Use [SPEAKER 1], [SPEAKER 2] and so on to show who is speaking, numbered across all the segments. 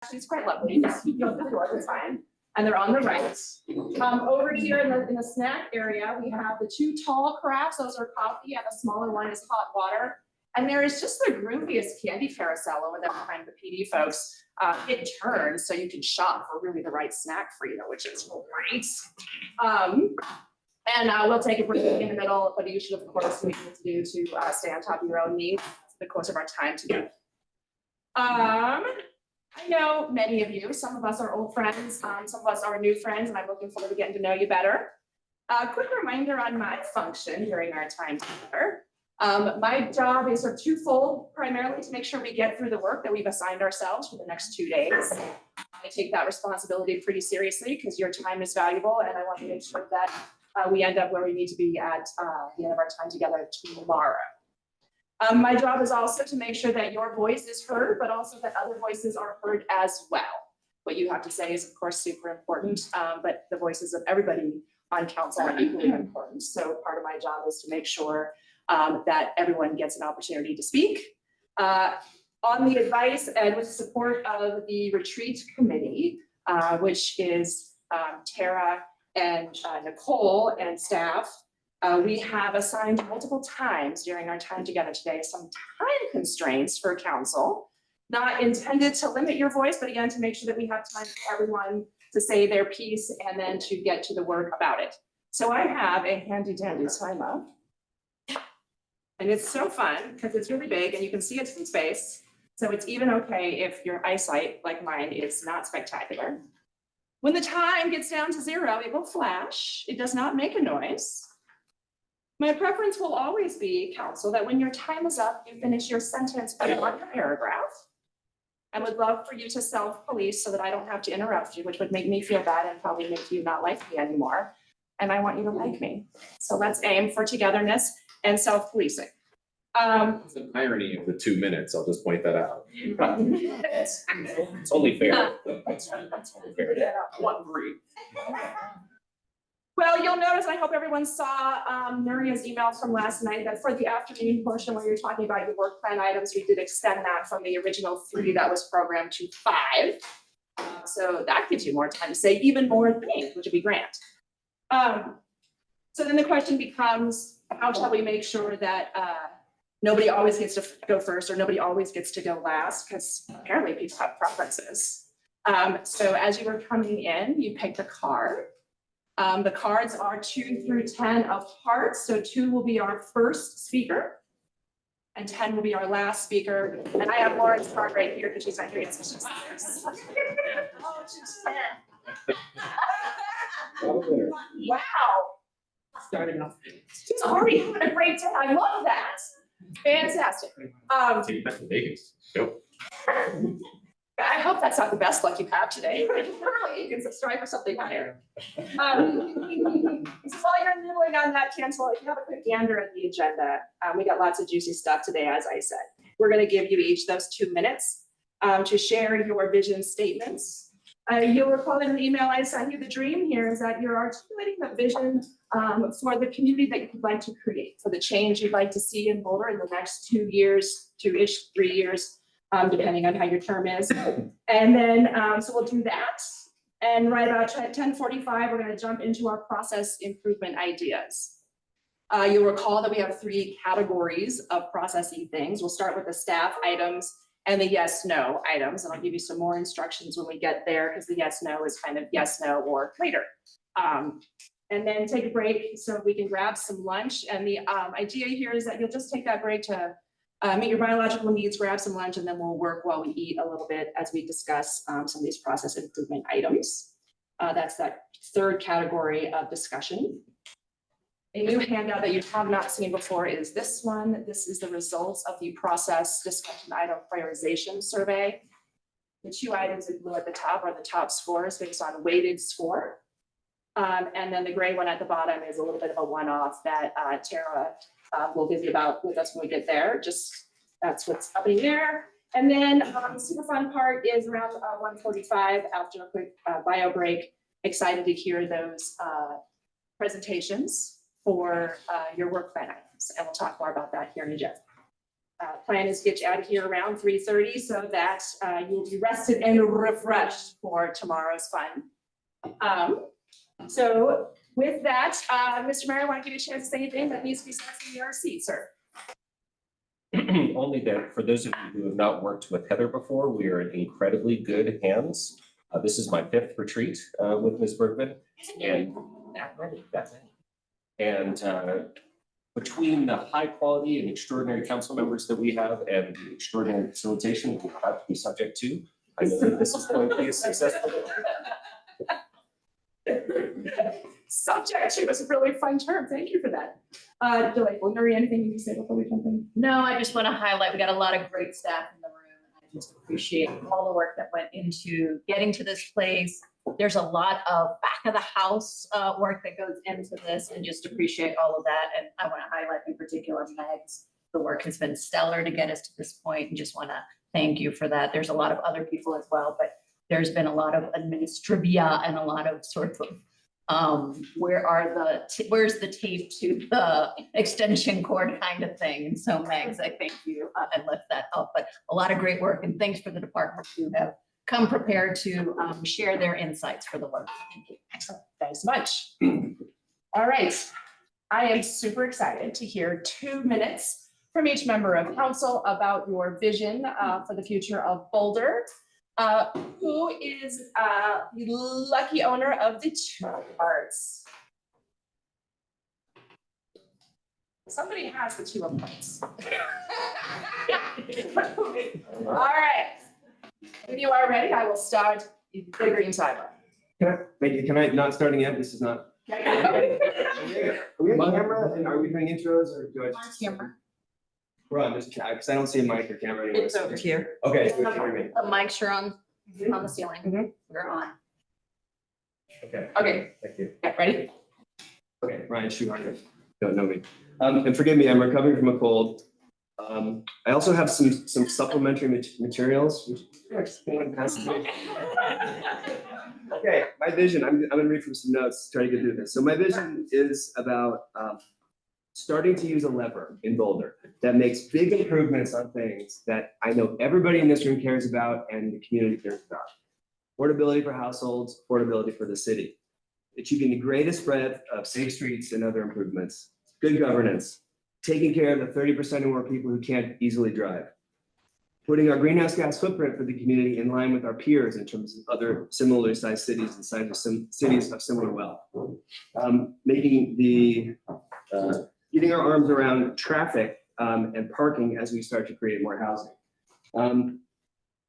[SPEAKER 1] Actually, it's quite lovely. You just go to the door, that's fine. And they're on the right. Over here in the snack area, we have the two tall carafes. Those are coffee, and the smaller one is hot water. And there is just the grooviest candy carousel over there behind the PD folks. It turns so you can shop for really the right snack for you, which is great. And we'll take a break in the middle, but you should, of course, do what you need to do to stay on top of your own needs for the course of our time together. I know many of you, some of us are old friends, some of us are new friends, and I'm looking forward to getting to know you better. A quick reminder on my function during our time together. My job is sort of twofold, primarily to make sure we get through the work that we've assigned ourselves for the next 2 days. I take that responsibility pretty seriously because your time is valuable, and I want to make sure that we end up where we need to be at the end of our time together tomorrow. My job is also to make sure that your voice is heard, but also that other voices are heard as well. What you have to say is, of course, super important, but the voices of everybody on council are equally important. So part of my job is to make sure that everyone gets an opportunity to speak. On the advice and with support of the retreat committee, which is Tara and Nicole and staff, we have assigned multiple times during our time together today some time constraints for council, not intended to limit your voice, but again, to make sure that we have time for everyone to say their piece and then to get to the work about it. So I have a handy dandy timer. And it's so fun because it's really big and you can see it from space. So it's even okay if your eyesight, like mine, is not spectacular. When the time gets down to 0, it will flash. It does not make a noise. My preference will always be, council, that when your time is up, you finish your sentence beyond your paragraph. I would love for you to self-police so that I don't have to interrupt you, which would make me feel bad and probably make you not like me anymore. And I want you to like me. So let's aim for togetherness and self-policing.
[SPEAKER 2] It's an irony of the 2 minutes, I'll just point that out. It's only fair. It's only fair. One brief.
[SPEAKER 1] Well, you'll notice, I hope everyone saw Nuria's emails from last night, that for the afternoon portion where you're talking about your work plan items, we did extend that from the original 3 that was programmed to 5. So that gives you more time to say even more things, which would be grand. So then the question becomes, how shall we make sure that nobody always gets to go first or nobody always gets to go last? Because apparently people have preferences. So as you were coming in, you picked a card. The cards are 2 through 10 of hearts. So 2 will be our first speaker and 10 will be our last speaker. And I have Lauren's card right here because she's not here yet. So she's oh, she's 10. Wow. Starting off. She's already having a great day. I love that. Fantastic.
[SPEAKER 2] Take it back to Vegas. Go.
[SPEAKER 1] I hope that's not the best luck you have today. You can subscribe for something higher. So while you're nibbling on that, cancel. If you have a quick gander at the agenda, we got lots of juicy stuff today, as I said. We're going to give you each those 2 minutes to share your vision statements. You'll recall in an email I sent you, the dream here is that you're articulating the vision for the community that you'd like to create, for the change you'd like to see in Boulder in the next 2 years, 2-ish, 3 years. Depending on how your term is. And then, so we'll do that. And right about 10:45, we're going to jump into our process improvement ideas. You'll recall that we have 3 categories of processing things. We'll start with the staff items and the yes, no items. And I'll give you some more instructions when we get there because the yes, no is kind of yes, no, or later. And then take a break so we can grab some lunch. And the idea here is that you'll just take that break to meet your biological needs, grab some lunch, and then we'll work while we eat a little bit as we discuss some of these process improvement items. That's that 3rd category of discussion. A new handout that you have not seen before is this one. This is the results of the process discussion item prioritization survey. The 2 items in blue at the top are the top scores based on weighted score. And then the gray one at the bottom is a little bit of a one-off that Tara we'll give you about with us when we get there. Just that's what's happening there. And then the super fun part is around 1:45 after a quick bio break. Excited to hear those presentations for your work plan items. And we'll talk more about that here in a bit. Plan is to get you out of here around 3:30 so that you'll be rested and refreshed for tomorrow's fun. So with that, Mr. Mayor, I want to give you a chance to say anything that needs to be said in your seat, sir.
[SPEAKER 3] Only that for those of you who have not worked with Heather before, we are in incredibly good hands. This is my 5th retreat with Ms. Bergman, and between the high quality and extraordinary council members that we have and the extraordinary facilitation we're about to be subject to, I know that this is going to be a successful.
[SPEAKER 1] Subject to is a really fun term. Thank you for that. Delightful. Nuri, anything you can say before we jump in?
[SPEAKER 4] No, I just want to highlight, we got a lot of great staff in the room. And I just appreciate all the work that went into getting to this place. There's a lot of back of the house work that goes into this, and just appreciate all of that. And I want to highlight in particular Meg's. The work has been stellar to get us to this point, and just want to thank you for that. There's a lot of other people as well, but there's been a lot of administrivia and a lot of sort of where's the tape to the extension cord kind of thing. And so Megs, I thank you and lift that up, but a lot of great work, and thanks for the departments who have come prepared to share their insights for the work. Thank you.
[SPEAKER 1] Excellent. Thanks so much. All right. I am super excited to hear 2 minutes from each member of council about your vision for the future of Boulder. Who is the lucky owner of the 2 parts? Somebody has the 2 of parts. All right. When you are ready, I will start the green timer.
[SPEAKER 5] Thank you. Can I, not starting yet? This is not. Are we on camera and are we doing intros or do I just?
[SPEAKER 4] Camera.
[SPEAKER 5] We're on just chat, because I don't see a mic or camera anywhere.
[SPEAKER 4] It's over here.
[SPEAKER 5] Okay, so it's over me.
[SPEAKER 4] The mics are on the ceiling.
[SPEAKER 1] Mhm.
[SPEAKER 4] We're on.
[SPEAKER 5] Okay,
[SPEAKER 1] Okay,
[SPEAKER 5] thank you.
[SPEAKER 1] yeah, ready?
[SPEAKER 5] Okay, Ryan Schuhardt. Don't know me. And forgive me, I'm recovering from a cold. I also have some supplementary materials. Okay, my vision, I'm gonna read from some notes, try to get through this. So my vision is about starting to use a lever in Boulder that makes big improvements on things that I know everybody in this room cares about and the community cares about. Affordability for households, affordability for the city. Achieving the greatest breadth of safe streets and other improvements. Good governance. Taking care of the 30% or more people who can't easily drive. Putting our greenhouse gas footprint for the community in line with our peers in terms of other similarly sized cities and cities of similar wealth. Getting our arms around traffic and parking as we start to create more housing.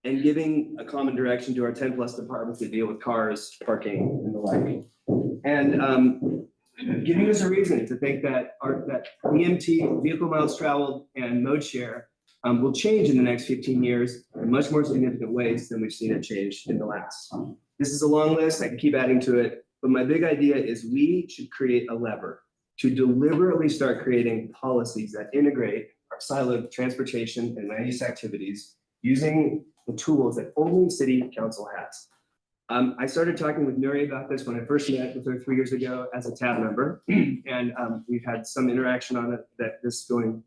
[SPEAKER 5] And giving a common direction to our 10+ departments to deal with cars, parking, and the like. And giving us a reason to think that that EMT, vehicle miles traveled, and mode share will change in the next 15 years in much more significant ways than we've seen it change in the last. This is a long list, I can keep adding to it, but my big idea is we should create a lever to deliberately start creating policies that integrate our siloed transportation and land use activities using the tools that only city council has. I started talking with Nuri about this when I first met with her 3 years ago as a TAB member, and we've had some interaction on it that this is going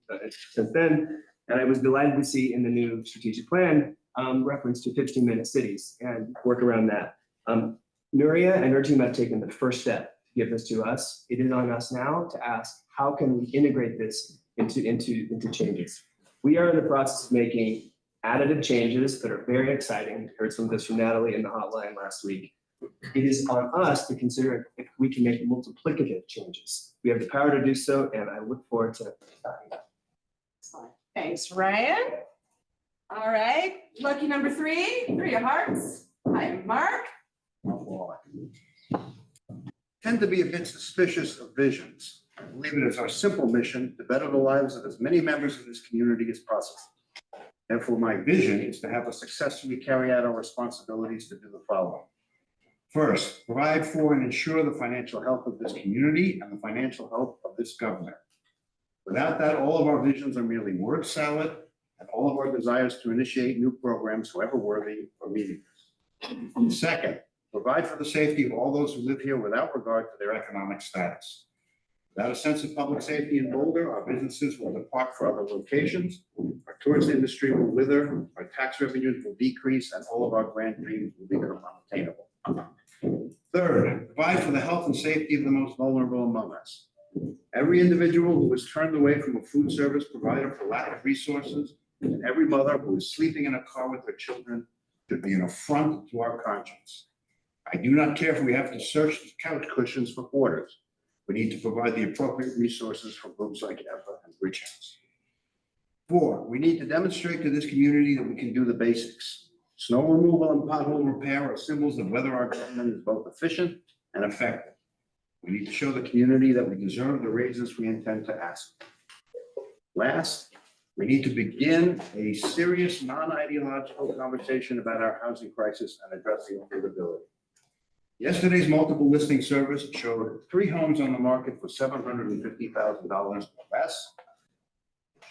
[SPEAKER 5] since then. And I was delighted to see in the new strategic plan reference to 15-minute cities and work around that. Nuria and her team have taken the first step to give this to us. It is on us now to ask, how can we integrate this into changes? We are in the process of making additive changes that are very exciting. Heard some of this from Natalie in the hotline last week. It is on us to consider if we can make multiplicative changes. We have the power to do so, and I look forward to talking about it.
[SPEAKER 1] Thanks, Ryan. All right, lucky number 3, 3 of hearts. Hi, Mark.
[SPEAKER 6] Tend to be a bit suspicious of visions. I believe it is our simple mission to better the lives of as many members of this community as possible. Therefore, my vision is to have us successfully carry out our responsibilities to do the following. First, provide for and ensure the financial health of this community and the financial health of this government. Without that, all of our visions are merely word salad, and all of our desires to initiate new programs, however worthy, are meaningless. Second, provide for the safety of all those who live here without regard to their economic status. Without a sense of public safety in Boulder, our businesses will depart for other locations, our tourist industry will wither, our tax revenues will decrease, and all of our grand dreams will become unattainable. Third, provide for the health and safety of the most vulnerable among us. Every individual who is turned away from a food service provider for lack of resources, and every mother who is sleeping in a car with her children should be an affront to our conscience. I do not care if we have to search the couch cushions for quarters. We need to provide the appropriate resources for groups like EPA and Bridge House. 4, we need to demonstrate to this community that we can do the basics. Snow removal and pothole repair are symbols of whether our government is both efficient and effective. We need to show the community that we deserve the raises we intend to ask. Last, we need to begin a serious, non-ideological conversation about our housing crisis and addressing affordability. Yesterday's multiple listing service showed 3 homes on the market for $750,000 or less.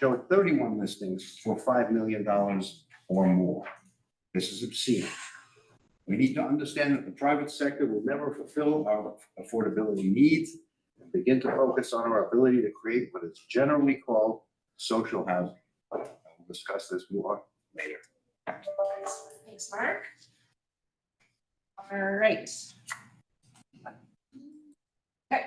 [SPEAKER 6] Showed 31 listings for $5 million or more. This is obscene. We need to understand that the private sector will never fulfill our affordability needs and begin to focus on our ability to create what is generally called social housing. We'll discuss this more later.
[SPEAKER 1] Thanks, Mark. All right. Okay,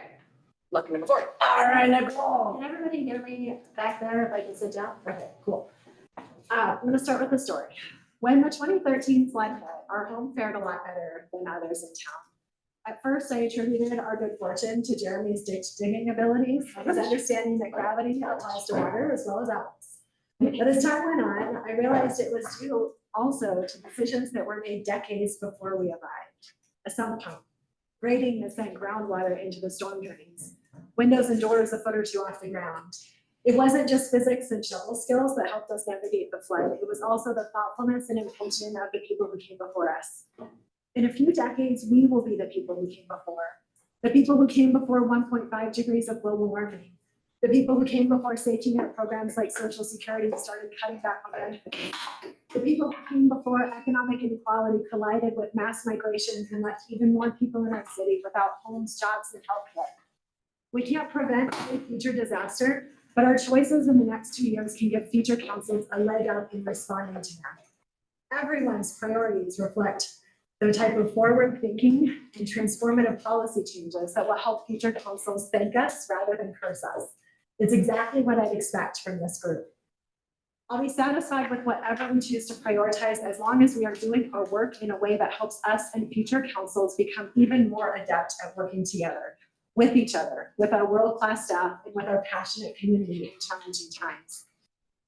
[SPEAKER 1] lucky number 4. All right, Nicole.
[SPEAKER 7] Can everybody hear me back there if I can sit down? Okay, cool. I'm gonna start with the story. When the 2013 flood hit, our home fared a lot better than others in town. At first, I attributed our good fortune to Jeremy's ditch digging abilities and his understanding that gravity applies to water as well as apples. But as time went on, I realized it was due also to decisions that were made decades before we arrived. A sump pump, grading that sent groundwater into the storm drains, windows and doors a foot or two off the ground. It wasn't just physics and shovel skills that helped us navigate the flood. It was also the thoughtfulness and intention of the people who came before us. In a few decades, we will be the people who came before. The people who came before 1.5 degrees of global warming. The people who came before safety net programs like Social Security started cutting back on benefits. The people who came before economic inequality collided with mass migrations and left even more people in our city without homes, jobs, and healthcare. We can't prevent a future disaster, but our choices in the next 2 years can give future councils a leg up in responding to them. Everyone's priorities reflect the type of forward thinking and transformative policy changes that will help future councils thank us rather than curse us. It's exactly what I'd expect from this group. I'll be satisfied with whatever we choose to prioritize as long as we are doing our work in a way that helps us and future councils become even more adept at working together with each other, with our world-class staff, and with our passionate community in challenging times.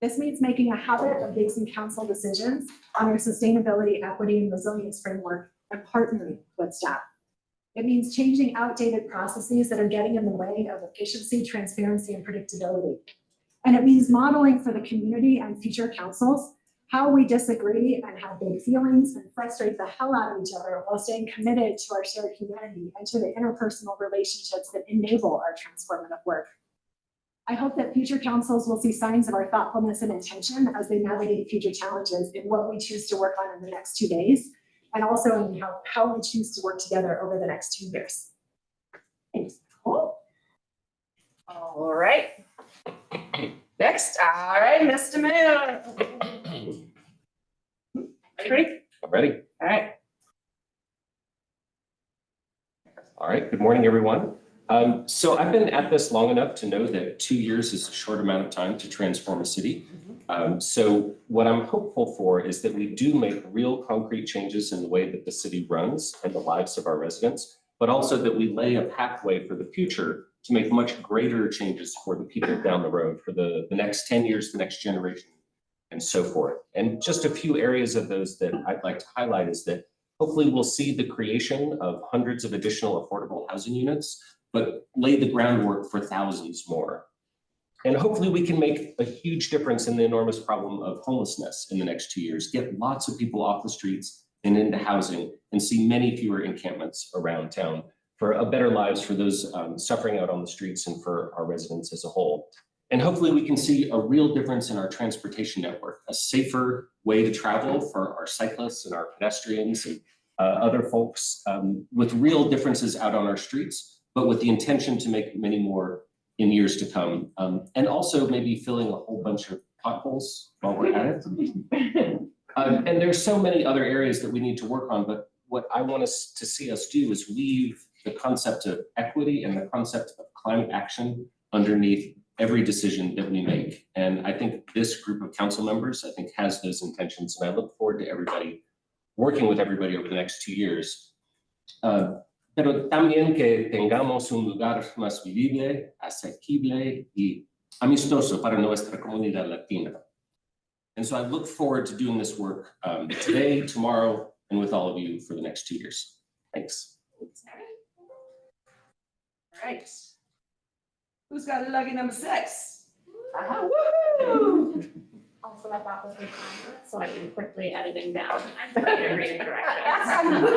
[SPEAKER 7] This means making a habit of basing council decisions on our sustainability, equity, and resilience framework and partnering with staff. It means changing outdated processes that are getting in the way of efficiency, transparency, and predictability. And it means modeling for the community and future councils how we disagree and have big feelings and frustrate the hell out of each other while staying committed to our shared humanity and to the interpersonal relationships that enable our transformative work. I hope that future councils will see signs of our thoughtfulness and intention as they navigate future challenges in what we choose to work on in the next 2 days, and also in how we choose to work together over the next 2 years. Thanks.
[SPEAKER 1] Cool. All right. Next, all right, Mr. Mayor. Ready?
[SPEAKER 3] I'm ready.
[SPEAKER 1] All right.
[SPEAKER 3] All right, good morning, everyone. So I've been at this long enough to know that 2 years is a short amount of time to transform a city. So what I'm hopeful for is that we do make real concrete changes in the way that the city runs and the lives of our residents, but also that we lay a pathway for the future to make much greater changes for the people down the road, for the next 10 years, the next generation, and so forth. And just a few areas of those that I'd like to highlight is that hopefully we'll see the creation of hundreds of additional affordable housing units, but lay the groundwork for thousands more. And hopefully we can make a huge difference in the enormous problem of homelessness in the next 2 years, get lots of people off the streets and into housing, and see many fewer encampments around town for a better lives for those suffering out on the streets and for our residents as a whole. And hopefully we can see a real difference in our transportation network, a safer way to travel for our cyclists and our pedestrians and other folks with real differences out on our streets, but with the intention to make many more in years to come. And also maybe filling a whole bunch of potholes while we're at it. And there's so many other areas that we need to work on, but what I want us to see us do is weave the concept of equity and the concept of climate action underneath every decision that we make. And I think this group of council members, I think, has those intentions, and I look forward to everybody, working with everybody over the next 2 years. Pero también que tengamos un lugar más vivible, asequible y amistoso para nuestra comunidad latina. And so I look forward to doing this work today, tomorrow, and with all of you for the next 2 years. Thanks.
[SPEAKER 1] All right. Who's got lucky number 6?
[SPEAKER 7] Woo! Also, I thought was time, so I've been quickly editing down. I'm trying to read directions.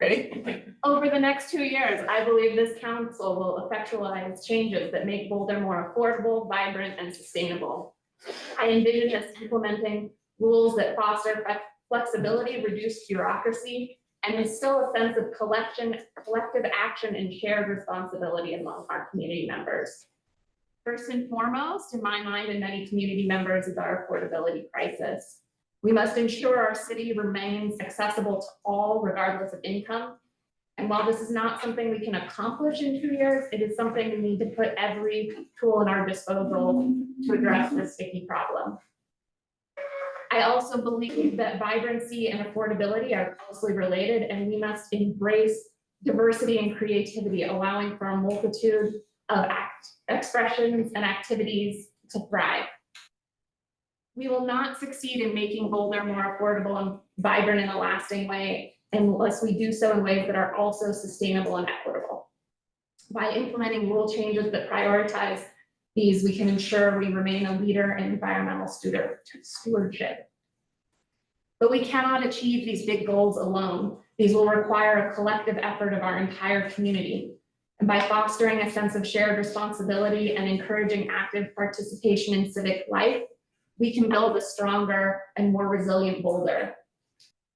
[SPEAKER 1] Ready?
[SPEAKER 7] Over the next 2 years, I believe this council will effectualize changes that make Boulder more affordable, vibrant, and sustainable. I envision this implementing rules that foster flexibility, reduce bureaucracy, and instill a sense of collective action and shared responsibility among our community members. First and foremost, in my mind and many community members, is our affordability crisis. We must ensure our city remains accessible to all regardless of income. And while this is not something we can accomplish in 2 years, it is something we need to put every tool in our disposal to address this sticky problem. I also believe that vibrancy and affordability are closely related, and we must embrace diversity and creativity, allowing for a multitude of expressions and activities to thrive. We will not succeed in making Boulder more affordable and vibrant in a lasting way unless we do so in ways that are also sustainable and equitable. By implementing rule changes that prioritize these, we can ensure we remain a leader in environmental stewardship. But we cannot achieve these big goals alone. These will require a collective effort of our entire community. And by fostering a sense of shared responsibility and encouraging active participation in civic life, we can build a stronger and more resilient Boulder.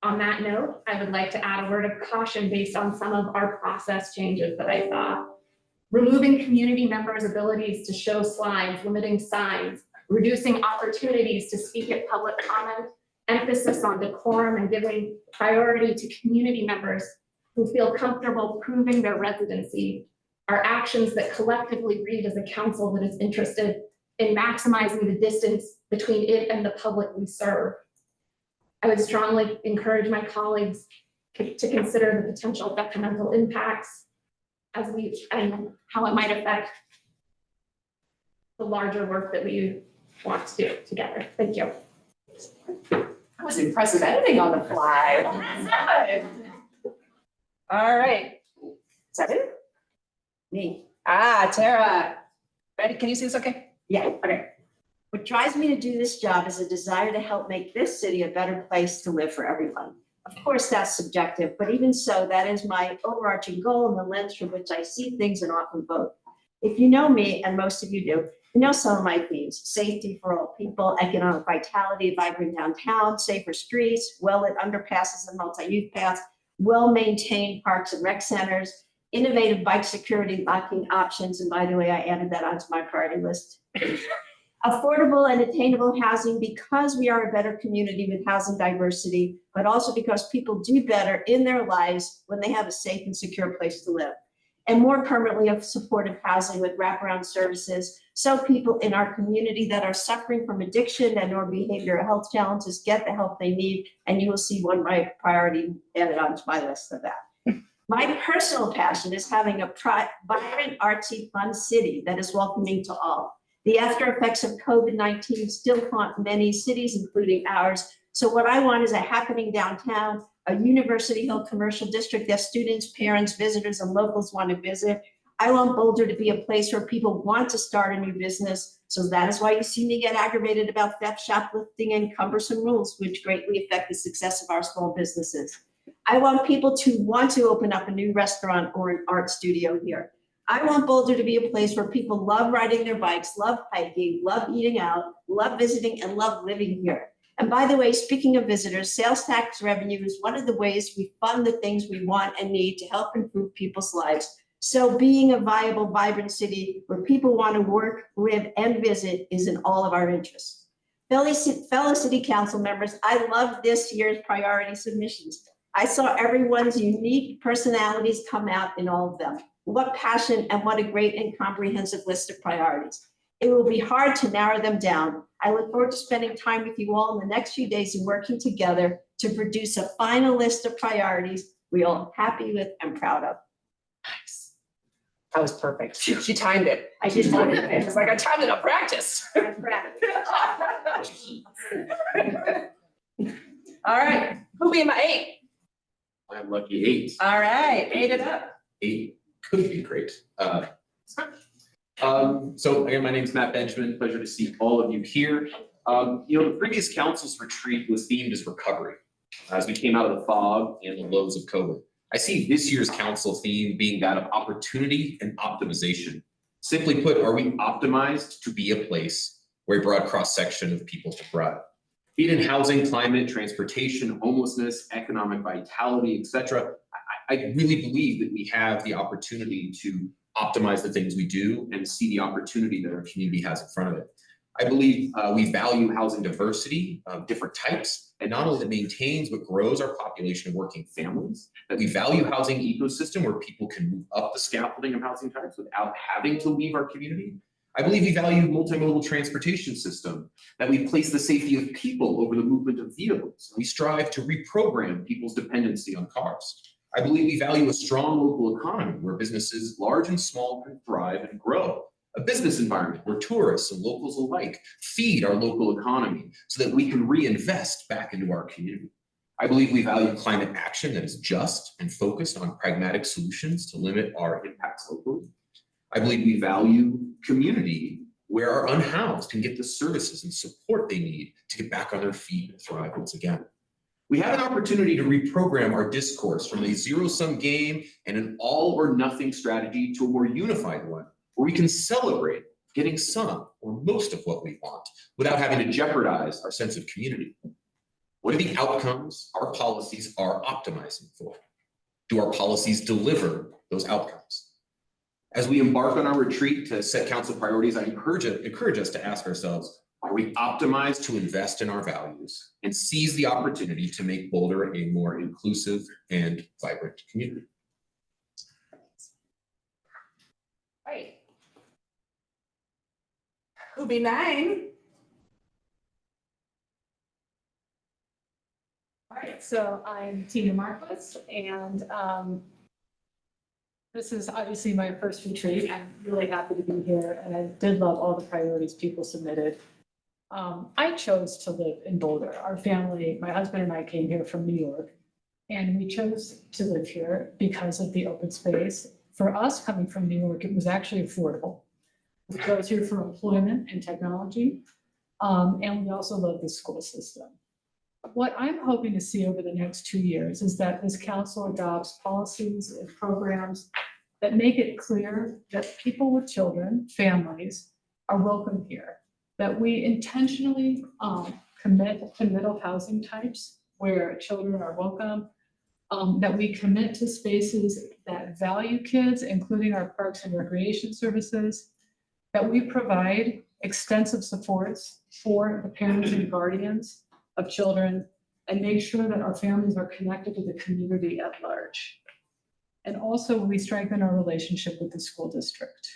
[SPEAKER 7] On that note, I would like to add a word of caution based on some of our process changes that I saw. Removing community members' abilities to show slides, limiting signs, reducing opportunities to speak at public comment, emphasis on decorum, and giving priority to community members who feel comfortable proving their residency are actions that collectively read as a council that is interested in maximizing the distance between it and the public we serve. I would strongly encourage my colleagues to consider the potential detrimental impacts and how it might affect the larger work that we want to do together. Thank you.
[SPEAKER 1] That was impressive editing on the fly. All right. Is that it?
[SPEAKER 8] Me.
[SPEAKER 1] Tara. Ready? Can you see this okay?
[SPEAKER 8] Yeah.
[SPEAKER 1] Okay.
[SPEAKER 8] What drives me to do this job is a desire to help make this city a better place to live for everyone. Of course, that's subjective, but even so, that is my overarching goal and the lens through which I see things and often vote. If you know me, and most of you do, you know some of my themes: safety for all people, economic vitality, vibrant downtown, safer streets, well-lit underpasses and multi-use paths, well-maintained parks and rec centers, innovative bike security locking options, and by the way, I added that onto my priority list. Affordable and attainable housing, because we are a better community with housing diversity, but also because people do better in their lives when they have a safe and secure place to live. And more permanently, of supportive housing with wraparound services, so people in our community that are suffering from addiction and or behavioral health challenges get the help they need, and you will see one my priority added onto my list of that. My personal passion is having a vibrant, artsy, fun city that is welcoming to all. The after effects of COVID-19 still haunt many cities, including ours. So what I want is a happening downtown, a University Hill commercial district that students, parents, visitors, and locals want to visit. I want Boulder to be a place where people want to start a new business. So that is why you see me get aggravated about theft, shoplifting, and cumbersome rules, which greatly affect the success of our small businesses. I want people to want to open up a new restaurant or an art studio here. I want Boulder to be a place where people love riding their bikes, love hiking, love eating out, love visiting, and love living here. And by the way, speaking of visitors, sales tax revenue is one of the ways we fund the things we want and need to help improve people's lives. So being a viable, vibrant city where people want to work, live, and visit is in all of our interests. Fellow city council members, I love this year's priority submissions. I saw everyone's unique personalities come out in all of them. What passion and what a great and comprehensive list of priorities. It will be hard to narrow them down. I look forward to spending time with you all in the next few days and working together to produce a final list of priorities we're all happy with and proud of.
[SPEAKER 1] Nice. That was perfect. She timed it.
[SPEAKER 8] I did time it.
[SPEAKER 1] It's like I timed it on practice.
[SPEAKER 8] I'm proud of it.
[SPEAKER 1] All right, who be my 8?
[SPEAKER 2] I'm lucky 8.
[SPEAKER 1] All right, 8 it up.
[SPEAKER 2] 8 could be great. So again, my name is Matt Benjamin. Pleasure to see all of you here. The previous council's retreat was themed as recovery as we came out of the fog and the lows of COVID. I see this year's council theme being that of opportunity and optimization. Simply put, are we optimized to be a place where a broad cross-section of people can thrive? Be it in housing, climate, transportation, homelessness, economic vitality, etc. I really believe that we have the opportunity to optimize the things we do and see the opportunity that our community has in front of it. I believe we value housing diversity of different types, and not only that maintains but grows our population of working families, that we value housing ecosystem where people can move up the scaffolding of housing types without having to leave our community. I believe we value multimodal transportation system, that we place the safety of people over the movement of vehicles. We strive to reprogram people's dependency on cars. I believe we value a strong local economy where businesses large and small can thrive and grow. A business environment where tourists and locals alike feed our local economy so that we can reinvest back into our community. I believe we value climate action that is just and focused on pragmatic solutions to limit our impacts locally. I believe we value community where our unhoused can get the services and support they need to get back on their feet and thrive once again. We have an opportunity to reprogram our discourse from a zero-sum game and an all or nothing strategy to a more unified one, where we can celebrate getting some or most of what we want without having to jeopardize our sense of community. What are the outcomes our policies are optimizing for? Do our policies deliver those outcomes? As we embark on our retreat to set council priorities, I encourage us to ask ourselves, are we optimized to invest in our values and seize the opportunity to make Boulder a more inclusive and vibrant community?
[SPEAKER 1] Right. Who be 9?
[SPEAKER 7] All right, so I'm Tina Marquis, and this is obviously my first retreat. I'm really happy to be here, and I did love all the priorities people submitted. I chose to live in Boulder. Our family, my husband and I came here from New York, and we chose to live here because of the open space. For us, coming from New York, it was actually affordable. We chose here for employment and technology, and we also love the school system. What I'm hoping to see over the next 2 years is that this council adopts policies and programs that make it clear that people with children, families, are welcome here, that we intentionally commit to middle housing types where children are welcome, that we commit to spaces that value kids, including our parks and recreation services, that we provide extensive supports for the parents and guardians of children, and make sure that our families are connected to the community at large. And also we strengthen our relationship with the school district.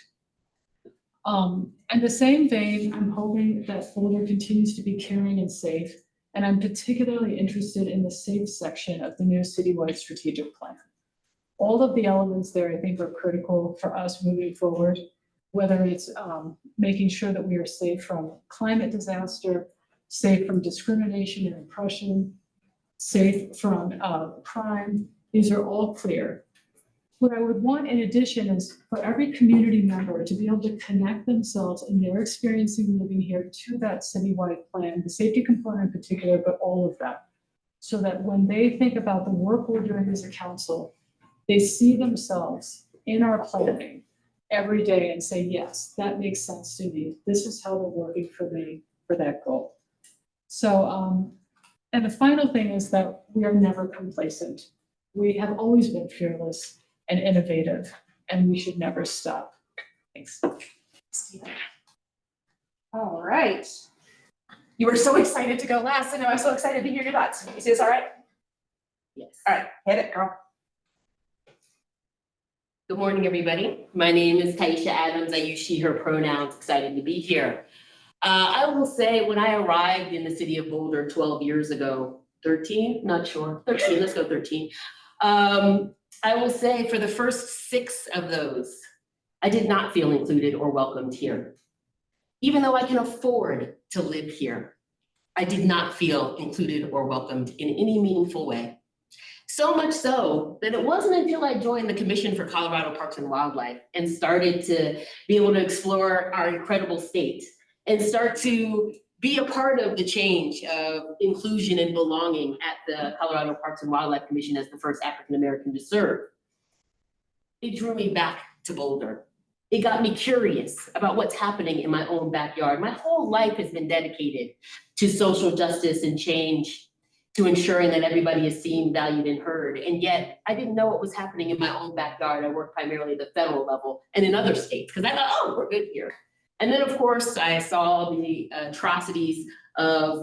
[SPEAKER 7] In the same vein, I'm hoping that Boulder continues to be caring and safe, and I'm particularly interested in the safe section of the new citywide strategic plan. All of the elements there, I think, are critical for us moving forward, whether it's making sure that we are safe from climate disaster, safe from discrimination and oppression, safe from crime. These are all clear. What I would want in addition is for every community member to be able to connect themselves and their experiencing living here to that citywide plan, the safety component in particular, but all of that. So that when they think about the work we're doing as a council, they see themselves in our planning every day and say, yes, that makes sense to me. This is how we're working for me for that goal.
[SPEAKER 9] So, and the final thing is that we are never complacent. We have always been fearless and innovative, and we should never stop. Thanks.
[SPEAKER 1] All right. You were so excited to go last, and I'm so excited to hear your thoughts. Is this all right?
[SPEAKER 10] Yes.
[SPEAKER 1] All right, hit it, girl.
[SPEAKER 10] Good morning, everybody. My name is Taisha Adams. I use she, her pronouns. Excited to be here. I will say when I arrived in the city of Boulder 12 years ago, 13, not sure, 13, let's go 13. I will say for the first 6 of those, I did not feel included or welcomed here. Even though I can afford to live here, I did not feel included or welcomed in any meaningful way. So much so that it wasn't until I joined the Commission for Colorado Parks and Wildlife and started to be able to explore our incredible state and start to be a part of the change of inclusion and belonging at the Colorado Parks and Wildlife Commission as the first African-American to serve. It drew me back to Boulder. It got me curious about what's happening in my own backyard. My whole life has been dedicated to social justice and change, to ensuring that everybody is seen, valued, and heard. And yet I didn't know what was happening in my own backyard. I worked primarily at the federal level and in other states because I thought, oh, we're good here. And then, of course, I saw the atrocities of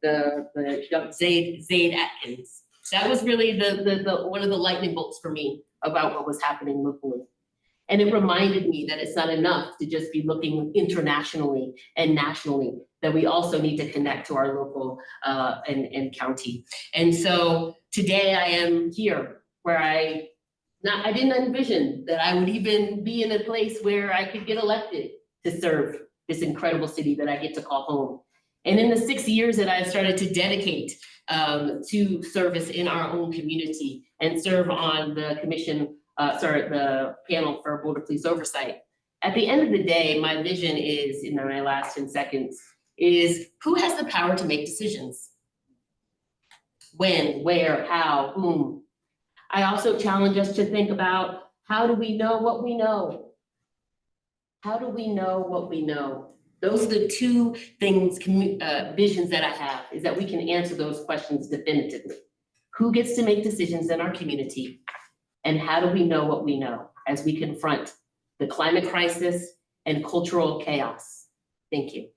[SPEAKER 10] the young Zaid Atkins. That was really the one of the lightning bolts for me about what was happening locally. And it reminded me that it's not enough to just be looking internationally and nationally, that we also need to connect to our local and county. And so today I am here where I didn't envision that I would even be in a place where I could get elected to serve this incredible city that I get to call home. And in the 6 years that I've started to dedicate to service in our own community and serve on the commission, the panel for Boulder Police Oversight. At the end of the day, my vision is, in my last 10 seconds, is who has the power to make decisions? When, where, how, whom? I also challenge us to think about how do we know what we know? How do we know what we know? Those are the 2 things, visions that I have, is that we can answer those questions definitively. Who gets to make decisions in our community? And how do we know what we know as we confront the climate crisis and cultural chaos? Thank you.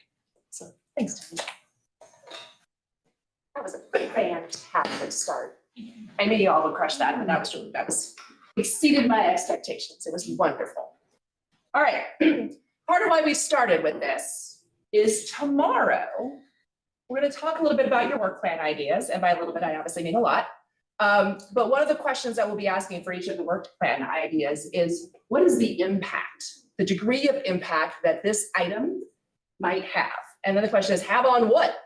[SPEAKER 1] So, thanks, Tony. That was a fantastic start. I knew you all would crush that, but that was exceeded my expectations. It was wonderful. All right, part of why we started with this is tomorrow, we're gonna talk a little bit about your work plan ideas, and by a little bit, I obviously mean a lot. But one of the questions that we'll be asking for each of the work plan ideas is, what is the impact, the degree of impact that this item might have? And then the question is, have on what?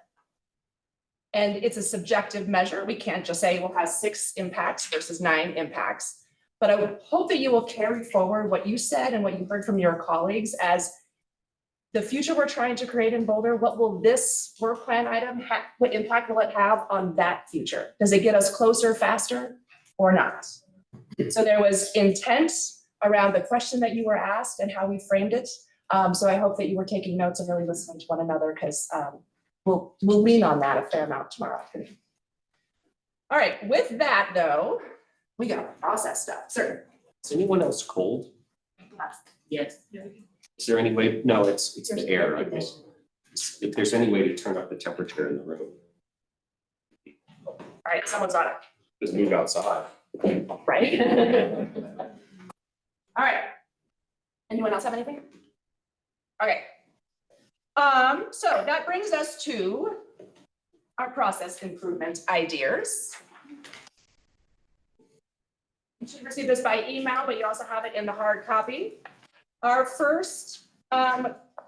[SPEAKER 1] And it's a subjective measure. We can't just say we'll have 6 impacts versus 9 impacts. But I would hope that you will carry forward what you said and what you heard from your colleagues as the future we're trying to create in Boulder. What will this work plan item have? What impact will it have on that future? Does it get us closer, faster, or not? So there was intent around the question that you were asked and how we framed it. So I hope that you were taking notes and really listening to one another, because we'll lean on that a fair amount tomorrow. All right, with that though, we got process stuff, sir.
[SPEAKER 3] Is anyone else cold?
[SPEAKER 10] Yes.
[SPEAKER 3] Is there any way? No, it's the air, I guess. If there's any way to turn up the temperature in the room,
[SPEAKER 1] All right, someone's on it,
[SPEAKER 3] just move outside.
[SPEAKER 1] right? All right. Anyone else have anything? Okay. So that brings us to our process improvement ideas. You should receive this by email, but you also have it in the hard copy. Our first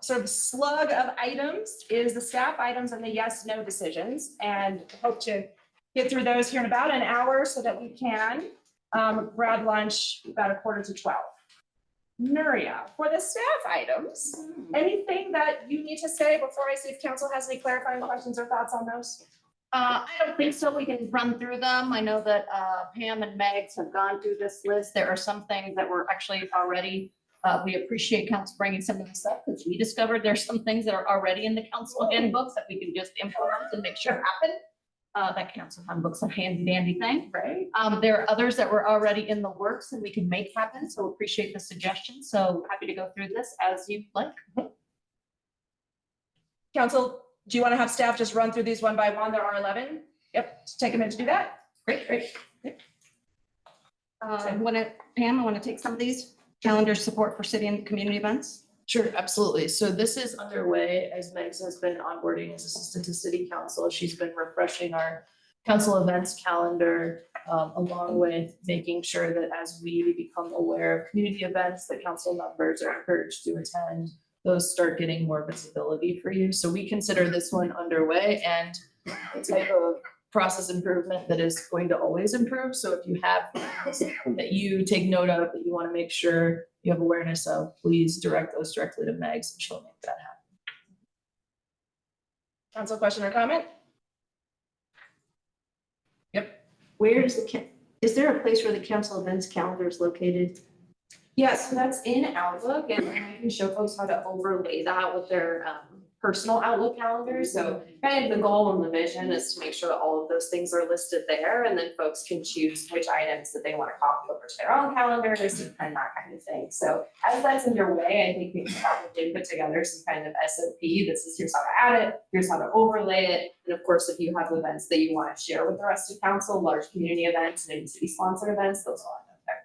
[SPEAKER 1] sort of slug of items is the staff items and the yes, no decisions, and hope to get through those here in about an hour so that we can grab lunch about 11:45. Nuria, for the staff items, anything that you need to say before I see if council has any clarifying questions or thoughts on those?
[SPEAKER 4] I don't think so. We can run through them. I know that Pam and Megs have gone through this list. There are some things that were actually already We appreciate council bringing some of this up because we discovered there's some things that are already in the council handbooks that we can just implement and make sure happen. That council handbook's a handy dandy thing.
[SPEAKER 1] Right.
[SPEAKER 4] There are others that were already in the works and we can make happen. So appreciate the suggestions. So happy to go through this as you like.
[SPEAKER 1] Council, do you want to have staff just run through these one by one? There are 11. Yep, just take a minute to do that.
[SPEAKER 4] Great, great.
[SPEAKER 8] Pam, I want to take some of these calendar support for city and community events.
[SPEAKER 9] Sure, absolutely. So this is underway as Megs has been onboarding as assistant to city council. She's been refreshing our council events calendar, along with making sure that as we become aware of community events that council members are encouraged to attend, those start getting more visibility for you. So we consider this one underway and a type of process improvement that is going to always improve. So if you have things that you take note of, that you want to make sure you have awareness of, please direct those directly to Megs and she'll make that happen.
[SPEAKER 1] Council question or comment?
[SPEAKER 8] Where is is there a place where the council events calendar is located?
[SPEAKER 1] Yeah, so that's in Outlook and I can show folks how to overlay that with their personal Outlook calendars. So kind of the goal and the vision is to make sure that all of those things are listed there and then folks can choose which items that they want to copy over to their own calendars and that kind of thing. So as that's underway, I think we probably put together some kind of SOP. This is here's how to add it, here's how to overlay it. And of course, if you have events that you want to share with the rest of council, large community events and city sponsored events, those will end up there.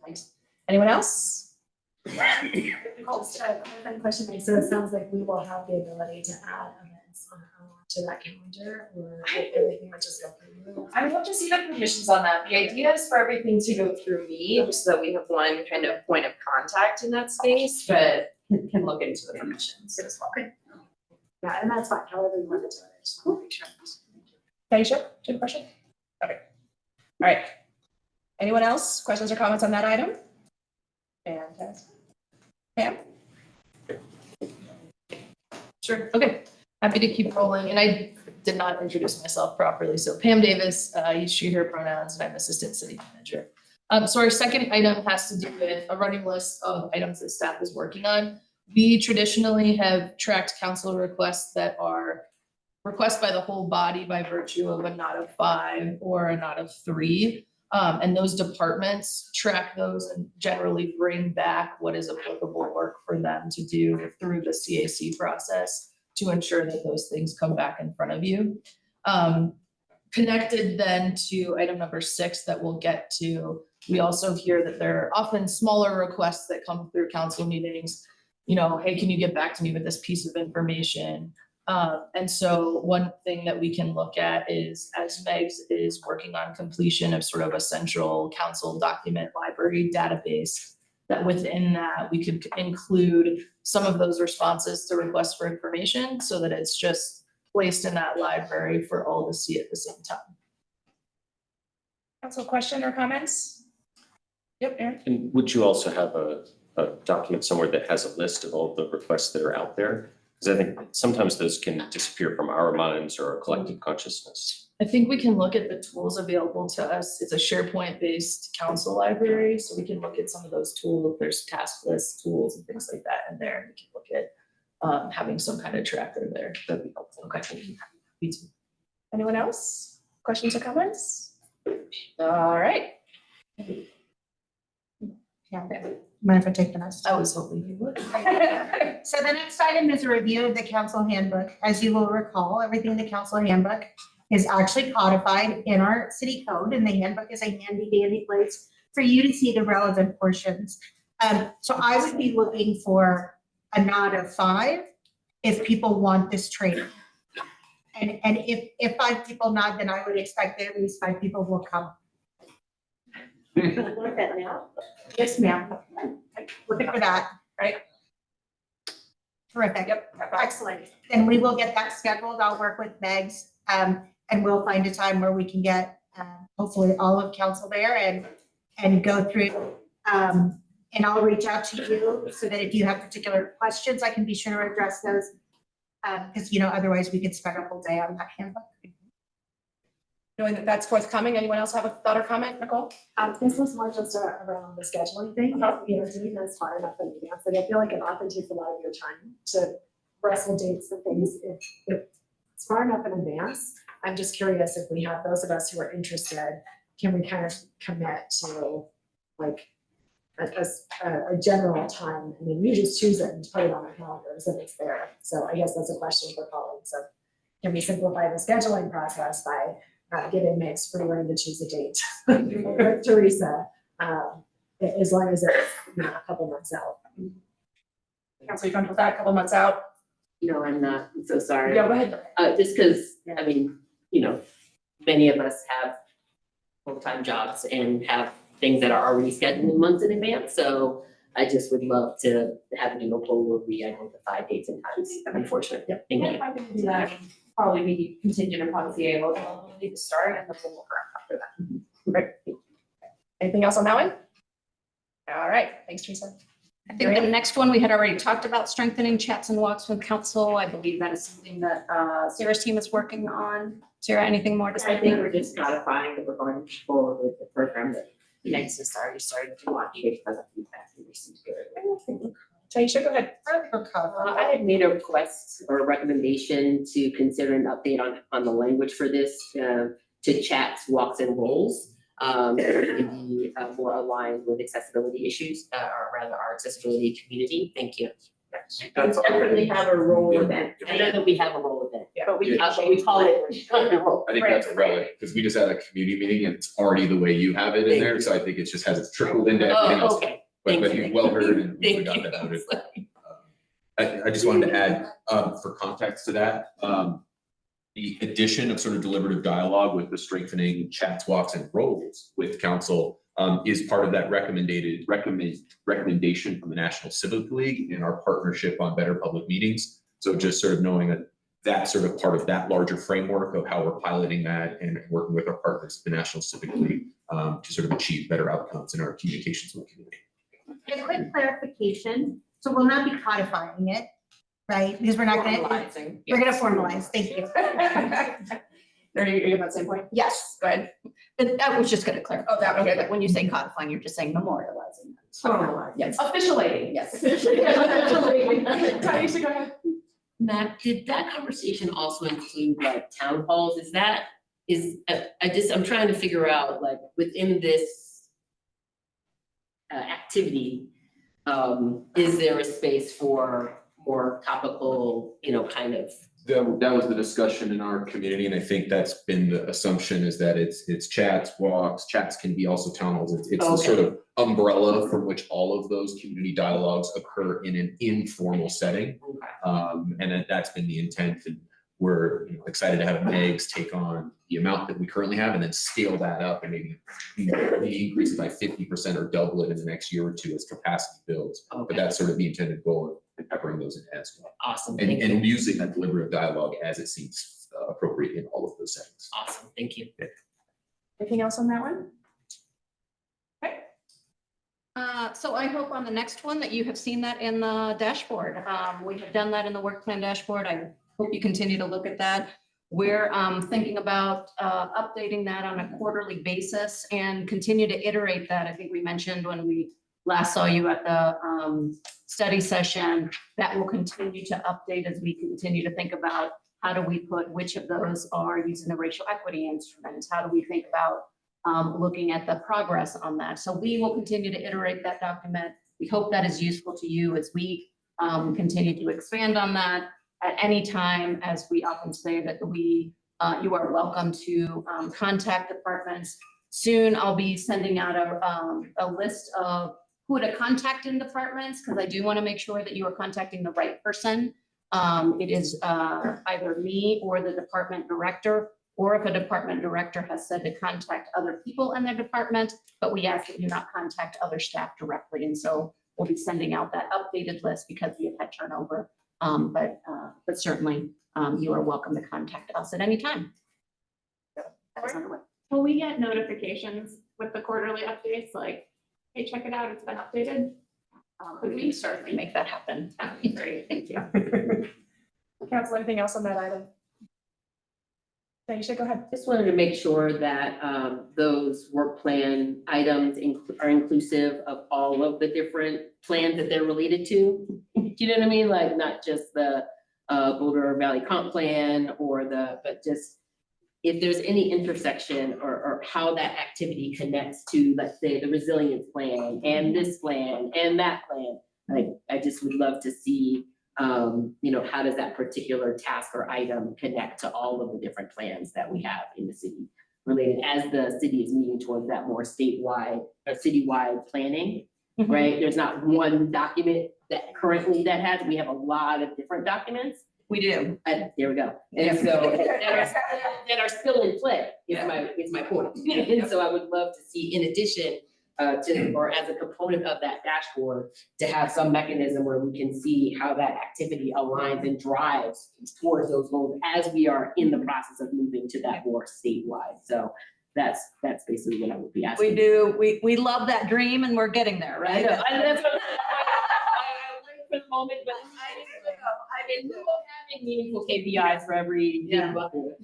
[SPEAKER 1] Right. Anyone else?
[SPEAKER 7] Just a clarifying question, so it sounds like we will have the ability to add events to that calendar, or everything would just go through you?
[SPEAKER 1] I would love to see the permissions on that. The idea is for everything to go through me, just so that we have one kind of point of contact in that space, but can look into the permissions as well.
[SPEAKER 7] Okay. Yeah, and that's fine, however you want to do it. Just wanna make sure.
[SPEAKER 1] Taisha, do you have a question? Okay. All right. Anyone else? Questions or comments on that item? Fantastic. Pam?
[SPEAKER 9] Sure, okay. Happy to keep rolling. And I did not introduce myself properly. So Pam Davis, use she, her pronouns, and I'm assistant city manager. So our second item has to do with a running list of items that staff is working on. We traditionally have tracked council requests that are requests by the whole body by virtue of a not of 5 or a not of 3. And those departments track those and generally bring back what is applicable work for them to do through the CAC process to ensure that those things come back in front of you. Connected then to item number 6 that we'll get to, we also hear that there are often smaller requests that come through council meetings. You know, hey, can you get back to me with this piece of information? And so one thing that we can look at is, as Megs is working on completion of sort of a central council document library database, that within that we could include some of those responses to requests for information so that it's just placed in that library for all to see at the same time.
[SPEAKER 1] Council question or comments? Yep, Aaron.
[SPEAKER 3] And would you also have a document somewhere that has a list of all the requests that are out there? Because I think sometimes those can disappear from our minds or our collective consciousness.
[SPEAKER 9] I think we can look at the tools available to us. It's a SharePoint-based council library, so we can look at some of those tools. There's task list tools and things like that in there. We can look at having some kind of tracker there. That'd be helpful. Okay. Me too.
[SPEAKER 1] Anyone else? Questions or comments? All right.
[SPEAKER 7] Yeah, mind if I take the next?
[SPEAKER 9] I was hoping you would.
[SPEAKER 11] So the next item is a review of the council handbook. As you will recall, everything in the council handbook is actually codified in our city code, and the handbook is a handy dandy place for you to see the relevant portions. So I would be looking for a nod of 5 if people want this training. And if 5 people nod, then I would expect that at least 5 people will come.
[SPEAKER 8] Want that now?
[SPEAKER 11] Yes, ma'am. Looking for that.
[SPEAKER 1] Right.
[SPEAKER 11] Terrific.
[SPEAKER 1] Yep.
[SPEAKER 11] Excellent. Then we will get that scheduled. I'll work with Megs, and we'll find a time where we can get, hopefully all of council there and go through, and I'll reach out to you so that if you have particular questions, I can be sure to address those. Because, otherwise we could spend a whole day on that handbook.
[SPEAKER 1] knowing that that's forthcoming. Anyone else have a thought or comment, Nicole?
[SPEAKER 7] This was more just around the scheduling thing, doing this far enough in advance, like I feel like it often takes a lot of your time to wrestle dates and things, if it's far enough in advance. I'm just curious if we have those of us who are interested, can we kind of commit to like a general time, and then you just choose it and put it on our calendars and it's there. So I guess that's a question for colleagues of, can we simplify the scheduling process by giving Mix free rein to choose a date? With Teresa, as long as it's, a couple months out.
[SPEAKER 1] Council, you comfortable with that, a couple months out?
[SPEAKER 10] No, I'm not, I'm so sorry.
[SPEAKER 1] Yeah, go ahead.
[SPEAKER 10] Just because, I mean, many of us have full-time jobs and have things that are already scheduled months in advance, so I just would love to have a new poll where we identify dates and times. Unfortunate, yeah, thank you.
[SPEAKER 1] If I can do that, probably be contingent upon CA local ability to start and the full work after that. Great. Anything else on that one? All right, thanks, Teresa.
[SPEAKER 4] I think the next one, we had already talked about strengthening chats and walks with council. I believe that is something that Sarah's team is working on. Sarah, anything more to say?
[SPEAKER 10] I think we're just codifying that we're going forward with the program that Next has already started to launch based on the feedback we received.
[SPEAKER 1] Taisha, go ahead.
[SPEAKER 10] I had made a request or a recommendation to consider an update on the language for this, to chats, walks and rolls. To be more aligned with accessibility issues, or rather our accessibility community. Thank you. We definitely have a role event. I know that we have a role event, but we call it.
[SPEAKER 2] I think that's a relic, because we just had a community meeting and it's already the way you have it in there, so I think it just has it trickled into everything
[SPEAKER 10] Oh,
[SPEAKER 2] else.
[SPEAKER 10] okay.
[SPEAKER 2] But
[SPEAKER 10] Thank
[SPEAKER 2] you've
[SPEAKER 10] you.
[SPEAKER 2] well heard and we
[SPEAKER 10] Thank
[SPEAKER 2] got
[SPEAKER 10] you.
[SPEAKER 2] that noted. I just wanted to add, for context to that, the addition of sort of deliberative dialogue with the strengthening chats, walks and roles with council is part of that recommendation from the National Civic League in our partnership on better public meetings. So just sort of knowing that that's sort of part of that larger framework of how we're piloting that and working with our partners, the National Civic League, to sort of achieve better outcomes in our communications with the community.
[SPEAKER 11] A quick clarification, so we'll not be codifying it, right? Because we're not gonna,
[SPEAKER 1] Formalizing.
[SPEAKER 11] we're gonna formalize, thank you.
[SPEAKER 1] Are you at that same point?
[SPEAKER 11] Yes.
[SPEAKER 1] Go ahead.
[SPEAKER 4] But I was just gonna clarify.
[SPEAKER 1] Oh, that, okay,
[SPEAKER 4] When you say codifying, you're just saying memorializing.
[SPEAKER 1] Formalizing. Yes, officially, yes.
[SPEAKER 4] Officially.
[SPEAKER 1] Taisha, go ahead.
[SPEAKER 10] Matt, did that conversation also include like town halls? I'm trying to figure out, like, within this activity, is there a space for more topical, kind of?
[SPEAKER 2] That was the discussion in our community, and I think that's been the assumption, is that it's chats, walks, chats can be also town halls. It's the
[SPEAKER 10] Okay.
[SPEAKER 2] sort of umbrella from which all of those community dialogues occur in an informal setting. And that's been the intent, and we're excited to have Megs take on the amount that we currently have and then scale that up and maybe increase it by 50% or double it in the next year or two as capacity builds. But
[SPEAKER 10] Okay,
[SPEAKER 2] that's sort of the intended goal of peppering those in as well.
[SPEAKER 10] awesome,
[SPEAKER 2] And,
[SPEAKER 10] thank you.
[SPEAKER 2] and using that deliberative dialogue as it seems appropriate in all of those settings.
[SPEAKER 10] Awesome, thank you.
[SPEAKER 1] Anything else on that one? Okay.
[SPEAKER 4] So I hope on the next one that you have seen that in the dashboard. We have done that in the work plan dashboard. I hope you continue to look at that. We're thinking about updating that on a quarterly basis and continue to iterate that. I think we mentioned when we last saw you at the study session, that will continue to update as we continue to think about how do we put which of those are using the racial equity instruments? How do we think about looking at the progress on that? So we will continue to iterate that document. We hope that is useful to you as we continue to expand on that. At any time, as we often say, that you are welcome to contact departments. Soon, I'll be sending out a list of who to contact in departments, because I do want to make sure that you are contacting the right person. It is either me or the department director, or if a department director has said to contact other people in their department, but we ask that you not contact other staff directly. And so we'll be sending out that updated list because we have had turnover. But certainly you are welcome to contact us at any time. That is underway.
[SPEAKER 1] Will we get notifications with the quarterly updates, like, hey, check it out, it's been updated?
[SPEAKER 4] We certainly make that happen.
[SPEAKER 1] Great, thank you. Council, anything else on that item? Taisha, go ahead.
[SPEAKER 10] Just wanted to make sure that those work plan items are inclusive of all of the different plans that they're related to. Do you know what I mean? Like not just the Boulder Valley Comp Plan but just if there's any intersection or how that activity connects to, let's say, the resilience plan and this plan and that plan. Like, I just would love to see, how does that particular task or item connect to all of the different plans that we have in the city related as the city is moving towards that more statewide or citywide planning, right? There's not one document that currently we have a lot of different documents.
[SPEAKER 4] We do.
[SPEAKER 10] And there we go. And so that are still in play is my point. And so I would love to see in addition or as a component of that dashboard, to have some mechanism where we can see how that activity aligns and drives towards those goals as we are in the process of moving to that more statewide. So that's basically what I would be asking.
[SPEAKER 4] We do. We love that dream and we're getting there, right?
[SPEAKER 10] I know. That's what I wait for the moment, but in lieu of having meaningful KPIs for every big bucket,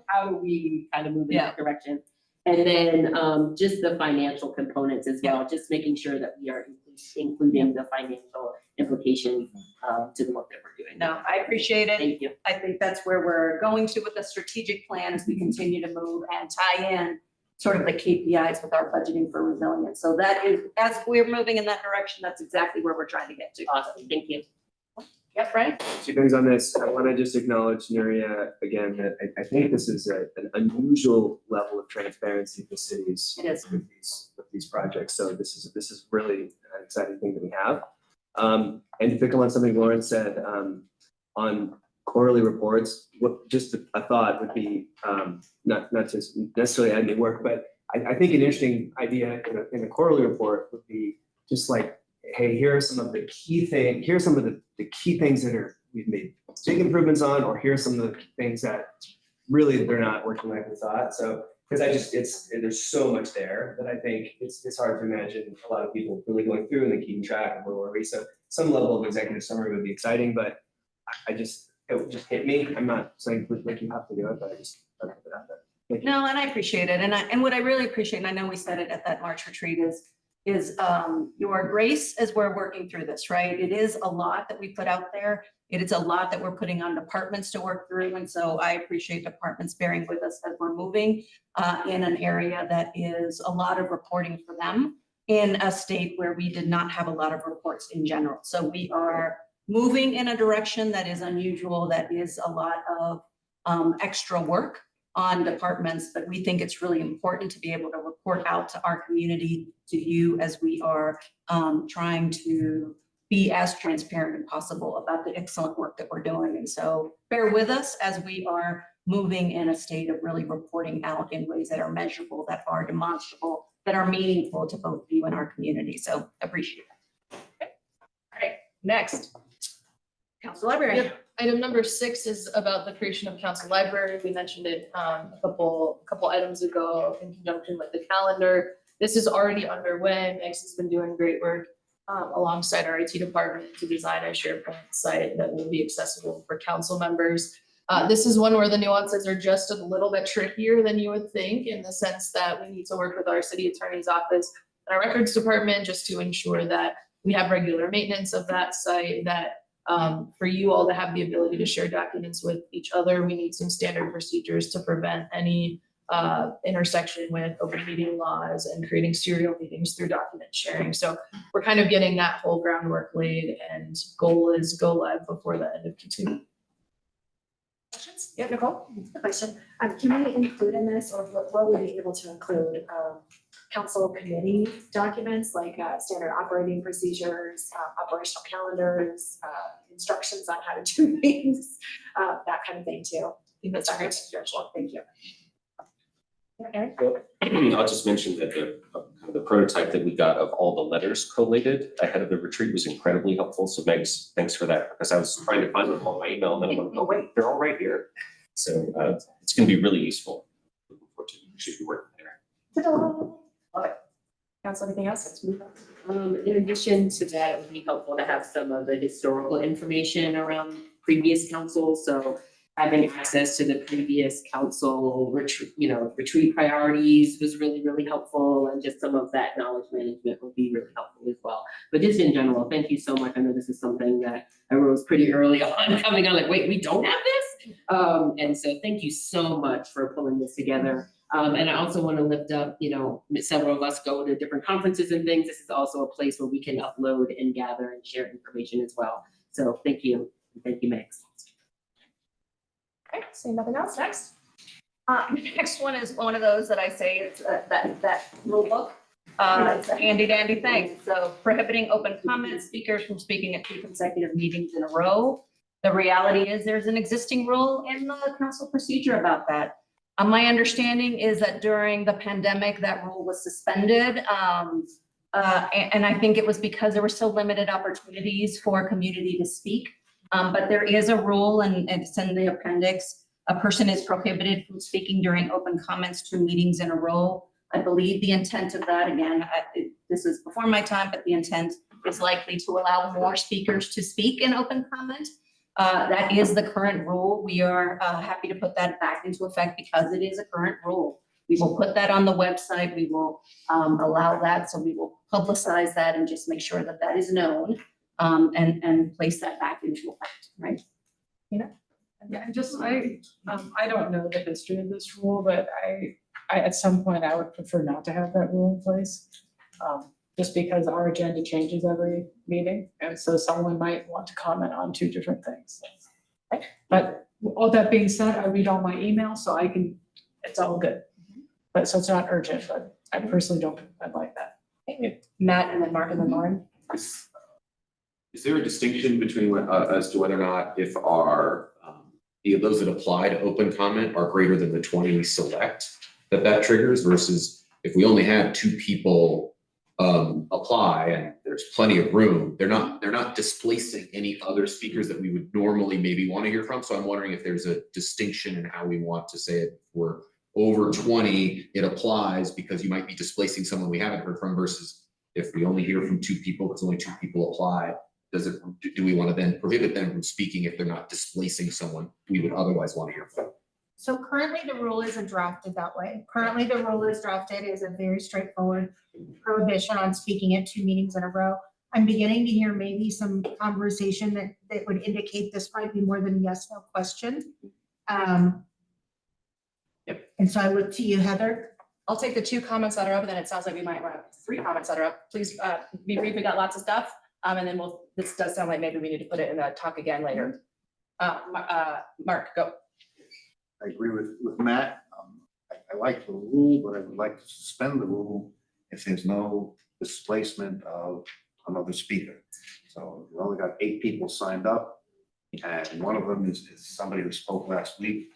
[SPEAKER 10] how do we kind of move in that direction? And then just the financial components as well, just making sure that we are including the financial implications to the work that we're doing.
[SPEAKER 4] No, I appreciate it.
[SPEAKER 10] Thank you.
[SPEAKER 4] I think that's where we're going to with the strategic plan as we continue to move and tie in sort of the KPIs with our budgeting for resilience. So that is, as we're moving in that direction, that's exactly where we're trying to get to.
[SPEAKER 10] Awesome, thank you.
[SPEAKER 4] Yep, right?
[SPEAKER 5] 2 things on this. I want to just acknowledge Nuria again, that I think this is an unusual level of transparency for cities
[SPEAKER 4] It is.
[SPEAKER 5] with these projects. So this is really an exciting thing that we have. And to pick up on something Lauren said, on quarterly reports, just a thought would be, not just necessarily add new work, but I think an interesting idea in a quarterly report would be just like, hey, here are some of the key things, here's some of the key things that we've made big improvements on, or here's some of the things that really they're not working like we thought. So, because there's so much there that I think it's hard to imagine a lot of people really going through and then keeping track of where were we. So some level of executive summary would be exciting, but it just hit me. I'm not saying like you have to do it, but I just put it out there. Thank you.
[SPEAKER 4] No, and I appreciate it. And what I really appreciate, and I know we said it at that March retreat, is your grace as we're working through this, right? It is a lot that we put out there. It is a lot that we're putting on departments to work through. And so I appreciate departments bearing with us as we're moving in an area that is a lot of reporting for them in a state where we did not have a lot of reports in general. So we are moving in a direction that is unusual, that is a lot of extra work on departments, but we think it's really important to be able to report out to our community, to you, as we are trying to be as transparent as possible about the excellent work that we're doing. And so bear with us as we are moving in a state of really reporting out in ways that are measurable, that are demonstrable, that are meaningful to both you and our community. So appreciate it.
[SPEAKER 9] All right, next.
[SPEAKER 4] Council Library.
[SPEAKER 9] Yep. Item number 6 is about the creation of council library. We mentioned it a couple items ago in conjunction with the calendar. This is already underway. Megs has been doing great work alongside our IT department to design a SharePoint site that will be accessible for council members. This is one where the nuances are just a little bit trickier than you would think, in the sense that we need to work with our city attorney's office and our records department just to ensure that we have regular maintenance of that site, that for you all to have the ability to share documents with each other, we need some standard procedures to prevent any intersection with open meeting laws and creating serial meetings through document sharing. So we're kind of getting that whole groundwork laid, and goal is go live before the end of Q2.
[SPEAKER 1] Questions? Yeah, Nicole?
[SPEAKER 7] Question, can we include in this, or what would we be able to include, council committee documents like standard operating procedures, operational calendars, instructions on how to do things, that kind of thing too? I think that's very spiritual. Thank you.
[SPEAKER 1] Eric?
[SPEAKER 3] I'll just mention that the prototype that we got of all the letters collated ahead of the retreat was incredibly helpful. So Megs, thanks for that, because I was trying to find them on my email and then I'm like, oh wait, they're all right here. So it's going to be really useful. Looking forward to it. We should be working there.
[SPEAKER 1] Love it. Council, anything else? Let's move on.
[SPEAKER 10] In addition to that, it would be helpful to have some of the historical information around previous councils. So having access to the previous council retreat priorities was really, really helpful. And just some of that knowledge management would be really helpful as well. But just in general, thank you so much. I know this is something that I rose pretty early on coming on, like, wait, we don't have this? And so thank you so much for pulling this together. And I also want to lift up, several of us go to different conferences and things. This is also a place where we can upload and gather and share information as well. So thank you. Thank you, Max.
[SPEAKER 1] Okay, seeing nothing else, next.
[SPEAKER 4] The next one is one of those that I say, it's that rule book. It's a handy dandy thing. So prohibiting open comment, speakers from speaking at 2 consecutive meetings in a row. The reality is there's an existing rule in the council procedure about that. My understanding is that during the pandemic, that rule was suspended. And I think it was because there were so limited opportunities for community to speak. But there is a rule, and it's in the appendix. A person is prohibited from speaking during open comments 2 meetings in a row. I believe the intent of that, again, this is before my time, but the intent is likely to allow more speakers to speak in open comment. That is the current rule. We are happy to put that back into effect because it is a current rule. We will put that on the website. We will allow that. So we will publicize that and just make sure that that is known and place that back into effect, right?
[SPEAKER 9] Yeah, I don't know the history of this rule, but I at some point I would prefer not to have that rule in place. Just because our agenda changes every meeting, and so someone might want to comment on 2 different things. But all that being said, I read all my emails, so it's all good. But so it's not urgent, but I personally don't, I like that.
[SPEAKER 1] Matt and then Mark and then Lauren.
[SPEAKER 2] Is there a distinction between as to whether or not if our those that apply to open comment are greater than the 20 we select, that triggers, versus if we only had 2 people apply and there's plenty of room, they're not displacing any other speakers that we would normally maybe want to hear from. So I'm wondering if there's a distinction in how we want to say it. If we're over 20, it applies because you might be displacing someone we haven't heard from, versus if we only hear from 2 people, because only 2 people apply, do we want to then prohibit them from speaking if they're not displacing someone we would otherwise want to hear from?
[SPEAKER 11] So currently the rule isn't drafted that way. Currently the rule is drafted as a very straightforward prohibition on speaking at 2 meetings in a row. I'm beginning to hear maybe some conversation that would indicate this might be more than a yes/no question. And so I look to you, Heather.
[SPEAKER 1] I'll take the 2 comments that are up, and then it sounds like we might want 3 comments that are up. Please be brief, we got lots of stuff. And then this does sound like maybe we need to put it in the talk again later. Mark, go.
[SPEAKER 6] I agree with Matt. I like the rule, but I would like to suspend the rule if there's no displacement of another speaker. So we only got 8 people signed up, and one of them is somebody who spoke last week.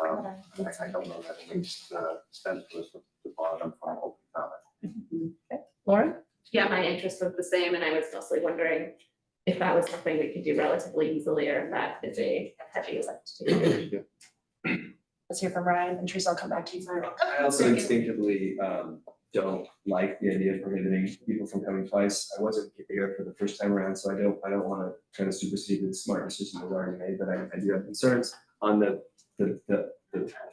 [SPEAKER 6] I don't know that it makes sense for us to bar them from open comment.
[SPEAKER 1] Okay. Lauren?
[SPEAKER 12] Yeah, my interest was the same, and I was mostly wondering if that was something we could do relatively easily, or if that is a heavy lift to do.
[SPEAKER 1] Let's hear from Ryan, and Teresa, I'll come back to you for.
[SPEAKER 13] I also instinctively don't like the idea of prohibiting people from coming twice. I wasn't here for the first time around, so I don't want to try to supersede the smart decision that was already made, but I do have concerns on the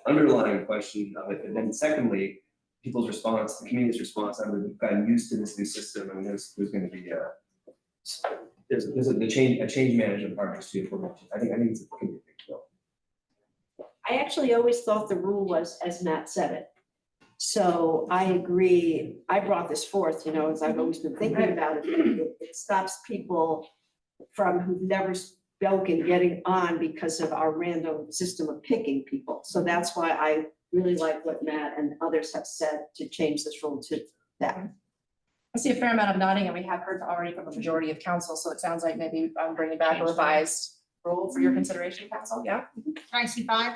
[SPEAKER 13] underlying question of it. And then secondly, people's response, the community's response, we've gotten used to this new system, and there's going to be there's a change management part to it. I think it's a big deal.
[SPEAKER 8] I actually always thought the rule was as Matt said it. So I agree. I brought this forth, as I've always been thinking about it. It stops people from who've never spoken getting on because of our random system of picking people. So that's why I really like what Matt and others have said to change this rule to that.
[SPEAKER 1] I see a fair amount of nodding, and we have heard already from a majority of council, so it sounds like maybe I'm bringing back a revised rule for your consideration, council, yeah?
[SPEAKER 11] Can I see 5?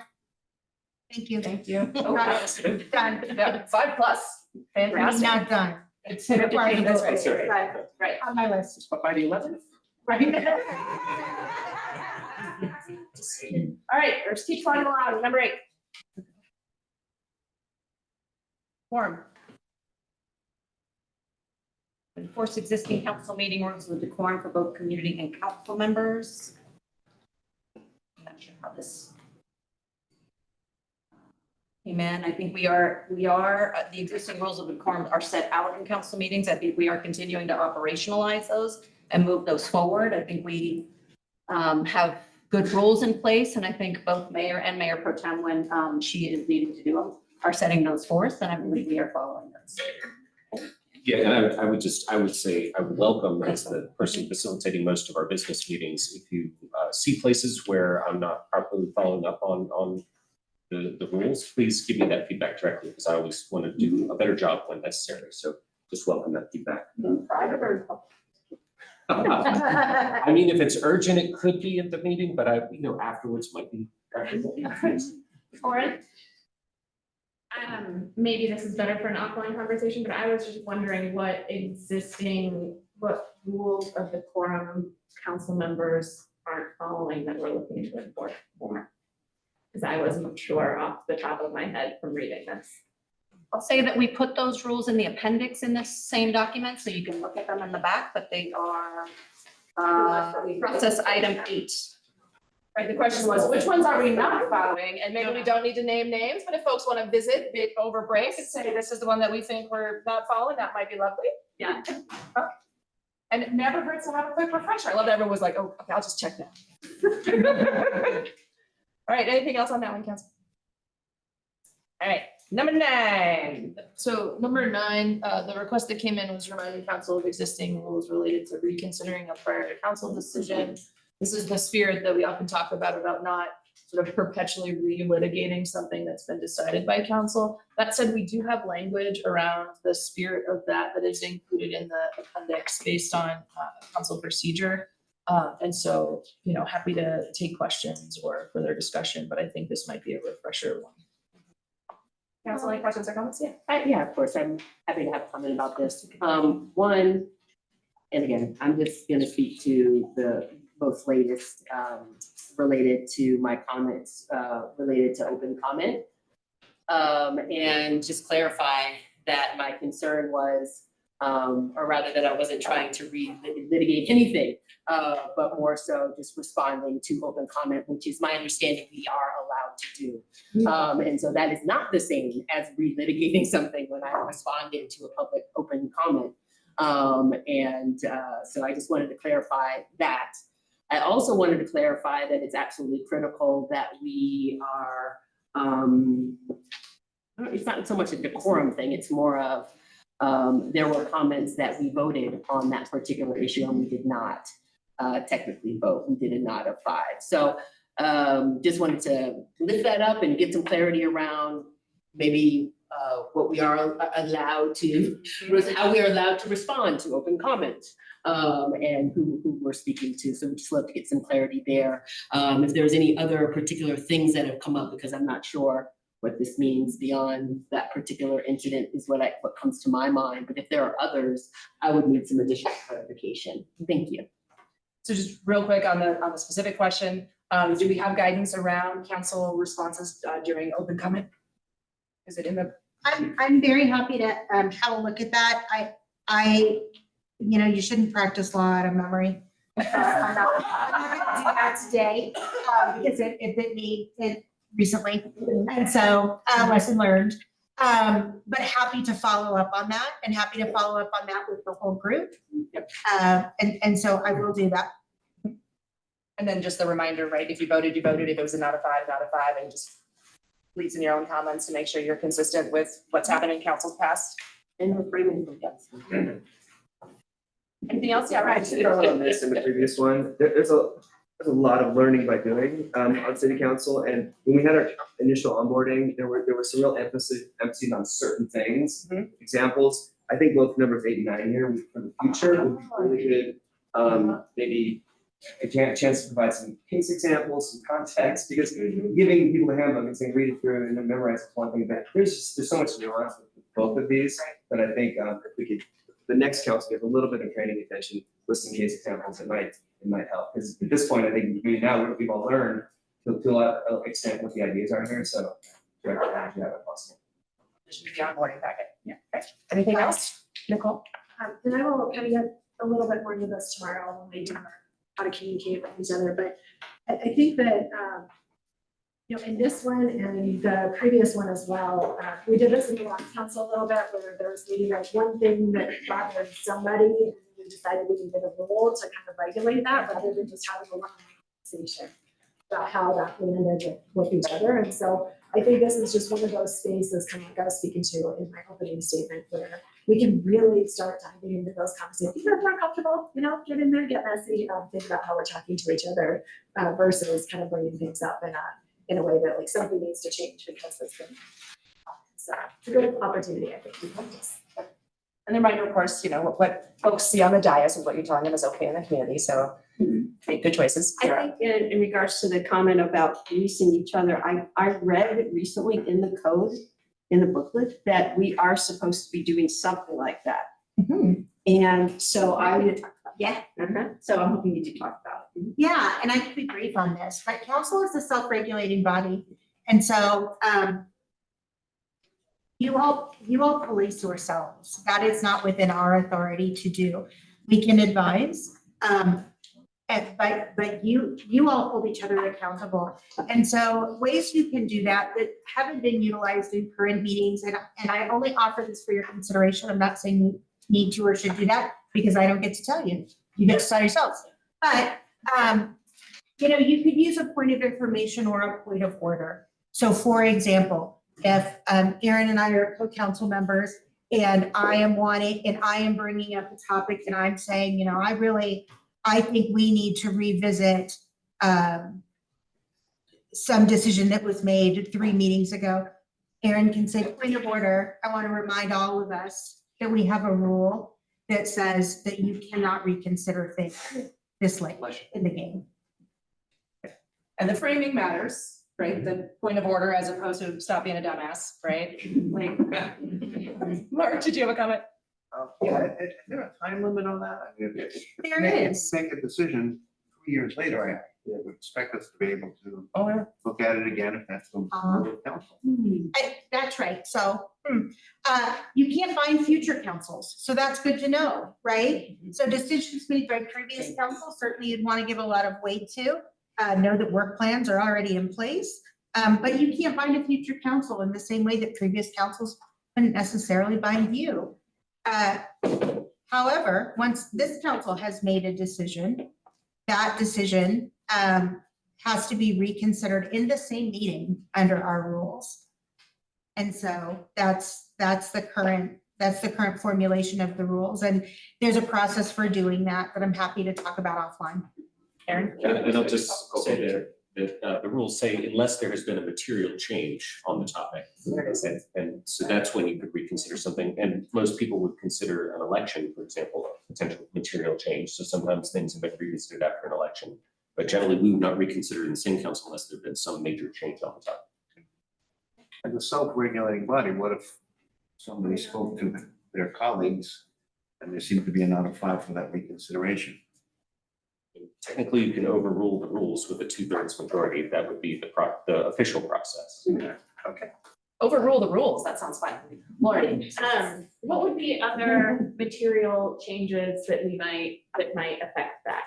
[SPEAKER 11] Thank you.
[SPEAKER 1] Thank you.
[SPEAKER 11] Done.
[SPEAKER 1] Yeah, 5+, fantastic.
[SPEAKER 11] Not done.
[SPEAKER 1] It's required to vote.
[SPEAKER 11] That's right. On my list.
[SPEAKER 1] But by the 11th?
[SPEAKER 11] Right.
[SPEAKER 1] All right, let's keep flying along, number 8. Form.
[SPEAKER 4] Enforce existing council meeting rules with decorum for both community and council members. I'm not sure how this came in. I think we are, the existing rules of decorum are set out in council meetings. I think we are continuing to operationalize those and move those forward. I think we have good rules in place, and I think both mayor and mayor pro tem, when she is needing to do them, are setting those forth, and I believe we are following those.
[SPEAKER 3] Yeah, and I would say, I would welcome as the person facilitating most of our business meetings, if you see places where I'm not properly following up on the rules, please give me that feedback directly, because I always want to do a better job when necessary. So just welcome that feedback. I mean, if it's urgent, it could be at the meeting, but afterwards might be preferable.
[SPEAKER 12] Lauren? Maybe this is better for an offline conversation, but I was just wondering what rules of decorum council members aren't following that we're looking to enforce more. Because I wasn't sure off the top of my head from reading this.
[SPEAKER 4] I'll say that we put those rules in the appendix in this same document, so you can look at them in the back, but they are process item 8.
[SPEAKER 1] Right, the question was, which ones are we not following? And maybe we don't need to name names, but if folks want to visit over break and say, this is the one that we think we're not following, that might be lovely.
[SPEAKER 12] Yeah.
[SPEAKER 1] And it never hurts to have a quick refresher. I love that everyone was like, oh, okay, I'll just check that. All right, anything else on that one, Council? All right, number 9.
[SPEAKER 9] So number 9, the request that came in was reminding council of existing rules related to reconsidering a prior council decision. This is the spirit that we often talk about not sort of perpetually re-litigating something that's been decided by council. That said, we do have language around the spirit of that is included in the appendix based on council procedure. And so, happy to take questions or further discussion, but I think this might be a refresher one.
[SPEAKER 1] Council, any questions or comments? Yeah.
[SPEAKER 10] Yeah, of course, I'm happy to have a comment about this. One, and again, I'm just gonna speak to the most latest related to my comments related to open comment. And just clarify that my concern was, or rather that I wasn't trying to litigate anything, but more so just responding to open comment, which is my understanding we are allowed to do. And so that is not the same as relitigating something when I responded to a public open comment. So I just wanted to clarify that. I also wanted to clarify that it's absolutely critical that we are, it's not so much a decorum thing, it's more of, there were comments that we voted on that particular issue and we did not technically vote. We did a nod of 5. So just wanted to lift that up and get some clarity around maybe what we are allowed to, how we are allowed to respond to open comments. And who we're speaking to. So we'd just love to get some clarity there. If there's any other particular things that have come up, because I'm not sure what this means beyond that particular incident is what comes to my mind. But if there are others, I would need some additional clarification. Thank you.
[SPEAKER 1] So just real quick on the specific question, do we have guidance around council responses during open comment? Is it in the?
[SPEAKER 11] I'm very happy to have a look at that. You shouldn't practice law out of memory. I'm not gonna do that today, because it bit me recently. And so, lesson learned. But happy to follow up on that and happy to follow up on that with the whole group. And so I will do that.
[SPEAKER 1] And then just the reminder, right? If you voted, you voted. If it was a not a 5, and just please in your own comments to make sure you're consistent with what's happened in council's past.
[SPEAKER 10] And we're bringing them, yes.
[SPEAKER 1] Anything else? Yeah, right.
[SPEAKER 13] On this and the previous one, there's a lot of learning by doing on city council. And when we had our initial onboarding, there was some real emphasis on certain things. Examples, I think both numbers 8 and 9 here for the future would be really good. Maybe a chance to provide some case examples, some context, because giving people a handbook and saying read it through and then memorize is one thing, but there's so much nuance with both of these that I think if we could, the next council give a little bit of training attention with some case examples, it might help. Because at this point, I think now we've all learned to a lot of extent what the ideas are here, so direct action if possible.
[SPEAKER 1] This should be the onboarding packet. Yeah. Okay. Anything else, Nicole?
[SPEAKER 7] And I will kind of get a little bit more into this tomorrow when we do how to communicate with each other, but I think that You know, in this one and the previous one as well, we did this in the last council a little bit, where there was maybe like one thing that bothered somebody, and we decided we needed a rule to kind of regulate that, rather than just having a one conversation about how that landed with each other. And so I think this is just one of those spaces, kind of like I was speaking to in my opening statement, where we can really start diving into those conversations. Even if we're uncomfortable, you know, get in there, get messy, think about how we're talking to each other, versus kind of bringing things up in a way that like something needs to change because it's been. So it's a good opportunity, I think.
[SPEAKER 1] And the reminder, of course, you know, what folks see on the dais is what you're telling them is okay in the community, so make good choices.
[SPEAKER 8] I think in regards to the comment about policing each other, I read recently in the code, in the booklet, that we are supposed to be doing something like that. And so so I'm hoping you do talk about it.
[SPEAKER 11] Yeah, and I can be brief on this, but council is a self-regulating body. And so you all police yourselves. That is not within our authority to do. We can advise, but you all hold each other accountable. And so ways you can do that haven't been utilized in current meetings, and I only offer this for your consideration. I'm not saying you need to or should do that, because I don't get to tell you. You get to tell yourselves. But you know, you could use a point of information or a point of order. So for example, if Aaron and I are co-council members and I am bringing up a topic and I'm saying, you know, I think we need to revisit some decision that was made 3 meetings ago. Aaron can say, point of order, I want to remind all of us that we have a rule that says that you cannot reconsider things this late in the game.
[SPEAKER 1] And the framing matters, right? The point of order as opposed to stop being a dumbass, right? Like, Mark, did you have a comment?
[SPEAKER 6] Yeah, is there a time limit on that? I mean, if
[SPEAKER 11] There
[SPEAKER 6] make-
[SPEAKER 11] is.
[SPEAKER 6] Make a decision 2 years later, I would expect us to be able to
[SPEAKER 1] Oh, yeah.
[SPEAKER 6] look at it again if that's the will of council.
[SPEAKER 11] That's right. So you can't find future councils. So that's good to know, right? So decisions made by previous council, certainly you'd want to give a lot of weight to, know that work plans are already in place. But you can't bind a future council in the same way that previous councils couldn't necessarily bind you. However, once this council has made a decision, that decision has to be reconsidered in the same meeting under our rules. And so that's the current formulation of the rules. And there's a process for doing that I'm happy to talk about offline. Aaron?
[SPEAKER 3] And I'll just say that the rules say unless there has been a material change on the topic. And so that's when you could reconsider something. And most people would consider an election, for example, a potential material change. So sometimes things have been revisited after an election. But generally, we would not reconsider in the same council unless there had been some major change on the topic.
[SPEAKER 6] As a self-regulating body, what if somebody spoke to their colleagues and there seemed to be a non-five for that reconsideration?
[SPEAKER 3] Technically, you can overrule the rules with a 2/3 majority. That would be the official process.
[SPEAKER 6] Okay.
[SPEAKER 1] Overrule the rules, that sounds fun. Lauren?
[SPEAKER 12] What would be other material changes that might affect that?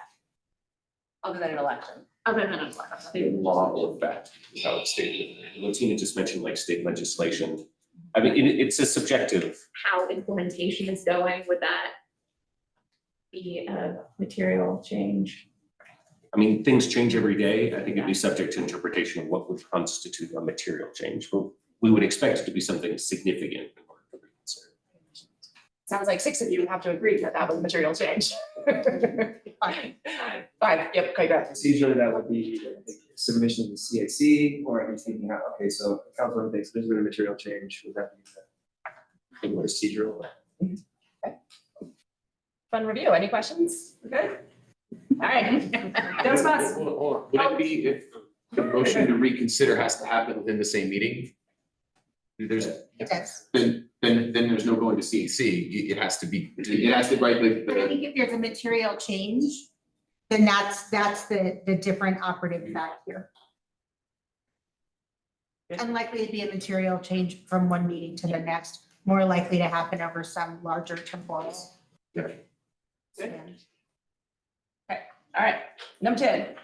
[SPEAKER 1] Other than an election.
[SPEAKER 12] Other than an election?
[SPEAKER 3] Law will affect how it's stated. Latina just mentioned like state legislation. I mean, it's a subjective.
[SPEAKER 12] How implementation is going, would that be a material change?
[SPEAKER 3] I mean, things change every day. I think it'd be subject to interpretation of what would constitute a material change. But we would expect it to be something significant in order to reconsider.
[SPEAKER 1] Sounds like 6 of you have to agree that that was material change. Five, yep, okay, go ahead.
[SPEAKER 13] Procedurally, that would be submission to CAC, or at least thinking out, okay, so if council thinks there's been a material change, would that be the procedural?
[SPEAKER 1] Fun review, any questions? We're good? All right. Those of us.
[SPEAKER 2] Hold on. Would it be if the motion to reconsider has to happen within the same meeting? There's,
[SPEAKER 11] Yes.
[SPEAKER 2] then there's no going to CAC. It has to be, right, like
[SPEAKER 11] But I think if there's a material change, then that's the different operative fact here. Unlikely to be a material change from one meeting to the next, more likely to happen over some larger temporal.
[SPEAKER 1] Good. All right, number 10.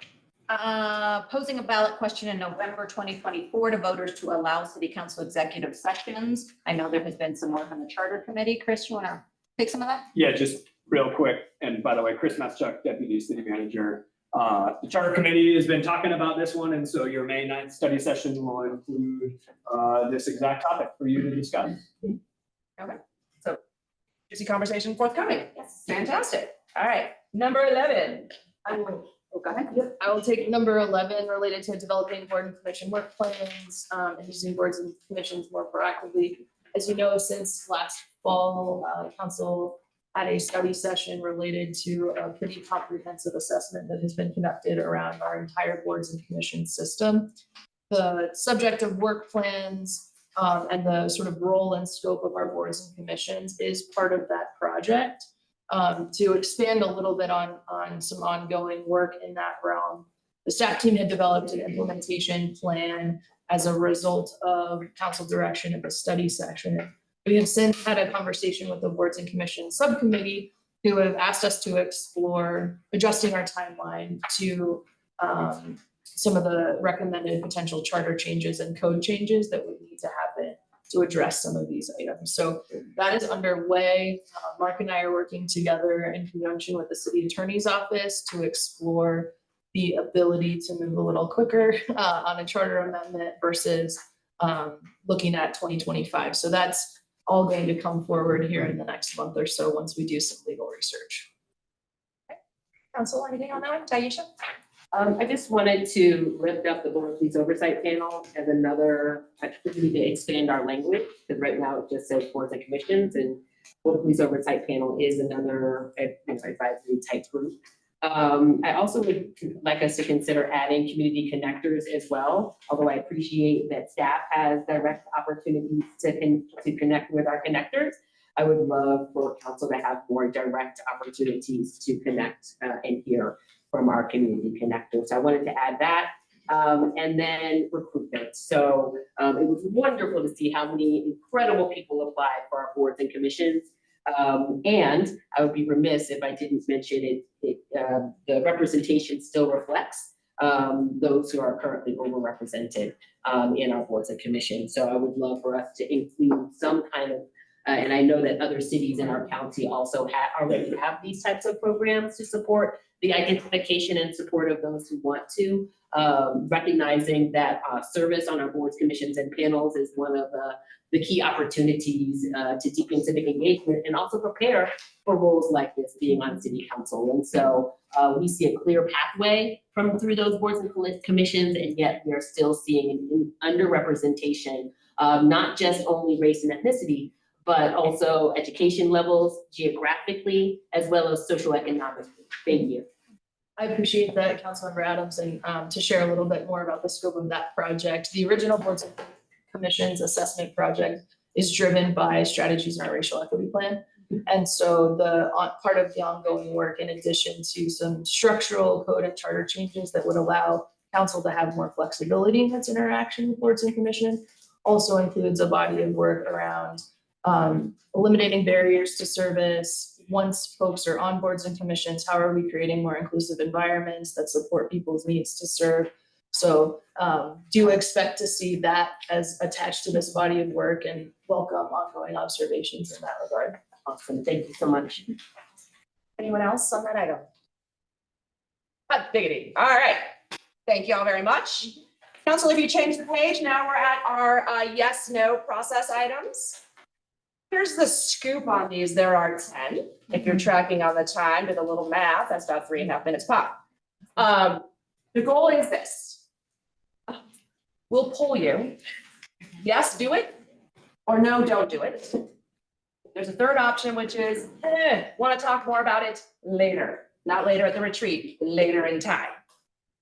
[SPEAKER 4] Posing a ballot question in November 2024 to voters to allow city council executive sessions. I know there has been some work on the charter committee. Chris, you want to take some of that?
[SPEAKER 14] Yeah, just real quick, and by the way, Chris Maschuk, Deputy City Manager. The Charter Committee has been talking about this one, and so your May 9th study session will include this exact topic for you to discuss.
[SPEAKER 1] Okay, so juicy conversation forthcoming. Yes. Fantastic. All right, number 11. Go ahead.
[SPEAKER 9] Yep, I will take number 11 related to developing board and commission work plans and using boards and commissions more proactively. As you know, since last fall, council had a study session related to a pretty comprehensive assessment that has been conducted around our entire boards and commission system. The subject of work plans and the sort of role and scope of our boards and commissions is part of that project. To expand a little bit on some ongoing work in that realm, the staff team had developed an implementation plan as a result of council direction at the study session. We have since had a conversation with the boards and commissions subcommittee who have asked us to explore adjusting our timeline to some of the recommended potential charter changes and code changes that would need to happen to address some of these items. So that is underway. Mark and I are working together in conjunction with the city attorney's office to explore the ability to move a little quicker on a charter amendment versus looking at 2025. So that's all going to come forward here in the next month or so once we do some legal research.
[SPEAKER 1] Okay. Council, anything on that one? Taisha?
[SPEAKER 10] I just wanted to lift up the Board of Police Oversight Panel as another activity to expand our language, because right now it just says boards and commissions, and Board of Police Oversight Panel is another advisory type group. I also would like us to consider adding community connectors as well, although I appreciate that staff has direct opportunities to connect with our connectors. I would love for council to have more direct opportunities to connect and hear from our community connectors. So I wanted to add that. And then recruitment. So it was wonderful to see how many incredible people applied for our boards and commissions. And I would be remiss if I didn't mention it, the representation still reflects those who are currently overrepresented in our boards and commissions. So I would love for us to include some kind of, and I know that other cities in our county also already have these types of programs to support the identification and support of those who want to, recognizing that service on our boards, commissions, and panels is one of the key opportunities to deepen civic engagement and also prepare for roles like this being on city council. And so we see a clear pathway through those boards and commissions, and yet we are still seeing an underrepresentation, not just only race and ethnicity, but also education levels geographically, as well as socioeconomically. Thank you.
[SPEAKER 9] I appreciate that, Councilmember Adams, and to share a little bit more about the scope of that project. The original Boards and Commissions assessment project is driven by strategies in our racial equity plan. And so the part of the ongoing work, in addition to some structural code and charter changes that would allow council to have more flexibility in its interaction with boards and commission, also includes a body of work around eliminating barriers to service. Once folks are on boards and commissions, how are we creating more inclusive environments that support people's needs to serve? So do expect to see that as attached to this body of work, and welcome ongoing observations in that regard.
[SPEAKER 10] Awesome, thank you so much.
[SPEAKER 1] Anyone else on that item? Hot diggity. All right. Thank you all very much. Council, if you change the page, now we're at our yes, no process items. Here's the scoop on these. There are 10. If you're tracking on the time, do the little math, that's about 3.5 minutes pop. The goal is this. We'll poll you. Yes, do it, or no, don't do it. There's a third option, which is, want to talk more about it later. Not later at the retreat, later in time.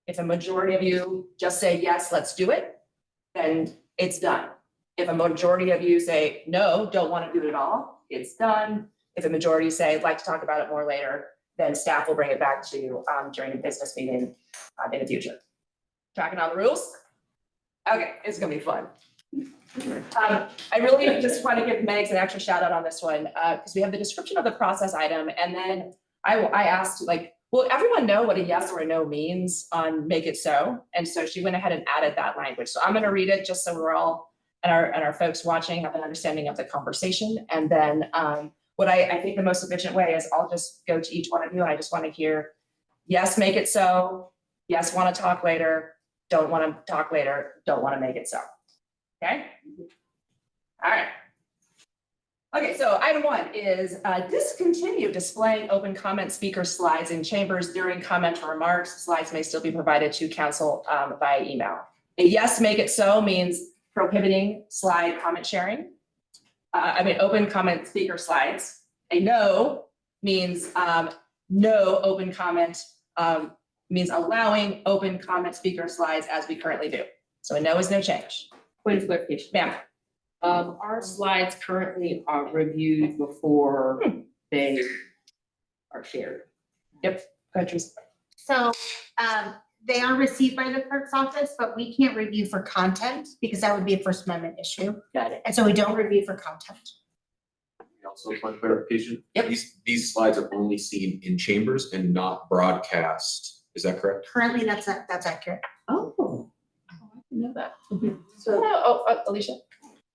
[SPEAKER 1] If a majority of you just say, yes, let's do it, then it's done. If a majority of you say, no, don't want to do it at all, it's done. If a majority say, I'd like to talk about it more later, then staff will bring it back to you during a business meeting in the future. Tracking on the rules? Okay, it's gonna be fun. I really just want to give Megs an extra shout out on this one because we have the description of the process item, and then I asked, like, will everyone know what a yes or a no means on make it so? And so she went ahead and added that language. So I'm gonna read it just so we're all, and our folks watching have an understanding of the conversation. And then what I think the most efficient way is I'll just go to each one of you and I just want to hear, yes, make it so, yes, want to talk later, don't want to talk later, don't want to make it so. Okay? All right. Okay, so item 1 is discontinue displaying open comment speaker slides in chambers during comment or remarks. Slides may still be provided to council via email. A yes, make it so means prohibiting slide comment sharing. Open comment speaker slides. A no means no open comment, means allowing open comment speaker slides as we currently do. So a no is no change.
[SPEAKER 10] Point of clarification.
[SPEAKER 1] Ma'am.
[SPEAKER 10] Our slides currently are reviewed before they are shared.
[SPEAKER 1] Yep. Patrice.
[SPEAKER 11] So, they are received by the clerk's office, but we can't review for content because that would be a First Amendment issue.
[SPEAKER 10] Got it.
[SPEAKER 11] And so we don't review for content.
[SPEAKER 2] Also, for clarification,
[SPEAKER 1] Yep.
[SPEAKER 2] these slides are only seen in chambers and not broadcast. Is that correct?
[SPEAKER 11] Currently, that's accurate.
[SPEAKER 10] Oh.
[SPEAKER 1] I didn't know that.
[SPEAKER 10] So
[SPEAKER 1] Alicia.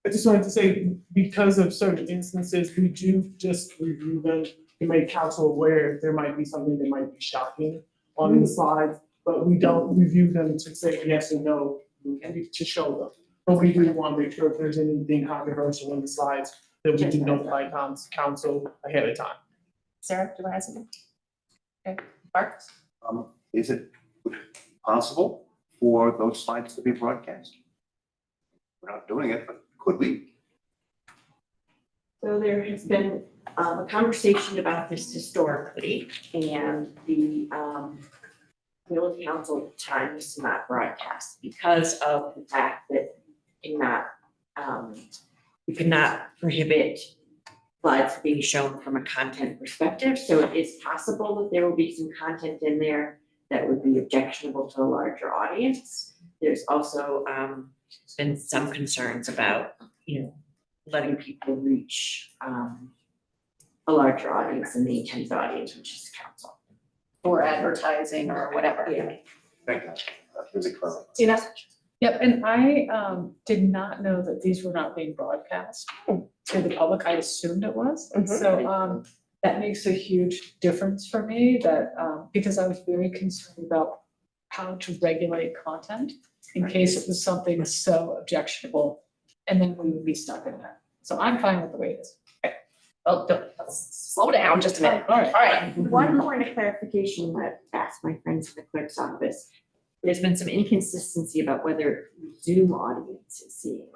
[SPEAKER 15] I just wanted to say, because of certain instances, we do just review them to make council aware if there might be something that might be shocking on the slides, but we don't review them to say yes or no, to show them. But we do want to make sure if there's anything controversial in the slides, that we do notify council ahead of time.
[SPEAKER 1] Sarah, do you want to add something? Okay, Mark?
[SPEAKER 6] Is it possible for those slides to be broadcast? We're not doing it, but could we?
[SPEAKER 8] So there has been a conversation about this historically, and the village council at the time was not broadcast because of the fact that you cannot prohibit slides being shown from a content perspective. So it is possible that there will be some content in there that would be objectionable to a larger audience. There's also been some concerns about, letting people reach a larger audience than the intended audience, which is council.
[SPEAKER 1] Or advertising or whatever.
[SPEAKER 8] Yeah.
[SPEAKER 6] Thank you. That's really clever.
[SPEAKER 1] Tina?
[SPEAKER 16] Yep, and I did not know that these were not being broadcast to the public. I assumed it was. And so that makes a huge difference for me that because I was very concerned about how to regulate content in case it was something so objectionable, and then we would be stuck in that. So I'm fine with the way it is.
[SPEAKER 1] Well, slow down just a minute.
[SPEAKER 16] All right.
[SPEAKER 1] All right.
[SPEAKER 8] One point of clarification that I asked my friends in the clerk's office, there's been some inconsistency about whether Zoom audience is seeing.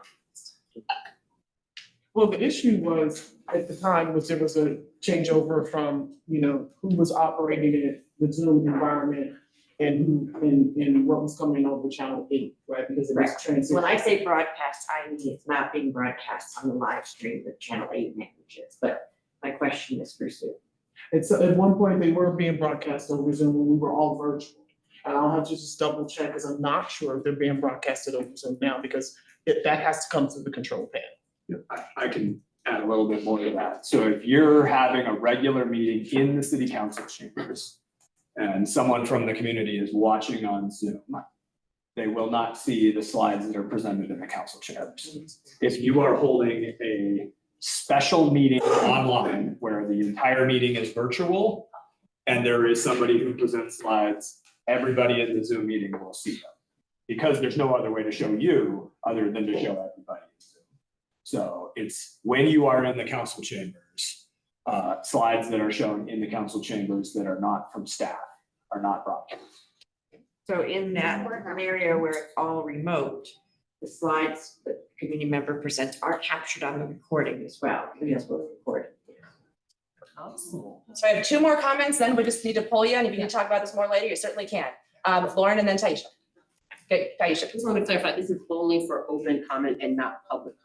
[SPEAKER 15] Well, the issue was, at the time, was there was a changeover from, who was operating in the Zoom environment and what was coming over Channel 8, right? Because it was transitioning.
[SPEAKER 8] When I say broadcast, I mean it's not being broadcast on the live stream that Channel 8 manages, but my question is for Zoom.
[SPEAKER 15] It's, at one point, they were being broadcast over Zoom when we were all virtual. And I'll have to just double check, because I'm not sure if they're being broadcasted over Zoom now, because that has to come through the control panel.
[SPEAKER 14] I can add a little bit more to that. So if you're having a regular meeting in the city council chambers and someone from the community is watching on Zoom, they will not see the slides that are presented in the council chambers. If you are holding a special meeting online where the entire meeting is virtual and there is somebody who presents slides, everybody in the Zoom meeting will see them. Because there's no other way to show you other than to show everybody. So it's when you are in the council chambers, slides that are shown in the council chambers that are not from staff are not broadcast.
[SPEAKER 8] So in that area where it's all remote, the slides that the community member presents are captured on the recording as well. Yes, we're recording.
[SPEAKER 1] So I have 2 more comments, then we just need to pull you, and if you can talk about this more later, you certainly can. Lauren and then Taisha. Okay, Taisha.
[SPEAKER 10] Just want to clarify, this is only for open comment and not public comment.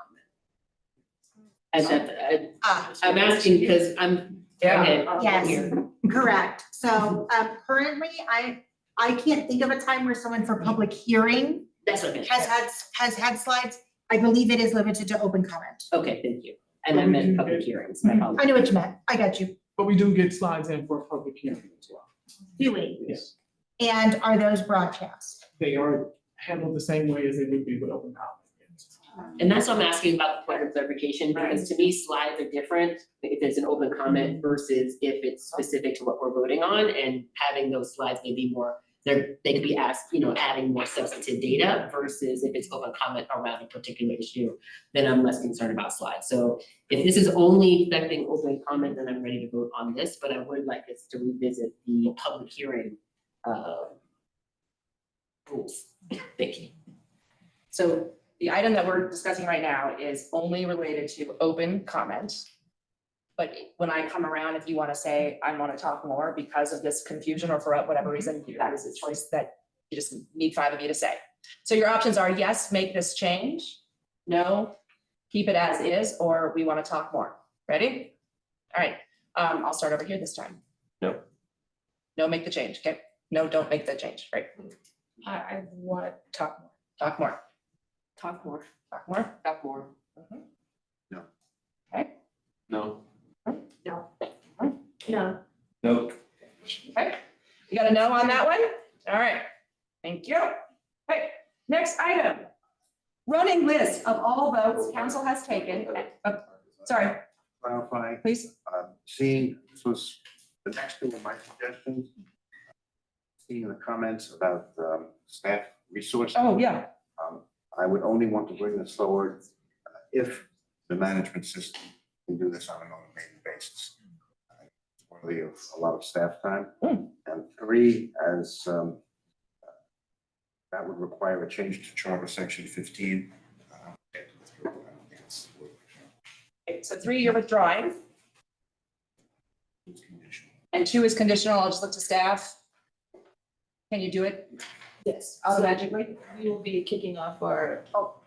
[SPEAKER 10] And I'm asking because I'm.
[SPEAKER 11] Yes, correct. So currently, I can't think of a time where someone for public hearing
[SPEAKER 10] That's okay.
[SPEAKER 11] has had slides. I believe it is limited to open comment.
[SPEAKER 10] Okay, thank you. And I meant public hearings.
[SPEAKER 11] I know what you meant. I got you.
[SPEAKER 15] But we do get slides in for public hearing as well.
[SPEAKER 11] Do we?
[SPEAKER 15] Yes.
[SPEAKER 11] And are those broadcast?
[SPEAKER 15] They are handled the same way as they would be with open comment.
[SPEAKER 10] And that's what I'm asking about the point of clarification, because to me, slides are different if there's an open comment versus if it's specific to what we're voting on, and having those slides may be more, they could be asked, adding more substantive data versus if it's open comment around a particular issue, then I'm less concerned about slides. So if this is only affecting open comment, then I'm ready to vote on this, but I would like us to revisit the public hearing rules. Thank you.
[SPEAKER 1] So the item that we're discussing right now is only related to open comment. But when I come around, if you want to say, I want to talk more because of this confusion or for whatever reason, that is a choice that you just need 5 of you to say. So your options are yes, make this change, no, keep it as is, or we want to talk more. Ready? All right, I'll start over here this time.
[SPEAKER 3] No.
[SPEAKER 1] No, make the change, okay? No, don't make the change, right?
[SPEAKER 16] I want to talk more.
[SPEAKER 1] Talk more.
[SPEAKER 10] Talk more.
[SPEAKER 1] Talk more.
[SPEAKER 10] Talk more.
[SPEAKER 6] No.
[SPEAKER 1] Okay.
[SPEAKER 2] No.
[SPEAKER 1] No.
[SPEAKER 11] No.
[SPEAKER 3] Nope.
[SPEAKER 1] Okay, you got a no on that one? All right, thank you. Okay, next item. Running list of all votes council has taken. Sorry,
[SPEAKER 6] Clarify,
[SPEAKER 1] please.
[SPEAKER 6] seeing, this was the next two of my suggestions. Seeing the comments about staff resources.
[SPEAKER 1] Oh, yeah.
[SPEAKER 6] I would only want to bring this forward if the management system can do this on an automated basis. It's worthy of a lot of staff time. And 3, as that would require a change to Charter Section 15.
[SPEAKER 1] Okay, so 3 you're withdrawing. And 2 is conditional. I'll just look to staff. Can you do it?
[SPEAKER 9] Yes.
[SPEAKER 1] Automatically?
[SPEAKER 9] We will be kicking off our,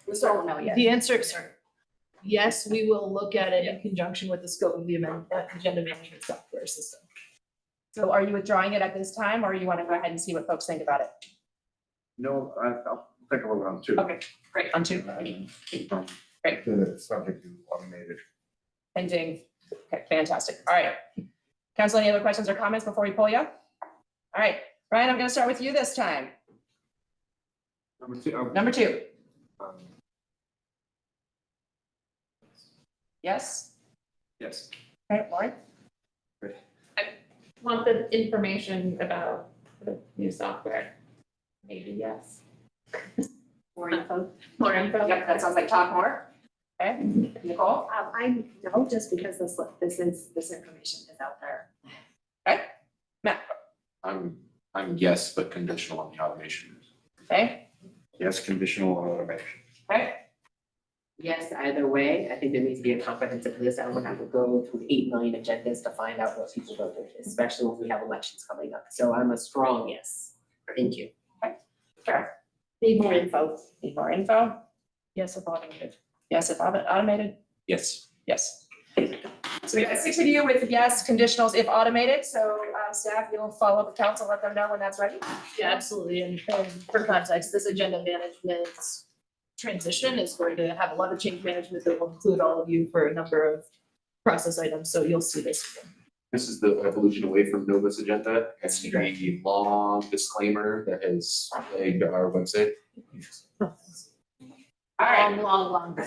[SPEAKER 1] We still don't know yet.
[SPEAKER 9] the answer, sorry. Yes, we will look at it in conjunction with the scope of the agenda management software system.
[SPEAKER 1] So are you withdrawing it at this time, or you want to go ahead and see what folks think about it?
[SPEAKER 6] No, I'll take a look on 2.
[SPEAKER 1] Okay, great, on 2. Great.
[SPEAKER 6] Subject to automated.
[SPEAKER 1] Pending. Okay, fantastic. All right. Council, any other questions or comments before we pull you? All right, Ryan, I'm going to start with you this time. Number 2. Yes?
[SPEAKER 13] Yes.
[SPEAKER 1] Okay, Lauren?
[SPEAKER 12] Want the information about the new software? Maybe yes.
[SPEAKER 8] More info.
[SPEAKER 12] More info?
[SPEAKER 1] Yep, that sounds like talk more. Okay, Nicole?
[SPEAKER 7] I know just because this information is out there.
[SPEAKER 1] Okay, Matt?
[SPEAKER 2] I'm yes, but conditional on the automation.
[SPEAKER 1] Okay,
[SPEAKER 6] Yes, conditional on automation.
[SPEAKER 1] okay,
[SPEAKER 10] Yes, either way, I think there needs to be a comprehensive list. I don't want to have to go through 8 million agendas to find out what people voted, especially when we have elections coming up. So I'm a strong yes. Thank you.
[SPEAKER 1] sure.
[SPEAKER 12] Need more info.
[SPEAKER 1] Need more info?
[SPEAKER 9] Yes, if automated.
[SPEAKER 1] Yes, if automated?
[SPEAKER 2] Yes.
[SPEAKER 1] Yes. So we got 6 of you with yes, conditionals if automated, so staff, you'll follow up with council, let them know when that's ready.
[SPEAKER 9] Yeah, absolutely. And for context, this agenda management transition is going to have a lot of change management that will include all of you for a number of process items. So you'll see this.
[SPEAKER 2] This is the evolution away from Nova's agenda. It's a long disclaimer that has plagued our website.
[SPEAKER 1] All right.
[SPEAKER 9] Long.
[SPEAKER 1] Okay.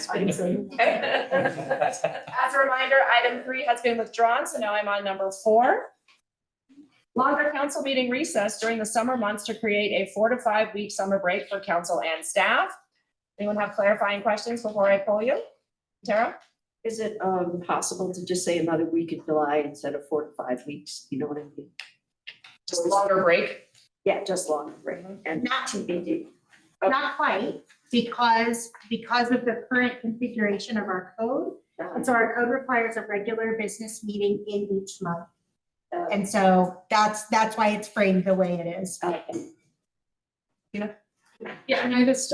[SPEAKER 1] As a reminder, item 3 has been withdrawn, so now I'm on number 4. Longer council meeting recess during the summer months to create a 4 to 5 week summer break for council and staff. Anyone have clarifying questions before I pull you? Tara?
[SPEAKER 8] Is it possible to just say another week in July instead of 4 to 5 weeks? You know what I mean?
[SPEAKER 1] Just a longer break?
[SPEAKER 8] Yeah, just longer break. And
[SPEAKER 11] Not TBD. Not quite, because of the current configuration of our code. And so our code requires a regular business meeting in each month. And so that's why it's framed the way it is.
[SPEAKER 16] Yeah, and I just,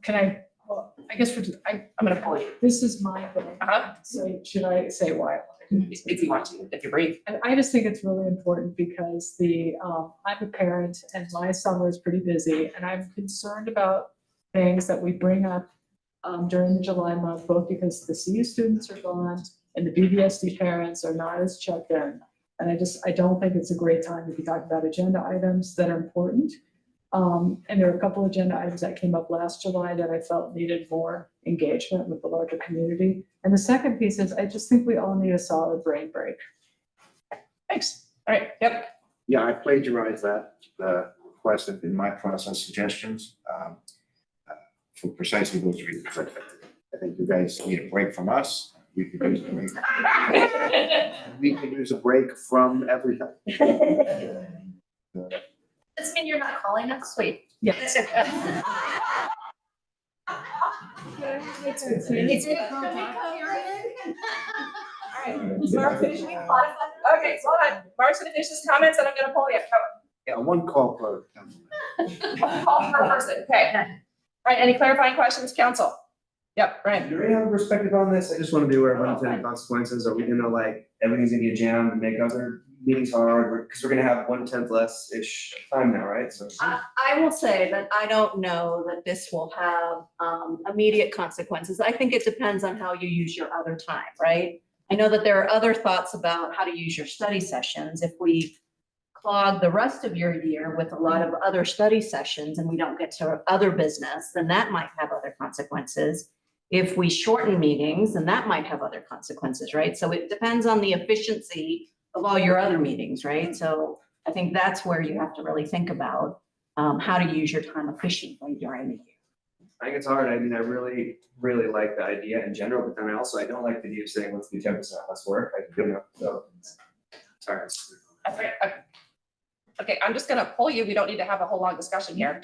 [SPEAKER 16] can I, well, I guess I'm
[SPEAKER 1] gonna pull you.
[SPEAKER 16] This is my vote.
[SPEAKER 1] Uh-huh.
[SPEAKER 16] So should I say why? I want to?
[SPEAKER 1] If you want to, if you're brief.
[SPEAKER 16] And I just think it's really important because I'm a parent and my summer is pretty busy and I'm concerned about things that we bring up during the July month, both because the CU students are gone and the BBSD parents are not as checked in. And I don't think it's a great time to be talking about agenda items that are important. And there are a couple agenda items that came up last July that I felt needed more engagement with the larger community. And the second piece is I just think we all need a solid brain break.
[SPEAKER 1] Thanks. All right, yep.
[SPEAKER 6] Yeah, I plagiarized that, requested in my process suggestions, for precisely those reasons. I think you guys need a break from us. We could use a break. We could use a break from everything.
[SPEAKER 4] Does mean you're not calling us? Wait.
[SPEAKER 16] Yes.
[SPEAKER 11] It's in a
[SPEAKER 1] Mark, finish me. Okay, so hold on. Mark's gonna finish his comments and I'm gonna pull you.
[SPEAKER 6] Yeah, one call per.
[SPEAKER 1] Call per person, okay. All right, any clarifying questions, council? Yep, Brian.
[SPEAKER 13] Do you already have a perspective on this? I just want to be aware of unintended consequences. Are we gonna like, everything's gonna be a jam and make other meetings hard? Because we're gonna have 1/10 less-ish time now, right? So.
[SPEAKER 8] I will say that I don't know that this will have immediate consequences. I think it depends on how you use your other time, right? I know that there are other thoughts about how to use your study sessions. If we clog the rest of your year with a lot of other study sessions and we don't get to other business, then that might have other consequences. If we shorten meetings, then that might have other consequences, right? So it depends on the efficiency of all your other meetings, right? So I think that's where you have to really think about how to use your time efficiently during the year.
[SPEAKER 13] I think it's hard. I mean, I really, really like the idea in general, but then I don't like the idea of saying, let's do 10% less work. I do know, so. Sorry.
[SPEAKER 1] Okay, I'm just gonna pull you. We don't need to have a whole long discussion here.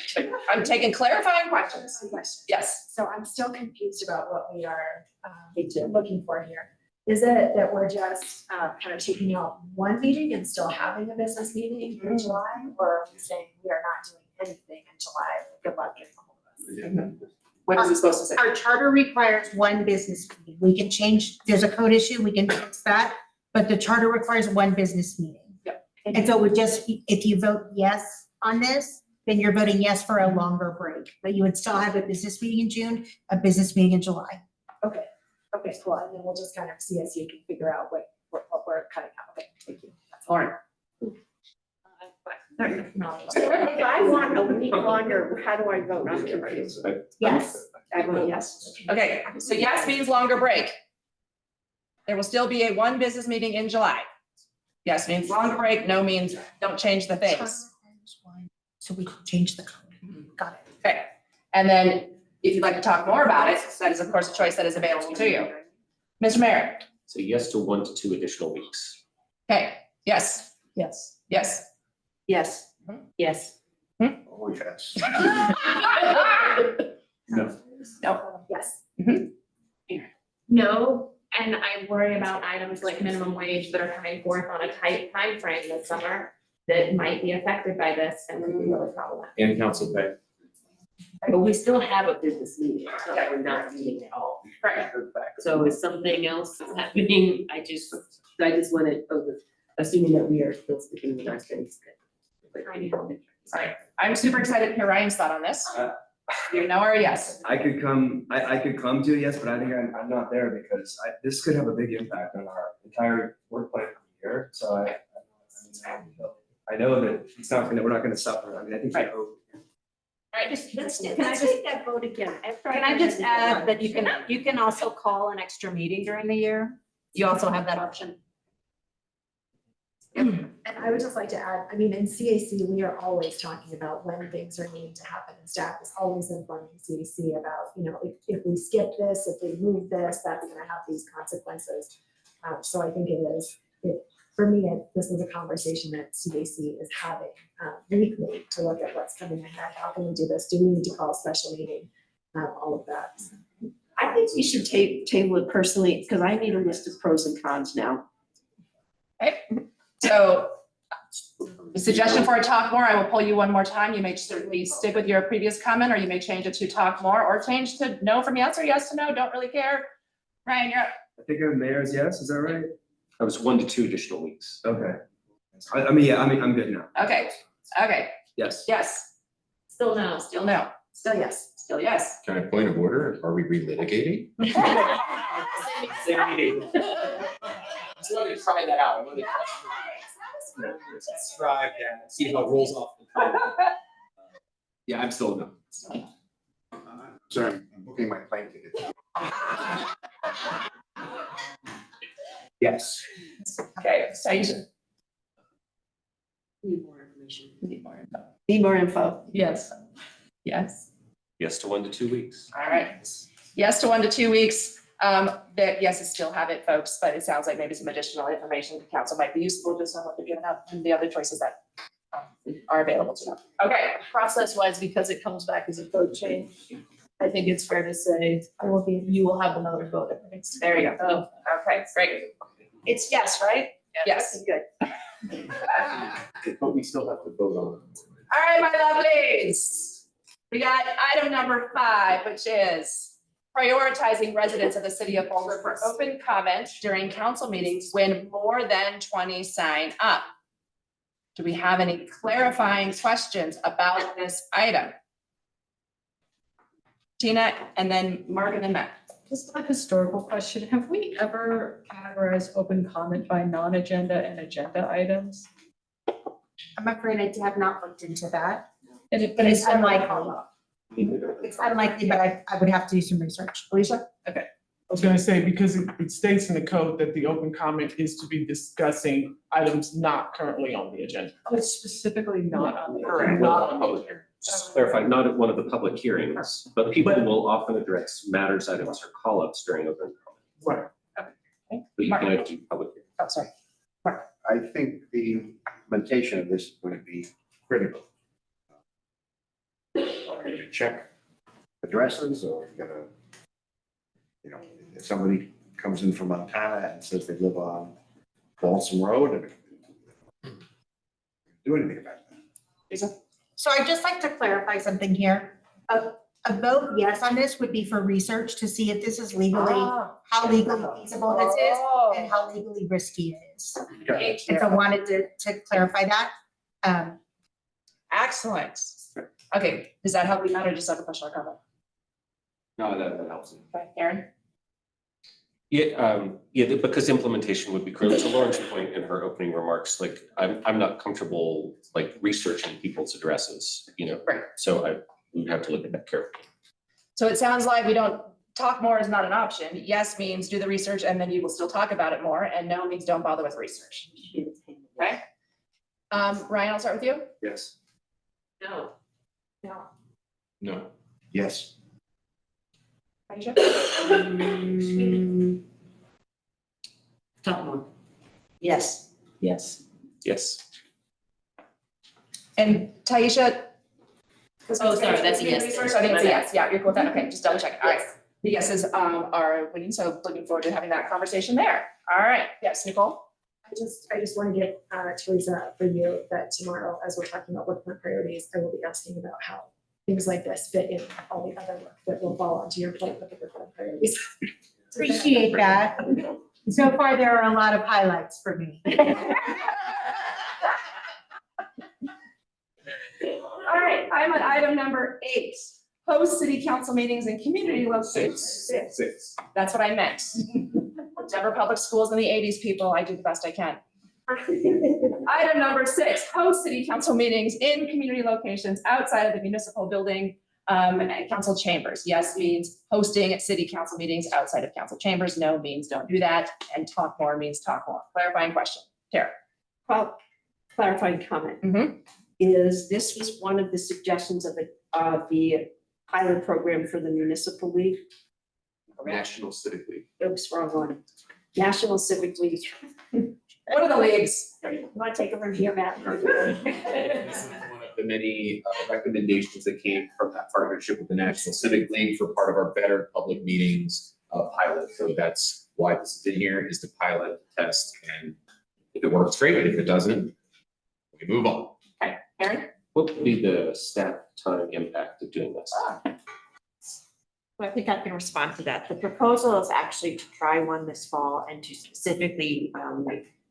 [SPEAKER 1] I'm taking clarifying questions. Yes.
[SPEAKER 7] So I'm still confused about what we are looking for here. Is it that we're just kind of taking out one meeting and still having a business meeting in July? Or are we saying we are not doing anything in July? Good luck getting a hold of us.
[SPEAKER 1] What is it supposed to say?
[SPEAKER 11] Our charter requires one business meeting. We can change, there's a code issue, we can fix that, but the charter requires one business meeting. And so we just, if you vote yes on this, then you're voting yes for a longer break, but you would still have a business meeting in June, a business meeting in July.
[SPEAKER 7] Okay, cool. And then we'll just kind of see as you can figure out what we're cutting out. Okay, thank you.
[SPEAKER 1] All right.
[SPEAKER 8] If I want a week longer, how do I vote? I'm confused.
[SPEAKER 7] Yes.
[SPEAKER 8] I vote yes.
[SPEAKER 1] Okay, so yes means longer break. There will still be a one business meeting in July. Yes means longer break, no means don't change the things.
[SPEAKER 11] So we can change the code. Got it.
[SPEAKER 1] Okay, and then if you'd like to talk more about it, that is of course a choice that is available to you. Mr. Mayor.
[SPEAKER 3] So yes to 1 to 2 additional weeks.
[SPEAKER 1] Okay, yes,
[SPEAKER 16] Yes.
[SPEAKER 1] yes.
[SPEAKER 8] Yes.
[SPEAKER 10] Yes.
[SPEAKER 6] Oh, yes.
[SPEAKER 13] No.
[SPEAKER 1] No.
[SPEAKER 7] Yes.
[SPEAKER 12] No, and I worry about items like minimum wage that are coming forth on a tight time frame this summer that might be affected by this and would be really problematic.
[SPEAKER 2] And council pay.
[SPEAKER 10] But we still have a business meeting, it's not that we're not meeting at all.
[SPEAKER 1] Right.
[SPEAKER 10] So is something else happening? I just wanted, assuming that we are still sticking with our study schedule.
[SPEAKER 1] All right, I'm super excited to hear Ryan's thought on this. You know or yes?
[SPEAKER 13] I could come to a yes, but I think I'm not there because this could have a big impact on our entire work plan here. So I know that it's not we're not gonna suffer. I mean, I think.
[SPEAKER 1] Right.
[SPEAKER 13] All
[SPEAKER 1] All right, just,
[SPEAKER 8] Let's take that vote again. Can I just add that you can also call an extra meeting during the year? You also have that option.
[SPEAKER 7] And I would just like to add, I mean, in CAC, we are always talking about when things are needing to happen. And staff is always informing CAC about, if we skip this, if we move this, that's gonna have these consequences. So I think for me, this is a conversation that CAC is having weekly to look at what's coming ahead. How can we do this? Do we need to call a special meeting? All of that.
[SPEAKER 8] I think you should table it personally, because I need a list of pros and cons now.
[SPEAKER 1] okay. So the suggestion for a talk more, I will pull you one more time. You may certainly stick with your previous comment, or you may change it to talk more, or change to no from yes or yes to no, don't really care. Ryan, you're up.
[SPEAKER 13] I think our mayor's yes, is that right?
[SPEAKER 3] That was 1 to 2 additional weeks.
[SPEAKER 13] Okay. I'm good now.
[SPEAKER 1] Okay,
[SPEAKER 13] Yes.
[SPEAKER 1] yes,
[SPEAKER 12] Still no.
[SPEAKER 1] still no,
[SPEAKER 7] Still yes.
[SPEAKER 1] still yes.
[SPEAKER 2] Can I point of order? Are we relitigating? just wanted to try that out. I wanted to try that, see how it rolls off the tongue. Yeah, I'm still no.
[SPEAKER 6] Sorry, I'm booking my plane ticket. Yes.
[SPEAKER 1] Okay, Taisha.
[SPEAKER 8] Need more information.
[SPEAKER 1] Need more info.
[SPEAKER 8] Need more info.
[SPEAKER 1] Yes. Yes.
[SPEAKER 3] Yes to 1 to 2 weeks.
[SPEAKER 1] All right. Yes to 1 to 2 weeks. That yeses still have it, folks, but it sounds like maybe some additional information to council might be useful just on what they're giving up and the other choices that are available to them. Okay.
[SPEAKER 9] Process wise, because it comes back as a code change, I think it's fair to say you will have another vote.
[SPEAKER 1] There you go. Okay, great.
[SPEAKER 8] It's yes, right?
[SPEAKER 1] Yes.
[SPEAKER 8] Good.
[SPEAKER 2] But we still have to vote on it.
[SPEAKER 1] All right, my lovelies. We got item number 5, which is prioritizing residents of the city of Boulder for open comment during council meetings when more than 20 sign up. Do we have any clarifying questions about this item? Tina, and then Mark, and then Matt.
[SPEAKER 16] Just a historical question. Have we ever categorized open comment by non-agenda and agenda items?
[SPEAKER 11] I'm afraid I have not looked into that.
[SPEAKER 16] And it,
[SPEAKER 11] But it's unlikely. It's unlikely, but I would have to do some research.
[SPEAKER 1] Alicia?
[SPEAKER 15] I was gonna say, because it states in the code that the open comment is to be discussing items not currently on the agenda.
[SPEAKER 16] It's specifically not on the.
[SPEAKER 15] Correct.
[SPEAKER 3] Not a public hearing. Just to clarify, not at one of the public hearings, but people will often address matters, items, or call-ups during open comment.
[SPEAKER 15] Right.
[SPEAKER 3] But you can do public hearing.
[SPEAKER 1] Oh, sorry.
[SPEAKER 6] I think the implementation of this is going to be critical. Are you gonna check addresses, or you're gonna, if somebody comes in from Montana and says they live on Balsam Road, and do anything about that?
[SPEAKER 11] So I'd just like to clarify something here. A vote yes on this would be for research to see if this is legally, how legally feasible this is and how legally risky it is. And so I wanted to clarify that.
[SPEAKER 1] Excellent. Okay, does that help you out or just have a question or comment?
[SPEAKER 2] No, that helps.
[SPEAKER 1] Okay, Aaron?
[SPEAKER 3] Yeah, because implementation would be critical. To Lauren's point in her opening remarks, like I'm not comfortable like researching people's addresses,
[SPEAKER 1] Right.
[SPEAKER 3] So I would have to look at that carefully.
[SPEAKER 1] So it sounds like we don't, talk more is not an option. Yes means do the research and then you will still talk about it more, and no means don't bother with research. Okay? Ryan, I'll start with you.
[SPEAKER 6] Yes.
[SPEAKER 10] No.
[SPEAKER 1] No.
[SPEAKER 2] No.
[SPEAKER 6] Yes.
[SPEAKER 1] Aisha?
[SPEAKER 8] Top one. Yes.
[SPEAKER 16] Yes.
[SPEAKER 3] Yes.
[SPEAKER 1] And Taisha?
[SPEAKER 10] Oh, sorry, that's a yes.
[SPEAKER 1] Research, I think it's a yes. Yeah, you're cool with that. Okay, just double check. All right. The yeses are winning, so looking forward to having that conversation there. All right. Yes, Nicole?
[SPEAKER 7] I just want to get Teresa for you that tomorrow, as we're talking about what the priorities, I will be asking about how things like this fit in all the other work that will fall onto your plate with the different priorities.
[SPEAKER 11] Appreciate that. So far, there are a lot of highlights for me.
[SPEAKER 1] All right, I'm at item number 8, host city council meetings and community locations.
[SPEAKER 2] Six.
[SPEAKER 1] That's what I meant. Denver Public Schools in the 80s, people, I do the best I can. Item number 6, host city council meetings in community locations outside of the municipal building and council chambers. Yes means hosting city council meetings outside of council chambers. No means don't do that. And talk more means talk more. Clarifying question. Tara.
[SPEAKER 8] Well, clarifying comment.
[SPEAKER 1] Mhm.
[SPEAKER 8] Is this was one of the suggestions of the pilot program for the municipal league.
[SPEAKER 2] National Civic League.
[SPEAKER 8] Oops, wrong one. National Civic League.
[SPEAKER 1] What are the leagues?
[SPEAKER 8] You want to take it from here, Matt?
[SPEAKER 2] This is one of the many recommendations that came from that partnership with the National Civic League for part of our Better Public Meetings pilot. So that's why this is in here, is to pilot, test, and if it works, great. If it doesn't, we move on.
[SPEAKER 1] Okay, Aaron?
[SPEAKER 3] What would be the staff time impact of doing this?
[SPEAKER 8] Well, I think I can respond to that. The proposal is actually to try one this fall and to specifically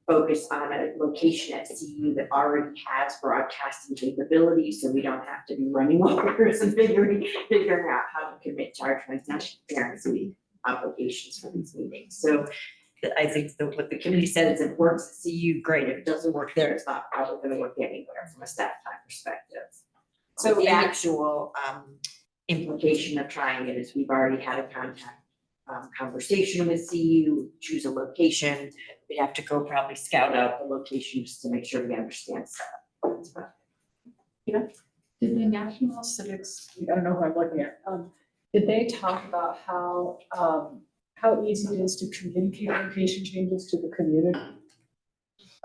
[SPEAKER 8] focus on a location at CU that already has broadcasting capabilities, so we don't have to be running wires and figuring out how to commit to our transparency obligations for these meetings. So I think what the committee said is it works at CU, great. If it doesn't work there, it's not probably gonna work anywhere from a staff time perspective. So the actual implication of trying it is we've already had a conversation with CU, choose a location. We have to go probably scout out the location just to make sure we understand stuff.
[SPEAKER 16] Did the National Civics, I don't know who I'm looking at, did they talk about how easy it is to communicate location changes to the community?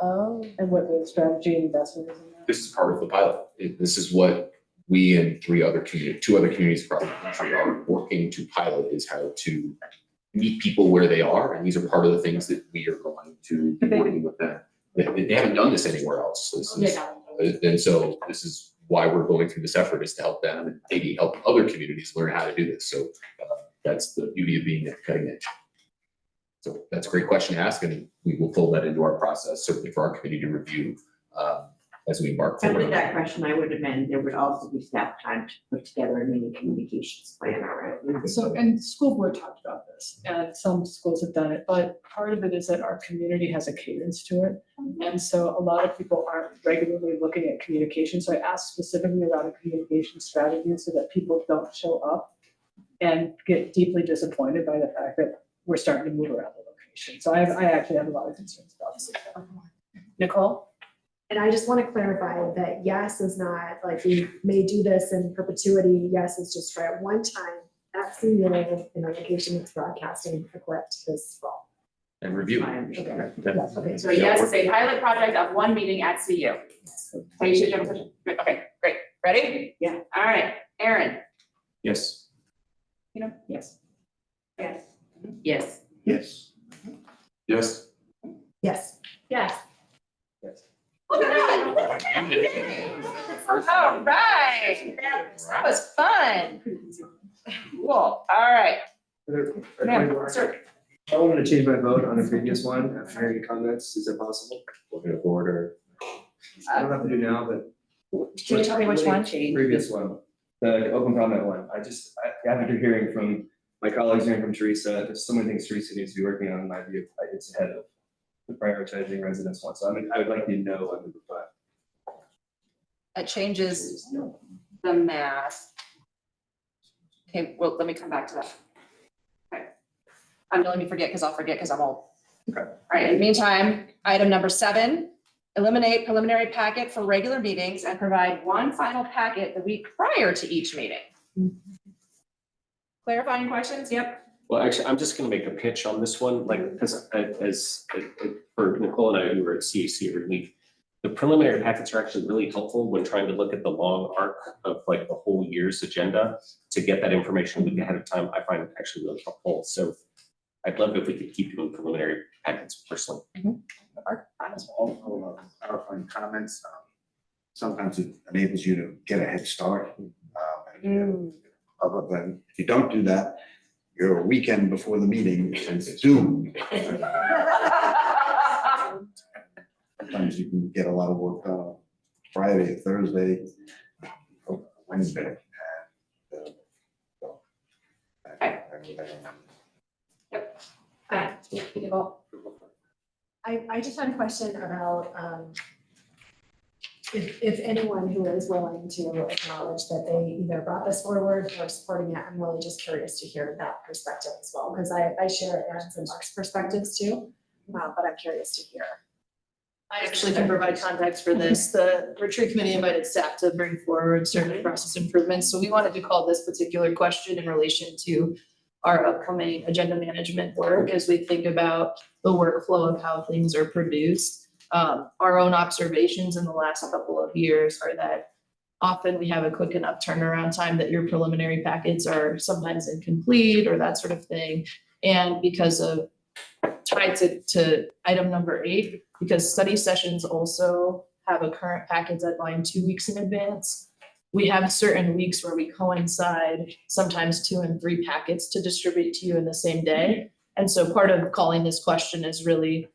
[SPEAKER 16] Oh. And what the strategy and investment is in that?
[SPEAKER 2] This is part of the pilot. This is what we and two other communities across the country are working to pilot, is how to meet people where they are. And these are part of the things that we are going to be working with them. They haven't done this anywhere else. And so this is why we're going through this effort, is to help them and maybe help other communities learn how to do this. So that's the beauty of being at the cutting edge. So that's a great question to ask, and we will fold that into our process, certainly for our committee to review as we embark
[SPEAKER 8] And
[SPEAKER 2] forward.
[SPEAKER 8] with that question, I would amend, there would also be staff time to put together a mini communications plan, all right?
[SPEAKER 16] So, and the school board talked about this, and some schools have done it, but part of it is that our community has a cadence to it. And so a lot of people aren't regularly looking at communication, so I asked specifically about a communication strategy so that people don't show up and get deeply disappointed by the fact that we're starting to move around the location. So I actually have a lot of concerns about this. Nicole?
[SPEAKER 7] And I just want to clarify that yes is not like we may do this in perpetuity. Yes is just for at one time at CU in a location that's broadcasting equipped this fall.
[SPEAKER 2] And review.
[SPEAKER 7] Okay.
[SPEAKER 1] So yes, it's a pilot project of one meeting at CU. Okay, great. Ready?
[SPEAKER 8] Yeah.
[SPEAKER 1] All right, Aaron.
[SPEAKER 3] Yes.
[SPEAKER 8] Yes.
[SPEAKER 1] Yes.
[SPEAKER 10] Yes.
[SPEAKER 6] Yes.
[SPEAKER 2] Yes.
[SPEAKER 7] Yes.
[SPEAKER 1] Yes.
[SPEAKER 3] Yes.
[SPEAKER 1] Look at that. All right. That was fun. Cool. All right. Ma'am, sir.
[SPEAKER 13] I wanted to change my vote on the previous one after hearing comments. Is it possible?
[SPEAKER 2] We're gonna order.
[SPEAKER 13] I don't have to do now, but.
[SPEAKER 1] Can you tell me which one?
[SPEAKER 13] Previous one, the open comment one. After hearing from my colleagues, hearing from Teresa, there's so many things Teresa needs to be working on, in my view, it's ahead of the prioritizing residents one. So I would like to know on number 5.
[SPEAKER 1] It changes the math. Okay, well, let me come back to that. Okay. Don't let me forget, because I'll forget because I'm old.
[SPEAKER 13] Okay.
[SPEAKER 1] All right, in the meantime, item number 7, eliminate preliminary packet for regular meetings and provide one final packet the week prior to each meeting. Clarifying questions? Yep.
[SPEAKER 3] Well, actually, I'm just gonna make a pitch on this one, like, because as for Nicole and I, who were at CAC every week, the preliminary packets are actually really helpful when trying to look at the long arc of like the whole year's agenda to get that information a week ahead of time. I find it actually really helpful. So I'd love if we could keep doing preliminary packets personally.
[SPEAKER 6] All clarifying comments. Sometimes it enables you to get a head start. Other than, if you don't do that, your weekend before the meeting is doomed. Sometimes you can get a lot of work done Friday, Thursday, Wednesday.
[SPEAKER 7] I just had a question about if anyone who is willing to acknowledge that they either brought this forward or supporting it, I'm really just curious to hear that perspective as well, because I share Aaron's and Mark's perspectives too, but I'm curious to hear.
[SPEAKER 9] I actually can provide context for this. The retreat committee invited staff to bring forward certain process improvements. So we wanted to call this particular question in relation to our upcoming agenda management work as we think about the workflow of how things are produced. Our own observations in the last couple of years are that often we have a quick enough turnaround time that your preliminary packets are sometimes incomplete or that sort of thing. And because of tied to item number 8, because study sessions also have a current packet deadline 2 weeks in advance. We have certain weeks where we coincide, sometimes 2 and 3 packets to distribute to you in the same day. And so part of calling this question is really,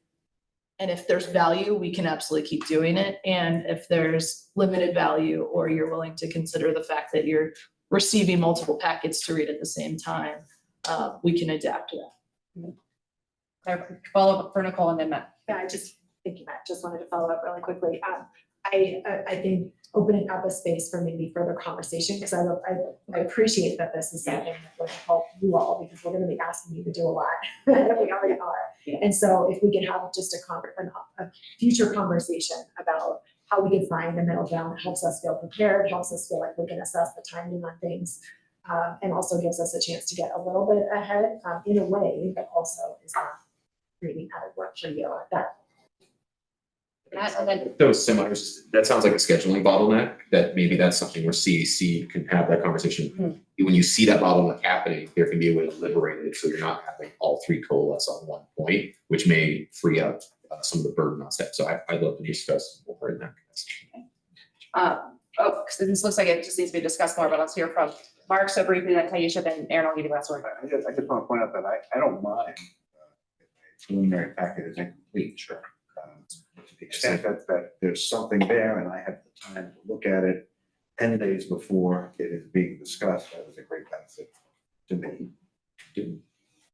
[SPEAKER 9] and if there's value, we can absolutely keep doing it. And if there's limited value, or you're willing to consider the fact that you're receiving multiple packets to read at the same time, we can adapt to that.
[SPEAKER 4] Follow up for Nicole and then Matt.
[SPEAKER 7] Yeah, thank you, Matt, just wanted to follow up really quickly. I think opening up a space for maybe further conversation, because I appreciate that this is something that would help you all, because we're gonna be asking you to do a lot, and we already are.
[SPEAKER 10] Yeah.
[SPEAKER 7] And so if we could have just a future conversation about how we can find the middle ground, that helps us feel prepared, helps us feel like we can assess the timing on things, and also gives us a chance to get a little bit ahead, in a way that also is not creating added work for you. That
[SPEAKER 4] Matt, and then
[SPEAKER 2] Those seminars, that sounds like a scheduling bottleneck, that maybe that's something where CAC can have that conversation. When you see that bottleneck happening, there can be a way to liberate it, so you're not having all three coalesce on one point, which may free up some of the burden on staff. So I'd love to discuss more in that.
[SPEAKER 1] Because this looks like it just needs to be discussed more, but let's hear from Mark so briefly, then Taisha, then Aaron, I'll give you the last word.
[SPEAKER 6] I just want to point out that I don't mind if a preliminary packet is incomplete, sure. To the extent that there's something there and I have the time to look at it 10 days before it is being discussed, that is a great benefit to me.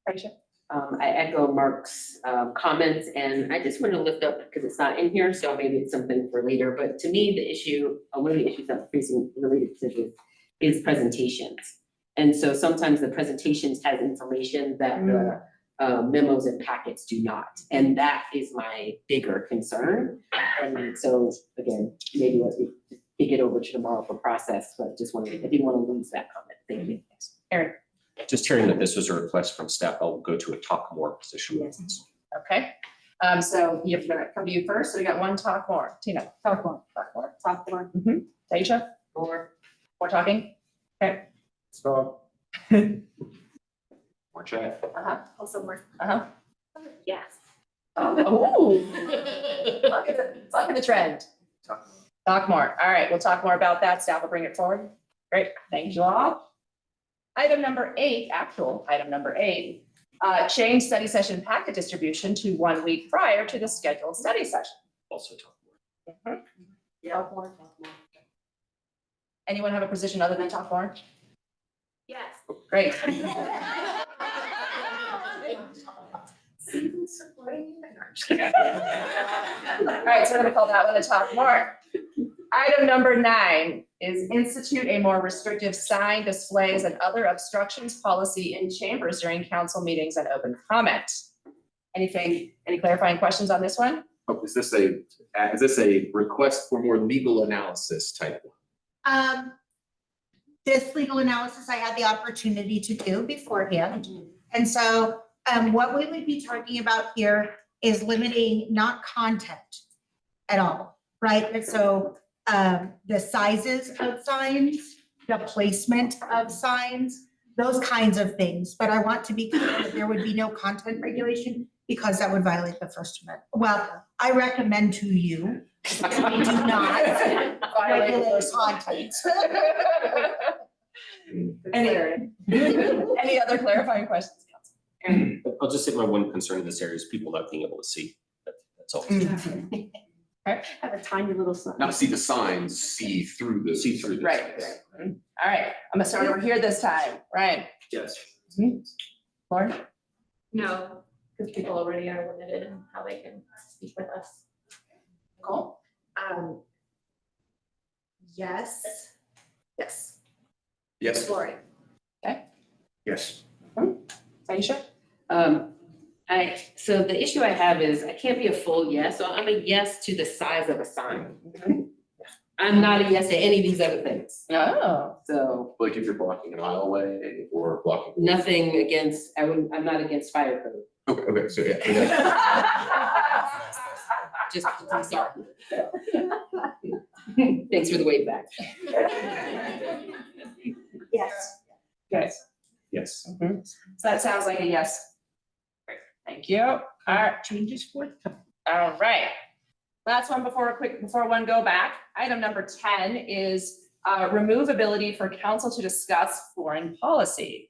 [SPEAKER 1] Taisha?
[SPEAKER 10] I echo Mark's comments, and I just want to lift up, because it's not in here, so maybe it's something for later, but to me, the issue, one of the issues that's facing related to this is presentations. And so sometimes the presentations has information that the memos and packets do not, and that is my bigger concern. And so again, maybe let's take it over to tomorrow for process, but just wanted, I didn't want to lose that comment. Thank you.
[SPEAKER 1] Aaron?
[SPEAKER 3] Just hearing that this was a request from staff, I'll go to a talk more position.
[SPEAKER 1] Okay, so you have to come to you first, so we got one talk more. Tina? Talk more. Mm-hmm. Taisha? More talking? Okay.
[SPEAKER 6] So
[SPEAKER 2] More chat.
[SPEAKER 7] also more.
[SPEAKER 1] Yes. Oh, look at the trend. Talk more. All right, we'll talk more about that. Staff will bring it forward. Great, thank you all. Item number 8, change study session packet distribution to 1 week prior to the scheduled study session.
[SPEAKER 3] Also talk more.
[SPEAKER 1] Talk more. Anyone have a position other than talk more?
[SPEAKER 7] Yes.
[SPEAKER 1] Great. All right, so we're gonna call that one a talk more. Item number 9 is institute a more restrictive sign displays and other obstructions policy in chambers during council meetings and open comment. Any clarifying questions on this one?
[SPEAKER 2] Oh, is this a request for more legal analysis type one?
[SPEAKER 11] This legal analysis I had the opportunity to do beforehand. And so what we would be talking about here is limiting not content at all, right? And so the sizes of signs, the placement of signs, those kinds of things. But I want to be clear that there would be no content regulation because that would violate the First Amendment. Well, I recommend to you, we do not regulate content.
[SPEAKER 1] Any other clarifying questions, council?
[SPEAKER 3] I'll just say my one concern in this area is people not being able to see. That's all.
[SPEAKER 8] Have a tiny little sign.
[SPEAKER 2] Not see the signs, see through the.
[SPEAKER 1] Right. All right, I'm gonna start over here this time. Ryan?
[SPEAKER 13] Yes.
[SPEAKER 1] Lauren?
[SPEAKER 12] No, because people already are limited in how they can speak with us.
[SPEAKER 1] Nicole?
[SPEAKER 7] Yes.
[SPEAKER 2] Yes.
[SPEAKER 7] Lori?
[SPEAKER 6] yes.
[SPEAKER 1] Taisha?
[SPEAKER 10] So the issue I have is I can't be a full yes, so I'm a yes to the size of a sign. I'm not a yes to any of these other things.
[SPEAKER 1] Oh.
[SPEAKER 10] So
[SPEAKER 2] Like if you're blocking an aisle or blocking.
[SPEAKER 10] nothing against, I'm not against fire code.
[SPEAKER 2] Okay, so yeah.
[SPEAKER 10] Just, I'm sorry. Thanks for the wave back.
[SPEAKER 8] Yes.
[SPEAKER 1] Yes.
[SPEAKER 3] Yes.
[SPEAKER 1] So that sounds like a yes. Great, thank you. All right.
[SPEAKER 8] Changes for.
[SPEAKER 1] All right. Last one before one go back. Item number 10 is remove ability for council to discuss foreign policy.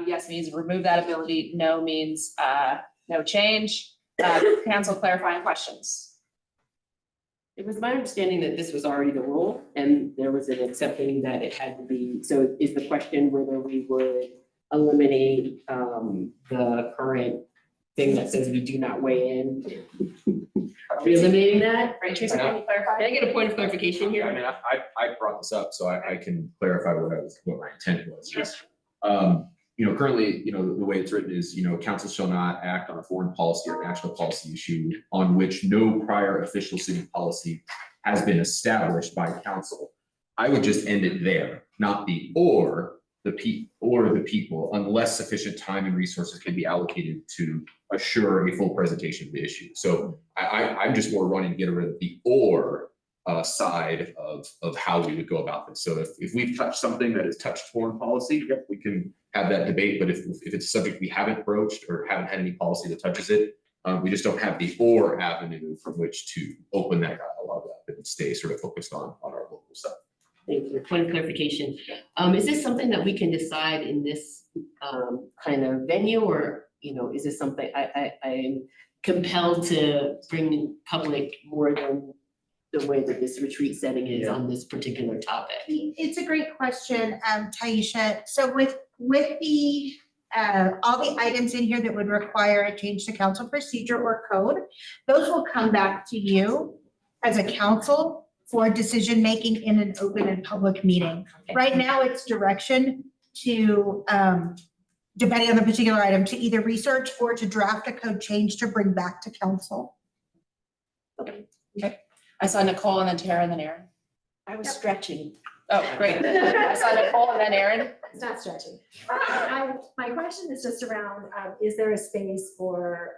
[SPEAKER 1] Yes means remove that ability, no means no change. Council clarifying questions.
[SPEAKER 10] It was my understanding that this was already the rule and there was an accepting that it had to be, so is the question whether we would eliminate the current thing that says we do not weigh in. Are we eliminating that?
[SPEAKER 1] Right, Teresa, can you clarify?
[SPEAKER 10] Can I get a point of clarification
[SPEAKER 2] Yeah, I
[SPEAKER 10] here?
[SPEAKER 2] mean, I brought this up, so I can clarify what my intent was.
[SPEAKER 10] Yes.
[SPEAKER 2] Currently, the way it's written is, council shall not act on a foreign policy or national policy issue on which no prior official city policy has been established by council. I would just end it there, not the the people, unless sufficient time and resources can be allocated to assure a full presentation of the issue. So I'm just more wanting to get rid of the side of how we would go about this. So if we've touched something that has touched foreign policy, yep, we can have that debate. But if it's a subject we haven't broached or haven't had any policy that touches it, we just don't have the avenue from which to open that dialogue up and stay sort of focused on our local stuff.
[SPEAKER 10] Thank you. Point of clarification. Is this something that we can decide in this kind of venue, or, is this something I'm compelled to bring in public more than the way that this retreat setting is on this particular topic?
[SPEAKER 11] It's a great question, Taisha. So with the all the items in here that would require a change to council procedure or code, those will come back to you as a council for decision-making in an open and public meeting. Right now, it's direction to, depending on the particular item, to either research or to draft a code change to bring back to council.
[SPEAKER 1] Okay. I saw Nicole and then Tara and then Aaron.
[SPEAKER 8] I was stretching.
[SPEAKER 1] Oh, great. I saw Nicole and then Aaron.
[SPEAKER 7] It's not stretching. My question is just around, is there a space for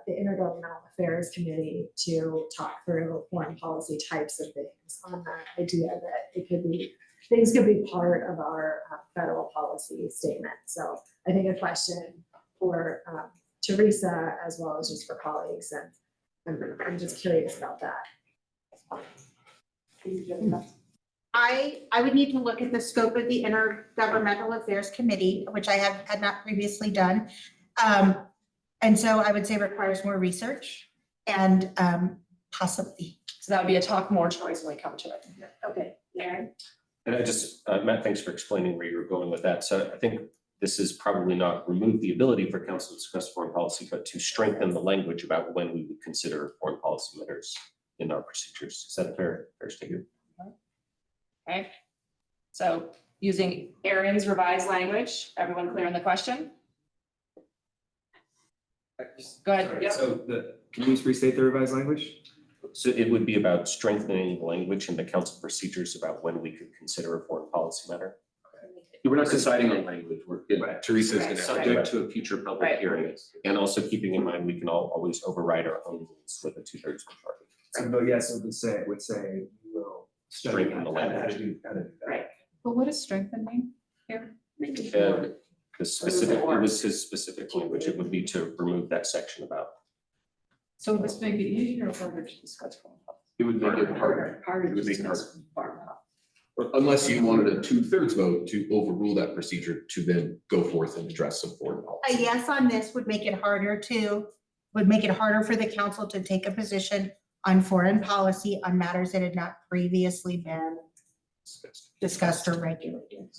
[SPEAKER 7] the Intergovernmental Affairs Committee to talk through foreign policy types of things on the idea that things could be part of our federal policy statement? So I think a question for Teresa as well as just for colleagues, and I'm just curious about that.
[SPEAKER 11] I would need to look at the scope of the Intergovernmental Affairs Committee, which I had not previously done. And so I would say requires more research and possibly.
[SPEAKER 1] So that would be a talk more choice when we come to it.
[SPEAKER 7] Okay, Aaron?
[SPEAKER 3] And I just, Matt, thanks for explaining where you were going with that. So I think this is probably not remove the ability for council to discuss foreign policy, but to strengthen the language about when we would consider foreign policy matters in our procedures. Is that a fair statement?
[SPEAKER 1] Okay. So using Aaron's revised language, everyone clear on the question? Go ahead.
[SPEAKER 13] Sorry,
[SPEAKER 1] Yep.
[SPEAKER 13] So can you just restate the revised language?
[SPEAKER 3] So it would be about strengthening the language in the council procedures about when we could consider a foreign policy matter.
[SPEAKER 2] We're not deciding on language. Teresa's going to.
[SPEAKER 3] Subject to a future public
[SPEAKER 1] Right.
[SPEAKER 3] hearing, and also keeping in mind, we can always override our own rules with a 2/3 majority.
[SPEAKER 13] So, but yes, it would say, we will study
[SPEAKER 3] Strengthen the
[SPEAKER 13] how to
[SPEAKER 3] language.
[SPEAKER 13] do that.
[SPEAKER 1] Right.
[SPEAKER 16] But what does strengthening here?
[SPEAKER 3] And the specific, it was his specific language, it would be to remove that section about.
[SPEAKER 16] So would this make it easier or harder to discuss foreign policy?
[SPEAKER 2] It would make it harder.
[SPEAKER 8] Harder
[SPEAKER 2] It would
[SPEAKER 8] to
[SPEAKER 2] make it
[SPEAKER 8] discuss foreign policy.
[SPEAKER 2] Or unless you wanted a 2/3 vote to overrule that procedure to then go forth and address some foreign
[SPEAKER 11] A
[SPEAKER 2] policy.
[SPEAKER 11] yes on this would make it harder for the council to take a position on foreign policy on matters that had not previously been discussed or regulated.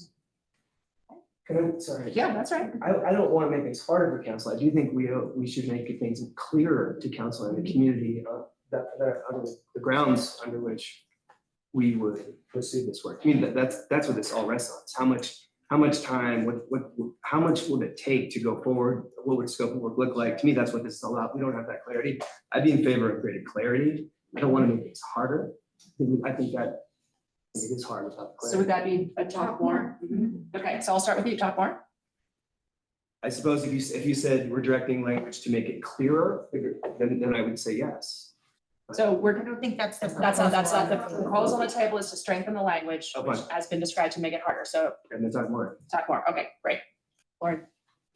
[SPEAKER 13] Sorry.
[SPEAKER 1] Yeah, that's right.
[SPEAKER 13] I don't want to make things harder for council. I do think we should make things clearer to council and the community that under the grounds under which we would pursue this work. I mean, that's what this all rests on. Is how much time, how much would it take to go forward? What would scope of work look like? To me, that's what this is all about. We don't have that clarity. I'd be in favor of greater clarity. I don't want to make things harder. I think it is hard without clarity.
[SPEAKER 1] So would that be a talk more? Okay, so I'll start with you, talk more.
[SPEAKER 13] I suppose if you said we're directing language to make it clearer, then I would say yes.
[SPEAKER 1] So
[SPEAKER 11] I don't think that's the.
[SPEAKER 1] that's not the proposal on the table is to strengthen the language,
[SPEAKER 13] Oh,
[SPEAKER 1] which
[SPEAKER 13] fine.
[SPEAKER 1] has been described to make it harder. So
[SPEAKER 13] And then talk more.
[SPEAKER 1] talk more. Okay, great. Lauren,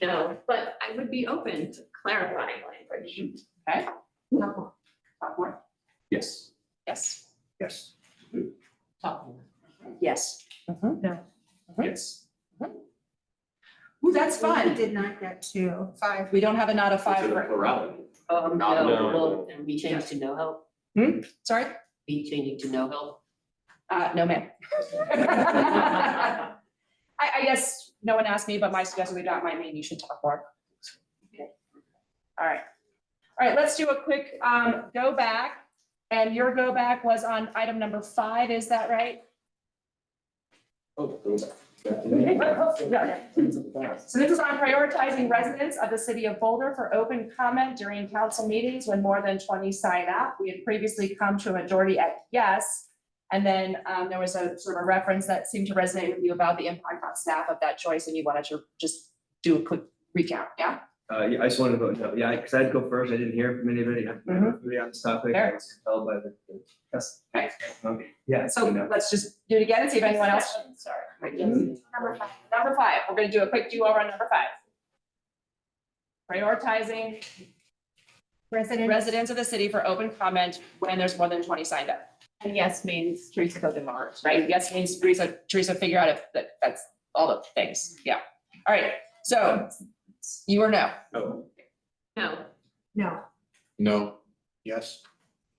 [SPEAKER 12] No, but I would be open to clarifying language.
[SPEAKER 1] okay,
[SPEAKER 7] Not more.
[SPEAKER 1] talk more.
[SPEAKER 2] Yes.
[SPEAKER 1] Yes.
[SPEAKER 6] Yes.
[SPEAKER 1] Talk more.
[SPEAKER 8] Yes.
[SPEAKER 2] Yes.
[SPEAKER 1] Ooh, that's
[SPEAKER 11] We
[SPEAKER 1] fun.
[SPEAKER 11] did not get to 5.
[SPEAKER 1] We don't have a not a five.
[SPEAKER 2] Is it a
[SPEAKER 1] for-
[SPEAKER 2] plurality?
[SPEAKER 10] No,
[SPEAKER 3] No.
[SPEAKER 10] will be changed to no help,
[SPEAKER 1] Sorry?
[SPEAKER 10] be changing to no help.
[SPEAKER 1] No, ma'am. I guess no one asked me, but my suggestion we got might mean you should talk more. All right. All right, let's do a quick go back. And your go back was on item number 5, is that right?
[SPEAKER 3] Oh,
[SPEAKER 1] So this is on prioritizing residents of the city of Boulder for open comment during council meetings when more than 20 sign up. We had previously come to a majority at yes. And then there was a sort of a reference that seemed to resonate with you about the impact on staff of that choice, and you wanted to just do a quick recount, yeah?
[SPEAKER 13] Yeah, I just wanted to vote no, yeah, because I had to go first, I didn't hear from anybody, really on this topic, I was compelled by yes.
[SPEAKER 1] Okay.
[SPEAKER 13] Okay, yeah.
[SPEAKER 1] So
[SPEAKER 13] no.
[SPEAKER 1] let's just do it again and see if anyone else, sorry.
[SPEAKER 7] Number 5.
[SPEAKER 1] Number 5, we're gonna do a quick do over on number 5. Prioritizing residents of the city for open comment when there's more than 20 signed up.
[SPEAKER 12] And yes means Teresa goes in March.
[SPEAKER 1] Right, yes means Teresa figure out if that's all the things, yeah. All right, so you or no?
[SPEAKER 13] Oh.
[SPEAKER 10] No.
[SPEAKER 7] No.
[SPEAKER 2] No.
[SPEAKER 6] Yes.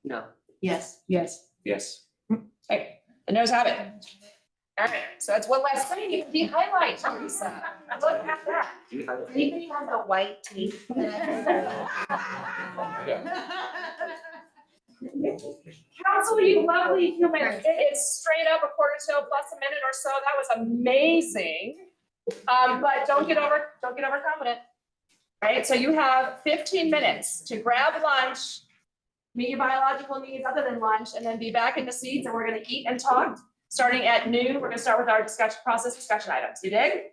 [SPEAKER 10] No.
[SPEAKER 8] Yes.
[SPEAKER 9] Yes.
[SPEAKER 2] Yes.
[SPEAKER 1] Okay, the noes have it. All right, so that's one last thing, you can highlight, Teresa. Look at that.
[SPEAKER 11] Anybody have the white teeth?
[SPEAKER 1] Council, you lovely human, it's straight up a quarter till plus a minute or so, that was amazing. But don't get overconfident. Right, so you have 15 minutes to grab lunch, meet your biological needs other than lunch, and then be back in the seats, and we're gonna eat and talk. Starting at noon, we're gonna start with our discussion items, you dig?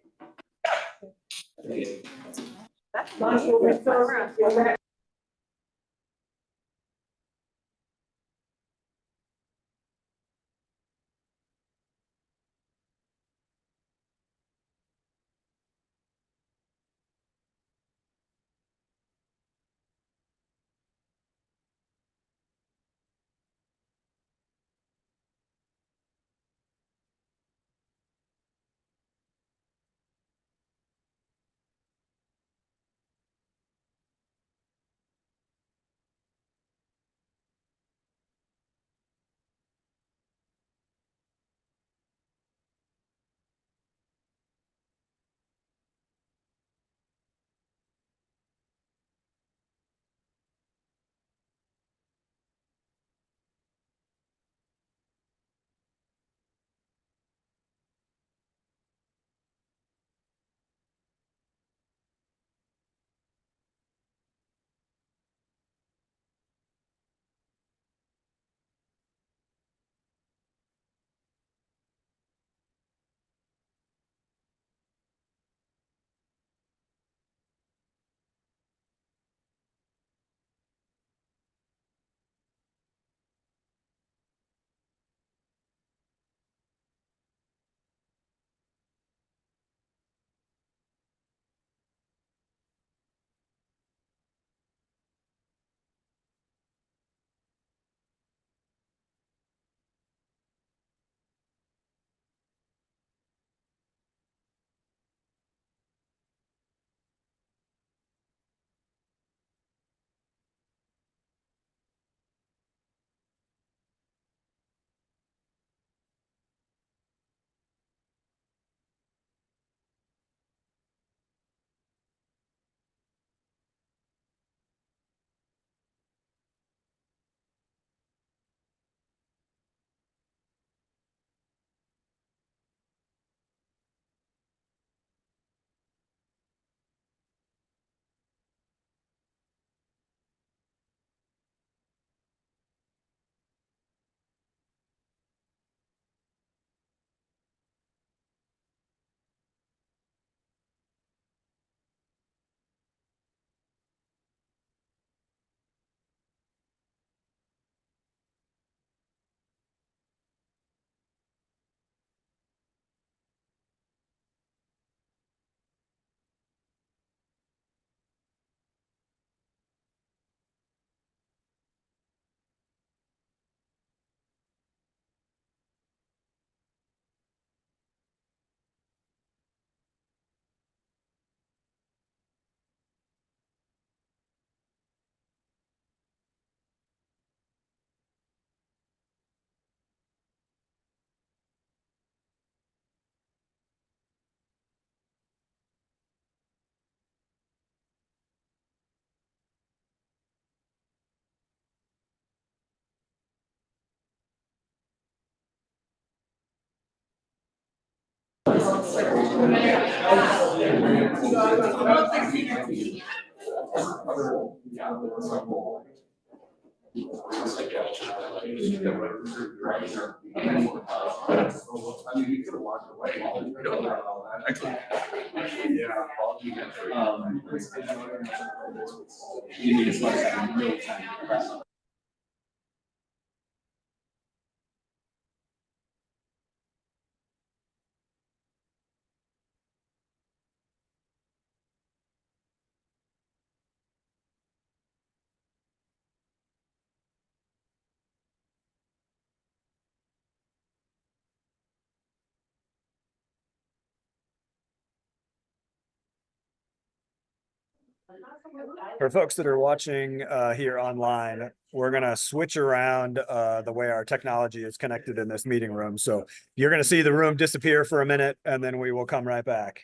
[SPEAKER 17] For folks that are watching here online, we're gonna switch around the way our technology is connected in this meeting room. So you're gonna see the room disappear for a minute and then we will come right back.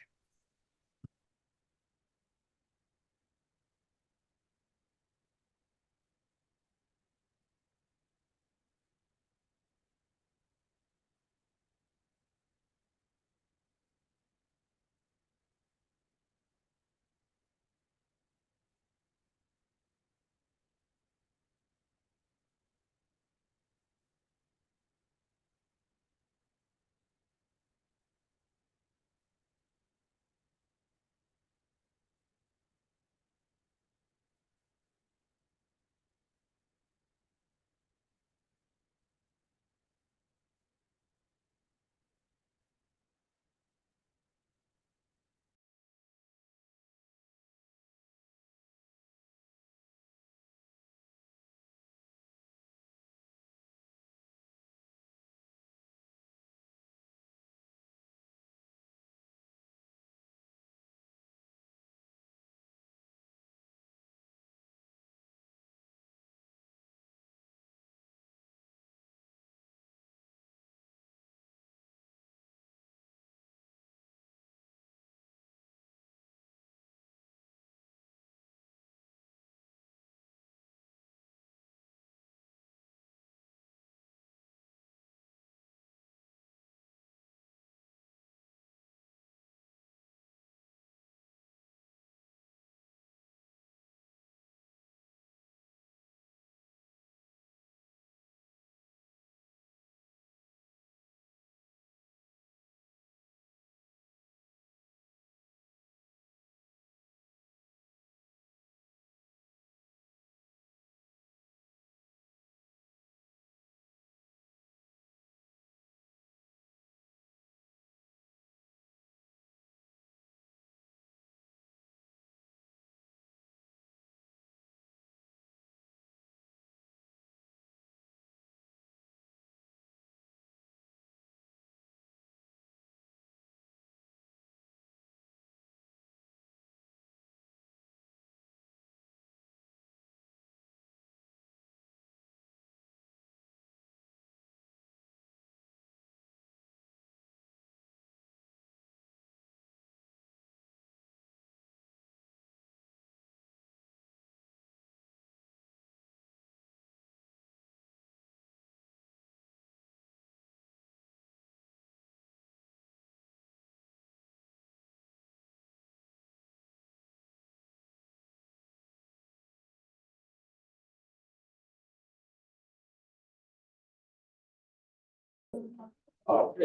[SPEAKER 1] All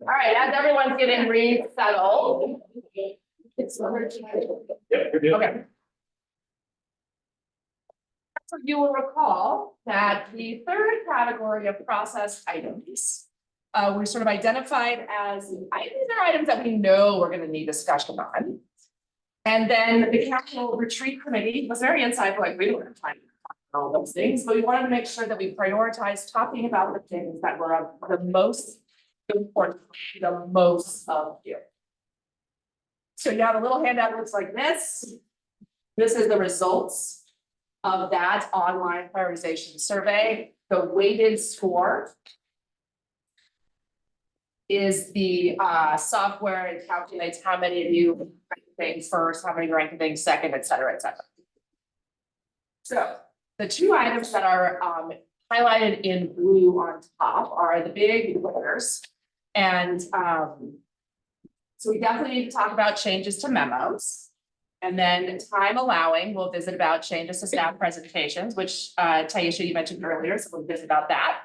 [SPEAKER 1] right, as everyone's getting resettled. Okay. So you will recall that the third category of process items were sort of identified as, these are items that we know we're gonna need discussion on. And then the capital retreat committee was very insightful, like we don't have time to talk about all those things, but we wanted to make sure that we prioritized talking about the things that were of the most important, the most of you. So you have a little handout that looks like this. This is the results of that online prioritization survey. The weighted score is the software. It calculates how many of you rank things first, how many rank things second, et cetera, et cetera. So the two items that are highlighted in blue on top are the big winners. And so we definitely need to talk about changes to memos. And then time allowing, we'll visit about changes to staff presentations, which Taisha, you mentioned earlier, so we'll visit about that.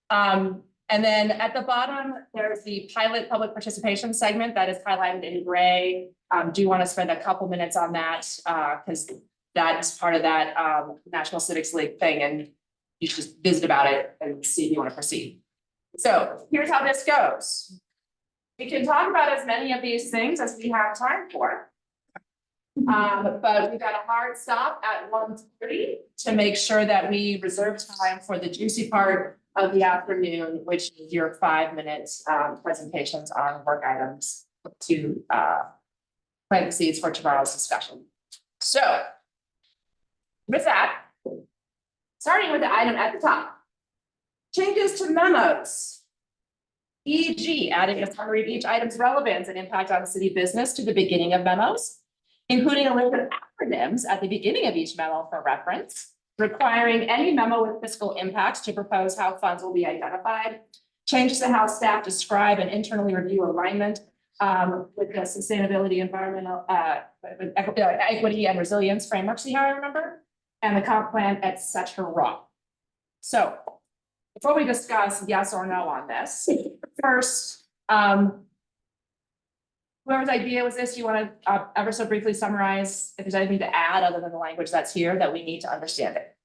[SPEAKER 1] And then at the bottom, there's the pilot public participation segment that is highlighted in gray. Do you want to spend a couple minutes on that? Because that's part of that National Civics League thing, and you should just visit about it and see if you want to proceed. So here's how this goes. We can talk about as many of these things as we have time for. But we've got a hard stop at 1:30 to make sure that we reserve time for the juicy part of the afternoon, which is your 5-minute presentations on work items to plant the seeds for tomorrow's discussion. So with that, starting with the item at the top, changes to memos. E.g., adding a summary of each item's relevance and impact on city business to the beginning of memos, including a list of acronyms at the beginning of each memo for reference, requiring any memo with fiscal impacts to propose how funds will be identified, changes to how staff describe and internally review alignment with the sustainability, environmental, equity and resilience framework, see how I remember, and the comp plan, etc. So before we discuss yes or no on this, first, whoever's idea was this, you want to ever so briefly summarize if there's anything to add other than the language that's here that we need to understand it?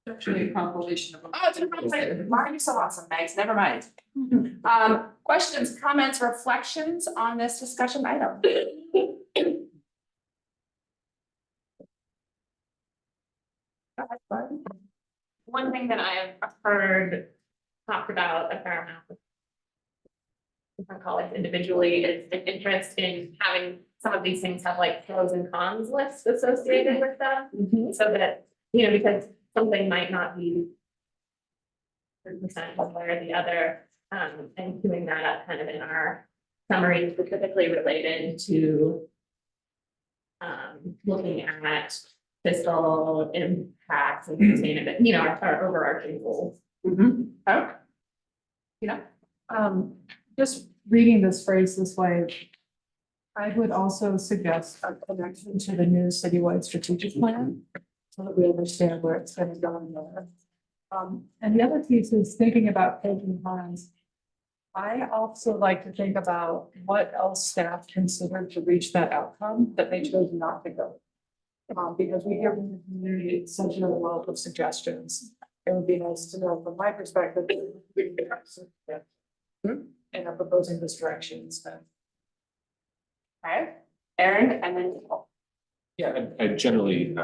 [SPEAKER 16] Actually, a compilation of.
[SPEAKER 1] Oh, it's a compilation. Why are you so awesome, Megs? Never mind. Questions, comments, reflections on this discussion item?
[SPEAKER 12] One thing that I have heard talked about a fair amount with different colleagues individually is an interest in having some of these things have like pros and cons lists associated with them. So that, you know, because something might not be 100% one way or the other, and doing that up kind of in our summary specifically related to looking at fiscal impacts and sustainability, you know, our overarching goals.
[SPEAKER 1] Oh. You know,
[SPEAKER 16] Just reading this phrase this way, I would also suggest a connection to the new citywide strategic plan so that we understand where it's going to go in there. And the other piece is thinking about taking times. I also like to think about what else staff considered to reach that outcome that they chose not to go. Because we hear from the community such a wealth of suggestions. It would be nice to know from my perspective. And are proposing this direction instead.
[SPEAKER 1] okay, Aaron, and then Nicole.
[SPEAKER 3] Yeah, I generally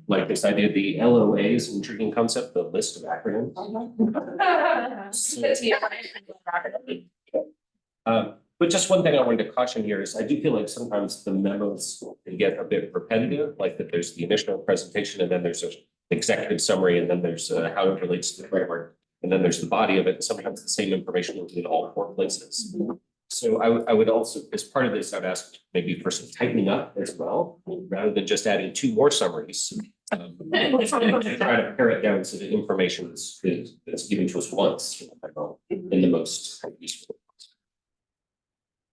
[SPEAKER 3] like this idea. The LOA is an intriguing concept, the list of acronyms. But just one thing I wanted to caution here is I do feel like sometimes the memos can get a bit repetitive, like that there's the initial presentation and then there's an executive summary and then there's how it relates to the framework. And then there's the body of it. Sometimes the same information is in all 4 places. So I would also, as part of this, I'd ask maybe for some tightening up as well, rather than just adding 2 more summaries. Try to pare it down so the information is given to us once in the most useful.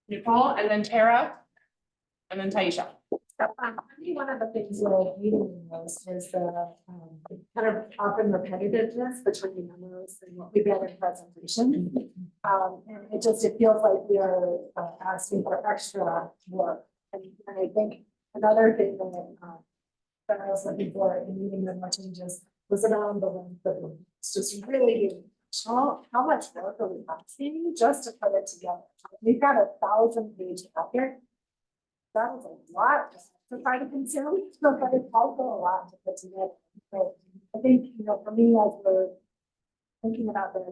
[SPEAKER 1] Nicole, and then Tara, and then Taisha.
[SPEAKER 7] I think one of the things that I hate in those is the kind of often repetitiveness between memos and what we get in presentation. And it feels like we are asking for extra work. And I think another thing that I was looking for in meeting with my changes was around the length of them. It's just really how much work are we asking just to put it together? We've got a 1,000-page packet. That was a lot to try to consume, but it's also a lot to put together. So I think, you know, for me, as we're thinking about this,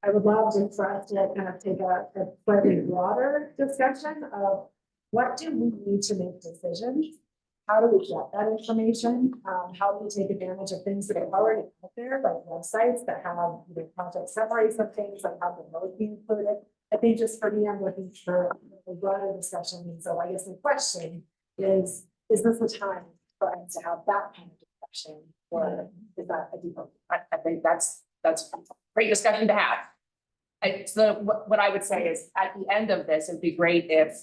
[SPEAKER 7] I would love for us to kind of take a slightly broader discussion of what do we need to make decisions? How do we get that information? How do we take advantage of things that are already out there, like websites that have project summaries of things, like how the road be included? I think just for me, I'm looking for a broader discussion. And so I guess the question is this the time for us to have that kind of discussion? Or is that a deeper?
[SPEAKER 1] I think that's a great discussion to have. So what I would say is at the end of this, it'd be great if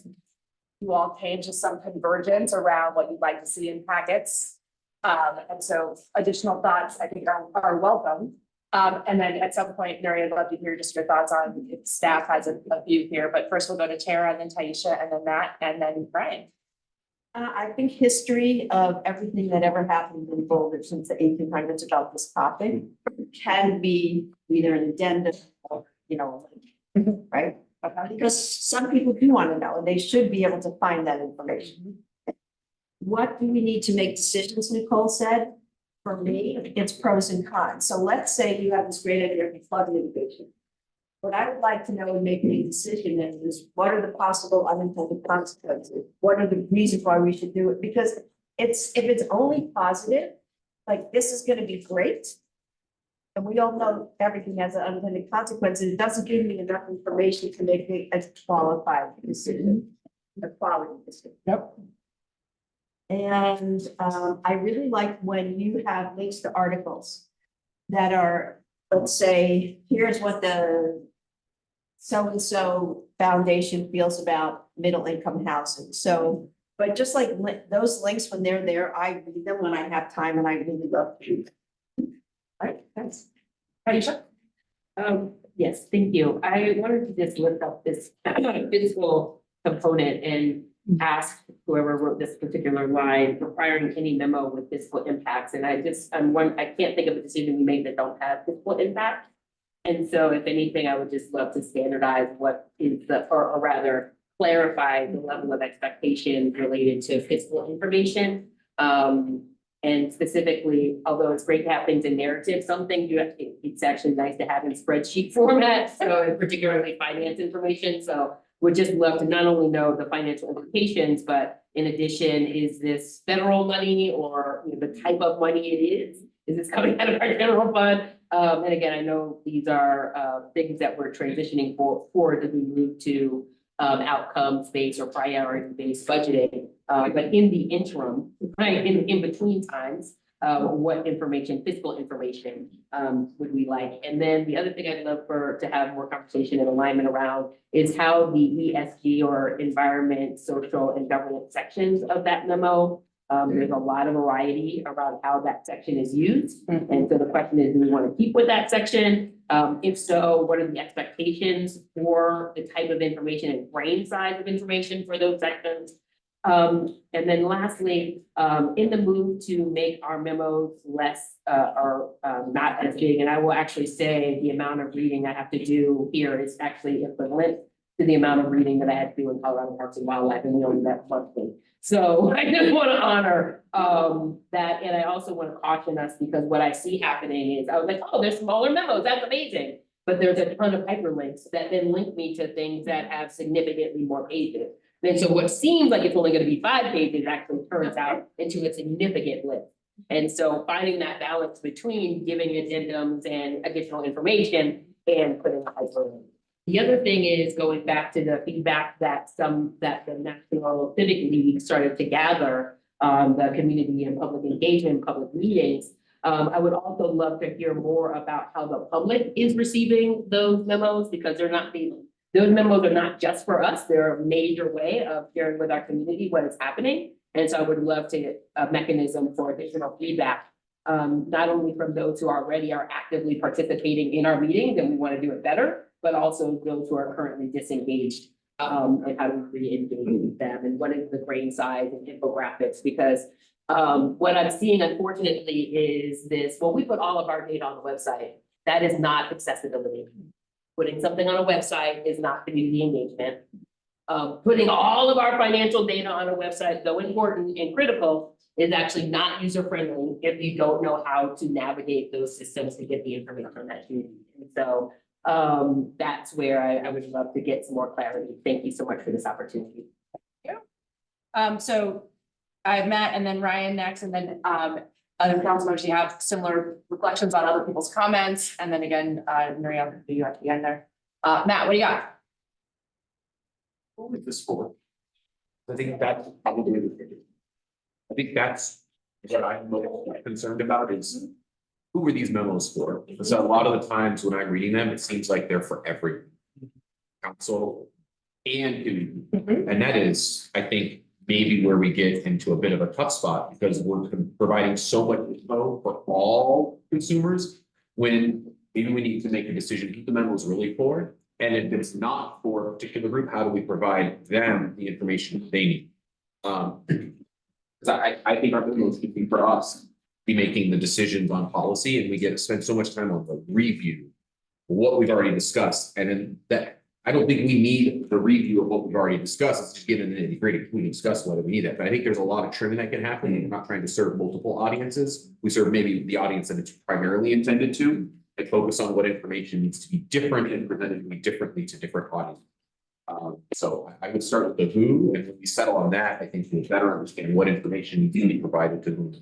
[SPEAKER 1] you all came to some convergence around what you'd like to see in packets. And so additional thoughts, I think are welcome. And then at some point, Mary, I'd love to hear just your thoughts on if staff has a view here, but first we'll go to Tara and then Taisha and then Matt and then Brian.
[SPEAKER 8] I think history of everything that ever happened in Boulder since the 1800s about this topic can be either an addendum or, a link, right? Because some people do want to know, and they should be able to find that information. What do we need to make decisions, Nicole said? For me, it's pros and cons. So let's say you have this great idea of flood mitigation. What I would like to know in making a decision is what are the possible unintended consequences? What are the reasons why we should do it? Because if it's only positive, like this is gonna be great. And we all know everything has an unintended consequence, and it doesn't give me enough information to make a qualified decision, a quality decision.
[SPEAKER 1] Yep.
[SPEAKER 8] And I really like when you have links to articles that are, let's say, here's what the so-and-so foundation feels about middle income housing. So, but just like those links, when they're there, I read them when I have time and I really love to.
[SPEAKER 1] All right, thanks. Taisha?
[SPEAKER 10] Yes, thank you. I wanted to just lift up this physical component and ask whoever wrote this particular line requiring any memo with fiscal impacts. And I can't think of a decision we made that don't have fiscal impact. And so if anything, I would just love to standardize what is or rather clarify the level of expectations related to fiscal information. And specifically, although it's great to have things in narrative, some things it's actually nice to have in spreadsheet format, so particularly finance information. So would just love to not only know the financial implications, but in addition, is this federal money or the type of money it is? Is this coming out of our general fund? And again, I know these are things that we're transitioning forward as we move to outcomes-based or priority-based budgeting. But in the interim, right, in between times, what information, fiscal information, would we like? And then the other thing I'd love to have more conversation and alignment around is how the ESG or environment, social, and governance sections of that memo. There's a lot of variety around how that section is used. And so the question is, do we want to keep with that section? If so, what are the expectations for the type of information and frame size of information for those sections? And then lastly, in the move to make our memos less or not as big, and I will actually say the amount of reading I have to do here is actually equivalent to the amount of reading that I had to do in Colorado Parks and Wildlife, and we only met monthly. So I just want to honor that, and I also want to caution us because what I see happening is I was like, oh, there's smaller memos, that's amazing. But there's a ton of hyperlinks that then link me to things that have significantly more pages. And so what seems like it's only going to be 5 pages actually turns out into a significant list. And so finding that balance between giving addendums and additional information and putting a hyperlink. The other thing is going back to the feedback that the National Civic League started to gather on the community and public engagement, public meetings. I would also love to hear more about how the public is receiving those memos because those memos are not just for us. They're a major way of sharing with our community what is happening. And so I would love to get a mechanism for additional feedback, not only from those who already are actively participating in our meetings and we want to do it better, but also those who are currently disengaged, and how do we re-engage with them and what is the grain size and infographics? Because what I'm seeing unfortunately is we put all of our data on the website. That is not accessibility. Putting something on a website is not community engagement. Putting all of our financial data on a website, though important and critical, is actually not user-friendly if you don't know how to navigate those systems to get the information that you need. And so that's where I would love to get some more clarity. Thank you so much for this opportunity.
[SPEAKER 1] So I have Matt and then Ryan next, and then other council members, you have similar reflections on other people's comments, and then again, Miriam, you at the end there. Matt, what do you got?
[SPEAKER 2] What was this for? I think that's probably what I'm most concerned about is who are these memos for? Because a lot of the times when I'm reading them, it seems like they're for every council and community. And that is, I think, maybe where we get into a bit of a tough spot because we're providing so much info for all consumers when maybe we need to make a decision who the memo is really for. And if it's not for a particular group, how do we provide them the information they need? Because I think our memos should be for us, be making the decisions on policy, and we get to spend so much time on the review, what we've already discussed, and then that, I don't think we need the review of what we've already discussed, let's just get into the nitty-gritty, we can discuss whether we need it, but I think there's a lot of trimming that can happen, and we're not trying to serve multiple audiences, we serve maybe the audience that it's primarily intended to, and focus on what information needs to be different and presented differently to different audiences. So I would start with the who, and when we settle on that, I think we'll better understand what information needs to be provided to whom.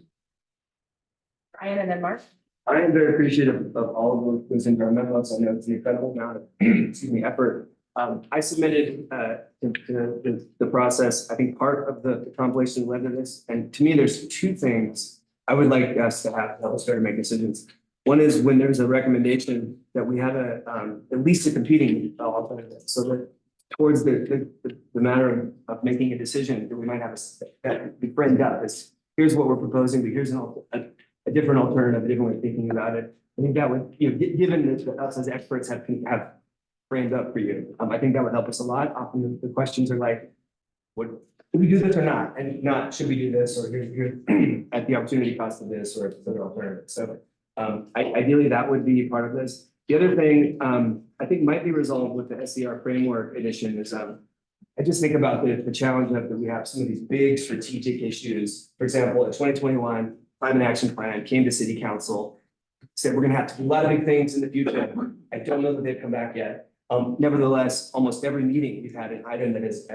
[SPEAKER 4] Brian and then Mark.
[SPEAKER 5] I am very appreciative of all of what goes into our memos. I know it's an incredible amount of, excuse me, effort. I submitted the process, I think part of the compilation led to this. And to me, there's two things I would like us to have to help us start to make decisions. One is when there's a recommendation that we have at least a competing alternative, so that towards the matter of making a decision that we might have that be framed up as here's what we're proposing, but here's a different alternative, a different way of thinking about it. I think that would, given that us as experts have framed up for you, I think that would help us a lot. Often the questions are like, should we do this or not? And not, should we do this, or here's at the opportunity cost of this, or other alternatives. So ideally, that would be part of this. The other thing I think might be resolved with the SCR framework edition is I just think about the challenge of that we have some of these big strategic issues. For example, in 2021, Climate Action Plan came to City Council, said we're gonna have to do a lot of big things in the future. I don't know that they've come back yet. Nevertheless, almost every meeting we've had an item that has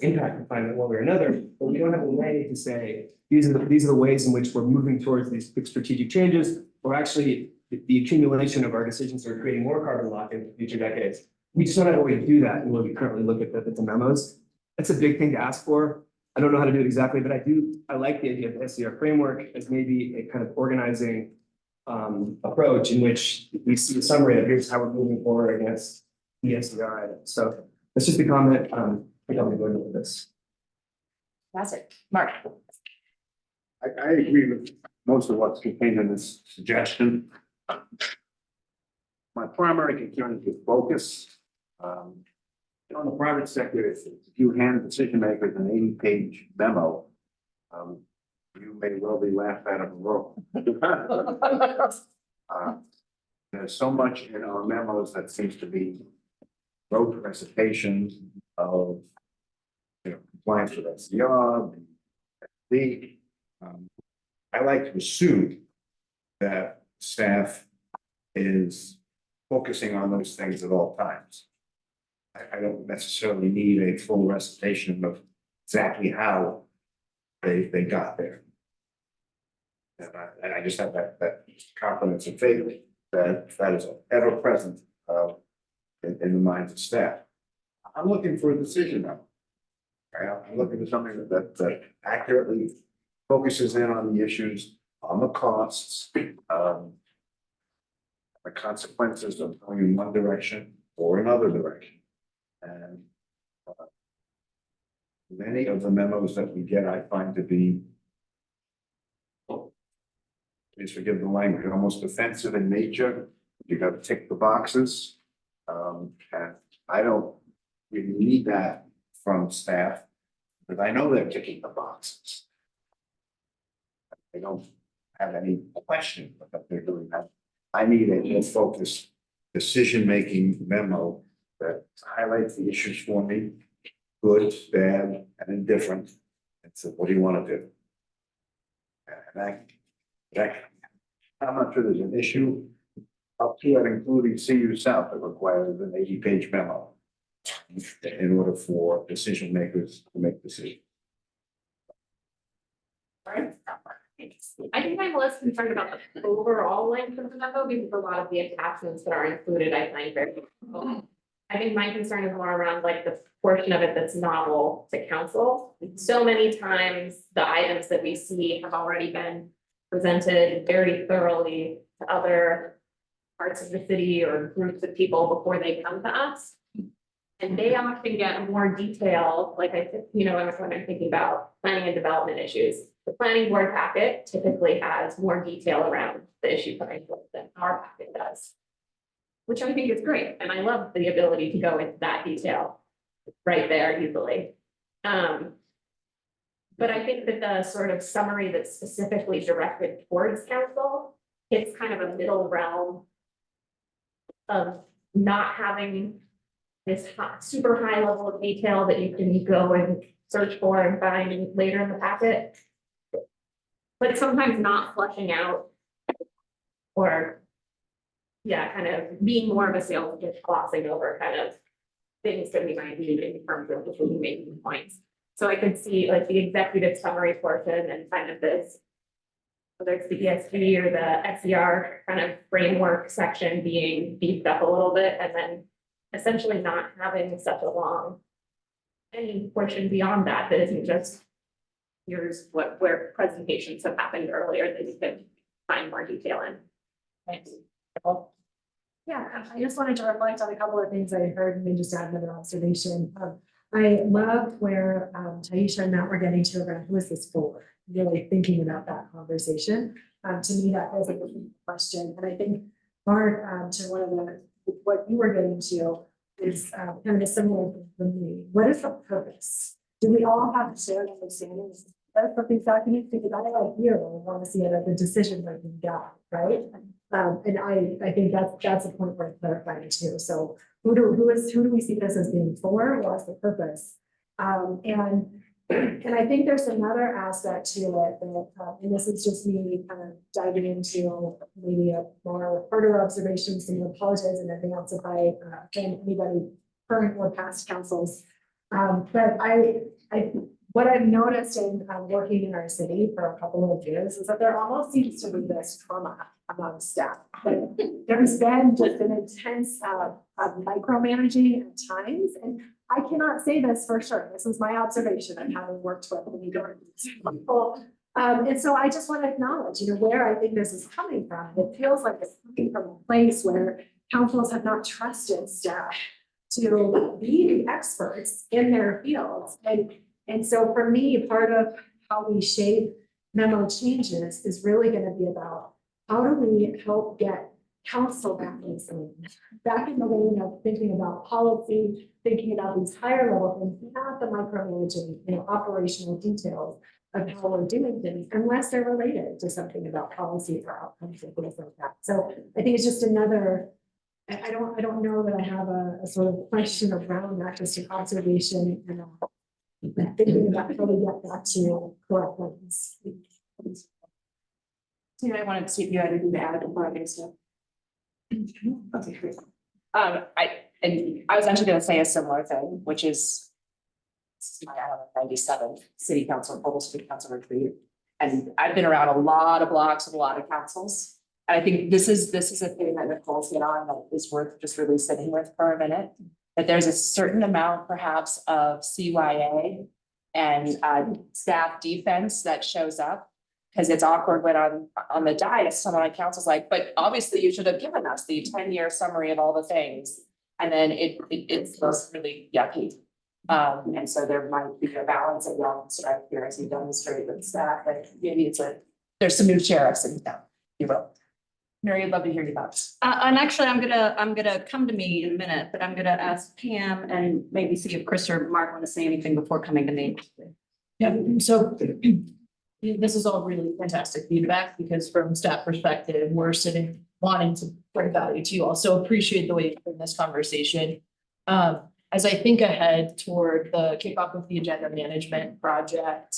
[SPEAKER 5] impacted climate one way or another, but we don't have a way to say, these are the ways in which we're moving towards these big strategic changes, or actually the accumulation of our decisions are creating more carbon lock in future decades. We just don't have a way to do that, and when we currently look at the memos, that's a big thing to ask for. I don't know how to do it exactly, but I like the idea of the SCR framework as maybe a kind of organizing approach in which we see a summary of here's how we're moving forward against the SCR items. So that's just a comment. I think I'm gonna go into this.
[SPEAKER 4] That's it. Mark.
[SPEAKER 6] I agree with most of what's contained in this suggestion. My primary concern is with focus. In the private sector, if you hand decision makers an 80-page memo, you may well be laughed out of a room. There's so much in our memos that seems to be rote recitations of compliance with SCR, I like to assume that staff is focusing on those things at all times. I don't necessarily need a full recitation of exactly how they got there. And I just have that confidence and faith that is ever present in the minds of staff. I'm looking for a decision now. I'm looking for something that accurately focuses in on the issues, on the costs, the consequences of going in one direction or another direction. And many of the memos that we get, I find to be, please forgive the language, almost offensive in nature. You got to tick the boxes. And I don't really need that from staff, but I know they're ticking the boxes. I don't have any question that they're doing that. I need a more focused decision-making memo that highlights the issues for me, good, bad, and indifferent. And so what do you want to do? And I'm not sure there's an issue up to and including CU South that requires an 80-page memo in order for decision makers to make decisions.
[SPEAKER 12] I think I'm less concerned about the overall length of the memo because a lot of the attachments that are included, I find very helpful. I think my concern is more around like the portion of it that's novel to council. So many times the items that we see have already been presented very thoroughly to other parts of the city or groups of people before they come to us. And they often get more detail, like when I'm thinking about planning and development issues. The planning board packet typically has more detail around the issue coming forth than our packet does. Which I think is great, and I love the ability to go into that detail right there easily. But I think that the sort of summary that's specifically directed towards council hits kind of a middle realm of not having this super high level of detail that you can go and search for and find later in the packet. But sometimes not fleshing out or, yeah, kind of being more of a sales pitch, glossing over kind of things that we might need in terms of decision making points. So I could see like the executive summary portion and kind of this, whether it's the ESG or the SER kind of framework section being beefed up a little bit, and then essentially not having such a long any portion beyond that that isn't just here's where presentations have happened earlier that you can find more detail in. Thanks.
[SPEAKER 7] Yeah, I just wanted to reflect on a couple of things I heard and then just add another observation. I love where Taisha and Matt were getting to around who is this for? Really thinking about that conversation. To me, that was a good question. And I think Mark, to one of what you were getting to is kind of a similar thing for me. What is the purpose? Do we all have a shared understanding? That's something documents because I like you want to see it as a decision making guide, right? And I think that's a point worth clarifying too. So who do we see this as being for? What's the purpose? And I think there's another aspect to it that, and this is just me kind of diving into maybe a more further observations, and I apologize in advance if I offend anybody current or past councils. But what I've noticed in working in our city for a couple of years is that there almost seems to be this trauma among staff. But there's been just an intense micromanaging at times, and I cannot say this for sure. This is my observation of having worked with many different people. And so I just want to acknowledge, where I think this is coming from. It feels like it's coming from a place where councils have not trusted staff to be the experts in their fields. And so for me, part of how we shape memo changes is really going to be about how do we help get council back in the lane of thinking about policy, thinking about these higher level things, not the micromanaging, operational details of how we're doing things, unless they're related to something about policy or outcomes and things like that. So I think it's just another. I don't know that I have a sort of question around that, just an observation and thinking about how we get back to correct things.
[SPEAKER 1] I wanted to see if you had anything to add before I get stuff. Okay, great. I was actually going to say a similar thing, which is my 97th city council, Boulder City Council retreat, and I've been around a lot of blocks with a lot of councils. And I think this is a thing that Nicole's hit on that is worth just really sitting with for a minute. That there's a certain amount perhaps of CYA and staff defense that shows up. Because it's awkward when on the dais, someone on council's like, but obviously you should have given us the 10-year summary of all the things. And then it feels really yucky. And so there might be a balance that y'all can strike here as you demonstrate with staff, but maybe there's some new sheriffs in town, you will. Mary, I'd love to hear your thoughts.
[SPEAKER 8] And actually, I'm gonna come to me in a minute, but I'm gonna ask Pam and maybe see if Chris or Mark want to say anything before coming to me.
[SPEAKER 9] Yeah, so this is all really fantastic feedback because from staff perspective, we're sitting wanting to bring value to you all. So appreciate the way you bring this conversation. As I think ahead toward the kickoff of the agenda management project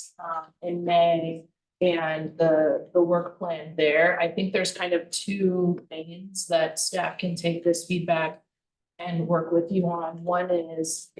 [SPEAKER 9] in May and the work plan there, I think there's kind of two lanes that staff can take this feedback and work with you on. One is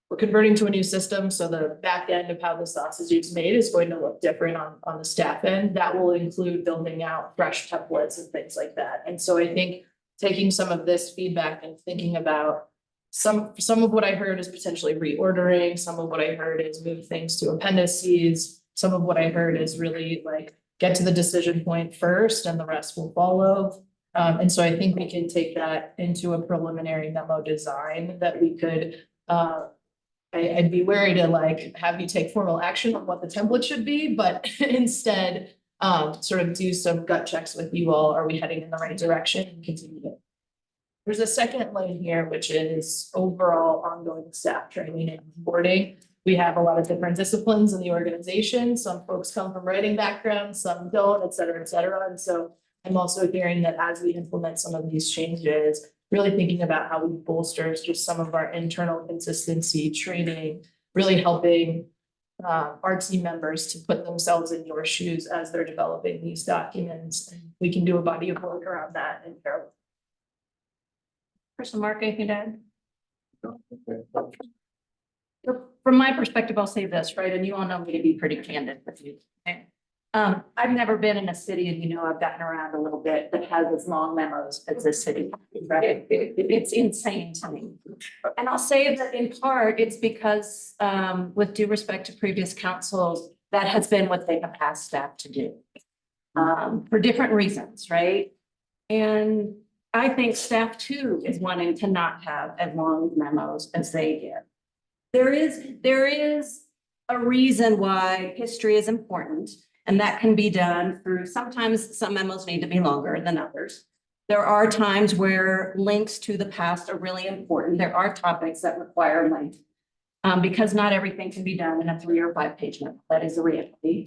[SPEAKER 9] we're converting to a new system, so the back end of how the sausage is made is going to look different on the staff end. That will include building out fresh templates and things like that. And so I think taking some of this feedback and thinking about some of what I heard is potentially reordering, some of what I heard is move things to appendices, some of what I heard is really like get to the decision point first and the rest will follow. And so I think we can take that into a preliminary memo design that we could, I'd be wary to like have you take formal action on what the template should be, but instead, sort of do some gut checks with you all. Are we heading in the right direction and continue to. There's a second lane here, which is overall ongoing staff training and onboarding. We have a lot of different disciplines in the organization. Some folks come from writing backgrounds, some don't, et cetera, et cetera. And so I'm also hearing that as we implement some of these changes, really thinking about how we bolster just some of our internal consistency training, really helping our team members to put themselves in your shoes as they're developing these documents. And we can do a body of work around that in parallel.
[SPEAKER 4] Person Mark, anything to add? From my perspective, I'll say this, right, and you all know me to be pretty candid with you. Okay? I've never been in a city, and you know, I've gotten around a little bit, that has as long memos as this city, right? It's insane to me. And I'll say that in part, it's because, with due respect to previous councils, that has been what they have asked staff to do. For different reasons, right? And I think staff too is wanting to not have as long memos as they give. There is a reason why history is important, and that can be done through, sometimes some memos need to be longer than others. There are times where links to the past are really important. There are topics that require length, because not everything can be done in a 3 or 5 page memo. That is a reality.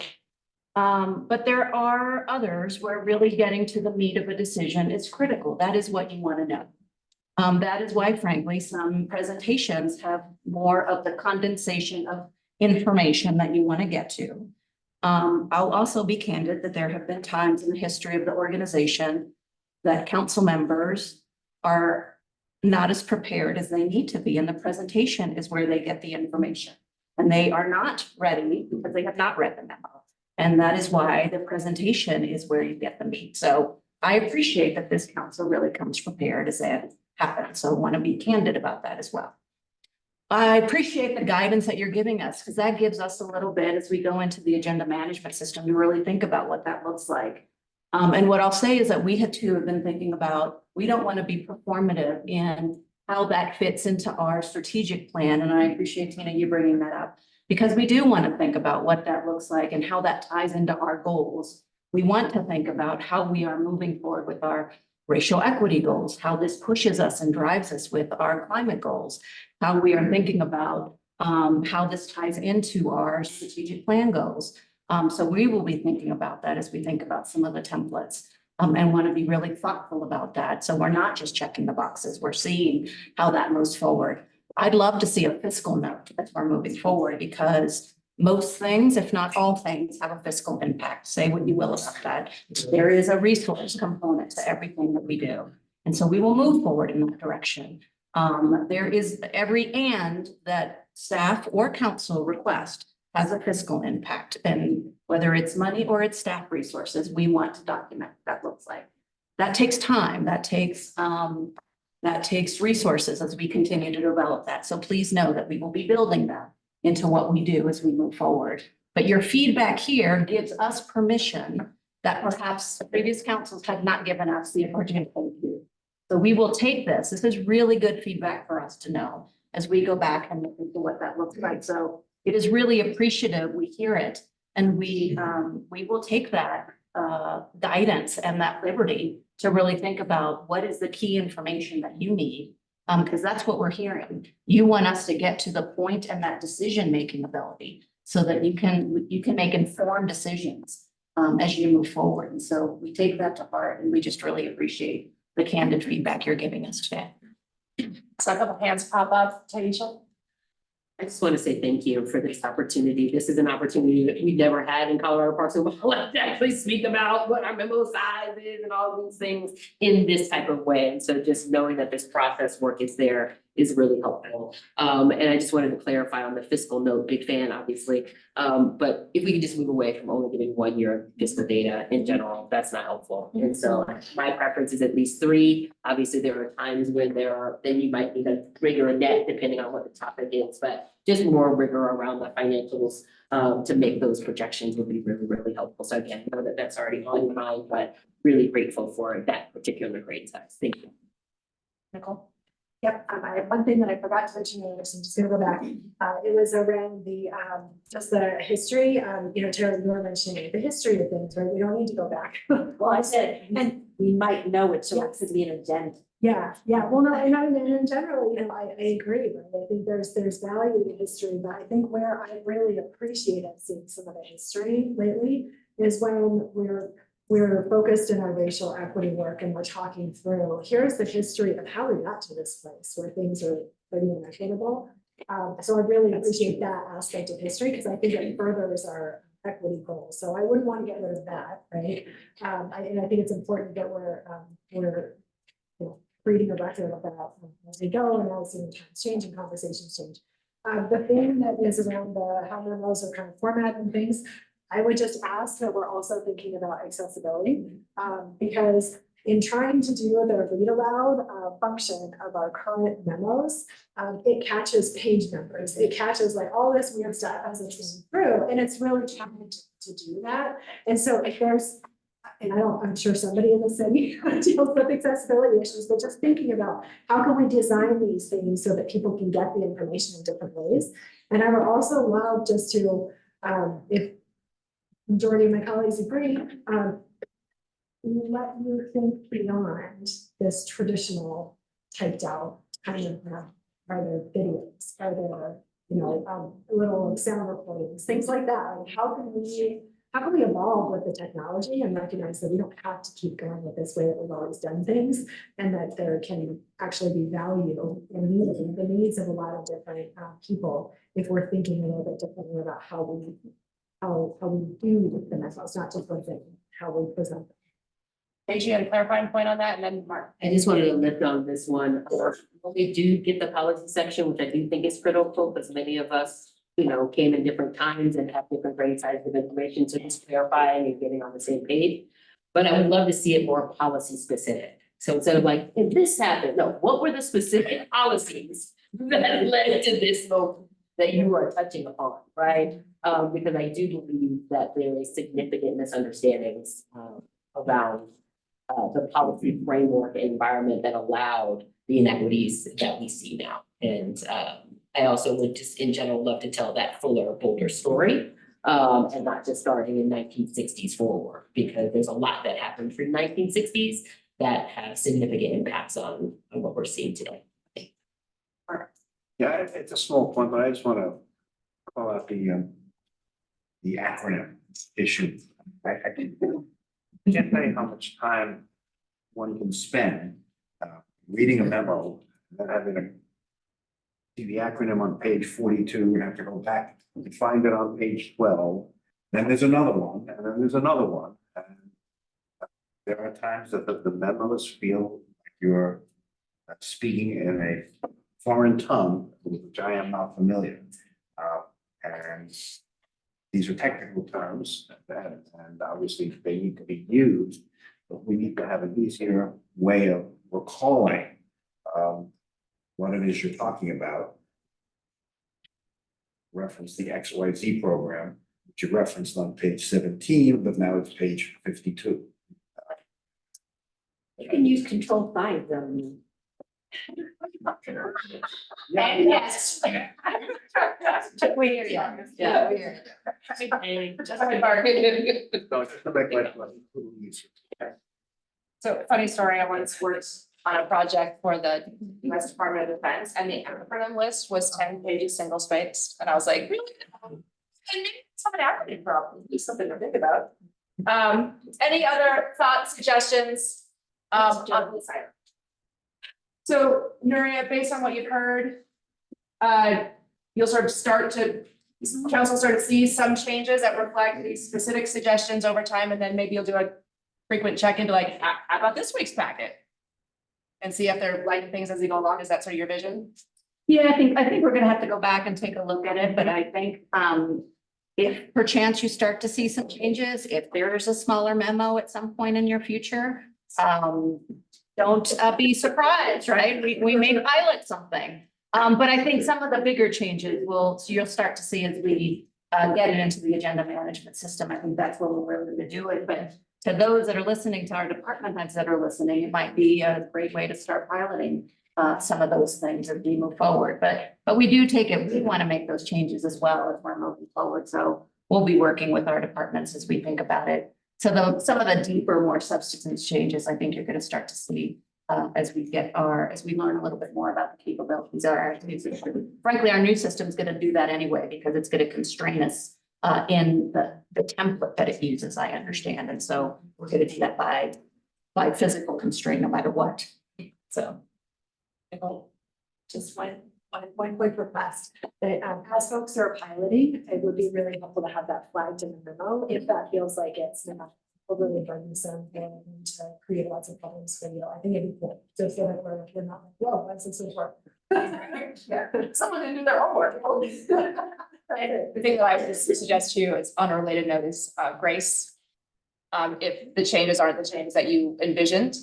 [SPEAKER 4] But there are others where really getting to the meat of a decision is critical. That is what you want to know. That is why, frankly, some presentations have more of the condensation of information that you want to get to. I'll also be candid that there have been times in the history of the organization that council members are not as prepared as they need to be, and the presentation is where they get the information. And they are not ready because they have not read the memo. And that is why the presentation is where you get the meat. So I appreciate that this council really comes prepared as it happens. So I want to be candid about that as well. I appreciate the guidance that you're giving us, because that gives us a little bit as we go into the agenda management system to really think about what that looks like. And what I'll say is that we have been thinking about, we don't want to be performative in how that fits into our strategic plan. And I appreciate, Tina, you bringing that up, because we do want to think about what that looks like and how that ties into our goals. We want to think about how we are moving forward with our racial equity goals, how this pushes us and drives us with our climate goals, how we are thinking about how this ties into our strategic plan goals. So we will be thinking about that as we think about some of the templates, and want to be really thoughtful about that. So we're not just checking the boxes, we're seeing how that moves forward. I'd love to see a fiscal note as we're moving forward, because most things, if not all things, have a fiscal impact. Say what you will about that. There is a resource component to everything that we do. And so we will move forward in that direction. There is every and that staff or council request has a fiscal impact, and whether it's money or it's staff resources, we want to document what that looks like. That takes time, that takes resources as we continue to develop that. So please know that we will be building that into what we do as we move forward. But your feedback here gives us permission that perhaps previous councils have not given us the opportunity to do. So we will take this. This is really good feedback for us to know as we go back and look into what that looks like. So it is really appreciative. We hear it, and we will take that guidance and that liberty to really think about what is the key information that you need, because that's what we're hearing. You want us to get to the point and that decision-making ability so that you can make informed decisions as you move forward. And so we take that to heart, and we just really appreciate the candid feedback you're giving us today.
[SPEAKER 1] So a couple hands pop up, Taisha.
[SPEAKER 10] I just want to say thank you for this opportunity. This is an opportunity that we never had in Colorado Parks and Wildlife to actually speak about what our memo size is and all these things in this type of way. And so just knowing that this process work is there is really helpful. And I just wanted to clarify on the fiscal note, big fan, obviously. But if we could just move away from only giving 1 year of fiscal data in general, that's not helpful. And so my preference is at least 3. Obviously, there are times when then you might need a rigor net depending on what the topic is, but just more rigor around the financials to make those projections would be really, really helpful. So again, I know that that's already on your mind, but really grateful for that particular grade size. Thank you.
[SPEAKER 1] Nicole?
[SPEAKER 7] Yep, I have one thing that I forgot to mention earlier, so I'm just gonna go back. It was around the, just the history, Tara, you were mentioning the history of things, right? We don't need to go back.
[SPEAKER 8] Well, I said, and we might know it, so it could be an agenda.
[SPEAKER 7] Yeah, well, no, and in general, I agree, right? I think there's value in history, but I think where I really appreciated seeing some of the history lately is when we're focused in our racial equity work and we're talking through, here's the history of how we got to this place where things are pretty inequitable. So I really appreciate that aspect of history because I think it furthers our equity goals. So I wouldn't want to get rid of that, right? And I think it's important that we're creating a record about as we go and as times change and conversations change. The thing that is around how memos are kind of formatted and things, I would just ask that we're also thinking about accessibility, because in trying to do the read aloud function of our current memos, it catches page numbers. It catches like all this weird stuff as it's going through, and it's really challenging to do that. And so if there's, and I'm sure somebody in the city deals with accessibility issues, but just thinking about how can we design these things so that people can get the information in different ways. And I would also love just to, if majority of my colleagues agree, let you think beyond this traditional typed out kind of, are there videos, are there, little sound recordings, things like that. Like how can we evolve with the technology and recognize that we don't have to keep going with this way that we've always done things, and that there can actually be value in meeting the needs of a lot of different people if we're thinking a little bit differently about how we do the memos, not just one thing, how we present them.
[SPEAKER 1] Paige, you had a clarifying point on that, and then Mark.
[SPEAKER 10] I just wanted to lift on this one. When we do get the policy section, which I do think is critical, because many of us, came in different times and have different grade sizes of information, so just clarifying and getting on the same page. But I would love to see it more policy specific. So instead of like, if this happened, no, what were the specific policies that led to this moment that you are touching upon, right? Because I do believe that there is significant misunderstandings around the policy framework environment that allowed the inequities that we see now. And I also would just in general love to tell that fuller, bolder story, and not just starting in 1960s forward, because there's a lot that happened from 1960s that have significant impacts on what we're seeing today.
[SPEAKER 6] Yeah, it's a small point, but I just want to call out the acronym issue. I can't tell you how much time one can spend reading a memo and then having to see the acronym on page 42 and have to go back and find it on page 12. Then there's another one, and then there's another one. And there are times that the memos feel like you're speaking in a foreign tongue, with which I am not familiar. And these are technical terms, and obviously they need to be used, but we need to have an easier way of recalling what it is you're talking about. Reference the XYZ program, which you referenced on page 17, but now it's page 52.
[SPEAKER 8] You can use control-5,
[SPEAKER 1] And yes. We hear you.
[SPEAKER 10] Yeah.
[SPEAKER 1] We hear you. Just
[SPEAKER 6] So just to make life a little easier.
[SPEAKER 1] So funny story, I once worked on a project for the US Department of Defense, and the acronym list was 10 pages single spaced, and I was like, really? And maybe it's not an acronym problem, it's something to think about. Any other thoughts, suggestions? On the side? So Nuria, based on what you've heard, you'll sort of council start to see some changes that reflect these specific suggestions over time, and then maybe you'll do a frequent check-in to like, how about this week's packet? And see if they're lighting things as they go along. Is that sort of your vision?
[SPEAKER 8] Yeah, I think we're gonna have to go back and take a look at it, but I think if perchance you start to see some changes, if there's a smaller memo at some point in your future, don't be surprised, right? We may pilot something. But I think some of the bigger changes you'll start to see as we
[SPEAKER 4] get it into the agenda management system. I think that's where we're really gonna do it, but to those that are listening, to our department heads that are listening, it might be a great way to start piloting some of those things as we move forward. But we do take it, we want to make those changes as well as we're moving forward. So we'll be working with our departments as we think about it. So some of the deeper, more substance changes, I think you're going to start to see as we learn a little bit more about the capabilities of our new system. Frankly, our new system is going to do that anyway, because it's going to constrain us in the template that it uses, I understand. And so we're going to do that by physical constraint, no matter what. So.
[SPEAKER 7] Just one quick request, that as folks are piloting, it would be really helpful to have that flagged in the memo, if that feels like it's not overly burdensome and to create lots of problems for you. I think it'd be cool to feel like we're not like, whoa, what's this for?
[SPEAKER 1] Someone didn't do their homework.
[SPEAKER 12] The thing that I would just suggest to you is unrelated note is grace. If the changes aren't the changes that you envisioned,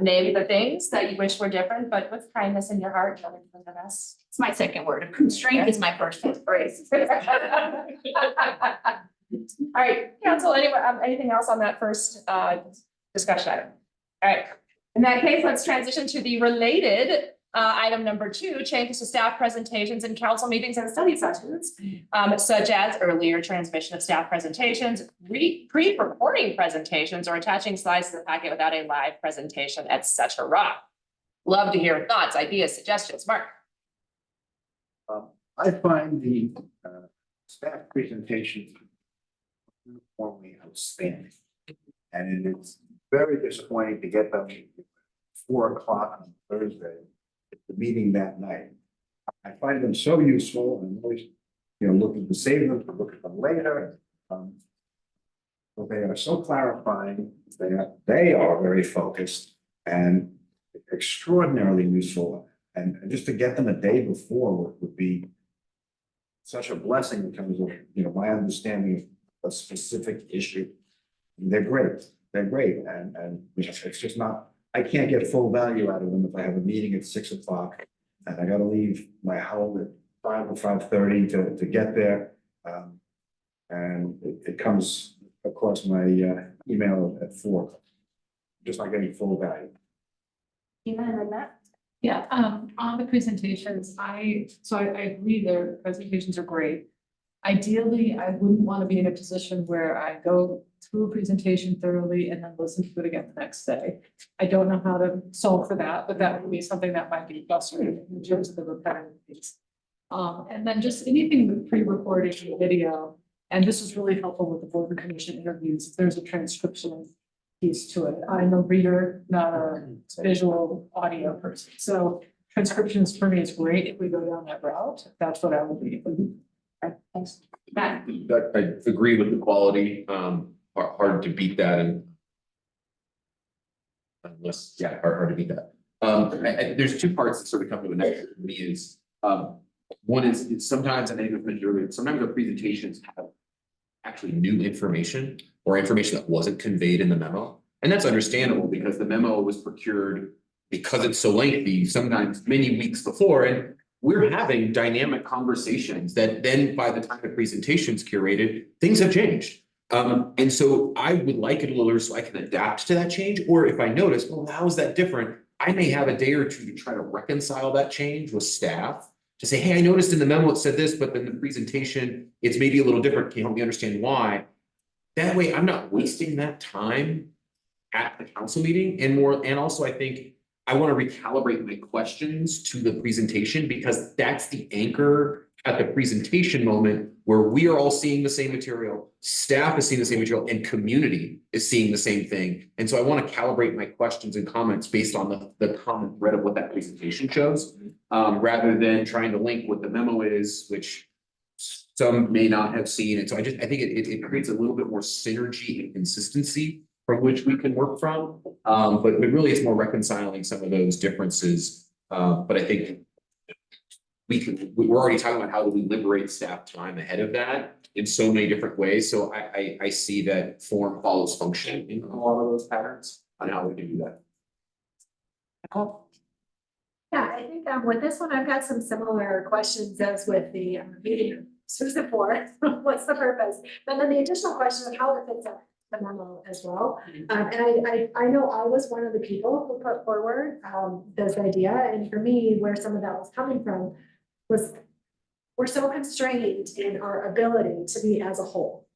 [SPEAKER 12] name the things that you wish were different, but with kindness in your heart, nothing for the best.
[SPEAKER 4] It's my second word. Constraint is my first word. Grace.
[SPEAKER 12] All right, council, anything else on that first discussion item? All right, in that case, let's transition to the related item number 2, changes to staff presentations in council meetings and study sessions, such as earlier transmission of staff presentations, pre-recording presentations, or attaching slides to the packet without a live presentation, etc. Love to hear thoughts, ideas, suggestions. Mark.
[SPEAKER 6] I find the staff presentations uniformly outstanding. And it is very disappointing to get them 4 o'clock on Thursday, at the meeting that night. I find them so useful and always, looking to save them, to look at them later. But they are so clarifying, they are very focused and extraordinarily useful. And just to get them a day before would be such a blessing in terms of, my understanding of a specific issue. They're great, and it's just not, I can't get full value out of them if I have a meeting at 6 o'clock and I gotta leave my home at 5 or 5:30 to get there. And it comes across my email at 4. Just not getting full value.
[SPEAKER 16] Yeah, on the presentations, I agree their presentations are great. Ideally, I wouldn't want to be in a position where I go through a presentation thoroughly and then listen to it again the next day. I don't know how to solve for that, but that would be something that might be frustrating in terms of the repetitive piece. And then just anything with pre-recording video, and this is really helpful with the board and commission interviews, if there's a transcription piece to it. I'm a reader, not a visual audio person. So transcriptions for me is great if we go down that route. That's what I would be.
[SPEAKER 4] Thanks.
[SPEAKER 12] Matt.
[SPEAKER 2] I agree with the quality, hard to beat that and hard to beat that. There's 2 parts that sort of come to an end for me is, one is sometimes, and I think I've mentioned earlier, sometimes the presentations have actually new information or information that wasn't conveyed in the memo. And that's understandable because the memo was procured because it's so lengthy, sometimes many weeks before, and we're having dynamic conversations that then by the time the presentation's curated, things have changed. And so I would like it a little so I can adapt to that change, or if I notice, well, how is that different? I may have a day or 2 to try to reconcile that change with staff to say, hey, I noticed in the memo it said this, but then the presentation, it's maybe a little different. Can you help me understand why? That way I'm not wasting that time at the council meeting and also I think I want to recalibrate my questions to the presentation because that's the anchor at the presentation moment where we are all seeing the same material, staff is seeing the same material, and community is seeing the same thing. And so I want to calibrate my questions and comments based on the common thread of what that presentation shows, rather than trying to link what the memo is, which some may not have seen. And so I think it creates a little bit more synergy and consistency from which we can work from. But really it's more reconciling some of those differences. But I think we're already talking about how do we liberate staff time ahead of that in so many different ways. So I see that form follows function in a lot of those patterns on how we can do that.
[SPEAKER 7] Yeah, I think with this one, I've got some similar questions as with the meeting who's it for? What's the purpose? But then the additional question of how it fits in the memo as well. And I know I was one of the people who put forward, this idea, and for me, where some of that was coming from was we're so constrained in our ability to be as a whole.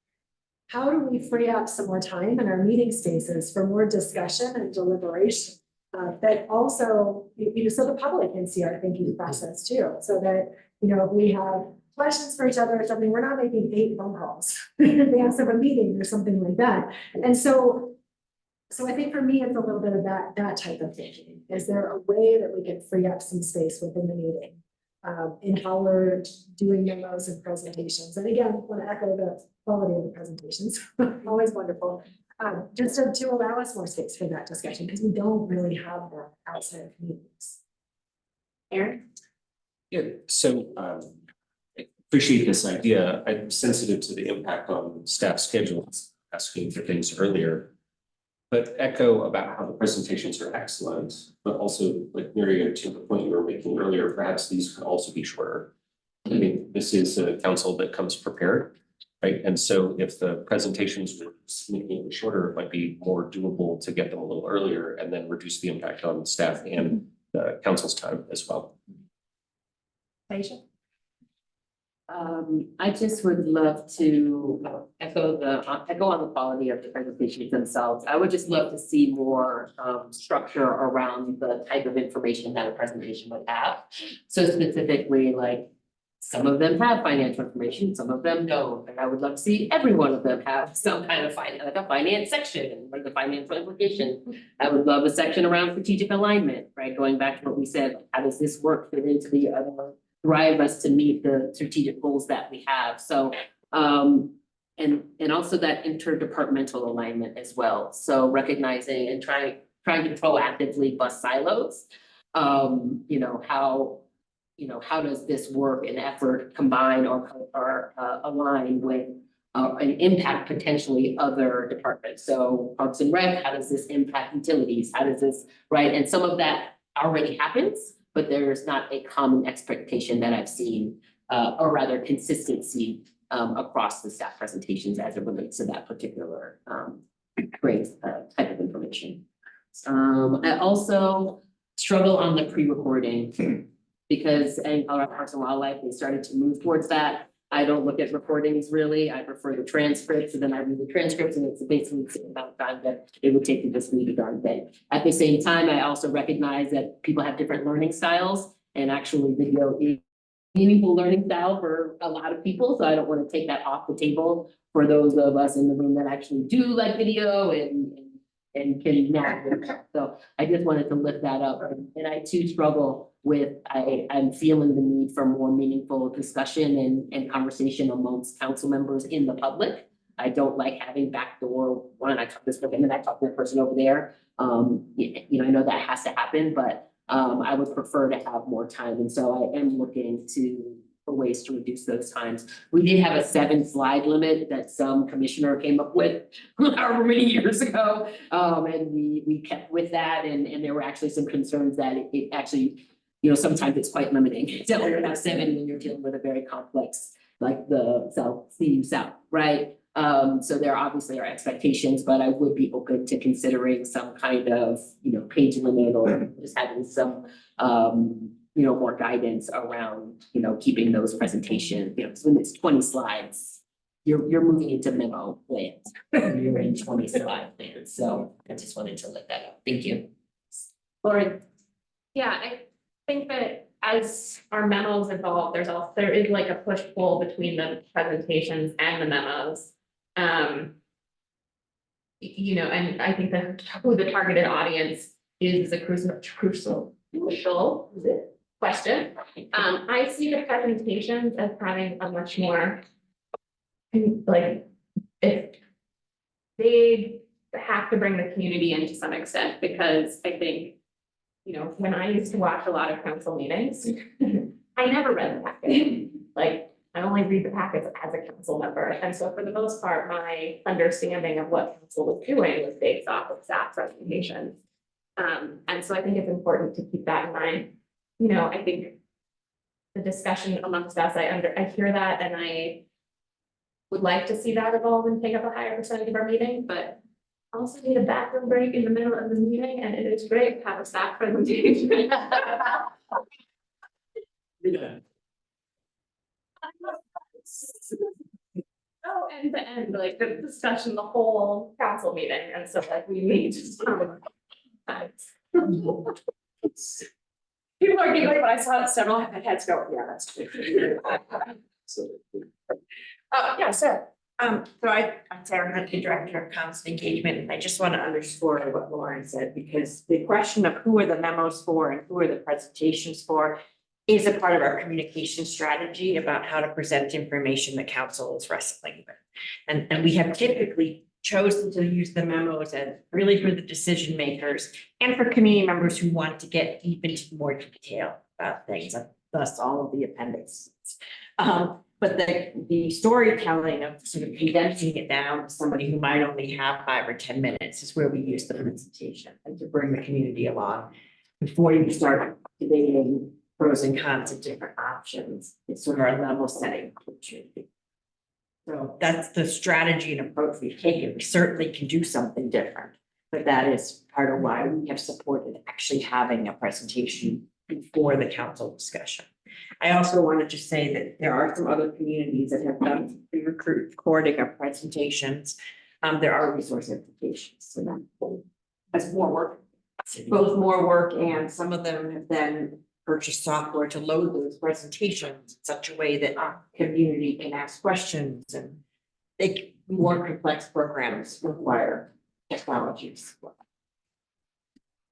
[SPEAKER 7] How do we free up some more time in our meeting spaces for more discussion and deliberation? That also, so the public can see our thinking process too, so that, if we have questions for each other or something, we're not making 8 phone calls in advance of a meeting or something like that. And so I think for me, it's a little bit of that type of thinking. Is there a way that we can free up some space within the meeting? In how we're doing memos and presentations. And again, I want to echo the quality of the presentations, always wonderful. Just to allow us more space for that discussion, because we don't really have that outside of meetings. Aaron?
[SPEAKER 3] Yeah, so I appreciate this idea. I'm sensitive to the impact on staff schedules, asking for things earlier. But echo about how the presentations are excellent, but also like Mary, to the point you were making earlier, perhaps these could also be shorter. I mean, this is a council that comes prepared, right? And so if the presentations were significantly shorter, it might be more doable to get them a little earlier and then reduce the impact on staff and the council's time as well.
[SPEAKER 7] Aisha?
[SPEAKER 10] I just would love to echo on the quality of the presentations themselves. I would just love to see more structure around the type of information that a presentation would have. So specifically, like, some of them have financial information, some of them don't. And I would love to see every one of them have some kind of like a finance section, like the financial implication. I would love a section around strategic alignment, right? Going back to what we said, how does this work fit into the other, drive us to meet the strategic goals that we have. So, and also that interdepartmental alignment as well. So recognizing and trying to proactively bust silos. How does this work and effort combine or align with an impact potentially other departments? So Parks and Rec, how does this impact utilities? How does this, right? And some of that already happens, but there's not a common expectation that I've seen, or rather consistency across the staff presentations as it relates to that particular great type of information. I also struggle on the pre-recording because in Colorado Parks and Wildlife, they started to move towards that. I don't look at recordings really. I prefer the transcripts, and then I read the transcripts, and it's basically the same amount of time that it would take to just read a darn thing. At the same time, I also recognize that people have different learning styles, and actually video is a meaningful learning style for a lot of people. So I don't want to take that off the table for those of us in the room that actually do like video and can navigate that. So I just wanted to lift that up. And I too struggle with, I'm feeling the need for more meaningful discussion and conversation amongst council members in the public. I don't like having backdoor, I talk this with him and I talk to the person over there. I know that has to happen, but I would prefer to have more time. And so I am looking for ways to reduce those times. We did have a 7-slide limit that some commissioner came up with however many years ago. And we kept with that, and there were actually some concerns that it actually, sometimes it's quite limiting. So we have 7 when you're dealing with a very complex, like the CU South, right? So there obviously are expectations, but I would be open to considering some kind of, page limit or just having some, more guidance around, keeping those presentations, because when it's 20 slides, you're moving into memo land. You're in 20 slide land. So I just wanted to let that up. Thank you.
[SPEAKER 12] Lauren. Yeah, I think that as our memos evolve, there is like a push-pull between the presentations and the memos. And I think that who the targeted audience is a crucial question. I see the presentations as having a much more if they have to bring the community in to some extent, because I think, when I used to watch a lot of council meetings, I never read the packet. I only read the packets as a council member. And so for the most part, my understanding of what council was doing was based off of staff presentations. And so I think it's important to keep that in mind. I think the discussion amongst us, I hear that and I would like to see that evolve and take up a higher percentage of our meeting, but I also need a bathroom break in the middle of the meeting, and it is great to have a staff presentation. Oh, end to end, like the discussion, the whole council meeting, and so like we need to.
[SPEAKER 1] People are giggling, but I saw several heads go, yeah, that's true. Yeah, Sarah.
[SPEAKER 18] So I'm Sarah Hunt, the Director of Council Engagement, and I just want to underscore what Lauren said, because the question of who are the memos for and who are the presentations for is a part of our communication strategy about how to present information that council is wrestling with. And we have typically chosen to use the memos as really for the decision makers and for community members who want to get deep into more detail about things, thus all of the appendix. But the storytelling of sort of condensing it down to somebody who might only have 5 or 10 minutes is where we use the presentation and to bring the community along before you start debating pros and cons of different options. It's sort of our level setting opportunity. So that's the strategy and approach we've taken. We certainly can do something different, but that is part of why we have supported actually having a presentation before the council discussion. I also wanted to say that there are some other communities that have done recording of presentations. There are resource implications, so that that's more work, both more work, and some of them have then purchased software to load those presentations in such a way that our community can ask questions, and they more complex programs require technologies.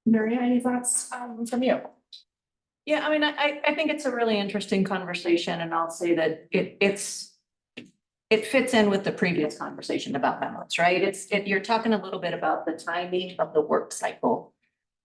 [SPEAKER 1] Maria, any thoughts from you?
[SPEAKER 4] Yeah, I mean, I think it's a really interesting conversation, and I'll say that it fits in with the previous conversation about memos, right? You're talking a little bit about the timing of the work cycle.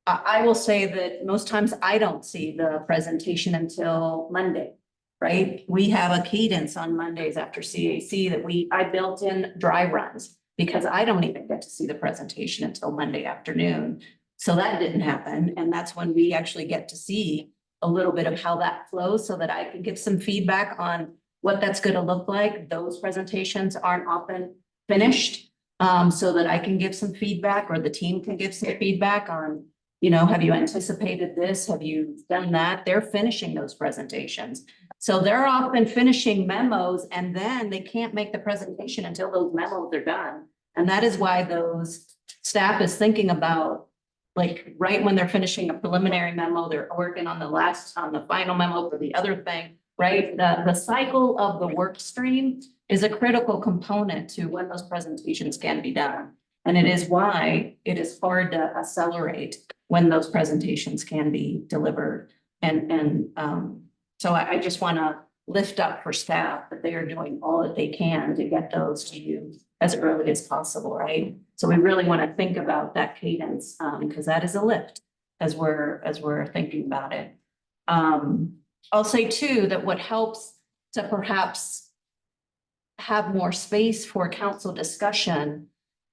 [SPEAKER 4] I will say that most times I don't see the presentation until Monday, right? We have a cadence on Mondays after CAC that I built in dry runs because I don't even get to see the presentation until Monday afternoon. So that didn't happen, and that's when we actually get to see a little bit of how that flows so that I can give some feedback on what that's going to look like. Those presentations aren't often finished, so that I can give some feedback, or the team can give some feedback on, have you anticipated this? Have you done that? They're finishing those presentations. So they're often finishing memos, and then they can't make the presentation until those memos are done. And that is why those staff is thinking about, like, right when they're finishing a preliminary memo, they're working on the final memo for the other thing, right? The cycle of the work stream is a critical component to when those presentations can be done. And it is why it is hard to accelerate when those presentations can be delivered. So I just want to lift up for staff that they are doing all that they can to get those to you as early as possible, right? So we really want to think about that cadence, because that is a lift as we're thinking about it. I'll say too, that what helps to perhaps have more space for council discussion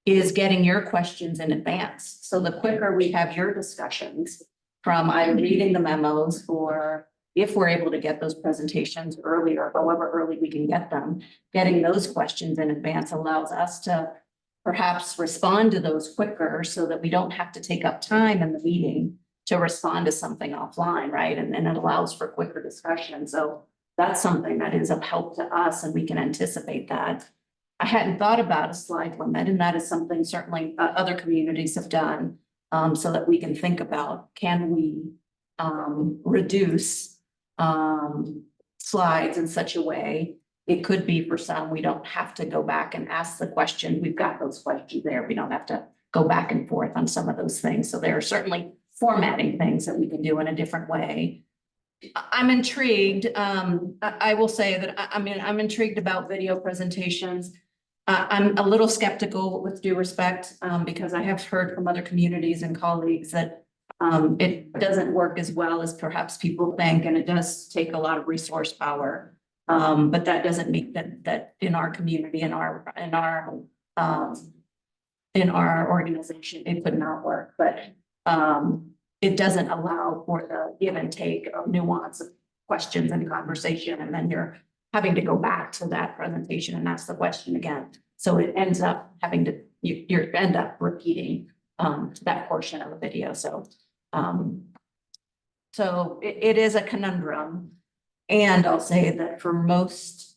[SPEAKER 4] is getting your questions in advance. So the quicker we have your discussions from either reading the memos, or if we're able to get those presentations early, or however early we can get them, getting those questions in advance allows us to perhaps respond to those quicker so that we don't have to take up time in the meeting to respond to something offline, right? And then it allows for quicker discussion. So that's something that is of help to us, and we can anticipate that. I hadn't thought about a slide limit, and that is something certainly other communities have done, so that we can think about, can we reduce slides in such a way. It could be for some, we don't have to go back and ask the question. We've got those questions there. We don't have to go back and forth on some of those things. So there are certainly formatting things that we can do in a different way. I'm intrigued. I will say that, I'm intrigued about video presentations. I'm a little skeptical, with due respect, because I have heard from other communities and colleagues that it doesn't work as well as perhaps people think, and it does take a lot of resource power. But that doesn't mean that in our community, in our organization, it could not work. But it doesn't allow for the give and take of nuance
[SPEAKER 8] questions and conversation, and then you're having to go back to that presentation and ask the question again. So it ends up having to, you end up repeating that portion of the video. So it is a conundrum. And I'll say that for most,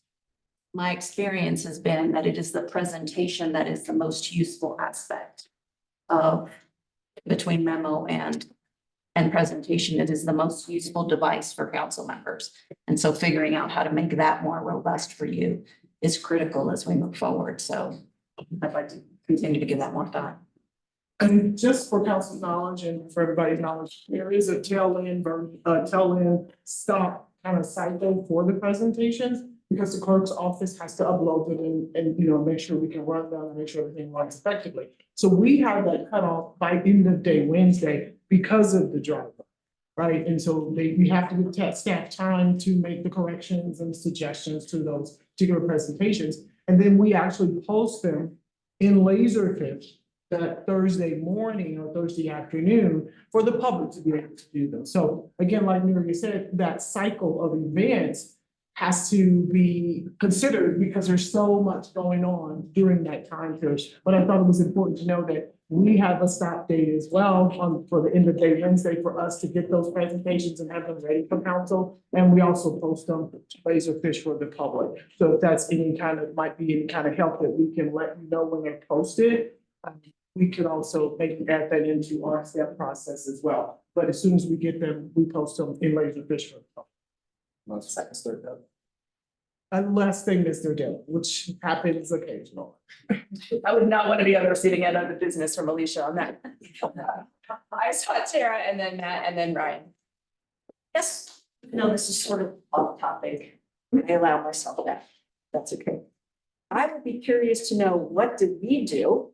[SPEAKER 8] my experience has been that it is the presentation that is the most useful aspect of between memo and presentation. It is the most useful device for council members. And so figuring out how to make that more robust for you is critical as we move forward. So I'd like to continue to give that more thought.
[SPEAKER 15] And just for council's knowledge and for everybody's knowledge, there is a tail end stop kind of cycle for the presentations, because the clerk's office has to upload them and you know, make sure we can run them and make sure everything runs effectively. So we have that cutoff by end of day Wednesday because of the driver, right? And so we have to give staff time to make the corrections and suggestions to those particular presentations. And then we actually post them in Laserfish that Thursday morning or Thursday afternoon for the public to be able to do them. So again, like Mary said, that cycle of events has to be considered because there's so much going on during that time period. But I thought it was important to know that we have a stop date as well for the end of day Wednesday for us to get those presentations and have them ready for council. And we also post them to Laserfish for the public. So if that's might be any kind of help that we can let you know when they're posted, we could also maybe add that into our step process as well. But as soon as we get them, we post them in Laserfish for the public. Unless they miss their deadline, which happens occasionally.
[SPEAKER 1] I would not want to be on the receiving end of the business from Alicia on that. I saw Tara and then Matt and then Ryan.
[SPEAKER 8] Yes, no, this is sort of off topic. I allow myself that. That's okay. I would be curious to know, what do we do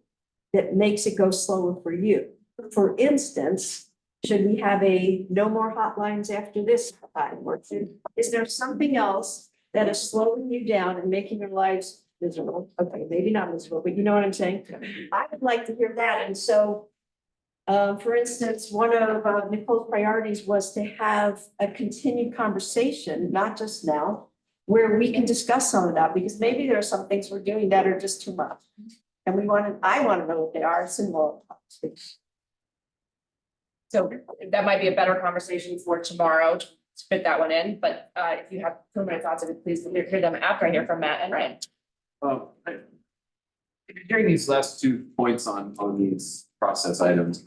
[SPEAKER 8] that makes it go slower for you? For instance, should we have a no more hotlines after this time? Or is there something else that is slowing you down and making your lives miserable? Okay, maybe not miserable, but you know what I'm saying? I would like to hear that. And so, for instance, one of Nicole's priorities was to have a continued conversation, not just now, where we can discuss some of that, because maybe there are some things we're doing that are just too much. And I want to know what they are. It's involved.
[SPEAKER 1] So that might be a better conversation for tomorrow to fit that one in, but if you have preliminary thoughts of it, please hear them after I hear from Matt and Ryan.
[SPEAKER 2] Hearing these last 2 points on these process items,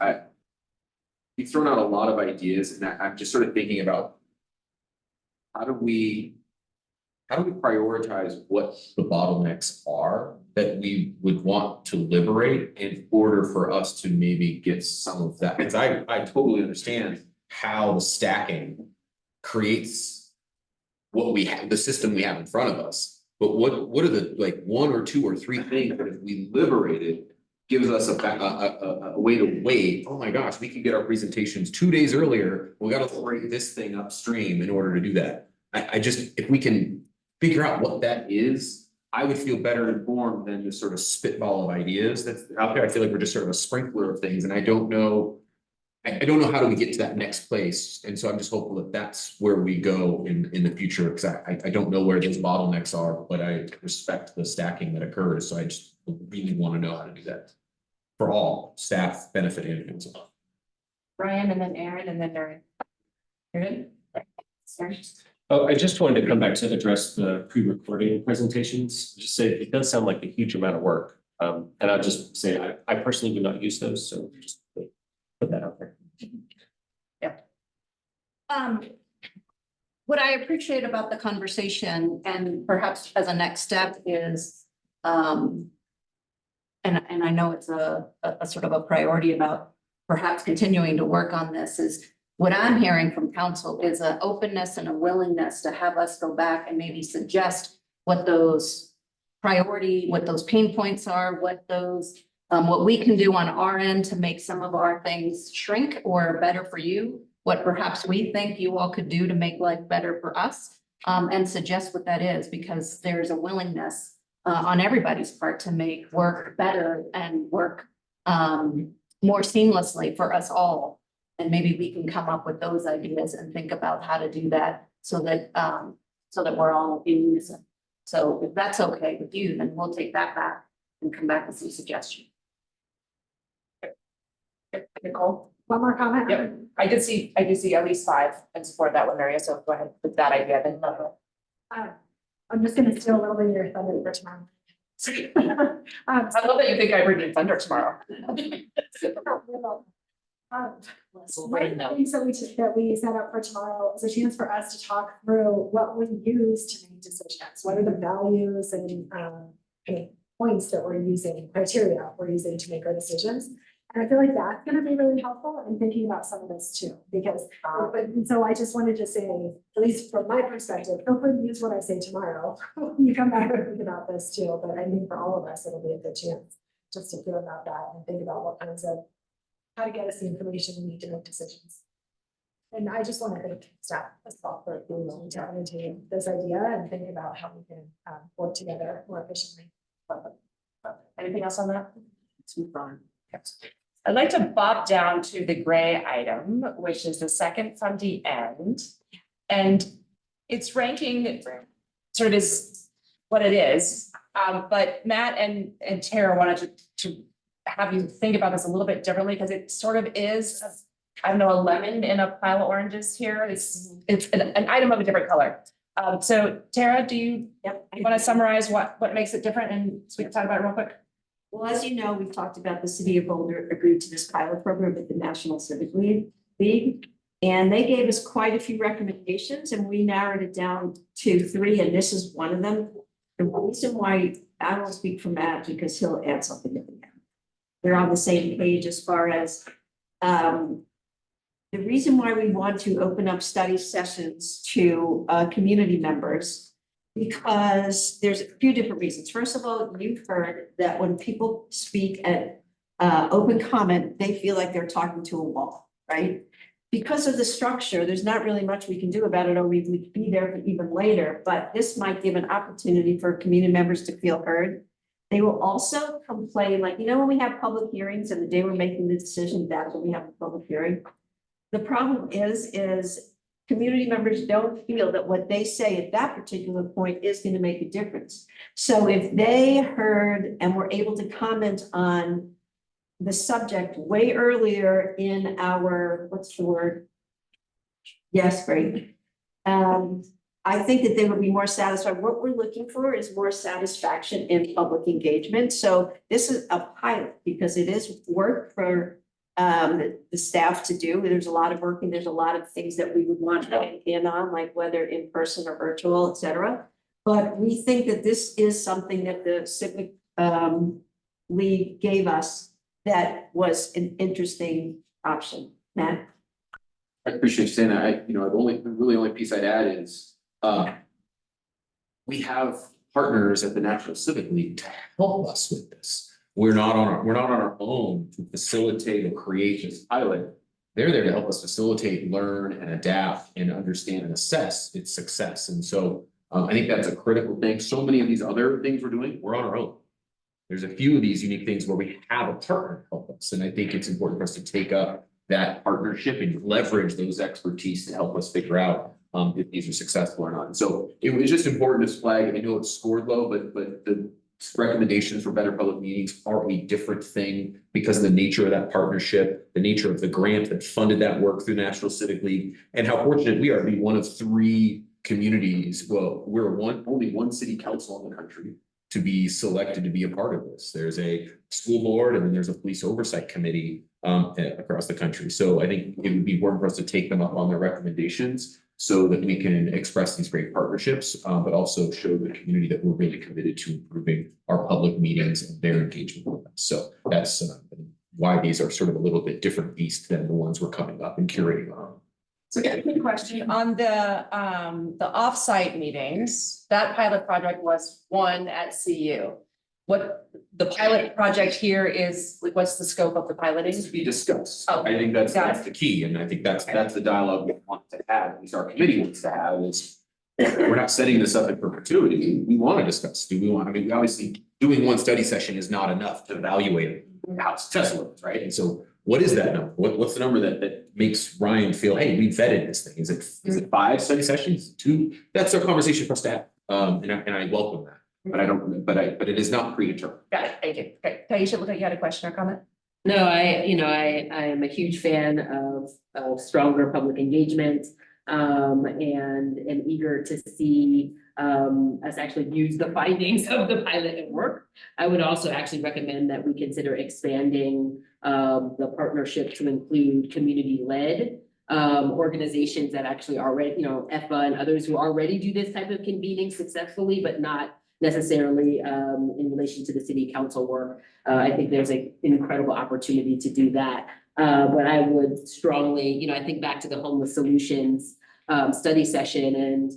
[SPEAKER 2] you've thrown out a lot of ideas, and I'm just sort of thinking about how do we prioritize what the bottlenecks are that we would want to liberate in order for us to maybe get some of that? Because I totally understand how the stacking creates what we have, the system we have in front of us. But what are the like 1 or 2 or 3 things that if we liberated gives us a way to wait? Oh my gosh, we can get our presentations 2 days earlier. We got to break this thing upstream in order to do that. I just, if we can figure out what that is, I would feel better informed than this sort of spitball of ideas that's out there. I feel like we're just sort of a sprinkler of things, and I don't know how do we get to that next place. And so I'm just hopeful that that's where we go in the future, because I don't know where those bottlenecks are, but I respect the stacking that occurs. So I just really want to know how to do that for all staff benefit and council.
[SPEAKER 1] Ryan and then Aaron and then Aaron. You're good? Sorry.
[SPEAKER 3] Oh, I just wanted to come back to address the pre-recording presentations. Just say it does sound like a huge amount of work. And I'll just say I personally do not use those, so just put that out there.
[SPEAKER 1] Yeah.
[SPEAKER 8] What I appreciate about the conversation, and perhaps as a next step, is and I know it's a sort of a priority about perhaps continuing to work on this, is what I'm hearing from council is an openness and a willingness to have us go back and maybe suggest what those pain points are, what we can do on our end to make some of our things shrink or better for you, what perhaps we think you all could do to make life better for us, and suggest what that is, because there's a willingness on everybody's part to make work better and work more seamlessly for us all. And maybe we can come up with those ideas and think about how to do that
[SPEAKER 4] so that we're all in unison. So if that's okay with you, then we'll take that back and come back with some suggestions.
[SPEAKER 12] Nicole?
[SPEAKER 7] One more comment?
[SPEAKER 12] Yep, I did see at least 5 and support that one, Maria, so go ahead with that idea, then love it.
[SPEAKER 7] I'm just gonna steal a little bit of your thunder for tomorrow.
[SPEAKER 12] I love that you think I bring in thunder tomorrow.
[SPEAKER 7] One of the things that we set up for tomorrow is a chance for us to talk through what we use to make decisions. What are the values and kind of points that we're using, criteria we're using to make our decisions? And I feel like that's gonna be really helpful in thinking about some of this too, because, so I just wanted to say, at least from my perspective, feel free to use what I say tomorrow. You come back and think about this too, but I think for all of us, it'll be a good chance just to feel about that and think about what kinds of, how to get us the information we need to make decisions. And I just want to thank staff as well for being willing to entertain this idea and think about how we can work together more efficiently.
[SPEAKER 12] Anything else on that?
[SPEAKER 4] Let's move on.
[SPEAKER 18] I'd like to bop down to the gray item, which is the second from the end. And it's ranking sort of is what it is. But Matt and Tara wanted to have you think about this a little bit differently because it sort of is, I don't know, a lemon in a pile of oranges here. It's an item of a different color. So Tara, do you want to summarize what makes it different and so we can talk about it real quick?
[SPEAKER 8] Well, as you know, we've talked about the city of Boulder agreed to this pilot program with the National Civic League. And they gave us quite a few recommendations and we narrowed it down to 3, and this is one of them. The reason why I won't speak for Matt because he'll add something to that. We're on the same page as far as the reason why we want to open up study sessions to community members. Because there's a few different reasons. First of all, you've heard that when people speak at open comment, they feel like they're talking to a wall, right? Because of the structure, there's not really much we can do about it, or we would be there for even later, but this might give an opportunity for community members to feel heard. They will also complain, like, you know, when we have public hearings and the day we're making the decision, that's when we have a public hearing. The problem is community members don't feel that what they say at that particular point is going to make a difference. So if they heard and were able to comment on the subject way earlier in our, what's the word? Yes, great. I think that they would be more satisfied. What we're looking for is more satisfaction in public engagement. So this is a pilot because it is work for the staff to do. There's a lot of work and there's a lot of things that we would want to in on, like whether in person or virtual, et cetera. But we think that this is something that the Civic League gave us that was an interesting option. Matt?
[SPEAKER 2] I appreciate you saying that. The only piece I'd add is, we have partners at the National Civic League to help us with this. We're not on our own to facilitate or create this pilot. They're there to help us facilitate, learn and adapt and understand and assess its success. And so I think that's a critical thing. So many of these other things we're doing, we're on our own. There's a few of these unique things where we have a partner to help us. And I think it's important for us to take up that partnership and leverage those expertise to help us figure out if these are successful or not. And so it was just important to flag. I know it's scored low, but the recommendations for better public meetings are a different thing because of the nature of that partnership, the nature of the grant that funded that work through National Civic League, and how fortunate we are to be one of 3 communities. Well, we're only one city council in the country to be selected to be a part of this. There's a school board and then there's a police oversight committee across the country. So I think it would be important for us to take them up on their recommendations so that we can express these great partnerships, but also show the community that we're really committed to improving our public meetings and their engagement with them. So that's why these are sort of a little bit different beast than the ones we're coming up and curating on.
[SPEAKER 18] So a quick question on the offsite meetings, that pilot project was one at CU. What the pilot project here is, like, what's the scope of the piloting?
[SPEAKER 2] To be discussed.
[SPEAKER 18] Oh,
[SPEAKER 2] I think that's
[SPEAKER 18] got it.
[SPEAKER 2] the key. And I think that's the dialogue we want to have, at least our committee wants to have is we're not setting this up in perpetuity. We want to discuss. We obviously doing one study session is not enough to evaluate how successful it is, right? And so what is that number? What's the number that makes Ryan feel, hey, we vetted this thing? Is it 5 study sessions, 2? That's a conversation for staff. And I welcome that, but I don't, but it is not predetermined.
[SPEAKER 4] Got it, thank you. Okay, Taisha, look like you had a question or comment?
[SPEAKER 10] No, I am a huge fan of stronger public engagement. And am eager to see us actually use the findings of the pilot at work. I would also actually recommend that we consider expanding the partnership to include community-led organizations that actually already, EFA and others who already do this type of convening successfully, but not necessarily in relation to the city council work. I think there's an incredible opportunity to do that. But I would strongly, I think back to the homeless solutions study session and,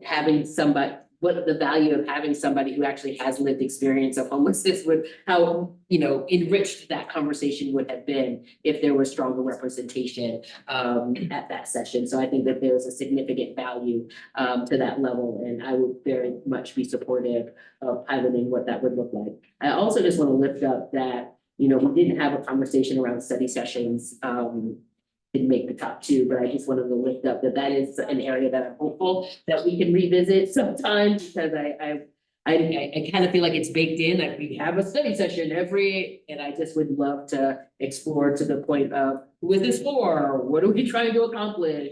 [SPEAKER 10] having somebody, what the value of having somebody who actually has lived experience of homelessness would, how, enriched that conversation would have been if there was stronger representation at that session. So I think that there's a significant value to that level, and I would very much be supportive of piloting what that would look like. I also just want to lift up that, we didn't have a conversation around study sessions, didn't make the top 2, but I just wanted to lift up that is an area that I'm hopeful that we can revisit sometime, because I kind of feel like it's baked in that we have a study session and I just would love to explore to the point of who is this for? What are we trying to accomplish?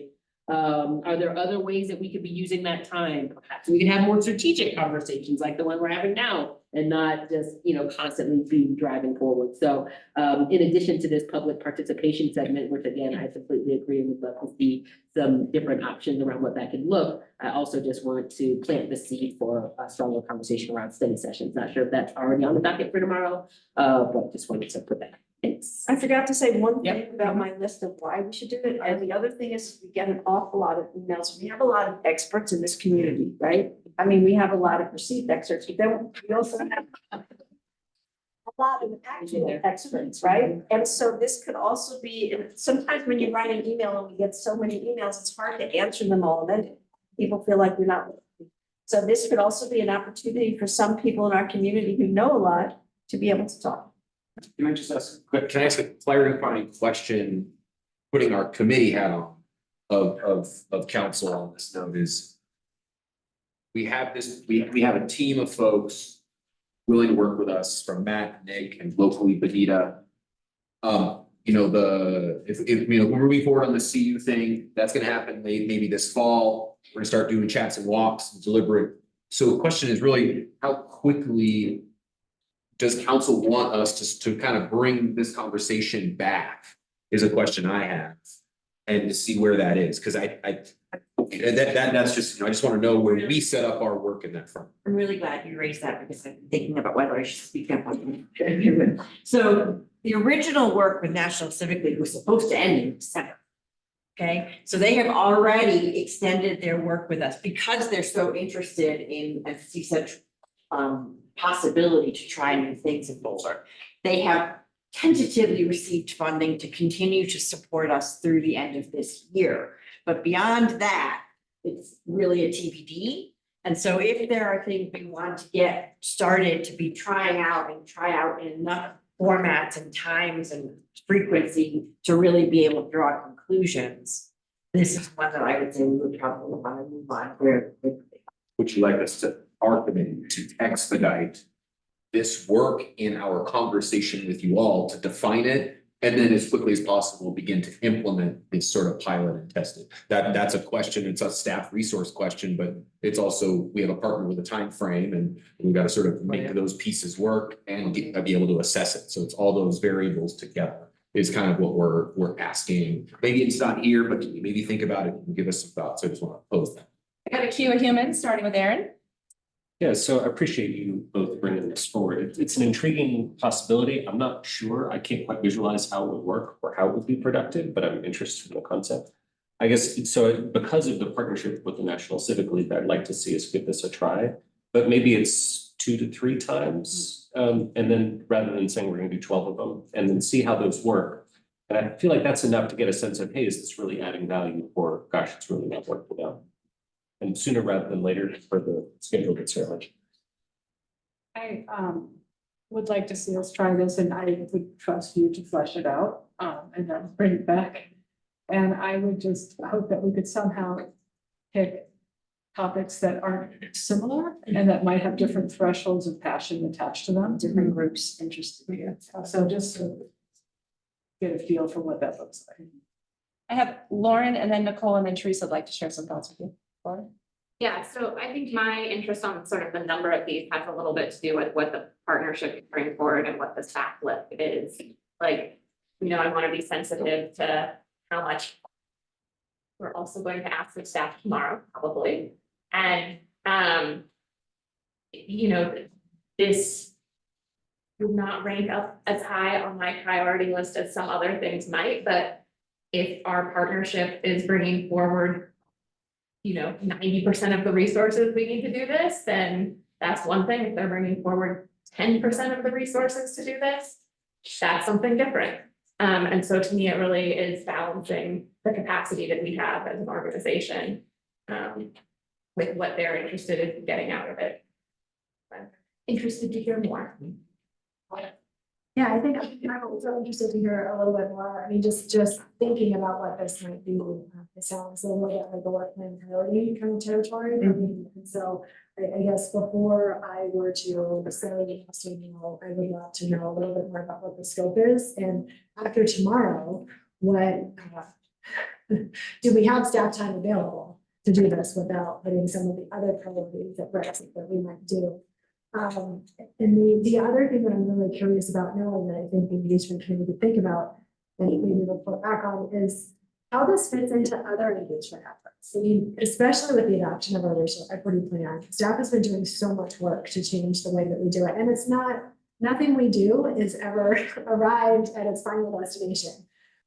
[SPEAKER 10] Are there other ways that we could be using that time? Perhaps we can have more strategic conversations like the one we're having now and not just, constantly be driving forward. So in addition to this public participation segment, which again, I completely agree and would love to see some different options around what that could look, I also just want to plant the seed for a stronger conversation around study sessions. Not sure if that's already on the docket for tomorrow, but just wanted to put that. Thanks.
[SPEAKER 8] I forgot to say one thing about my list of why we should do it, and the other thing is we get an awful lot of emails. We have a lot of experts in this community, right? I mean, we have a lot of perceived experts, but then we also have a lot of actual experts, right? And so this could also be, and sometimes when you write an email and we get so many emails, it's hard to answer them all, and then people feel like we're not. So this could also be an opportunity for some people in our community who know a lot to be able to talk.
[SPEAKER 2] Can I just ask, can I ask a clarifying question, putting our committee hat on of council on this note is we have a team of folks willing to work with us from Matt, Nick, and locally Benita. If we're moving forward on the CU thing, that's gonna happen maybe this fall. We're gonna start doing chats and walks and deliberate. So the question is really, how quickly does council want us to kind of bring this conversation back is a question I have. And to see where that is, because that's just, I just want to know where we set up our work in that front.
[SPEAKER 18] I'm really glad you raised that because I'm thinking about whether I should speak up on it. So the original work with National Civic League was supposed to end in December. Okay, so they have already extended their work with us because they're so interested in, as you said, possibility to try new things in Boulder. They have tentatively received funding to continue to support us through the end of this year. But beyond that, it's really a TBD. And so if there are things we want to get started to be try out in enough formats and times and frequency to really be able to draw conclusions, this is one that I would say we would probably want to move on very quickly.
[SPEAKER 2] Would you like us to, our committee, to expedite this work in our conversation with you all to define it, and then as quickly as possible, begin to implement this sort of pilot and test it? That's a question, it's a staff resource question, but it's also, we have a partner with a time frame, and we've got to sort of make those pieces work and be able to assess it. So it's all those variables together is kind of what we're asking. Maybe it's not here, but maybe think about it and give us some thoughts. I just want to pose that.
[SPEAKER 1] I got a queue of humans, starting with Aaron.
[SPEAKER 3] Yeah, so I appreciate you both bringing this forward. It's an intriguing possibility. I'm not sure. I can't quite visualize how it would work or how it would be productive, but I'm interested in the concept. I guess, so because of the partnership with the National Civic League, I'd like to see us give this a try, but maybe it's 2 to 3 times. And then rather than saying we're going to do 12 of them and then see how those work. And I feel like that's enough to get a sense of, hey, is this really adding value, or gosh, it's really not working out. And sooner rather than later for the scheduled ceremony.
[SPEAKER 16] I would like to see us try this, and I would trust you to flesh it out. and then bring it back. And I would just hope that we could somehow pick topics that aren't similar and that might have different thresholds of passion attached to them, different groups interested in it. So just to get a feel for what that looks like.
[SPEAKER 1] I have Lauren and then Nicole and then Teresa would like to share some thoughts with you. Lauren?
[SPEAKER 12] Yeah, so I think my interest on sort of the number of these has a little bit to do with what the partnership can bring forward and what the staff lift is. Like, I want to be sensitive to how much we're also going to ask the staff tomorrow, probably. And, this would not rank up as high on my priority list as some other things might, but if our partnership is bringing forward 90% of the resources we need to do this, then that's one thing. If they're bringing forward 10% of the resources to do this, that's something different. And so to me, it really is balancing the capacity that we have as an organization with what they're interested in getting out of it. I'm interested to hear more.
[SPEAKER 7] Yeah, I think I'm also interested to hear a little bit more. I mean, just thinking about what this might be, it sounds a little bit like a work plan priority kind of territory. And so I guess before I were to say, I would love to know a little bit more about what the scope is. And after tomorrow, what do we have staff time available to do this without putting some of the other priorities at risk that we might do? And the other thing that I'm really curious about knowing that I think the engagement committee would think about and maybe report back on is how this fits into other engagement efforts. I mean, especially with the adoption of our racial equity plan, staff has been doing so much work to change the way that we do it. And it's nothing we do is ever arrived at its final destination.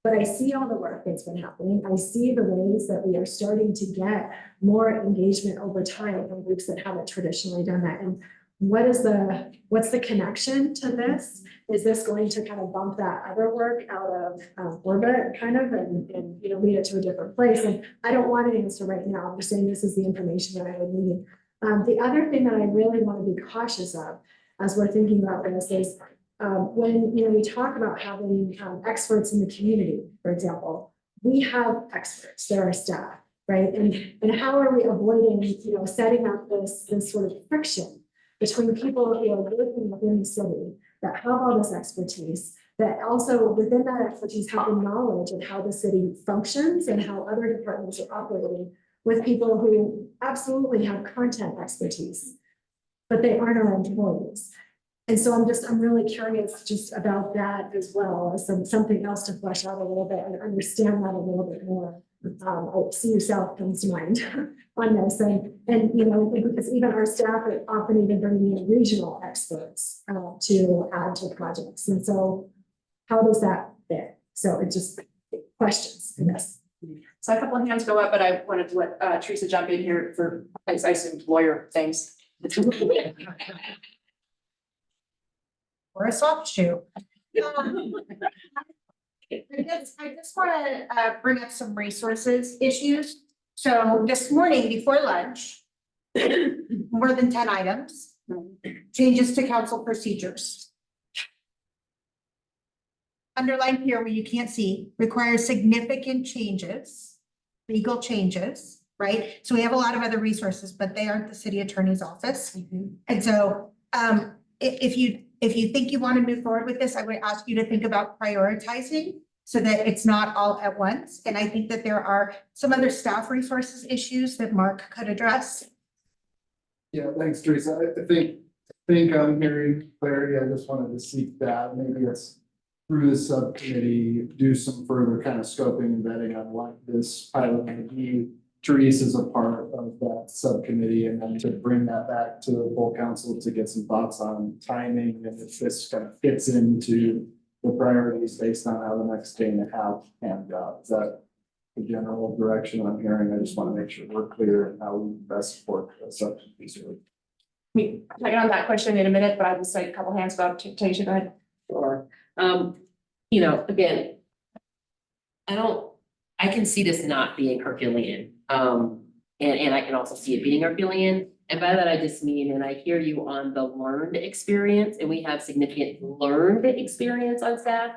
[SPEAKER 7] But I see all the work that's been happening. I see the ways that we are starting to get more engagement over time from groups that haven't traditionally done that. And what's the connection to this? Is this going to kind of bump that other work out of orbit kind of and lead it to a different place? And I don't want an answer right now. I'm just saying this is the information that I would need. The other thing that I really want to be cautious of as we're thinking about this is when we talk about having experts in the community, for example, we have experts, there are staff, right? And how are we avoiding setting up this sort of friction between people who are living within the city that have all this expertise, that also within that expertise have the knowledge of how the city functions and how other departments are operating, with people who absolutely have content expertise, but they aren't our employees. And so I'm really curious just about that as well as something else to flesh out a little bit and understand that a little bit more. See yourself comes to mind on this, and because even our staff are often even bringing in regional experts to add to projects, and so how does that fit? So it just questions in this.
[SPEAKER 1] So a couple of hands go up, but I wanted to let Teresa jump in here for, I assume, lawyer things.
[SPEAKER 11] Or a soft shoe. I just want to bring up some resources issues. So this morning before lunch, more than 10 items, changes to council procedures. Underlined here where you can't see, requires significant changes, legal changes, right? So we have a lot of other resources, but they aren't the city attorney's office. And so if you think you want to move forward with this, I would ask you to think about prioritizing so that it's not all at once. And I think that there are some other staff resources issues that Mark could address.
[SPEAKER 19] Yeah, thanks, Teresa. I think I'm hearing clarity. I just wanted to seek that. Maybe it's through the subcommittee, do some further kind of scoping and vetting on what this pilot might be. Teresa's a part of that subcommittee, and then to bring that back to the full council to get some thoughts on timing and if this kind of fits into the priorities based on how the next day and a half panned out. Is that the general direction I'm hearing? I just want to make sure we're clear on how we best support the subcommittee.
[SPEAKER 1] We check on that question in a minute, but I will say a couple hands go up. Taisha, go ahead.
[SPEAKER 10] Sure. Again, I can see this not being Herculean. And I can also see it being Herculean. And by that, I just mean, and I hear you on the learned experience, and we have significant learned experience on staff.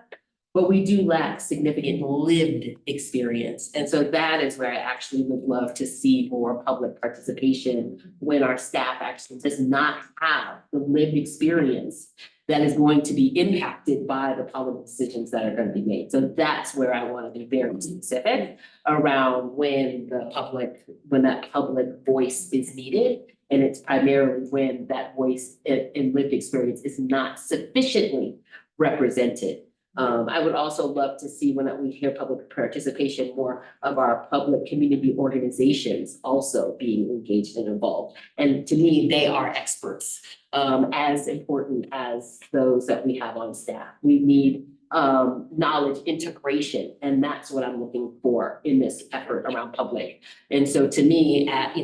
[SPEAKER 10] but we do lack significant lived experience. And so that is where I actually would love to see more public participation when our staff actually does not have the lived experience that is going to be impacted by the policy decisions that are going to be made. So that's where I want to be very specific around when that public voice is needed. And it's primarily when that voice and lived experience is not sufficiently represented. I would also love to see when we hear public participation, more of our public community organizations also being engaged and involved. And to me, they are experts, as important as those that we have on staff. We need knowledge integration, and that's what I'm looking for in this effort around public. And so to me, at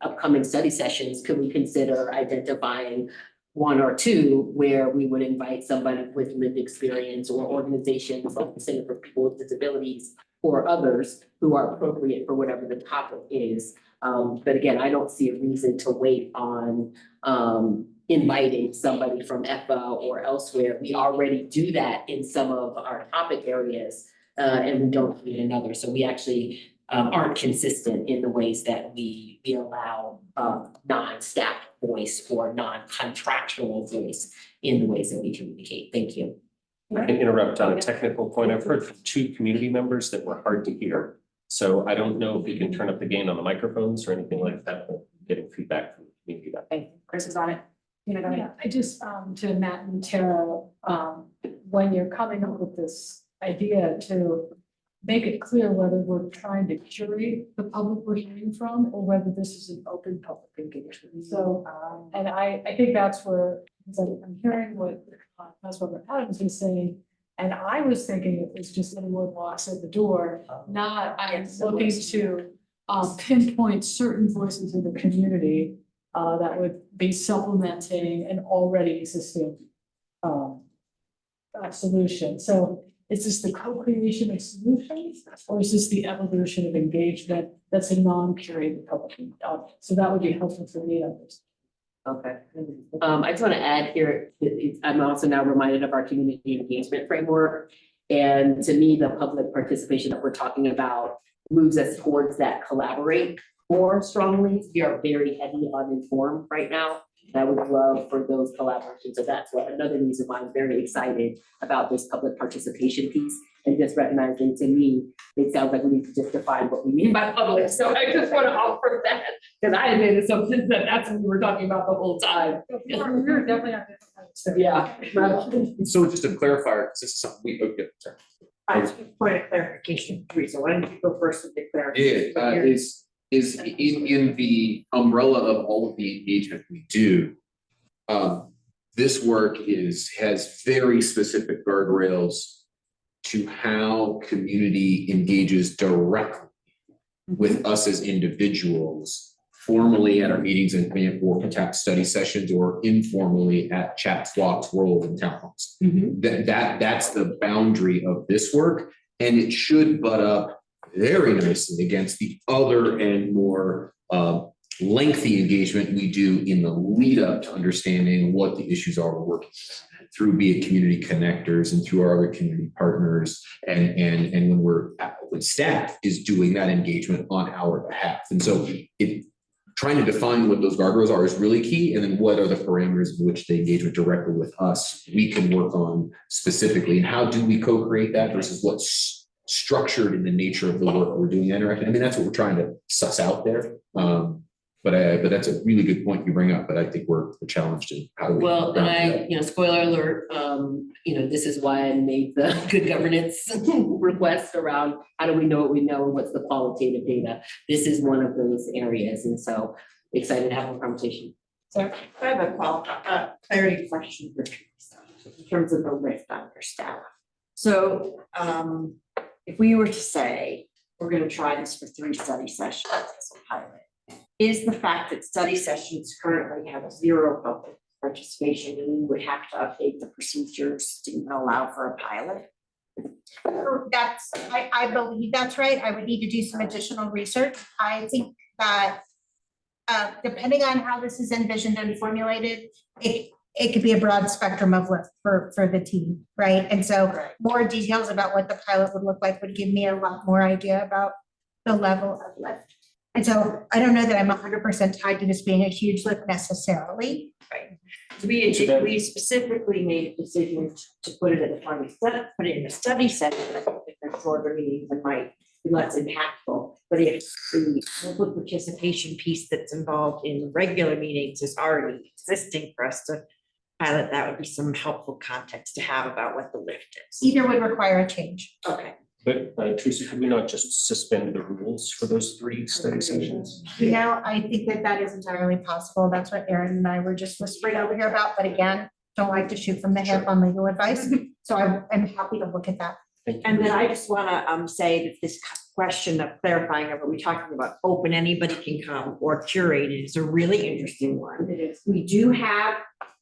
[SPEAKER 10] upcoming study sessions, could we consider identifying one or two where we would invite somebody with lived experience or organizations like the Center for People with Disabilities or others who are appropriate for whatever the topic is. But again, I don't see a reason to wait on inviting somebody from EFA or elsewhere. We already do that in some of our topic areas, and we don't need another. So we actually aren't consistent in the ways that we allow non-staff voice or non-contractual voice in the ways that we communicate. Thank you.
[SPEAKER 3] I can interrupt on a technical point. I've heard from 2 community members that were hard to hear. So I don't know if we can turn up the gain on the microphones or anything like that, but getting feedback from the community.
[SPEAKER 1] Okay, Chris is on it.
[SPEAKER 16] Yeah, I just, to Matt and Tara, when you're coming up with this idea to make it clear whether we're trying to curate the public we're hearing from or whether this is an open public engagement. So, and I think that's where, because I'm hearing what Councilmember Adams is saying, and I was thinking it was just anyone walks in the door, not I'm looking to pinpoint certain voices in the community that would be supplementing an already existing solution. So is this the co-creation of solutions, or is this the evolution of engagement that's a non-curated public audience? So that would be helpful for me to understand.
[SPEAKER 10] Okay. I just want to add here, I'm also now reminded of our community engagement framework. And to me, the public participation that we're talking about moves us towards that collaborate more strongly. We are very heavy on informed right now. And I would love for those collaborations. So that's another reason why I'm very excited about this public participation piece, and just recognizing, to me, it sounds like we need to just define what we mean by public. So I just want to offer that, because I had made the assumption that that's what we were talking about the whole time.
[SPEAKER 16] We're definitely not.
[SPEAKER 10] Yeah.
[SPEAKER 2] So just a clarifier, because this is something sorry.
[SPEAKER 18] I have a point of clarification, Teresa. Why don't you go first with the clarification?
[SPEAKER 2] Is in the umbrella of all of the engagement we do, this work has very specific guardrails to how community engages directly with us as individuals, formally at our meetings and or contact study sessions, or informally at chats, walks, world, and town halls. That's the boundary of this work, and it should butt up very nicely against the other and more lengthy engagement we do in the lead up to understanding what the issues are we're working through, be it community connectors and through our other community partners, and when staff is doing that engagement on our behalf. And so trying to define what those guardrails are is really key, and then what are the parameters in which they engage directly with us we can work on specifically, and how do we co-create that versus what's structured in the nature of the work we're doing interacting. I mean, that's what we're trying to suss out there. But that's a really good point you bring up, but I think we're challenged in how do we.
[SPEAKER 10] Well, and spoiler alert, this is why I made the good governance request around how do we know what we know and what's the qualitative data. This is one of those areas, and so excited to have a conversation.
[SPEAKER 18] So I have a clarity question for Teresa in terms of the lift on your staff. So if we were to say, we're going to try this for 3 study sessions as a pilot, is the fact that study sessions currently have 0 public participation, and we would have to update the procedures to even allow for a pilot?
[SPEAKER 11] I believe that's right. I would need to do some additional research. I think that depending on how this is envisioned and formulated, it could be a broad spectrum of lift for the team, right? And so more details about what the pilot would look like would give me a lot more idea about the level of lift. And so I don't know that I'm 100% tied to this being a huge lift necessarily.
[SPEAKER 18] Right. We specifically made a decision to put it in the funding set, put it in the study session. I think if there's shorter meetings, it might be less impactful. But if the public participation piece that's involved in regular meetings is already existing for us to pilot, that would be some helpful context to have about what the lift is.
[SPEAKER 11] Either would require a change.
[SPEAKER 18] Okay.
[SPEAKER 3] But Teresa, could we not just suspend the rules for those 3 study sessions?
[SPEAKER 11] You know, I think that is entirely possible. That's what Erin and I were just whispering over here about, but again, don't like to shoot from the hip on legal advice. So I'm happy to look at that.
[SPEAKER 18] And then I just wanna say that this question of clarifying, are we talking about open, anybody can come, or curated is a really interesting one. It is. We do have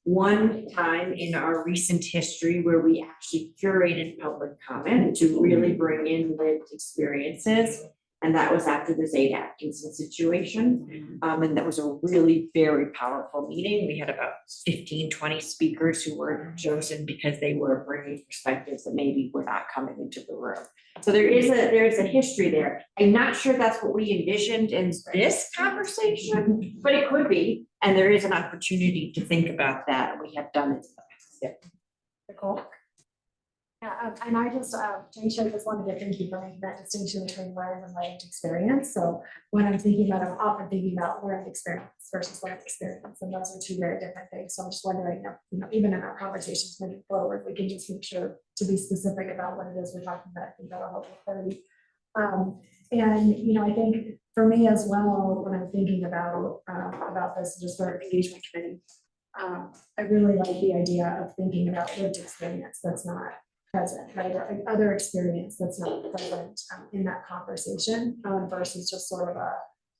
[SPEAKER 18] one time in our recent history where we actually curated public comment to really bring in lived experiences. And that was after the Zaid Atkinson situation. And that was a really very powerful meeting. We had about 15, 20 speakers who were chosen because they were bringing perspectives that maybe were not coming into the room. So there is a history there. I'm not sure that's what we envisioned in this conversation, but it could be. And there is an opportunity to think about that. We have done it.
[SPEAKER 7] Cool. Yeah, and I just, Tanisha, just wanted to thank you for making that distinction between learned and lived experience. So when I'm thinking about, I'm often thinking about learned experience versus lived experience, and those are 2 very different things. So I'm just wondering, you know, even in our conversations moving forward, we can just make sure to be specific about what it is we're talking about. I think that'll help with clarity. And, you know, I think for me as well, when I'm thinking about this, just our engagement committee, I really like the idea of thinking about lived experience that's not present, right, or other experience that's not present in that conversation versus just sort of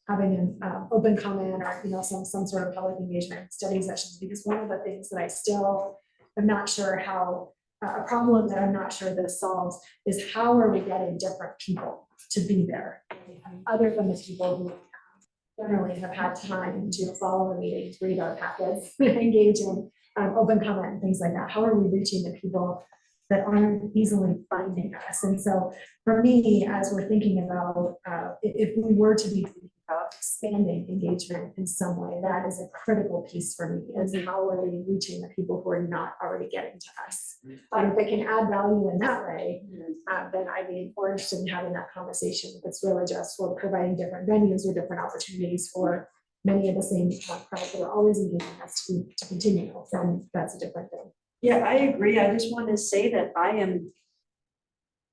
[SPEAKER 7] having an open comment or, you know, some sort of public engagement study sessions. Because one of the things that I still am not sure how, a problem that I'm not sure this solves is how are we getting different people to be there, other than the people who generally have had time to follow the meetings, read our packets, engage in open comment and things like that. How are we reaching the people that aren't easily finding us? And so for me, as we're thinking about, if we were to be thinking about expanding engagement in some way, that is a critical piece for me, is how are we reaching the people who are not already getting to us? If they can add value in that way, then I'd be more interested in having that conversation. If it's really just for providing different venues or different opportunities for many of the same crowds that are always engaging us to continue, then that's a different thing.
[SPEAKER 8] Yeah, I agree. I just want to say that I am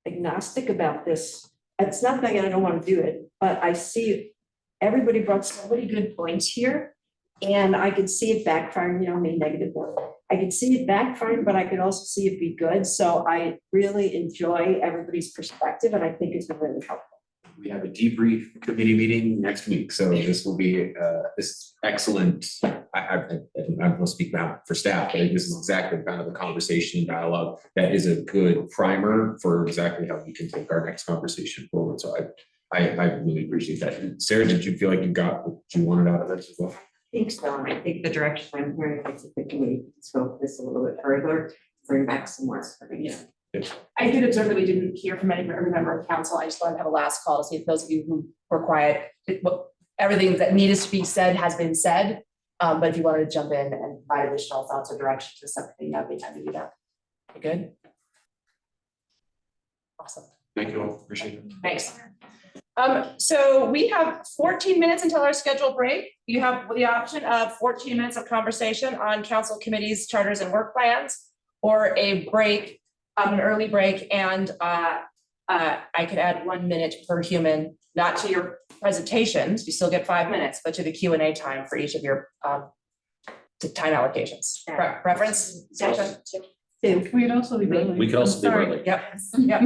[SPEAKER 8] agnostic about this. It's not that I don't want to do it, but I see everybody brought so many good points here. And I could see it backfiring, you know, maybe negative one. I could see it backfiring, but I could also see it be good. So I really enjoy everybody's perspective, and I think it's been really helpful.
[SPEAKER 2] We have a debrief committee meeting next week, so this will be this excellent. I will speak now for staff, but this is exactly kind of the conversation and dialogue that is a good primer for exactly how we can take our next conversation forward. So I really appreciate that. Sarah, did you feel like you got what you wanted out of this as well?
[SPEAKER 18] I think so, and I think the direction I'm hearing is that the committee can scope this a little bit further, bring back some more information.
[SPEAKER 1] I did observe that we didn't hear from every member of council. I just wanted to have a last call to see if those of you who were quiet, everything that needed to be said has been said. But if you wanted to jump in and provide additional thoughts or direction to something, that'd be time to do that. You good? Awesome.
[SPEAKER 2] Thank you all. Appreciate it.
[SPEAKER 1] Thanks. So we have 14 minutes until our scheduled break. You have the option of 14 minutes of conversation on council committees, charters, and work plans, or a break, an early break, and I could add 1 minute per human, not to your presentations, you still get 5 minutes, but to the Q&A time for each of your time allocations. Preference?
[SPEAKER 16] We could also be early.
[SPEAKER 2] We could also be
[SPEAKER 1] Sorry.
[SPEAKER 2] early.
[SPEAKER 1] Yep, yep.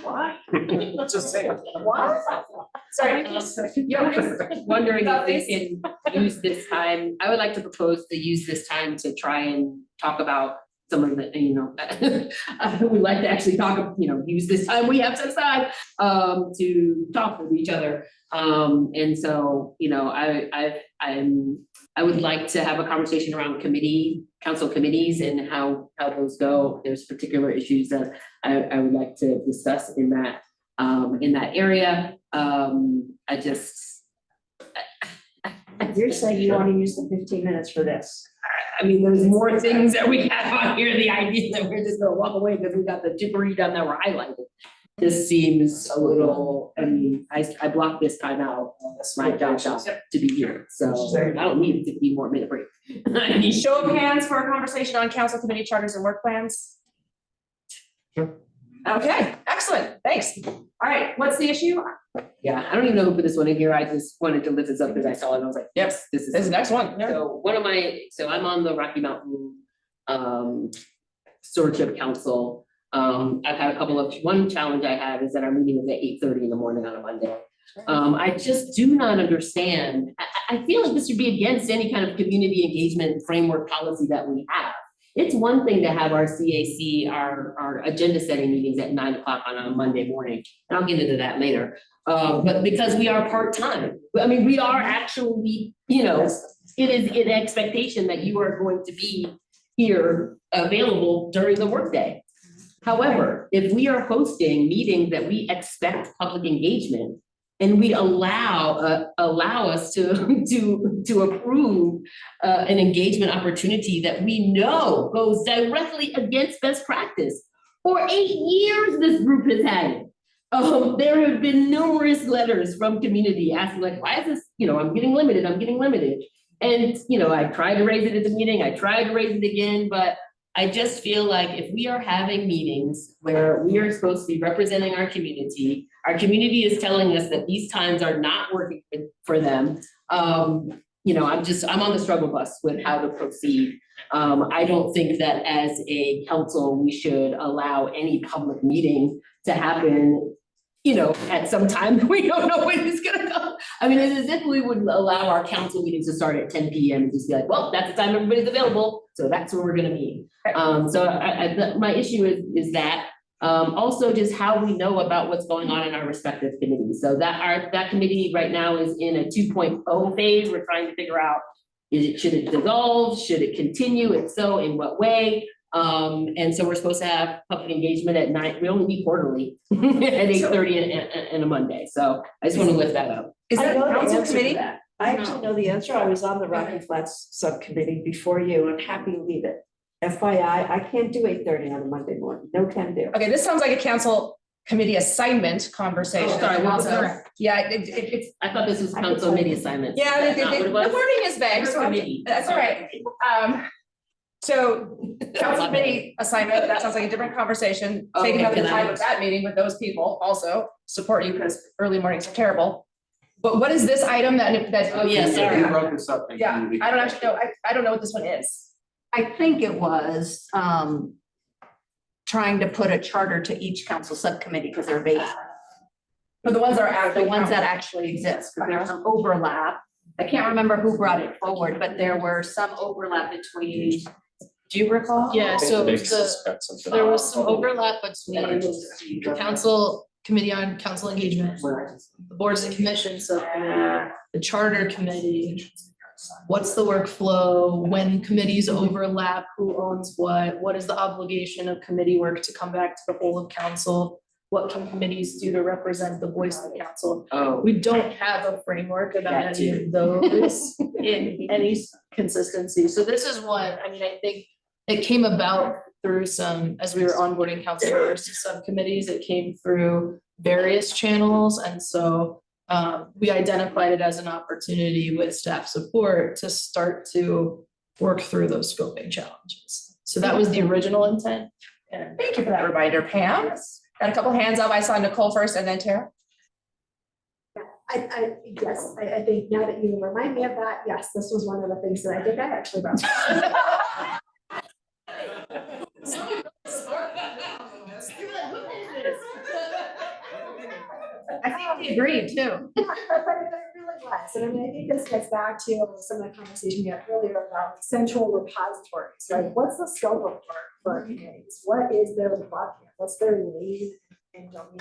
[SPEAKER 1] What?
[SPEAKER 2] Just saying.
[SPEAKER 1] What? Sorry.
[SPEAKER 10] Wondering if we can use this time, I would like to propose to use this time to try and talk about some of the, you know, we'd like to actually talk, you know, use this time we have set aside to talk with each other. And so, you know, I I would like to have a conversation around council committees and how those go. There's particular issues that I would like to discuss in that area. I just.
[SPEAKER 8] You're saying you want to use the 15 minutes for this?
[SPEAKER 10] I mean, there's more things that we have on here. The idea that we're just gonna walk away because we got the debris done that were highlighted. This seems a little, I mean, I blocked this time out. That's my job to be here. So I don't need a 15 more minute break. I need
[SPEAKER 1] Show of hands for a conversation on council committee charters and work plans.
[SPEAKER 3] Sure.
[SPEAKER 1] Okay, excellent, thanks. All right, what's the issue?
[SPEAKER 10] Yeah, I don't even know who put this one in here. I just wanted to lift this up because I saw it and I was like, yes, this is.
[SPEAKER 1] This is the next one. Yeah.
[SPEAKER 10] So I'm on the Rocky Mountain Stewardship Council. I've had one challenge I have is that our meeting is at 8:30 in the morning on a Monday. I just do not understand. I feel like this would be against any kind of community engagement framework policy that we have. It's one thing to have our CAC, our agenda setting meetings at 9 o'clock on a Monday morning, and I'll get into that later. But because we are part-time, I mean, we are actually, it is an expectation that you are going to be here available during the workday. However, if we are hosting meetings that we expect public engagement, and we allow us to approve an engagement opportunity that we know goes directly against best practice. For 8 years, this group has had it. There have been numerous letters from community asking like, why is this, I'm getting limited. And, I tried to raise it at the meeting, I tried to raise it again, but I just feel like if we are having meetings where we are supposed to be representing our community is telling us that these times are not working for them. I'm on the struggle bus with how to proceed. I don't think that as a council, we should allow any public meeting to happen, at some time we don't know when it's gonna come. I mean, it's as if we would allow our council meetings to start at 10 PM and just be like, well, that's the time everybody's available, so that's where we're gonna meet. So my issue is that. Also just how we know about what's going on in our respective committees. So that committee right now is in a 2.0 phase. We're trying to figure out, should it dissolve? Should it continue? If so, in what way? And so we're supposed to have public engagement at 9. We only meet quarterly at 8:30 and a Monday. So I just want to lift that up.
[SPEAKER 1] Is that council committee?
[SPEAKER 8] I actually know the answer. I was on the Rocky Flats subcommittee before you and happy to leave it. FYI, I can't do 8:30 on a Monday morning. No can do.
[SPEAKER 1] Okay, this sounds like a council committee assignment conversation.
[SPEAKER 10] Oh, sorry, what was
[SPEAKER 1] Also,
[SPEAKER 10] that?
[SPEAKER 1] yeah, it's.
[SPEAKER 10] I thought this was council committee assignments.
[SPEAKER 1] Yeah,
[SPEAKER 10] That's not what it
[SPEAKER 1] the
[SPEAKER 10] was?
[SPEAKER 1] wording is vague, so
[SPEAKER 10] Committee.
[SPEAKER 1] that's all right. So council committee assignment, that sounds like a different conversation. Taking
[SPEAKER 10] Okay,
[SPEAKER 1] up the
[SPEAKER 10] can
[SPEAKER 1] time
[SPEAKER 10] I-
[SPEAKER 1] of that meeting with those people also support you because early mornings are terrible. But what is this item that?
[SPEAKER 10] Oh, yeah, sorry.
[SPEAKER 2] You brought this up.
[SPEAKER 1] Yeah, I don't actually know. I don't know what this one is.
[SPEAKER 8] I think it was trying to put a charter to each council subcommittee because they're vacant.
[SPEAKER 1] For the ones that are actually.
[SPEAKER 8] The ones that actually exist, because there's some overlap. I can't remember who brought it forward, but there were some overlap between, do you recall?
[SPEAKER 9] Yeah, so there was some overlap between the council committee on council engagement, the boards and commissions, so the charter committee. What's the workflow, when committees overlap, who owns what is the obligation of committee work to come back to the whole of council? What can committees do to represent the voice of the council?
[SPEAKER 10] Oh.
[SPEAKER 9] We don't have a framework about
[SPEAKER 10] That
[SPEAKER 9] any of those in any consistency. So this is one, I mean, I think it came about through some, as we were onboarding councilors to subcommittees, it came through various channels. And so we identified it as an opportunity with staff support to start to work through those scoping challenges. So that was the original intent. And
[SPEAKER 1] Thank you for that reminder, Pam. Got a couple hands up. I saw Nicole first and then Tara.
[SPEAKER 7] Yes, I think now that you remind me of that, yes, this was one of the things that I think I actually brought.
[SPEAKER 1] I think we agreed too.
[SPEAKER 7] But it really was, and I mean, I think this gets back to some of the conversation we had earlier about central repositories, right? What's the scope of work for our communities? What is their bucket? What's their lane and domain?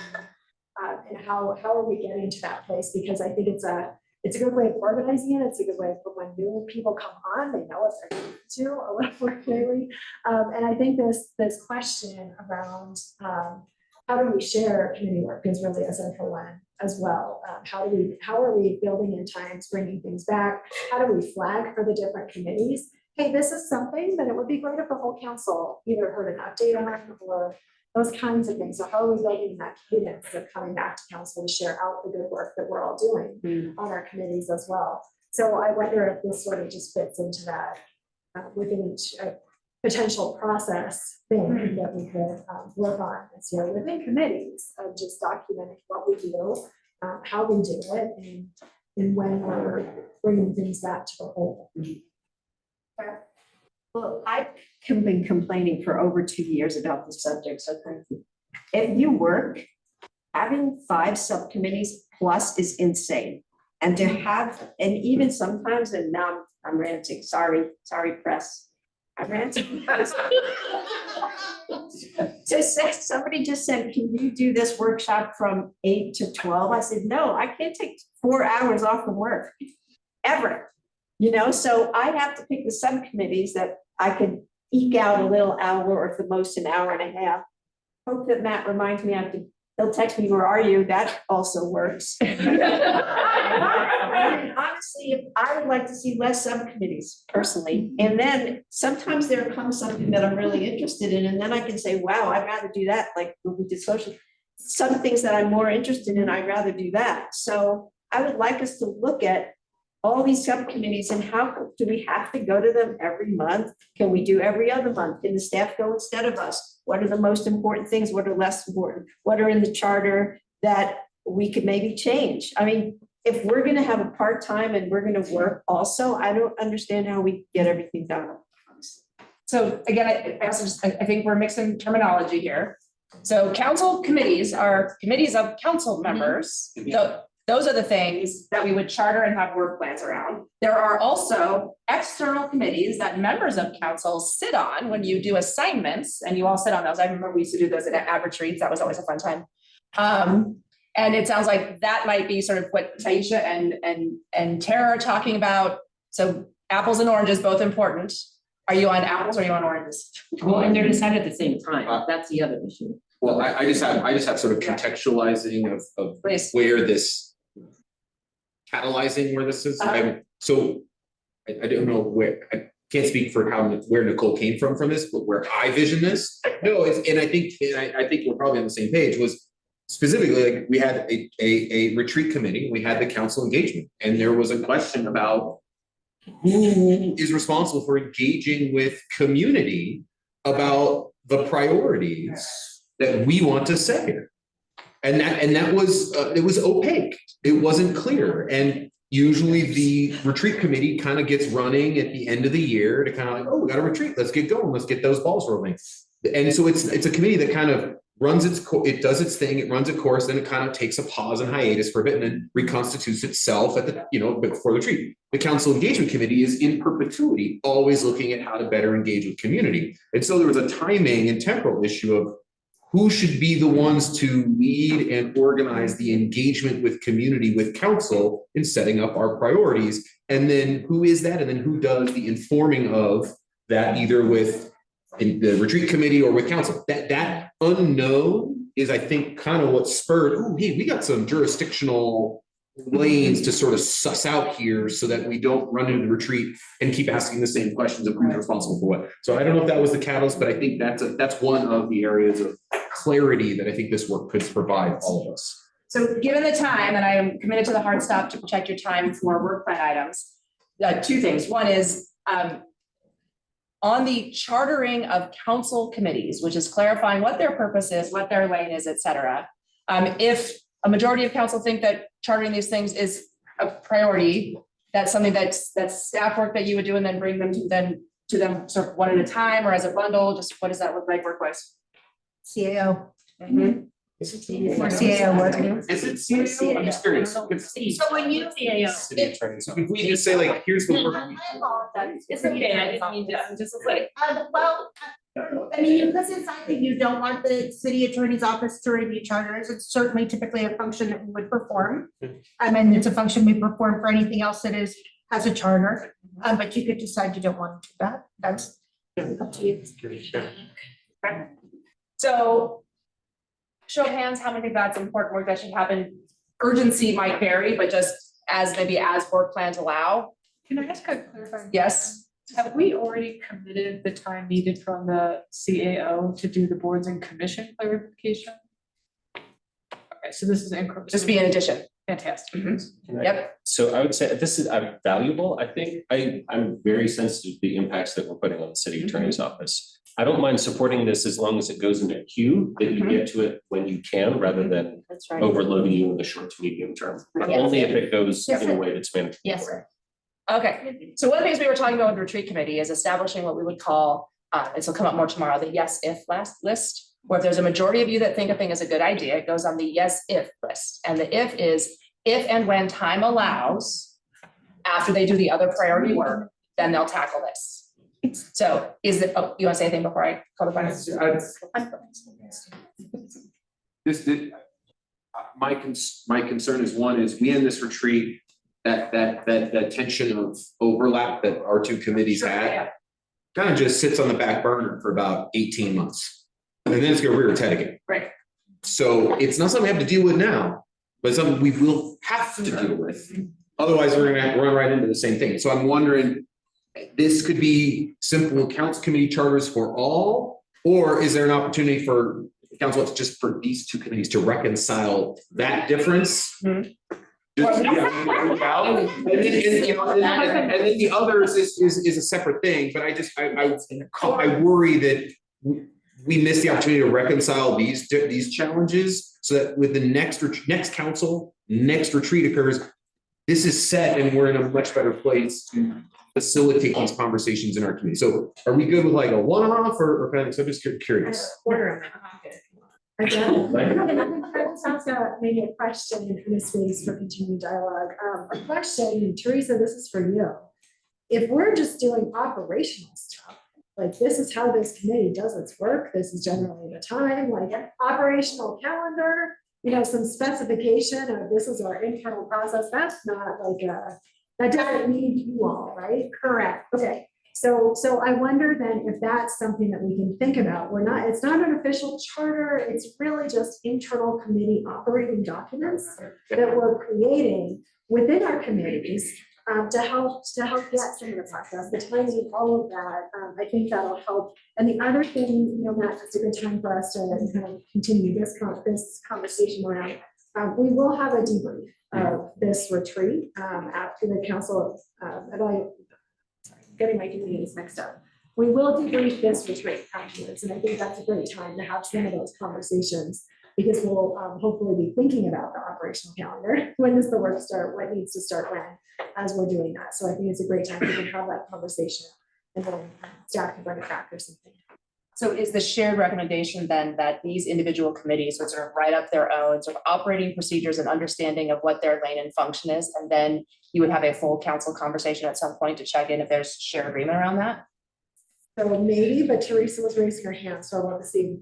[SPEAKER 7] And how are we getting to that place? Because I think it's a it's a good way of organizing it. It's a good way for when new people come on, they know what they're going to a little more clearly. And I think this question around how do we share community work is really a central one as well. How are we building in times, bringing things back? How do we flag for the different committees? Hey, this is something that it would be great if the whole council either heard an update on or those kinds of things. So how are we building that cadence of coming back to council to share out the good work that we're all doing on our committees as well? So I wonder if this sort of just fits into that within each potential process thing that we could work on this year within committees of just documenting what we do, how we do it, and when we're bringing things back to the whole.
[SPEAKER 8] Well, I've been complaining for over 2 years about this subject, so thank you. If you work, having 5 subcommittees plus is insane. And to have, and even sometimes, and now I'm ranting, sorry, press. I'm ranting. Somebody just said, can you do this workshop from 8 to 12? I said, no, I can't take 4 hours off from work, ever. So I have to pick the subcommittees that I could eke out a little hour or at the most an hour and a half. Hope that Matt reminds me, he'll text me, where are you? That also works. Honestly, I would like to see less subcommittees personally. And then sometimes there comes something that I'm really interested in, and then I can say, wow, I'd rather do that. Like when we did social, some things that I'm more interested in, I'd rather do that. So I would like us to look at all these subcommittees and how do we have to go to them every month? Can we do every other month? Can the staff go instead of us? What are the most important things? What are less important? What are in the charter that we could maybe change? I mean, if we're going to have a part-time and we're going to work also, I don't understand how we get everything done.
[SPEAKER 1] So again, I think we're mixing terminology here. So council committees are committees of council members. So those are the things that we would charter and have work plans around. There are also external committees that members of council sit on when you do assignments, and you all sit on those. I remember we used to do those at retreats. That was always a fun time. And it sounds like that might be sort of what Taisha and Tara are talking about. So apples and oranges, both important. Are you on apples or are you on oranges?
[SPEAKER 10] Well, and they're decided at the same time. That's the other issue.
[SPEAKER 2] Well, I just have sort of contextualizing of
[SPEAKER 1] Please.
[SPEAKER 2] where this catalyzing where this is. So I don't know where, I can't speak for where Nicole came from this, but where I vision this. No, and I think we're probably on the same page, was specifically like we had a retreat committee, we had the council engagement, and there was a question about who is responsible for engaging with community about the priorities that we want to set here. And that was it was opaque. It wasn't clear. And usually the retreat committee kind of gets running at the end of the year to kind of like, oh, we got a retreat, let's get going, let's get those balls rolling. And so it's a committee that kind of runs it does its thing, it runs a course, then it kind of takes a pause and hiatus for a bit and then reconstitutes itself at the, before the retreat. The council engagement committee is in perpetuity, always looking at how to better engage with community. And so there was a timing and temporal issue of who should be the ones to lead and organize the engagement with community with council in setting up our priorities. And then who is that? And then who does the informing of that, either with the retreat committee or with council? That unknown is, I think, kind of what spurred, oh, hey, we got some jurisdictional lanes to sort of suss out here so that we don't run into the retreat and keep asking the same questions of who's responsible for what. So I don't know if that was the catalyst, but I think that's one of the areas of clarity that I think this work could provide all of us.
[SPEAKER 1] So given the time, and I am committed to the hard stop to protect your time for work plan items, two things. One is on the chartering of council committees, which is clarifying what their purpose is, what their lane is, et cetera. If a majority of council think that chartering these things is a priority, that's something that's staff work that you would do and then bring them to them sort of one at a time or as a bundle. Just what does that look like work-wise?
[SPEAKER 11] CAO.
[SPEAKER 1] Mm-hmm.
[SPEAKER 11] Or CAO was.
[SPEAKER 2] Is it CAO? I'm just curious.
[SPEAKER 10] So when you CAO.
[SPEAKER 3] City attorney's
[SPEAKER 2] If we just say like, here's the work.
[SPEAKER 11] I apologize.
[SPEAKER 12] It's okay, I didn't mean to, I'm just like.
[SPEAKER 11] Well, I mean, because it's something you don't want the city attorney's office to review charters, it's certainly typically a function that we would perform. And it's a function we perform for anything else that has a charter, but you could decide you don't want to do that, that's up to you.
[SPEAKER 1] So show of hands, how many think that's important work that should happen? Urgency might vary, but just as maybe as work plans allow.
[SPEAKER 16] Can I ask a clarifying?
[SPEAKER 1] Yes.
[SPEAKER 16] Have we already committed the time needed from the CAO to do the boards and commission clarification? Okay, so this is increment.
[SPEAKER 1] Just be an addition.
[SPEAKER 16] Fantastic.
[SPEAKER 1] Yep.
[SPEAKER 3] So I would say this is valuable. I think I'm very sensitive to the impacts that we're putting on the city attorney's office. I don't mind supporting this as long as it goes into a queue, that you get to it when you can, rather than
[SPEAKER 8] That's right.
[SPEAKER 3] overloading you in the short to medium term. But
[SPEAKER 8] Yes.
[SPEAKER 3] only if it goes
[SPEAKER 8] Yes,
[SPEAKER 3] in a
[SPEAKER 8] sir.
[SPEAKER 3] way that's manageable.
[SPEAKER 8] Yes, sir.
[SPEAKER 1] Okay, so one of the things we were talking about with the retreat committee is establishing what we would call, this will come up more tomorrow, the yes if list. Where if there's a majority of you that think a thing is a good idea, it goes on the yes if list. And the if is if and when time allows, after they do the other priority work, then they'll tackle this. So is it, oh, you want to say anything before I call the finance?
[SPEAKER 2] My concern is one is we end this retreat, that tension of overlap that our two committees
[SPEAKER 1] Sure,
[SPEAKER 2] had.
[SPEAKER 1] yeah.
[SPEAKER 2] Kind of just sits on the back burner for about 18 months. And then it's gonna rear its head again.
[SPEAKER 1] Right.
[SPEAKER 2] So it's not something we have to deal with now, but something we will have to deal with. Otherwise, we're gonna have to run right into the same thing. So I'm wondering, this could be simple council committee charters for all, or is there an opportunity for council, it's just for these two committees to reconcile that difference? Just, yeah, and then the others is a separate thing, but I worry that we miss the opportunity to reconcile these challenges, so that with the next council, next retreat occurs, this is set and we're in a much better place to facilitate these conversations in our community. So are we good with like a one-off or kind of, so I'm just curious.
[SPEAKER 7] Sounds got maybe a question in a space for continued dialogue. A question, Teresa, this is for you. If we're just doing operational stuff, like this is how this committee does its work, this is generally the time, like operational calendar, some specification of this is our internal process, that's not like that doesn't need you all, right? Correct. Okay. So I wonder then if that's something that we can think about. It's not an official charter, it's really just internal committee operating documents that we're creating within our committees to help get some of the process, the timing, all of that. I think that'll help. And the other thing, Matt, it's a good time for us to kind of continue this conversation around. We will have a debrief of this retreat after the council getting my communities mixed up. We will debrief this retreat afterwards, and I think that's a great time to have some of those conversations, because we'll hopefully be thinking about the operational calendar. When does the work start? What needs to start when, as we're doing that? So I think it's a great time to have that conversation, and then staff can bring it back or something.
[SPEAKER 1] So is the shared recommendation then that these individual committees would sort of write up their own sort of operating procedures and understanding of what their lane and function is, and then you would have a full council conversation at some point to check in if there's shared agreement around that?
[SPEAKER 7] So maybe, but Teresa was raising her hand, so I want to see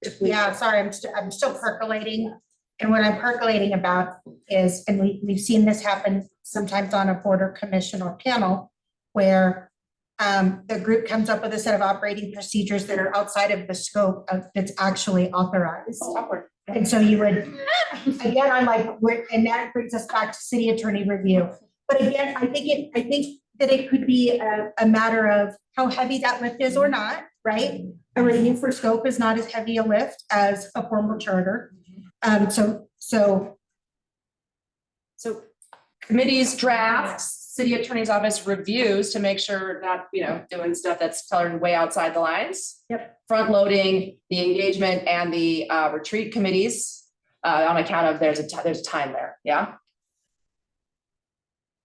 [SPEAKER 7] if we.
[SPEAKER 11] Yeah, sorry, I'm still percolating. And what I'm percolating about is, and we've seen this happen sometimes on a border commission or panel, where the group comes up with a set of operating procedures that are outside of the scope of that's actually authorized. And so you would, again, I'm like, and that brings us back to city attorney review. But again, I think that it could be a matter of how heavy that lift is or not, right? A review for scope is not as heavy a lift as a formal charter. So
[SPEAKER 1] committees, drafts, city attorney's office reviews to make sure not, doing stuff that's colored way outside the lines.
[SPEAKER 7] Yep.
[SPEAKER 1] Front loading the engagement and the retreat committees on account of there's a time there, yeah?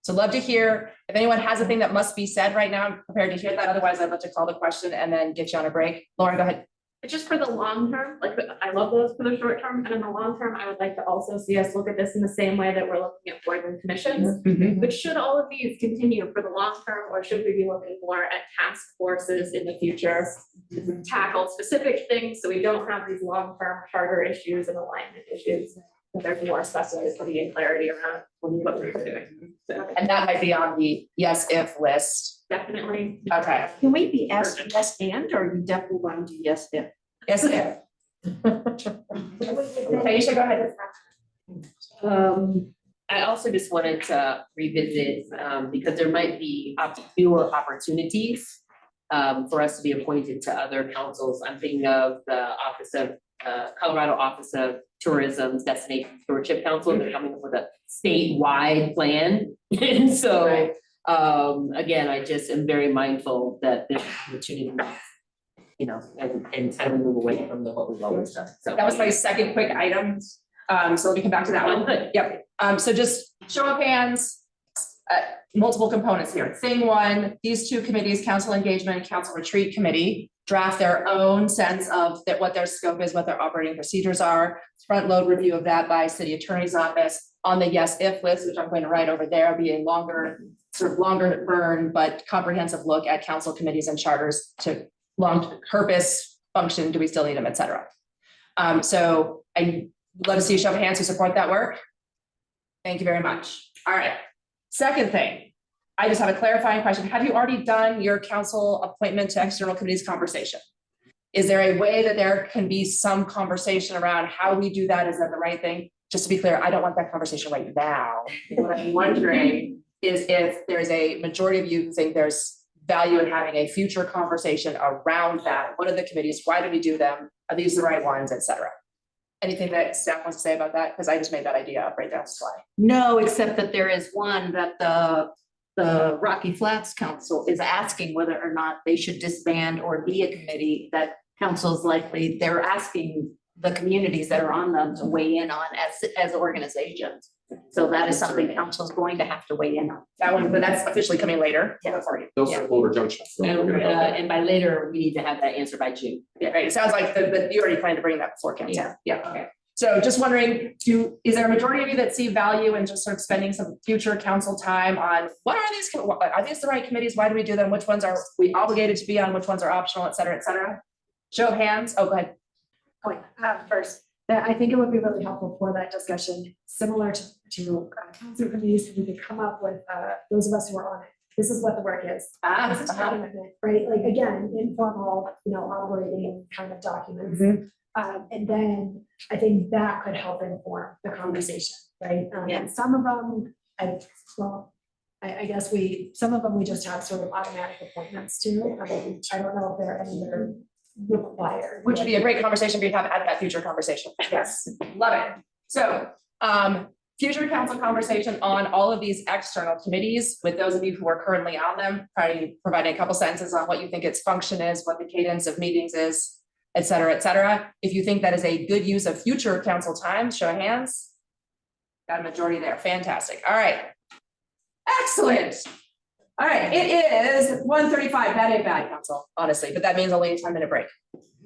[SPEAKER 1] So love to hear if anyone has a thing that must be said right now. I'm prepared to hear that. Otherwise, I'd love to call the question and then get you on a break. Lauren, go ahead.
[SPEAKER 12] just for the long term, like, I love those for the short term, and in the long term, I would like to also see us look at this in the same way that we're looking at boards and commissions. But should all of these continue for the long term, or should we be looking more at task forces in the future to tackle specific things, so we don't have these long-term charter issues and alignment issues? But there's more specificity and clarity around what we're doing. So,
[SPEAKER 1] And that might be on the yes, if list.
[SPEAKER 12] definitely.
[SPEAKER 1] Okay.
[SPEAKER 8] Can we be asked yes and, or you definitely want to do yes if?
[SPEAKER 1] Yes, if. Taisha, go ahead.
[SPEAKER 10] I also just wanted to revisit, because there might be fewer opportunities for us to be appointed to other councils. I'm thinking of the Colorado Office of Tourism's Destination Stewardship Council. They're coming up with a statewide plan. And so, again, I just am very mindful that there's opportunity, you know, and kind of move away from what we've always done. So
[SPEAKER 1] That was my second quick item. So let me come back to that one. Yep. So just show of hands, multiple components here. Thing one, these two committees, council engagement and council retreat committee, draft their own sense of that, what their scope is, what their operating procedures are. Front load review of that by city attorney's office on the yes if list, which I'm going to write over there, will be a longer burn, but comprehensive look at council committees and charters to long purpose, function, do we still need them, et cetera. So I love to see a show of hands who support that work. Thank you very much. All right. Second thing, I just have a clarifying question. Have you already done your council appointment to external committees conversation? Is there a way that there can be some conversation around how we do that? Is that the right thing? Just to be clear, I don't want that conversation right now. What I'm wondering is if there's a majority of you who think there's value in having a future conversation around that. What are the committees? Why do we do them? Are these the right ones, et cetera? Anything that staff wants to say about that? Because I just made that idea up right there. That's why.
[SPEAKER 8] No, except that there is one that the Rocky Flats Council is asking whether or not they should disband or be a committee that council's likely, they're asking the communities that are on them to weigh in on as organizations. So that is something council's going to have to weigh in on.
[SPEAKER 1] That one, but that's officially coming later.
[SPEAKER 8] Yeah.
[SPEAKER 1] For you.
[SPEAKER 2] Those are Boulder Junction. So we're gonna go there.
[SPEAKER 10] And by later, we need to have that answer by June.
[SPEAKER 1] Yeah, right. It sounds like you already planned to bring that before council.
[SPEAKER 10] Yeah.
[SPEAKER 1] Yeah, okay. So just wondering, is there a majority of you that see value in just sort of spending some future council time on what are these the right committees? Why do we do them? Which ones are we obligated to be on? Which ones are optional, et cetera, et cetera? Show of hands. Oh, go ahead.
[SPEAKER 7] First, that I think it would be really helpful for that discussion, similar to council committees, we could come up with, those of us who are on it. This is what the work is. This is our commitment, right? Like, again, informal, operating kind of documents. And then I think that could help inform the conversation, right? And some of them, I guess some of them we just have sort of automatic appointments to. I don't know if there are any that are required.
[SPEAKER 1] Which would be a great conversation for you to have at that future conversation. Yes, love it. So, future council conversation on all of these external committees with those of you who are currently on them, providing a couple sentences on what you think its function is, what the cadence of meetings is, et cetera, et cetera. If you think that is a good use of future council time, show of hands. Got a majority there. Fantastic. All right. Excellent. All right, it is 1:35. That ain't bad, council, honestly, but that means only a 10-minute break.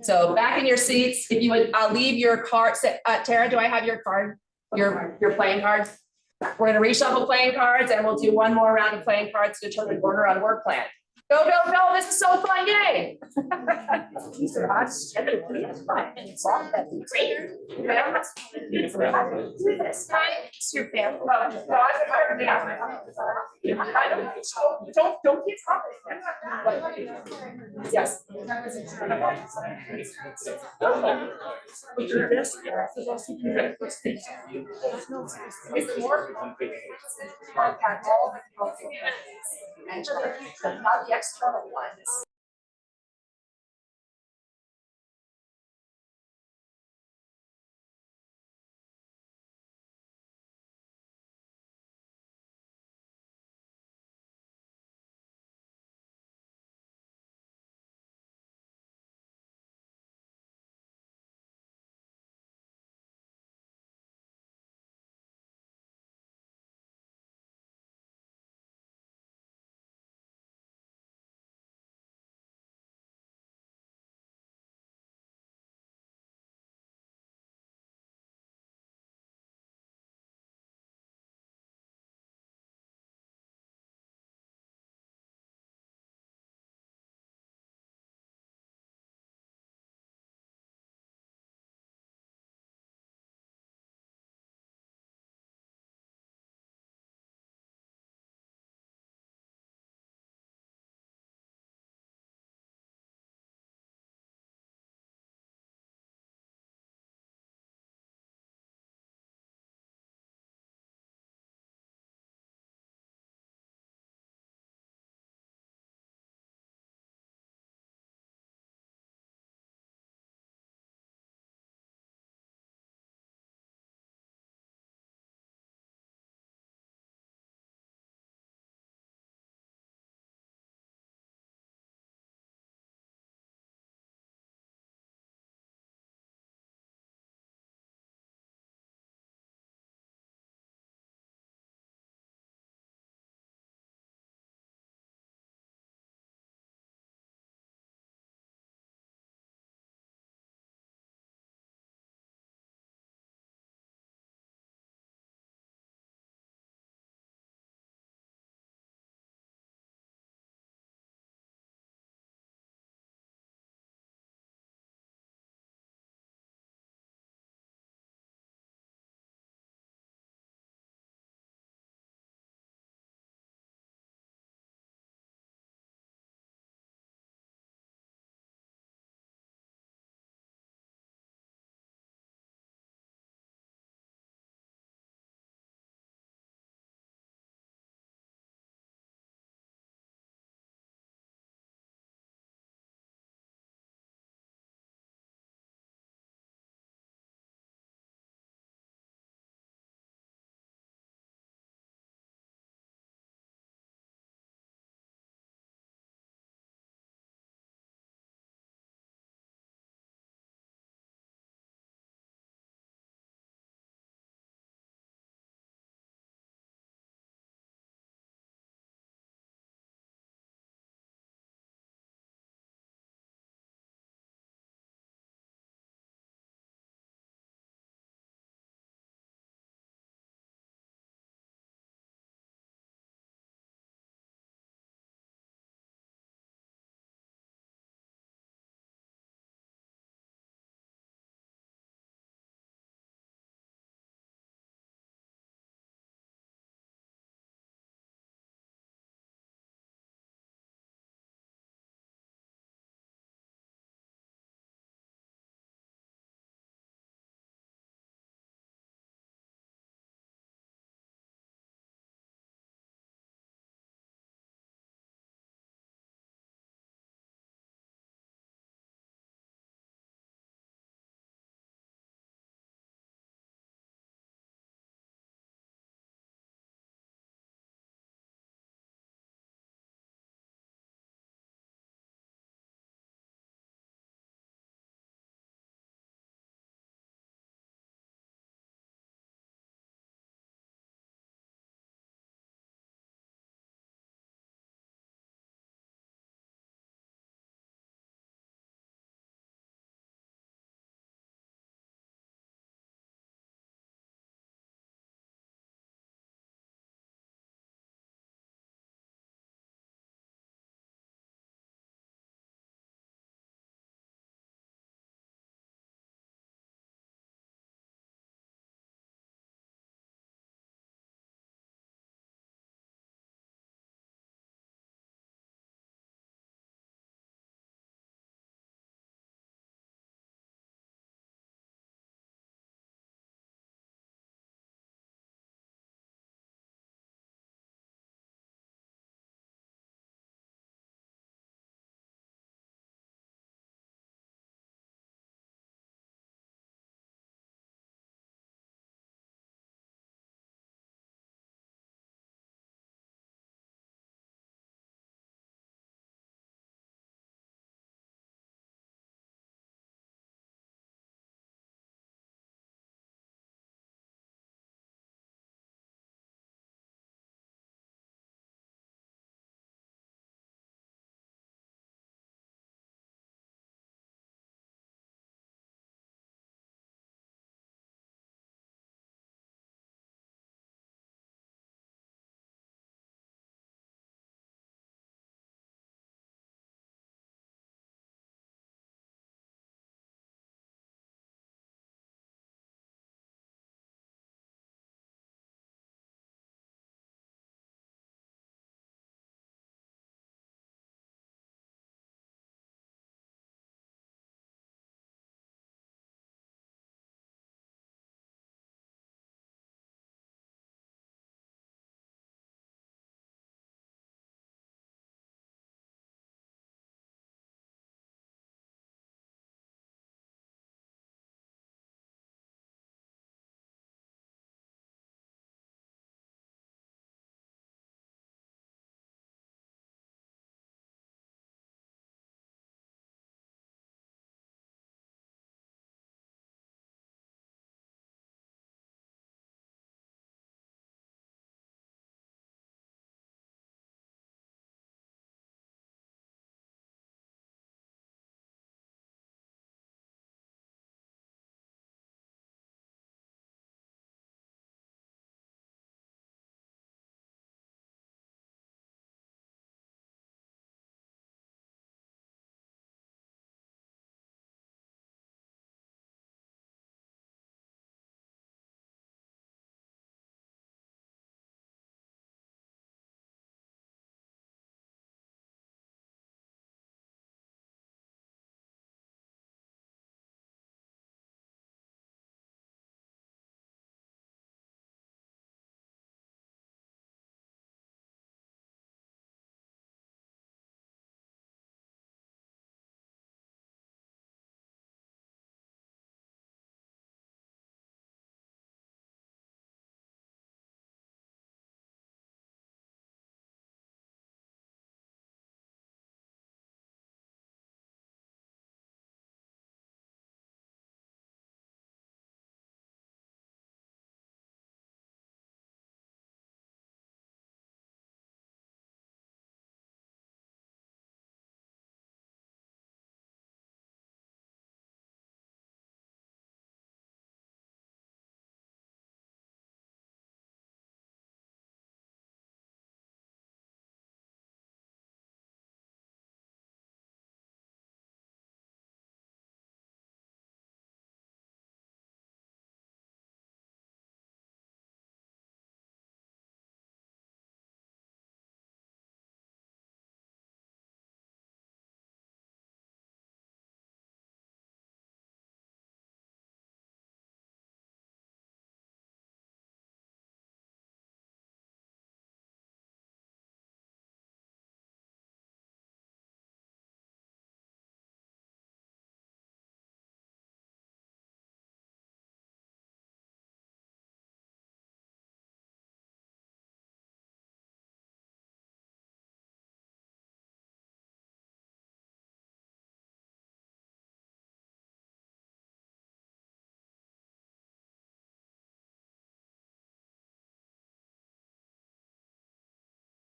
[SPEAKER 1] So back in your seats, if you would, I'll leave your card. Tara, do I have your card? Your playing cards? We're gonna reshuffle playing cards and we'll do one more round of playing cards to determine order on work plan. Go, go, go, this is so fun, yay. These are us. It's fun. It's all that we create. This time, it's your family. Don't get confident. Yes. It's more. Contact all the and not the external ones.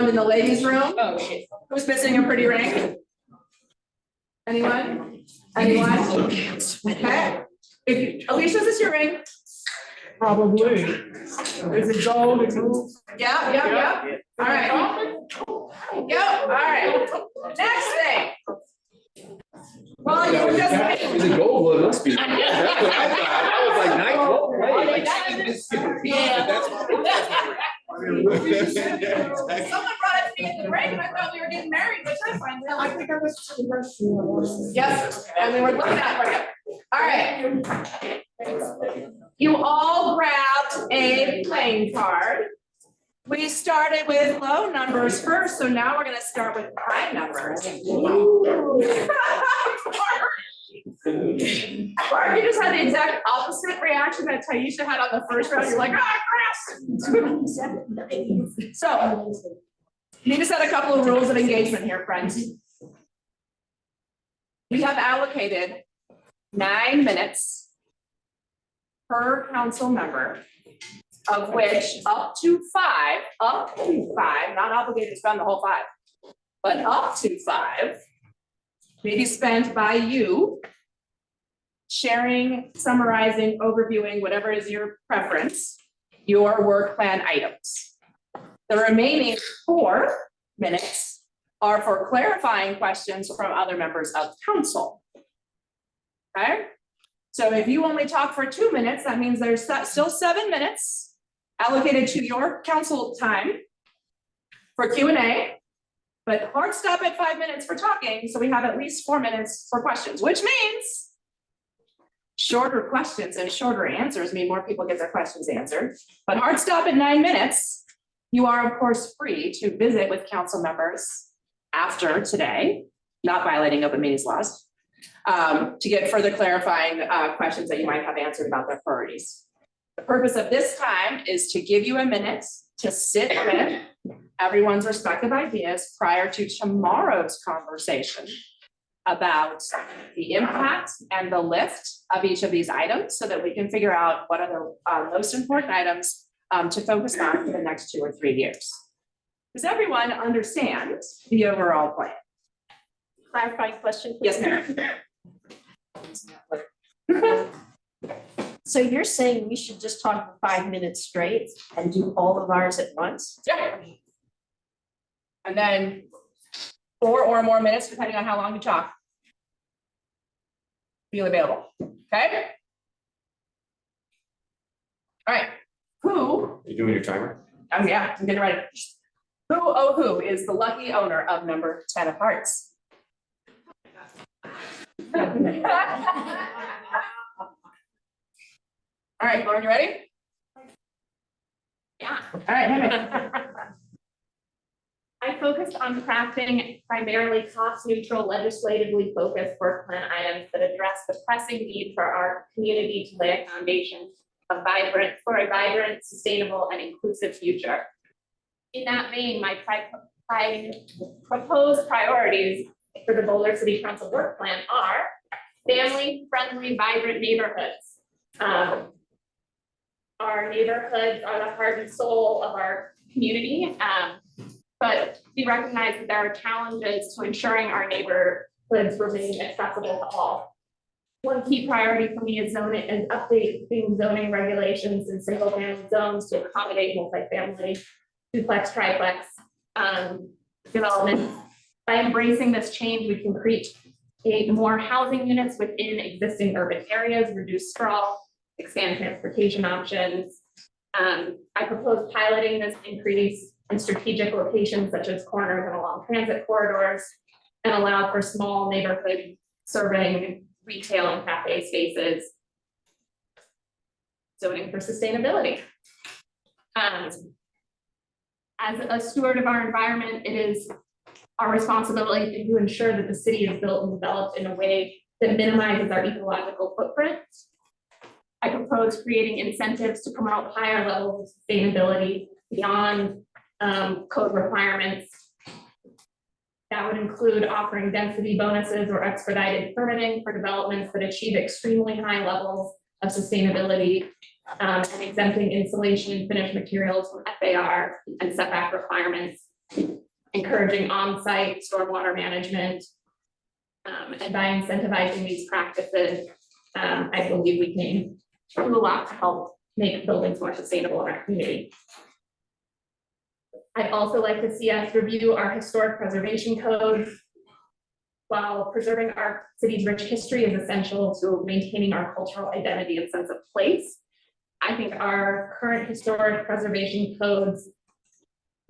[SPEAKER 1] in the ladies' room?
[SPEAKER 4] Oh, shit.
[SPEAKER 1] Who's missing a pretty ring? Anyone? Anyone? Okay. If you, Alicia, is this your ring?
[SPEAKER 15] Probably. Is it gold? Is it?
[SPEAKER 1] Yeah. All right. Yep, all right. Next thing. Well, you were just.
[SPEAKER 2] Is it gold? Well, it must be. That's what I thought. I was like, nice. Well played. Like, she didn't miss a beat, but that's what-
[SPEAKER 1] Someone brought it to me at the break and I thought we were getting married, but that's fine.
[SPEAKER 15] I think I was.
[SPEAKER 1] Yes, and we were looking at it. All right. You all grabbed a playing card. We started with low numbers first, so now we're gonna start with high numbers. Mark, you just had the exact opposite reaction that Taisha had on the first round. You're like, Chris. So, you need to set a couple of rules of engagement here, friends. We have allocated 9 minutes per council member, of which up to five, not obligated to spend the whole 5, but up to 5 may be spent by you sharing, summarizing, overviewing, whatever is your preference, your work plan items. The remaining 4 minutes are for clarifying questions from other members of council. Okay? So if you only talk for 2 minutes, that means there's still 7 minutes allocated to your council time for Q&A, but hard stop at 5 minutes for talking, so we have at least 4 minutes for questions, which means shorter questions and shorter answers mean more people get their questions answered. But hard stop at 9 minutes, you are of course free to visit with council members after today, not violating open meetings laws, to get further clarifying questions that you might have answered about their priorities. The purpose of this time is to give you a minute to sit with everyone's respective ideas prior to tomorrow's conversation about the impact and the lift of each of these items so that we can figure out what are the most important items to focus on for the next 2 or 3 years. Does everyone understand the overall plan?
[SPEAKER 8] Clarifying question, please.
[SPEAKER 1] Yes, ma'am.
[SPEAKER 8] So you're saying we should just talk for 5 minutes straight and do all of ours at once?
[SPEAKER 1] Yeah. And then 4 or more minutes, depending on how long you talk. Feel available, okay? All right, who?
[SPEAKER 2] You doing your timer?
[SPEAKER 1] Oh yeah, I'm getting ready. Who is the lucky owner of number 10 of hearts? All right, Lauren, you ready?
[SPEAKER 12] Yeah.
[SPEAKER 1] All right, hit it.
[SPEAKER 12] I focused on crafting primarily cost-neutral, legislatively focused work plan items that address the pressing need for our community to lay a foundation of for a vibrant, sustainable, and inclusive future. In that vein, my proposed priorities for the Boulder City Council work plan are family-friendly, vibrant neighborhoods. Our neighborhoods are the heart and soul of our community. But we recognize that there are challenges to ensuring our neighborhoods remain accessible to all. One key priority for me is updating zoning regulations in single-family zones to accommodate multifamily, duplex, triplex development. By embracing this change, we can create more housing units within existing urban areas, reduce sprawl, expand transportation options. I propose piloting this increase in strategic locations such as corners and along transit corridors, and allow for small neighborhood serving retail and cafe spaces. Zoning for sustainability. As a steward of our environment, it is our responsibility to ensure that the city is built and developed in a way that minimizes our ecological footprint. I propose creating incentives to promote higher levels of sustainability beyond code requirements. That would include offering density bonuses or expedited permitting for developments that achieve extremely high levels of sustainability, and exempting insulation and finished materials from FAR and setback requirements, encouraging on-site stormwater management. And by incentivizing these practices, I believe we can do a lot to help make buildings more sustainable in our community. I'd also like to see us review our historic preservation code. While preserving our city's rich history is essential to maintaining our cultural identity and sense of place, I think our current historic preservation codes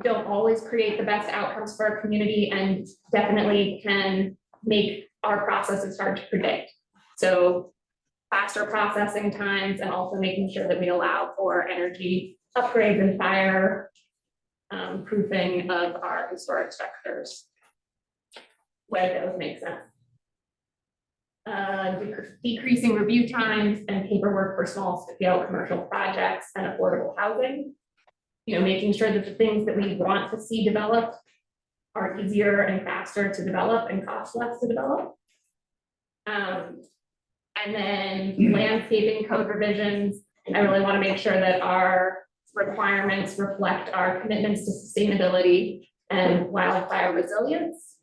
[SPEAKER 12] don't always create the best outcomes for our community and definitely can make our processes hard to predict. So faster processing times and also making sure that we allow for energy upgrades and fire proofing of our historic structures, where those make sense. Decreasing review times and paperwork for small scale commercial projects and affordable housing. You know, making sure that the things that we want to see developed are easier and faster to develop and cost less to develop. And then landscaping code revisions. I really want to make sure that our requirements reflect our commitments to sustainability and wildfire resilience.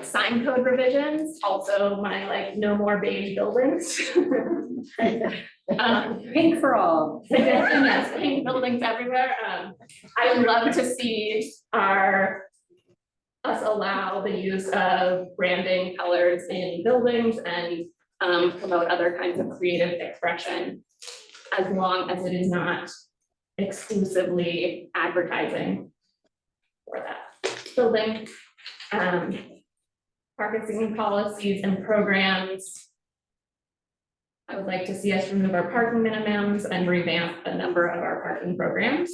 [SPEAKER 12] Sign code revisions, also my like no more beige buildings.
[SPEAKER 8] Pink for all.
[SPEAKER 12] Suggestion, yes, pink buildings everywhere. I would love to see us allow the use of branding colors in buildings and promote other kinds of creative expression, as long as it is not exclusively advertising for that building. Parking policies and programs. I would like to see us remove our parking minimums and revamp a number of our parking programs.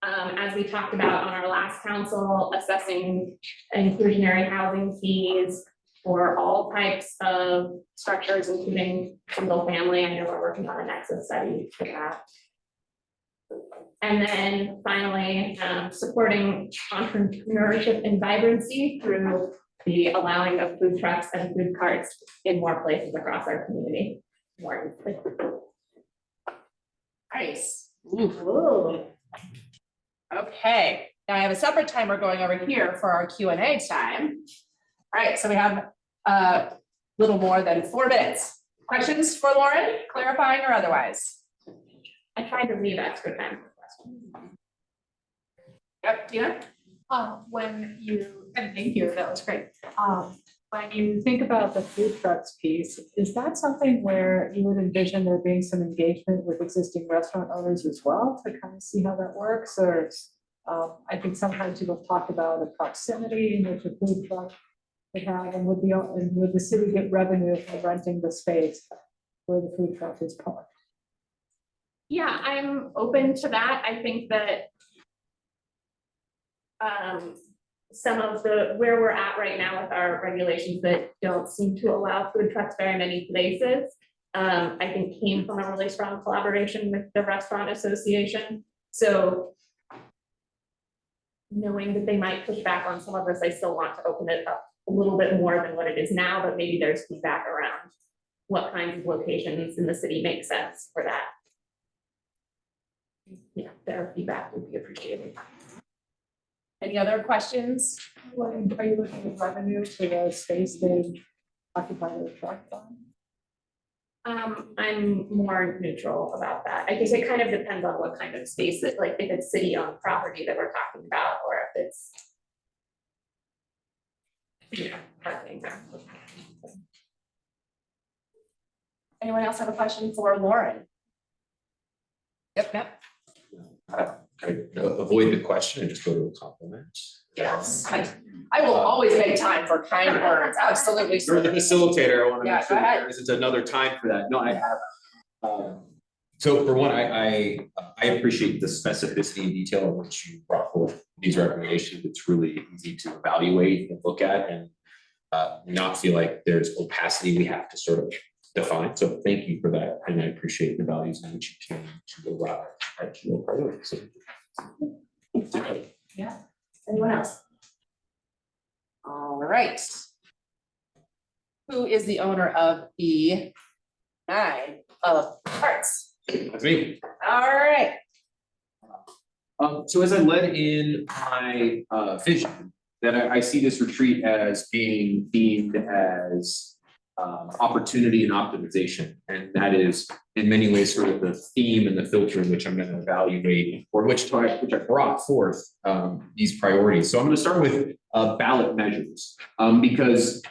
[SPEAKER 12] As we talked about on our last council, assessing inclusionary housing fees for all types of structures, including single family. I know we're working on a nexus study for that. And then finally, supporting entrepreneurship and vibrancy through the allowing of food trucks and food carts in more places across our community.
[SPEAKER 1] Nice. Ooh. Okay, now I have a separate timer going over here for our Q&A time. All right, so we have a little more than 4 minutes. Questions for Lauren, clarifying or otherwise?
[SPEAKER 12] I tried to leave extra time for questions.
[SPEAKER 1] Yep, Tina?
[SPEAKER 16] When you, and thank you, that was great. When you think about the food trucks piece, is that something where you would envision there being some engagement with existing restaurant owners as well to kind of see how that works? Or I think sometimes people talk about the proximity in which a food truck would have, and would the city get revenue from renting the space where the food truck is parked?
[SPEAKER 12] Yeah, I'm open to that. I think that some of where we're at right now with our regulations that don't seem to allow food trucks very many places, I think came from a really strong collaboration with the restaurant association. So knowing that they might push back on some of this, I still want to open it up a little bit more than what it is now, but maybe there's feedback around what kinds of locations in the city make sense for that. Yeah, their feedback would be appreciated.
[SPEAKER 1] Any other questions?
[SPEAKER 16] Are you looking at revenue for the space they occupy the truck on?
[SPEAKER 12] I'm more neutral about that. I think it kind of depends on what kind of space it, like if it's city-owned property that we're talking about, or if it's parking.
[SPEAKER 1] Anyone else have a question for Lauren? Yep.
[SPEAKER 2] Avoid the question and just go to a compliment.
[SPEAKER 1] Yes, I will always make time for kind words, absolutely.
[SPEAKER 2] You're the facilitator, I want to
[SPEAKER 1] Yeah,
[SPEAKER 2] make sure
[SPEAKER 1] go ahead.
[SPEAKER 2] there isn't another time for that. No, I have. So for one, I appreciate the specificity and detail in which you brought forth these recommendations. It's really easy to evaluate and look at and not feel like there's opacity we have to sort of define. So thank you for that. And I appreciate the values in which you came to arrive at your priorities.
[SPEAKER 1] Yeah. Anyone else? All right. Who is the owner of the 9 of carts?
[SPEAKER 2] That's me.
[SPEAKER 1] All right.
[SPEAKER 2] So as I led in my vision, that I see this retreat as being themed as opportunity and optimization. And that is in many ways sort of the theme and the filter in which I'm going to evaluate, or which I brought forth these priorities. So I'm going to start with ballot measures, because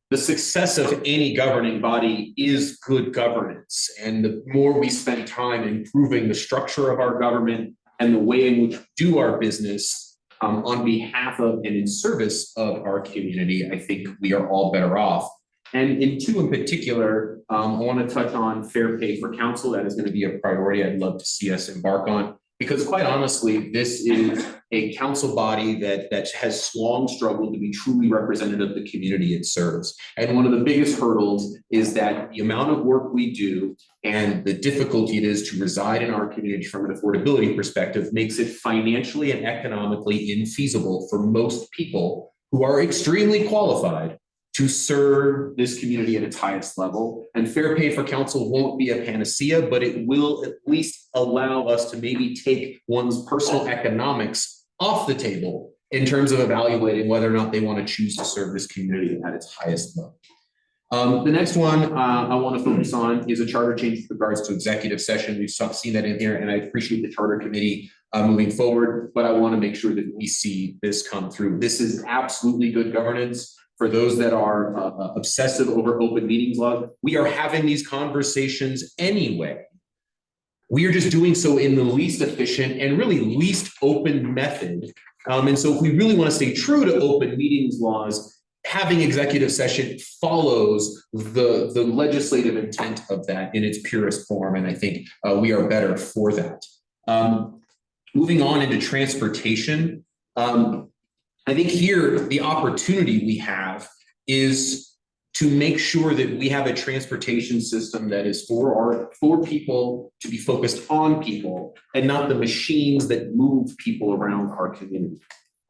[SPEAKER 2] the success of any governing body is good governance. And the more we spend time improving the structure of our government and the way in which we do our business on behalf of and in service of our community, I think we are all better off. And in two in particular, I want to touch on fair pay for council. That is going to be a priority I'd love to see us embark on, because quite honestly, this is a council body that has long struggled to be truly representative of the community it serves. And one of the biggest hurdles is that the amount of work we do and the difficulty it is to reside in our community from an affordability perspective makes it financially and economically infeasible for most people who are extremely qualified to serve this community at its highest level. And fair pay for council won't be a panacea, but it will at least allow us to maybe take one's personal economics off the table in terms of evaluating whether or not they want to choose to serve this community at its highest level. The next one I want to focus on is a charter change with regards to executive session. We've seen that in here, and I appreciate the charter committee moving forward, but I want to make sure that we see this come through. This is absolutely good governance. For those that are obsessive over open meetings law, we are having these conversations anyway. We are just doing so in the least efficient and really least open method. And so if we really want to stay true to open meetings laws, having executive session follows the legislative intent of that in its purest form. And I think we are better for that. Moving on into transportation. I think here, the opportunity we have is to make sure that we have a transportation system that is for people to be focused on people and not the machines that move people around our community.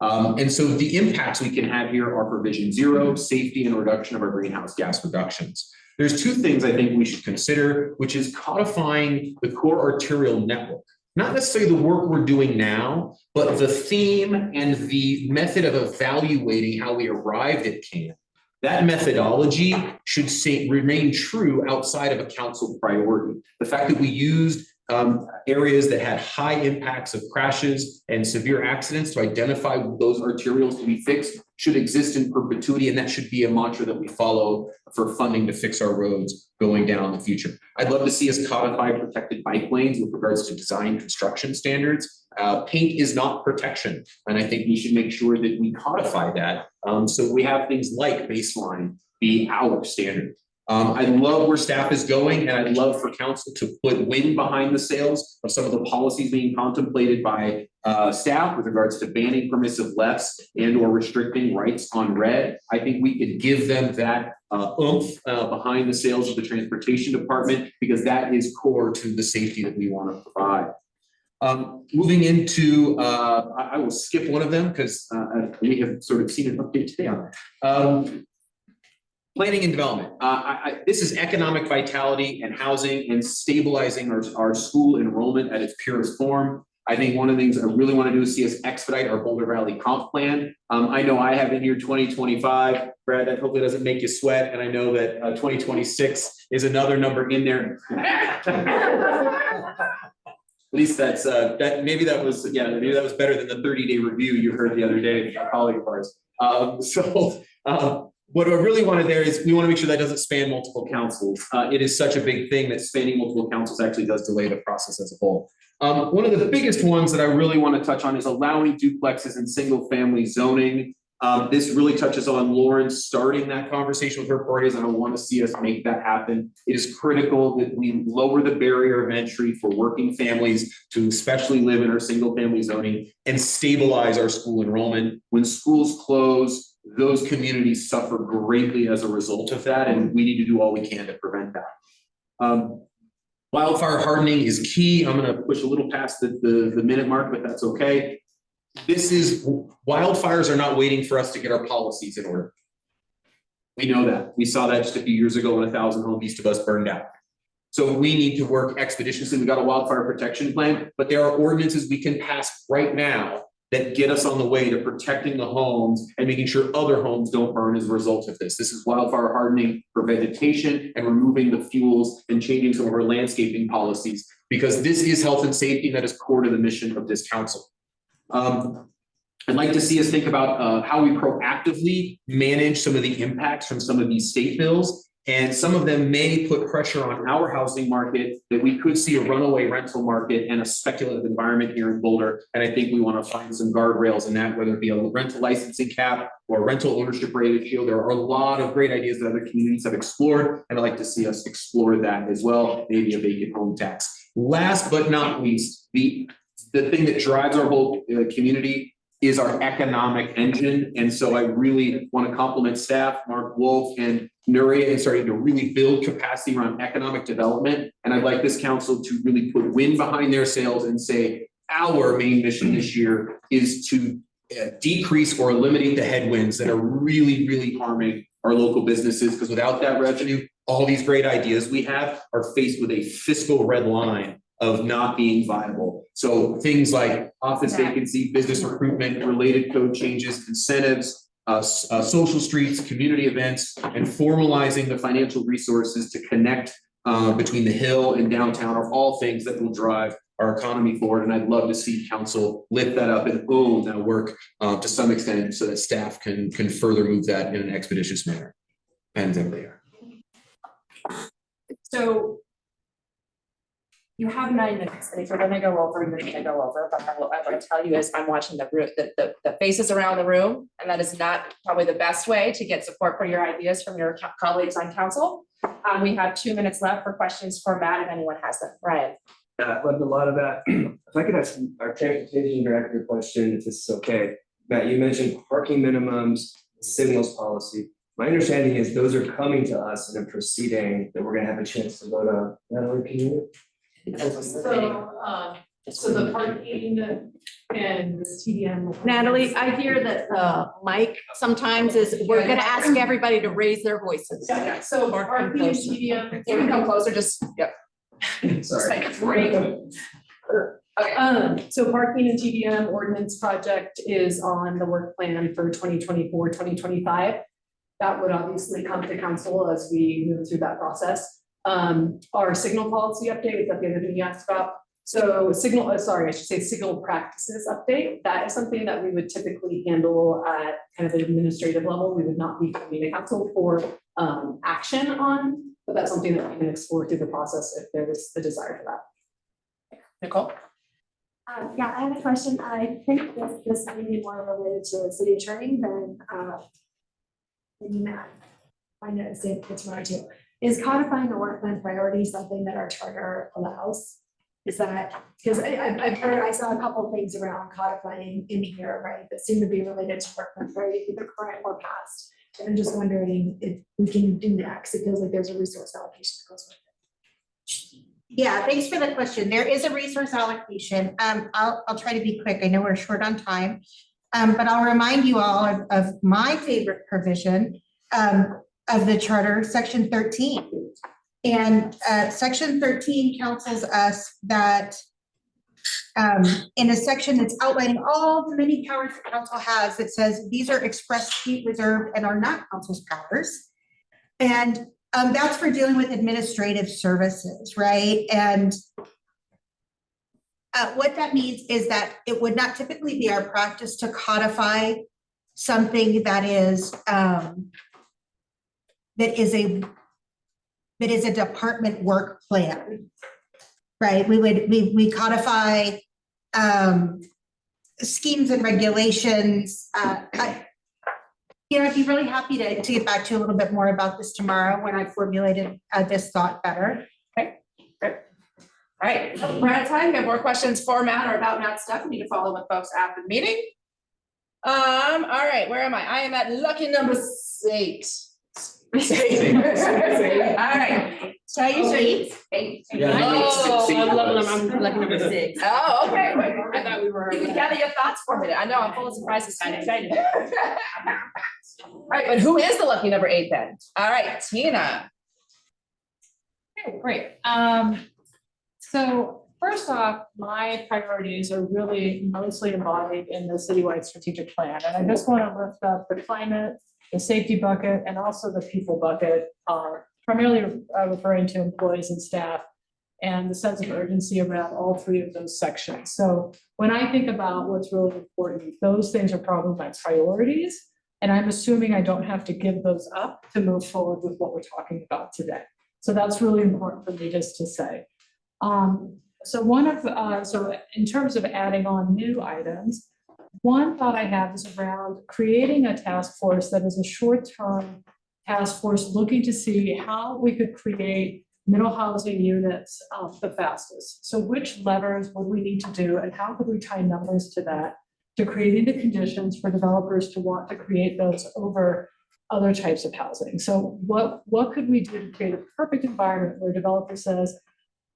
[SPEAKER 2] And so the impacts we can have here are provision zero, safety and reduction of our greenhouse gas reductions. There's two things I think we should consider, which is codifying the core arterial network. Not necessarily the work we're doing now, but the theme and the method of evaluating how we arrived at CAN. That methodology should remain true outside of a council priority. The fact that we used areas that had high impacts of crashes and severe accidents to identify those arterials to be fixed should exist in perpetuity, and that should be a mantra that we follow for funding to fix our roads going down in the future. I'd love to see us codify protected bike lanes with regards to design construction standards. Paint is not protection, and I think we should make sure that we codify that so we have things like baseline be our standard. I love where staff is going, and I'd love for council to put wind behind the sails of some of the policies being contemplated by staff with regards to banning permissive lefts and or restricting rights on red. I think we could give them that oomph behind the sails of the transportation department, because that is core to the safety that we want to provide. Moving into, I will skip one of them because we have sort of seen an update today on it. Planning and development. This is economic vitality and housing and stabilizing our school enrollment at its purest form. I think one of the things I really want to do is see us expedite our Boulder Valley comp plan. I know I have in here 2025, Brad, that hopefully doesn't make you sweat. And I know that 2026 is another number in there. At least that's, maybe that was better than the 30-day review you heard the other day from a colleague of ours. What I really wanted there is we want to make sure that doesn't span multiple councils. It is such a big thing that spanning multiple councils actually does delay the process as a whole. One of the biggest ones that I really want to touch on is allowing duplexes in single family zoning. This really touches on Lauren starting that conversation with her parties, and I want to see us make that happen. It is critical that we lower the barrier of entry for working families to especially live in our single family zoning and stabilize our school enrollment. When schools close, those communities suffer greatly as a result of that, and we need to do all we can to prevent that. Wildfire hardening is key. I'm going to push a little past the minute mark, but that's okay. Wildfires are not waiting for us to get our policies in order. We know that. We saw that just a few years ago when 1,000 homes east of us burned out. So we need to work expeditiously. We've got a wildfire protection plan, but there are ordinances we can pass right now that get us on the way to protecting the homes and making sure other homes don't burn as a result of this. This is wildfire hardening for vegetation and removing the fuels and changing some of our landscaping policies, because this is health and safety that is core to the mission of this council. I'd like to see us think about how we proactively manage some of the impacts from some of these state bills. And some of them may put pressure on our housing market, that we could see a runaway rental market and a speculative environment here in Boulder. And I think we want to find some guardrails in that, whether it be a rental licensing cap or rental ownership ratio. There are a lot of great ideas that other communities have explored, and I'd like to see us explore that as well, maybe a vacant home tax. Last but not least, the thing that drives our whole community is our economic engine. And so I really want to compliment staff, Mark Wolf and Nuria, in starting to really build capacity around economic development. And I'd like this council to really put wind behind their sails and say, our main mission this year is to decrease or eliminate the headwinds that are really, really harming our local businesses. Because without that revenue, all these great ideas we have are faced with a fiscal red line of not being viable. So things like office vacancy, business recruitment, related code changes, incentives, social streets, community events, and formalizing the financial resources to connect between the Hill and downtown are all things that will drive our economy forward. And I'd love to see council lift that up and own that work to some extent so that staff can further move that in an expeditious manner. And there they are.
[SPEAKER 1] So you have 9 minutes, and if you're gonna go over, you're gonna go over, but what I'm gonna tell you is I'm watching the faces around the room, and that is not probably the best way to get support for your ideas from your colleagues on council. We have 2 minutes left for questions for Matt, if anyone has them. Ryan.
[SPEAKER 13] I loved a lot of that. If I could ask our transportation director a question, if this is okay. Matt, you mentioned parking minimums, signals policy. My understanding is those are coming to us in a proceeding that we're gonna have a chance to vote on. Natalie, can you?
[SPEAKER 16] So the parking and TDM.
[SPEAKER 8] Natalie, I hear that the mic sometimes is, we're gonna ask everybody to raise their voices.
[SPEAKER 16] Yeah, so parking and TDM.
[SPEAKER 1] You can come closer, just, yep.
[SPEAKER 13] Sorry.
[SPEAKER 1] Okay.
[SPEAKER 16] So parking and TDM ordinance project is on the work plan for 2024, 2025. That would obviously come to council as we move through that process. Our signal policy update, is that the other thing you asked about? So signal, I should say signal practices update. That is something that we would typically handle at kind of the administrative level. We would not be coming to council for action on, but that's something that we can explore through the process if there is the desire for that.
[SPEAKER 1] Nicole?
[SPEAKER 7] Yeah, I had a question. I think this may be more related to the city attorney than Matt. I know it's tomorrow too. Is codifying the work plan priority something that our charter allows? Is that, because I've heard, I saw a couple of things around codifying in here, right, that seem to be related to work plan priority, either current or past. And I'm just wondering if we can do that, because it feels like there's a resource allocation that goes with it.
[SPEAKER 11] Yeah, thanks for the question. There is a resource allocation. I'll try to be quick. I know we're short on time. But I'll remind you all of my favorite provision of the charter, section 13. And section 13 counsels us that in a section that's outlining all the many powers the council has, it says these are expressly reserved and are not council's powers. And that's for dealing with administrative services, right? And what that means is that it would not typically be our practice to codify something that is a department work plan, right? We codify schemes and regulations. I'd be really happy to get back to you a little bit more about this tomorrow when I formulated this thought better.
[SPEAKER 1] Okay, great. All right, we're out of time. We have more questions for Matt or about Matt's stuff. We need to follow with folks after the meeting. All right, where am I? I am at lucky number 6. All right.
[SPEAKER 18] So you say 8.
[SPEAKER 10] Oh, I'm lucky number 6.
[SPEAKER 1] Oh, okay.
[SPEAKER 10] I thought we were.
[SPEAKER 1] You can gather your thoughts for a minute. I know I'm full of surprises. I'm excited. All right, but who is the lucky number 8 then? All right, Tina.
[SPEAKER 16] Okay, great. So first off, my priorities are really mostly embodied in the citywide strategic plan. And I just want to lift up the climate, the safety bucket, and also the people bucket, primarily referring to employees and staff, and the sense of urgency around all three of those sections. So when I think about what's really important, those things are probably my priorities. And I'm assuming I don't have to give those up to move forward with what we're talking about today. So that's really important for me just to say. So in terms of adding on new items, one thought I have is around creating a task force that is a short-term task force looking to see how we could create middle housing units the fastest. So which levers would we need to do and how could we tie numbers to that to creating the conditions for developers to want to create those over other types of housing. So what could we do to create a perfect environment where a developer says,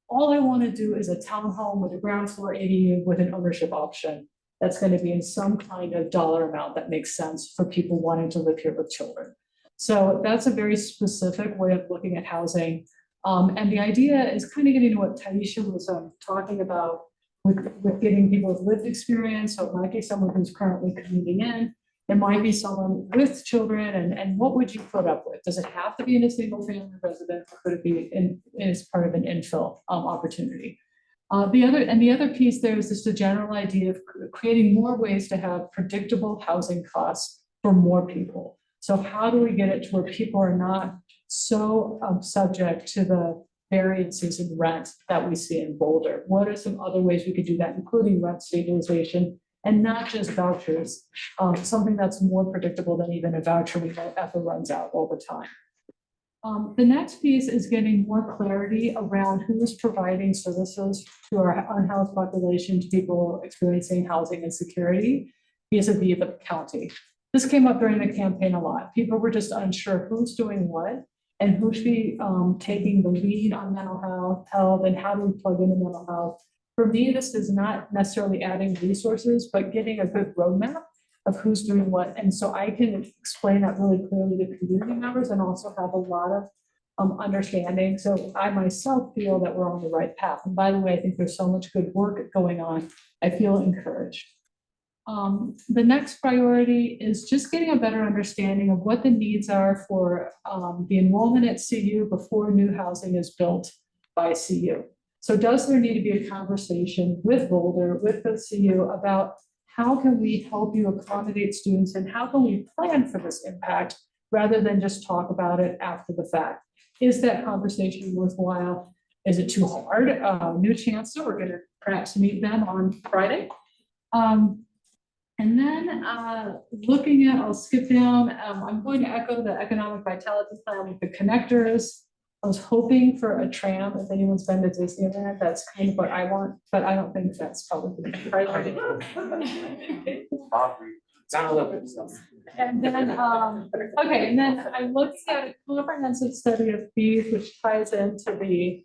[SPEAKER 16] all I want to do is a townhome with a ground floor ADU with an ownership option that's going to be in some kind of dollar amount that makes sense for people wanting to live here with children. So that's a very specific way of looking at housing. And the idea is kind of getting to what Taisha was talking about with getting people with lived experience. So it might be someone who's currently commuting in. It might be someone with children, and what would you put up with? Does it have to be in a single family residence, or could it be as part of an infill opportunity? The other piece there is just a general idea of creating more ways to have predictable housing costs for more people. So how do we get it to where people are not so subject to the variances in rent that we see in Boulder? What are some other ways we could do that, including rent stabilization? And not just vouchers, something that's more predictable than even a voucher we know ever runs out all the time. The next piece is getting more clarity around who is providing services to our unhoused population, to people experiencing housing insecurity vis-a-vis the county. This came up during the campaign a lot. People were just unsure who's doing what and who should be taking the lead on mental health and how do we plug into mental health. For me, this is not necessarily adding resources, but getting a good roadmap of who's doing what. And so I can explain that really clearly to community members and also have a lot of understanding. So I myself feel that we're on the right path. And by the way, I think there's so much good work going on. I feel encouraged. The next priority is just getting a better understanding of what the needs are for the enrollment at CU before new housing is built by CU. So does there need to be a conversation with Boulder, with the CU about how can we help you accommodate students and how can we plan for this impact rather than just talk about it after the fact? Is that conversation worthwhile? Is it too hard? New Chancellor, we're going to perhaps meet them on Friday. And then looking at, I'll skip down, I'm going to echo the economic vitality plan with the connectors. I was hoping for a tram. If anyone's been to Disneyland, that's kind of what I want, but I don't think that's probably the priority. And then, okay, and then I looked at a comprehensive study of fees, which ties into the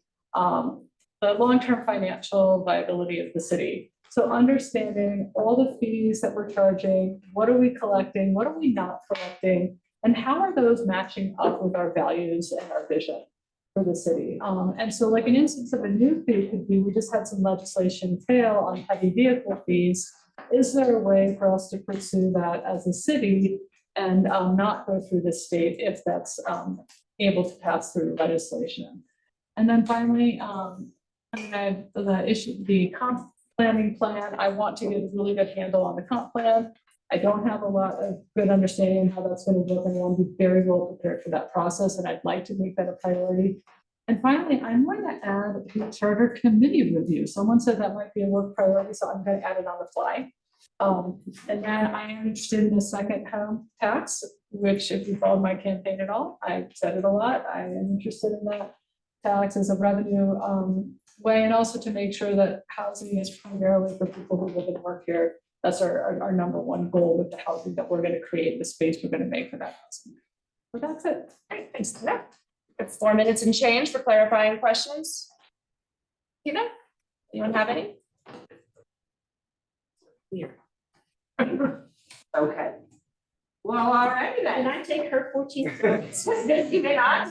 [SPEAKER 16] long-term financial viability of the city. So understanding all the fees that we're charging, what are we collecting, what are we not collecting, and how are those matching up with our values and our vision for the city. And so like an instance of a new fee could be, we just had some legislation fail on heavy vehicle fees. Is there a way for us to pursue that as a city and not go through the state if that's able to pass through legislation? And then finally, the comp planning plan, I want to get a really good handle on the comp plan. I don't have a lot of good understanding of how that's going to work, and I want to be very well prepared for that process, and I'd like to make that a priority. And finally, I'm going to add a charter committee review. Someone said that might be a work priority, so I'm going to add it on the fly. And then I am interested in the second home tax, which if you followed my campaign at all, I said it a lot. I am interested in that tax as a revenue way, and also to make sure that housing is primarily for people who live and work here. That's our number one goal with the housing that we're going to create, the space we're going to make for that housing. So that's it.
[SPEAKER 1] Great, thanks to that. It's 4 minutes and change for clarifying questions. Tina, anyone have any?
[SPEAKER 8] Here.
[SPEAKER 1] Okay. Well, all right then.
[SPEAKER 8] Can I take her 14 minutes?
[SPEAKER 1] You may not.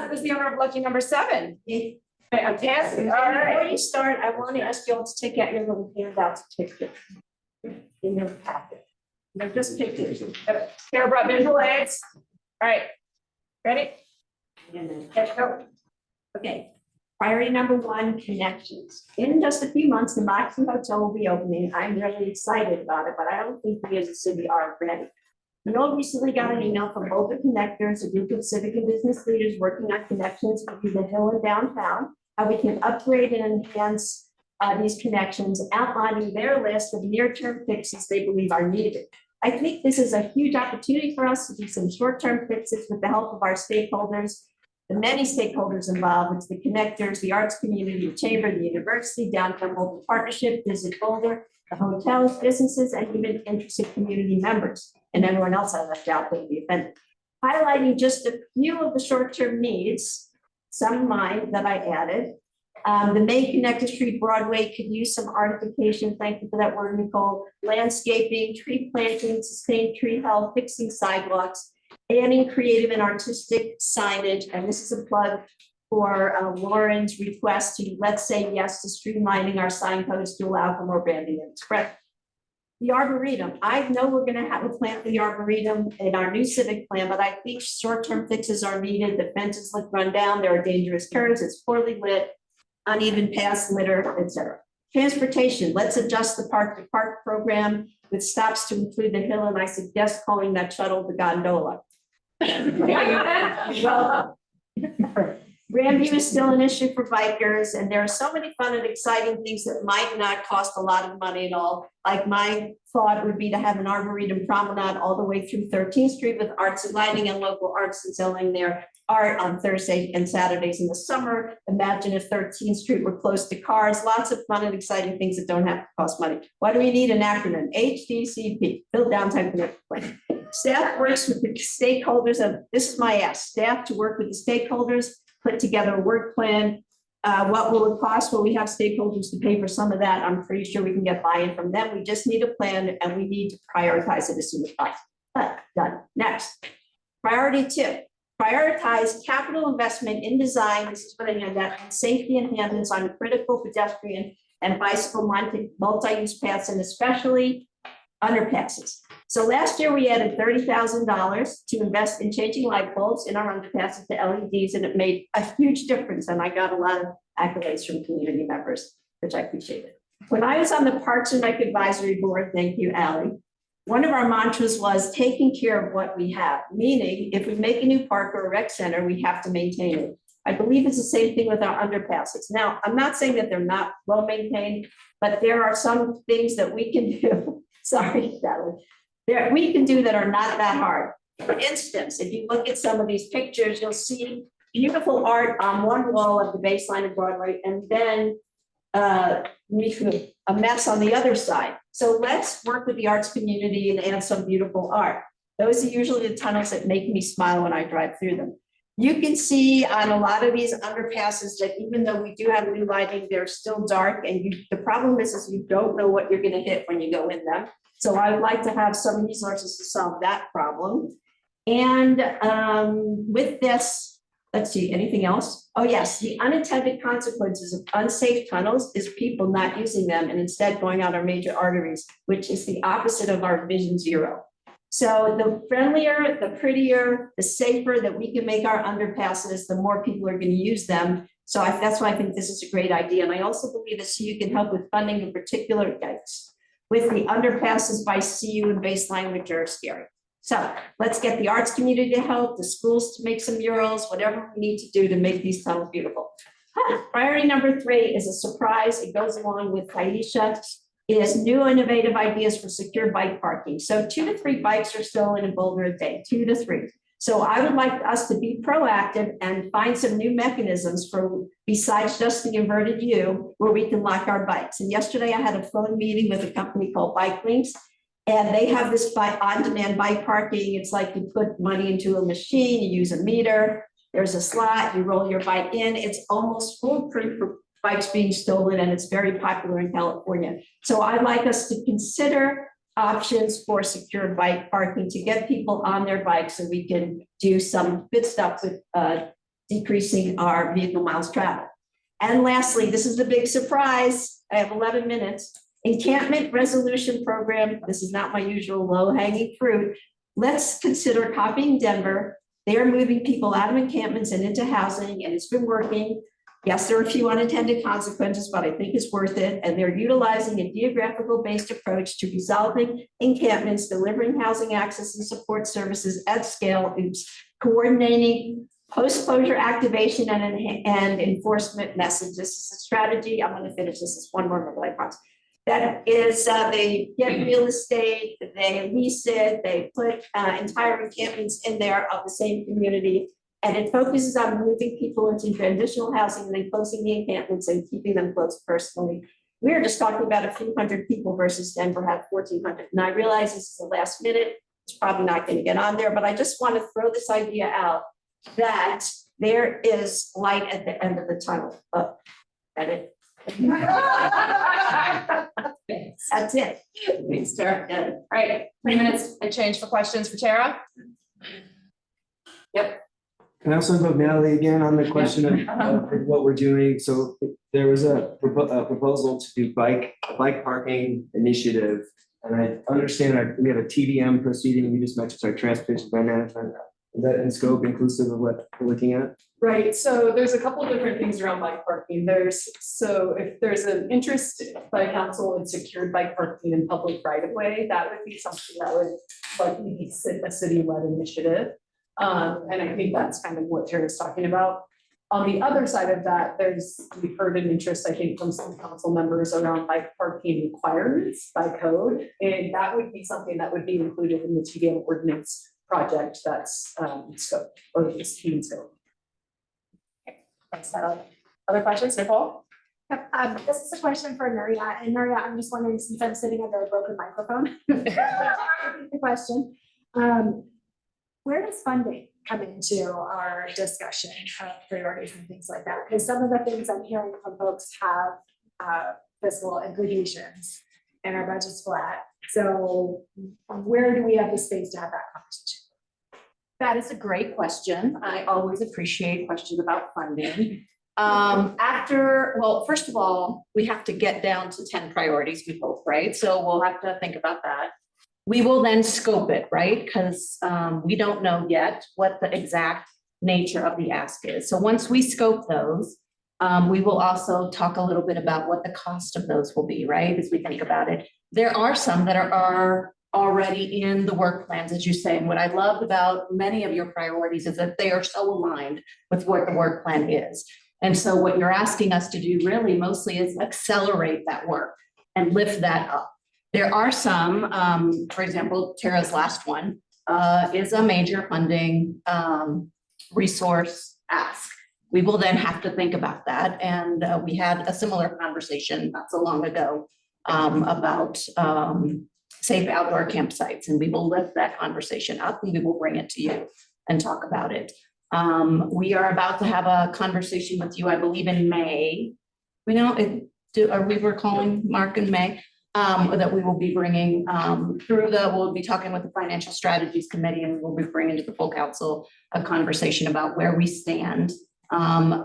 [SPEAKER 1] who's the owner of lucky number 7? Tansy, all
[SPEAKER 8] Before
[SPEAKER 1] right.
[SPEAKER 8] you start, I want to ask you all to take out your little handouts picture in your packet. They're just pictures.
[SPEAKER 1] Sarah brought visual aids. All right, ready?
[SPEAKER 8] And then-
[SPEAKER 1] Let's go.
[SPEAKER 8] Okay, priority number 1, connections. In just a few months, the Moxie Hotel will be opening. I'm really excited about it, but I don't think we as a city are ready. We all recently got an email from Boulder Connectors, a group of civic and business leaders working on connections between the Hill and downtown, how we can upgrade and enhance these connections, outlining their list of near-term fixes they believe are needed. I think this is a huge opportunity for us to do some short-term fixes with the help of our stakeholders, the many stakeholders involved. It's the connectors, the arts community, the chamber, the university, downtown Boulder partnership, Visit Boulder, the hotels, businesses, and even interested community members, and everyone else I left out that would be offended. Highlighting just a few of the short-term needs, some of mine that I added. The main connector street Broadway could use some artification. Thank you for that word, Nicole. Landscaping, tree planting, sustained tree health, fixing sidewalks, adding creative and artistic signage. And this is a plug for Lauren's request to, let's say yes to streamlining our signposts to allow for more branding and expression. The Arboretum, I know we're gonna have a plan for the Arboretum in our new civic plan, but I think short-term fixes are needed. The fences look run down, there are dangerous curves, it's poorly lit, uneven paths, litter, etc. Transportation, let's adjust the park to park program with stops to include the hill, and I suggest calling that shuttle the gondola. Well, Grandview is still an issue for bikers, and there are so many fun and exciting things that might not cost a lot of money at all. Like my thought would be to have an arboretum promenade all the way through 13th Street with arts and lighting and local arts and selling their art on Thursday and Saturdays in the summer. Imagine if 13th Street were close to cars, lots of fun and exciting things that don't have to cost money. Why do we need an acronym? HDCP, Build Downtown Connected Plan. Staff works with the stakeholders of, this is my ask, staff to work with the stakeholders, put together a work plan. What will it cost? Well, we have stakeholders to pay for some of that. I'm pretty sure we can get buy-in from them. We just need a plan and we need to prioritize it as soon as possible. Done. Next, priority 2. Prioritize capital investment in design. This is what I hand out, and safety enhancements on critical pedestrian and bicycle multi-use paths, and especially underpasses. So last year we added $30,000 to invest in changing light bulbs in our underpasses to LEDs, and it made a huge difference. And I got a lot of accolades from community members, which I appreciated. When I was on the Parks and Rec Advisory Board, thank you, Ally, one of our mantras was taking care of what we have, meaning if we make a new park or a rec center, we have to maintain it. I believe it's the same thing with our underpasses. Now, I'm not saying that they're not well maintained, but there are some things that we can do. Sorry, Sally. We can do that are not that hard. For instance, if you look at some of these pictures, you'll see beautiful art on one wall of the baseline of Broadway, and then a mess on the other side. So let's work with the arts community and add some beautiful art. Those are usually the tunnels that make me smile when I drive through them. You can see on a lot of these underpasses that even though we do have new lighting, they're still dark, and the problem is you don't know what you're going to hit when you go in them. So I would like to have some resources to solve that problem. And with this, let's see, anything else? Oh yes, the unintended consequences of unsafe tunnels is people not using them and instead going out our major arteries, which is the opposite of our Vision Zero. So the friendlier, the prettier, the safer that we can make our underpasses, the more people are going to use them. So that's why I think this is a great idea. And I also believe that CU can help with funding in particular with the underpasses by CU and baseline, which are scary. So let's get the arts community to help, the schools to make some murals, whatever we need to do to make these tunnels beautiful. Priority number 3 is a surprise. It goes along with Taisha. It is new innovative ideas for secure bike parking. So 2 to 3 bikes are stolen in Boulder a day, 2 to 3. So I would like us to be proactive and find some new mechanisms for, besides just the inverted U, where we can lock our bikes. And yesterday I had a phone meeting with a company called Bike Links, and they have this on-demand bike parking. It's like you put money into a machine, you use a meter, there's a slot, you roll your bike in. It's almost foolproof for bikes being stolen, and it's very popular in California. So I'd like us to consider options for secure bike parking to get people on their bikes so we can do some good stuff with decreasing our vehicle miles traveled. And lastly, this is the big surprise. I have 11 minutes. Encampment resolution program. This is not my usual low-hanging fruit. Let's consider copying Denver. They are moving people out of encampments and into housing, and it's been working. Yes, there are a few unintended consequences, but I think it's worth it. And they're utilizing a geographical-based approach to resolving encampments, delivering housing access and support services at scale, coordinating post-closure activation and enforcement message. This is a strategy. I'm going to finish this. It's one more of my promise. That is, they get real estate, they lease it, they put entire encampments in there of the same community. And it focuses on moving people into transitional housing and then closing the encampments and keeping them closed personally. We're just talking about a few hundred people versus Denver had 1,400. And I realize this is the last minute. It's probably not going to get on there, but I just want to throw this idea out that there is light at the end of the tunnel. Edit. That's it.
[SPEAKER 1] Thanks, Tara. All right, 3 minutes and change for questions for Tara. Yep.
[SPEAKER 13] Can I also invoke Natalie again on the question of what we're doing? So there was a proposal to do bike parking initiative. And I understand we have a TDM proceeding, you just mentioned, sorry, transportation management. Is that in scope inclusive of what we're looking at?
[SPEAKER 1] Right, so there's a couple of different things around bike parking. So if there's an interest by council in secured bike parking in public right of way, that would be something that would likely be a city-led initiative. And I think that's kind of what Tara's talking about. On the other side of that, we've heard an interest, I think, from some council members around bike parking requirements by code. And that would be something that would be included in the TDM ordinance project that's scope, or is team scope. Okay, thanks, Natalie. Other questions, Nicole?
[SPEAKER 7] Yep, this is a question for Nuria, and Nuria, I'm just wondering, since I'm sitting under a broken microphone. The question, where does funding come into our discussion of priorities and things like that? Because some of the things I'm hearing from folks have fiscal implications and our budget's flat. So where do we have the space to have that conversation?
[SPEAKER 4] That is a great question. I always appreciate questions about funding. Well, first of all, we have to get down to 10 priorities, we hope, right? So we'll have to think about that. We will then scope it, right? Because we don't know yet what the exact nature of the ask is. So once we scope those, we will also talk a little bit about what the cost of those will be, right? As we think about it. There are some that are already in the work plans, as you say. And what I loved about many of your priorities is that they are so aligned with what the work plan is. And so what you're asking us to do really mostly is accelerate that work and lift that up. There are some, for example, Tara's last one is a major funding resource ask. We will then have to think about that. And we had a similar conversation not so long ago about safe outdoor campsites. And we will lift that conversation up and we will bring it to you and talk about it. We are about to have a conversation with you, I believe in May. We know, we were calling Mark in May. That we will be bringing we'll be talking with the Financial Strategies Committee, and we'll be bringing to the full council a conversation about where we stand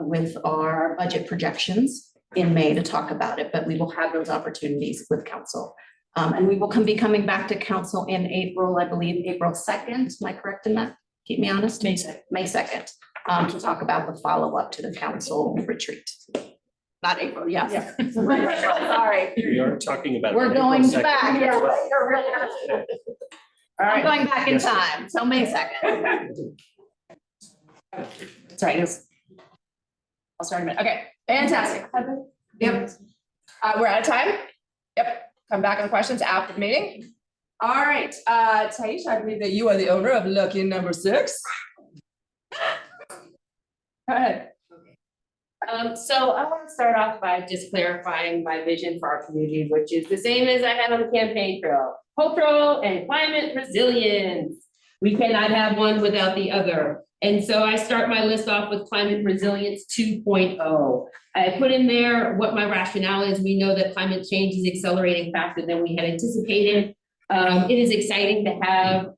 [SPEAKER 4] with our budget projections in May to talk about it, but we will have those opportunities with council. And we will be coming back to council in April, I believe, April 2nd. Am I correct in that? Keep me honest. May 2nd, to talk about the follow-up to the council retreat. Not April, yes. Yeah. Sorry.
[SPEAKER 3] We are talking about.
[SPEAKER 4] We're
[SPEAKER 3] April
[SPEAKER 4] going
[SPEAKER 3] 2nd.
[SPEAKER 4] back.
[SPEAKER 1] Yeah.
[SPEAKER 4] All I'm going back in time, so May 2nd.
[SPEAKER 1] Sorry, I'll start in a minute. Okay, fantastic. Yep. We're out of time. Yep. Come back on the questions after the meeting. All right, Taisha, I believe that you are the owner of lucky number 6. Go ahead.
[SPEAKER 10] So I want to start off by just clarifying my vision for our community, which is the same as I had on the campaign trail: cultural and climate resilience. We cannot have one without the other. And so I start my list off with climate resilience 2.0. I put in there what my rationale is. We know that climate change is accelerating faster than we had anticipated. It is exciting to have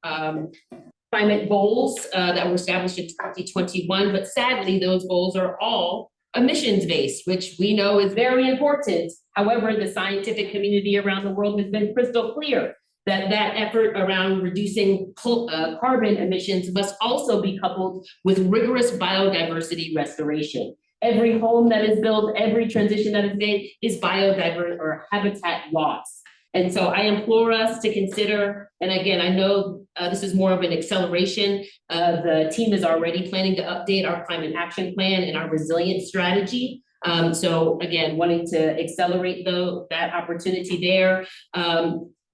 [SPEAKER 10] climate goals that were established in 2021, but sadly, those goals are all emissions-based, which we know is very important. However, the scientific community around the world has been crystal clear that effort around reducing carbon emissions must also be coupled with rigorous biodiversity restoration. Every home that is built, every transition that is made is biodiverse or habitat loss. And so I implore us to consider, and again, I know this is more of an acceleration. The team is already planning to update our climate action plan and our resilience strategy. So again, wanting to accelerate that opportunity there.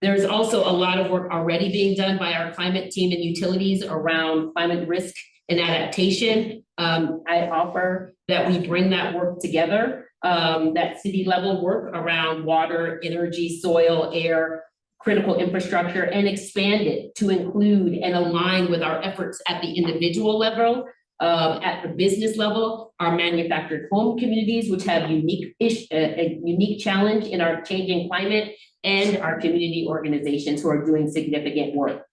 [SPEAKER 10] There's also a lot of work already being done by our climate team and utilities around climate risk and adaptation. I offer that we bring that work together, that city level work around water, energy, soil, air, critical infrastructure, and expand it to include and align with our efforts at the individual level, at the business level, our manufactured home communities, which have a unique challenge in our changing climate, and our community organizations who are doing significant work.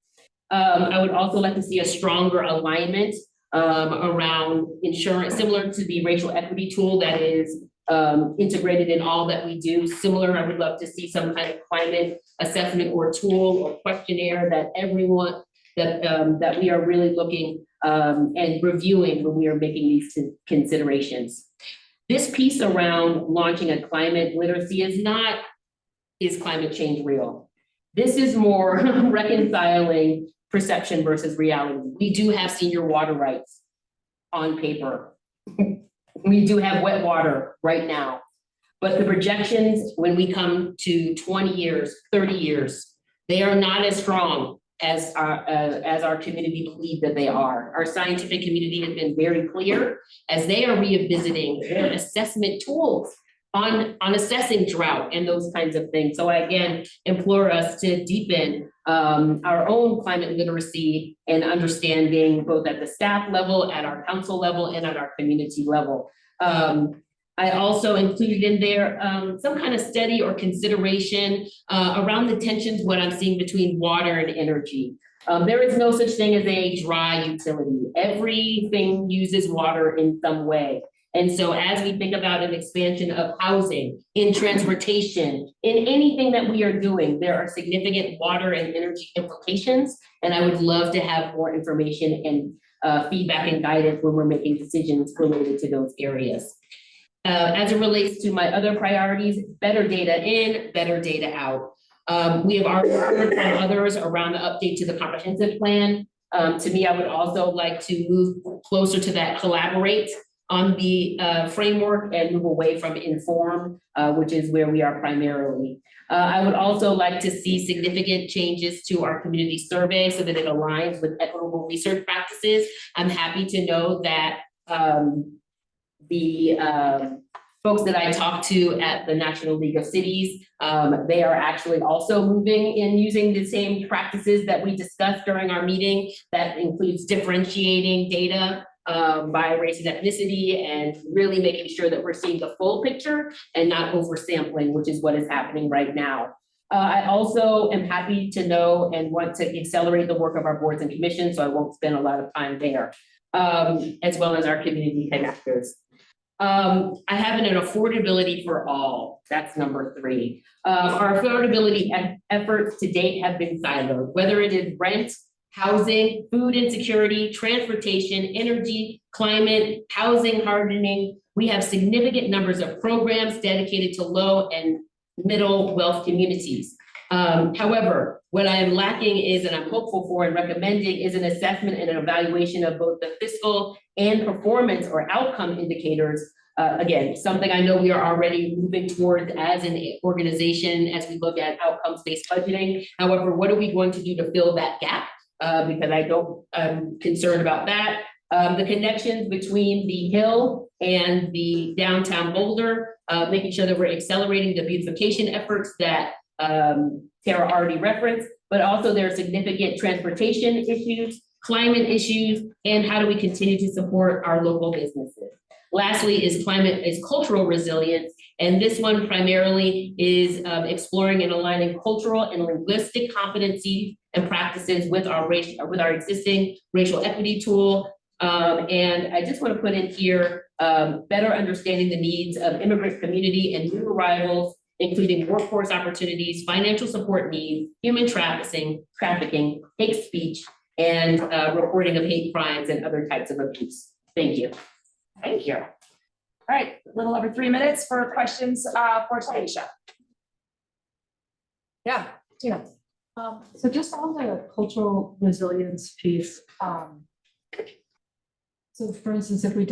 [SPEAKER 10] I would also like to see a stronger alignment around insurance, similar to the racial equity tool that is integrated in all that we do. Similar, I would love to see some kind of climate assessment or tool or questionnaire that everyone, that we are really looking and reviewing when we are making these considerations. This piece around launching a climate literacy is climate change real? This is more reconciling perception versus reality. We do have senior water rights on paper. We do have wet water right now. But the projections, when we come to 20 years, 30 years, they are not as strong as our community believe that they are. Our scientific community has been very clear as they are revisiting their assessment tools on assessing drought and those kinds of things. So I again implore us to deepen our own climate literacy and understanding both at the staff level, at our council level, and at our community level. I also included in there some kind of study or consideration around the tensions, what I'm seeing between water and energy. There is no such thing as a dry utility. Everything uses water in some way. And so as we think about an expansion of housing, in transportation, in anything that we are doing, there are significant water and energy implications. And I would love to have more information and feedback and guidance when we're making decisions related to those areas. As it relates to my other priorities, better data in, better data out. We have already heard from others around the update to the comprehensive plan. To me, I would also like to move closer to that collaborate on the framework and move away from inform, which is where we are primarily. I would also like to see significant changes to our community survey so that it aligns with equitable research practices. I'm happy to know that the folks that I talked to at the National League of Cities, they are actually also moving in using the same practices that we discussed during our meeting. That includes differentiating data by race and ethnicity and really making sure that we're seeing the full picture and not oversampling, which is what is happening right now. I also am happy to know and want to accelerate the work of our boards and commissions, so I won't spend a lot of time there, as well as our community connectors. I have an affordability for all. That's number 3. Our affordability efforts to date have been siloed, whether it is rent, housing, food insecurity, transportation, energy, climate, housing hardening. We have significant numbers of programs dedicated to low and middle wealth communities. However, what I am lacking is, and I'm hopeful for and recommending, is an assessment and an evaluation of both the fiscal and performance or outcome indicators. Again, something I know we are already moving towards as an organization as we look at outcomes-based budgeting. However, what are we going to do to fill that gap? Because I'm concerned about that. The connections between the Hill and the downtown Boulder, making sure that we're accelerating the beautification efforts that Tara already referenced, but also there are significant transportation issues, climate issues, and how do we continue to support our local businesses. Lastly is cultural resilience, and this one primarily is exploring and aligning cultural and linguistic competency and practices with our existing racial equity tool. And I just want to put in here, better understanding the needs of immigrant community and new arrivals, including workforce opportunities, financial support needs, human trafficking, hate speech, and reporting of hate crimes and other types of abuse. Thank you.
[SPEAKER 1] Thank you. All right, a little over 3 minutes for questions for Taisha. Yeah, Tina.
[SPEAKER 16] So just on the cultural resilience piece, so for instance, if we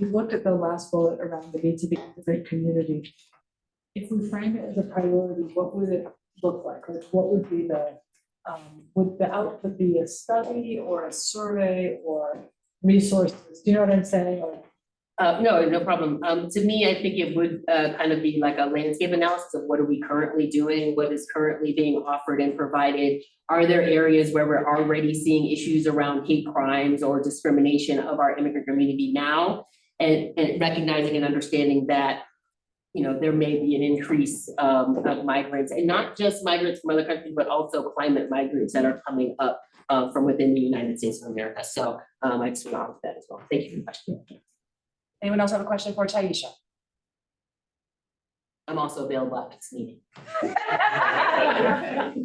[SPEAKER 16] looked at the last bullet around the needs of the immigrant community, if we frame it as a priority, what would it look like? Like what would be would the output be a study or a survey or resources? Do you know what I'm saying? Or
[SPEAKER 10] No, no problem. To me, I think it would kind of be like a landscape analysis of what are we currently doing, what is currently being offered and provided. Are there areas where we're already seeing issues around hate crimes or discrimination of our immigrant community now? And recognizing and understanding that, you know, there may be an increase of migrants, and not just migrants from other countries, but also climate migrants that are coming up from within the United States of America. So I just want to offer that as well. Thank you for the question.
[SPEAKER 1] Anyone else have a question for Taisha?
[SPEAKER 10] I'm also available at this meeting.
[SPEAKER 8] Go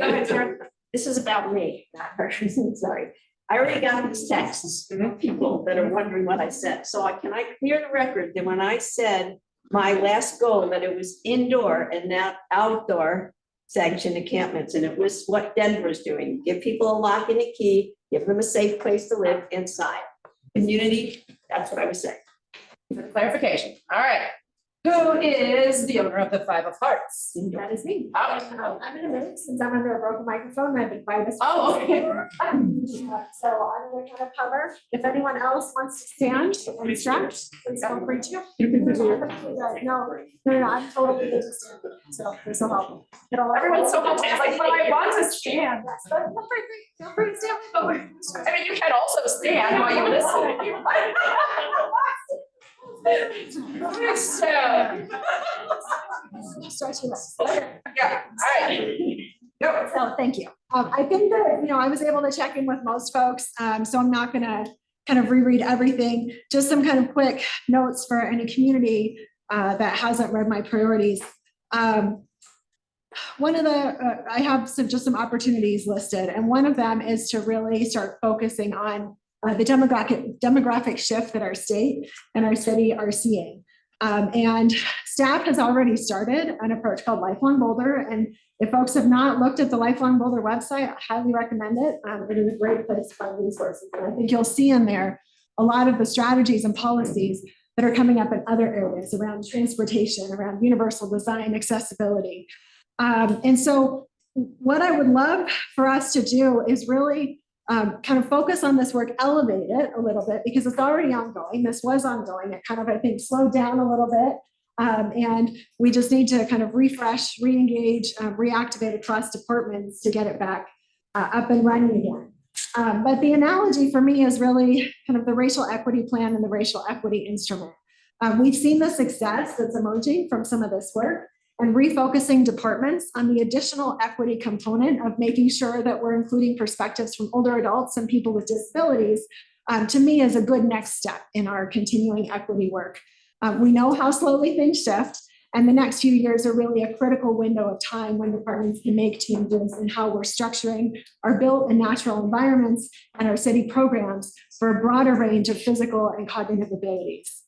[SPEAKER 8] ahead, Sarah. This is about me, not her. Sorry. I already got these texts from people that are wondering what I said. So can I clear the record that when I said my last goal, that it was indoor and not outdoor sanctioned encampments, and it was what Denver's doing. Give people a lock and a key, give them a safe place to live inside. Community, that's what I was saying.
[SPEAKER 1] Clarification. All right. Who is the owner of the Five of Hearts?
[SPEAKER 7] That is me.
[SPEAKER 1] Oh.
[SPEAKER 7] I'm in a minute since I'm under a broken microphone. I've been quiet.
[SPEAKER 1] Oh, okay.
[SPEAKER 7] So I'm going to kind of cover. If anyone else wants to stand and stretch, please feel free to. No, I'm totally good to stand. So there's no help.
[SPEAKER 1] Everyone's so much. It's like, but I want to stand.
[SPEAKER 7] Feel free to stand.
[SPEAKER 1] I mean, you can also stand while you listen if you want.
[SPEAKER 7] Stretching.
[SPEAKER 1] Yeah, all right. Go.
[SPEAKER 7] So thank you. I think that, I was able to check in with most folks, so I'm not gonna kind of reread everything, just some kind of quick notes for any community that hasn't read my priorities. One of I have just some opportunities listed, and one of them is to really start focusing on the demographic shift that our state and our city are seeing. And staff has already started an approach called Lifelong Boulder. And if folks have not looked at the Lifelong Boulder website, I highly recommend it. It is a great place to find resources. And I think you'll see in there a lot of the strategies and policies that are coming up in other areas around transportation, around universal design, accessibility. And so what I would love for us to do is really kind of focus on this work, elevate it a little bit, because it's already ongoing. This was ongoing. It kind of, I think, slowed down a little bit. And we just need to kind of refresh, re-engage, reactivate across departments to get it back up and running again. But the analogy for me is really kind of the racial equity plan and the racial equity instrument. We've seen the success that's emerging from some of this work, and refocusing departments on the additional equity component of making sure that we're including perspectives from older adults and people with disabilities, to me is a good next step in our continuing equity work. We know how slowly things shift, and the next few years are really a critical window of time when departments can make changes in how we're structuring our built and natural environments and our city programs for a broader range of physical and cognitive abilities.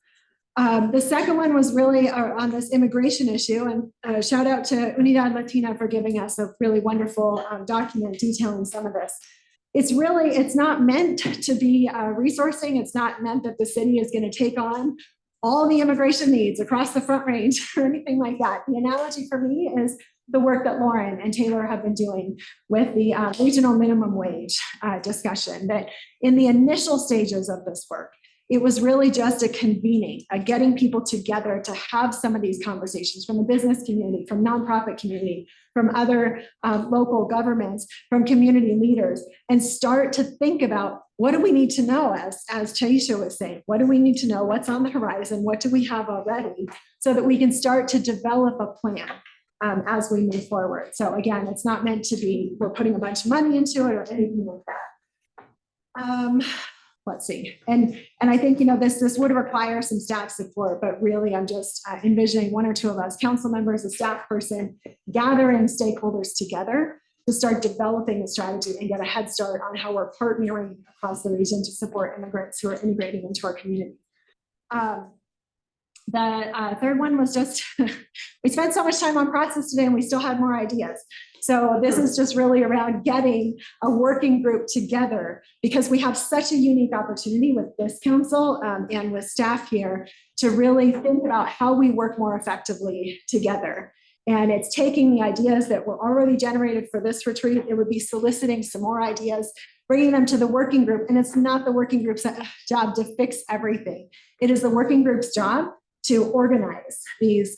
[SPEAKER 7] The second one was really on this immigration issue, and shout out to Unidad Latina for giving us a really wonderful document detailing some of this. It's not meant to be resourcing. It's not meant that the city is going to take on all the immigration needs across the Front Range or anything like that. The analogy for me is the work that Lauren and Taylor have been doing with the regional minimum wage discussion, that in the initial stages of this work, it was really just a convening, a getting people together to have some of these conversations from the business community, from nonprofit community, from other local governments, from community leaders, and start to think about what do we need to know, as Taisha was saying, what do we need to know, what's on the horizon, what do we have already, so that we can start to develop a plan. as we move forward. So again, it's not meant to be, we're putting a bunch of money into it or anything like that. Let's see. And I think, this would require some staff support, but really I'm just envisioning one or two of us, council members, a staff person, gathering stakeholders together to start developing a strategy and get a head start on how we're partnering across the region to support immigrants who are integrating into our community. The third one was just, we spent so much time on process today and we still had more ideas. So this is just really around getting a working group together because we have such a unique opportunity with this council and with staff here to really think about how we work more effectively together. And it's taking the ideas that were already generated for this retreat. It would be soliciting some more ideas, bringing them to the working group. And it's not the working group's job to fix everything. It is the working group's job to organize these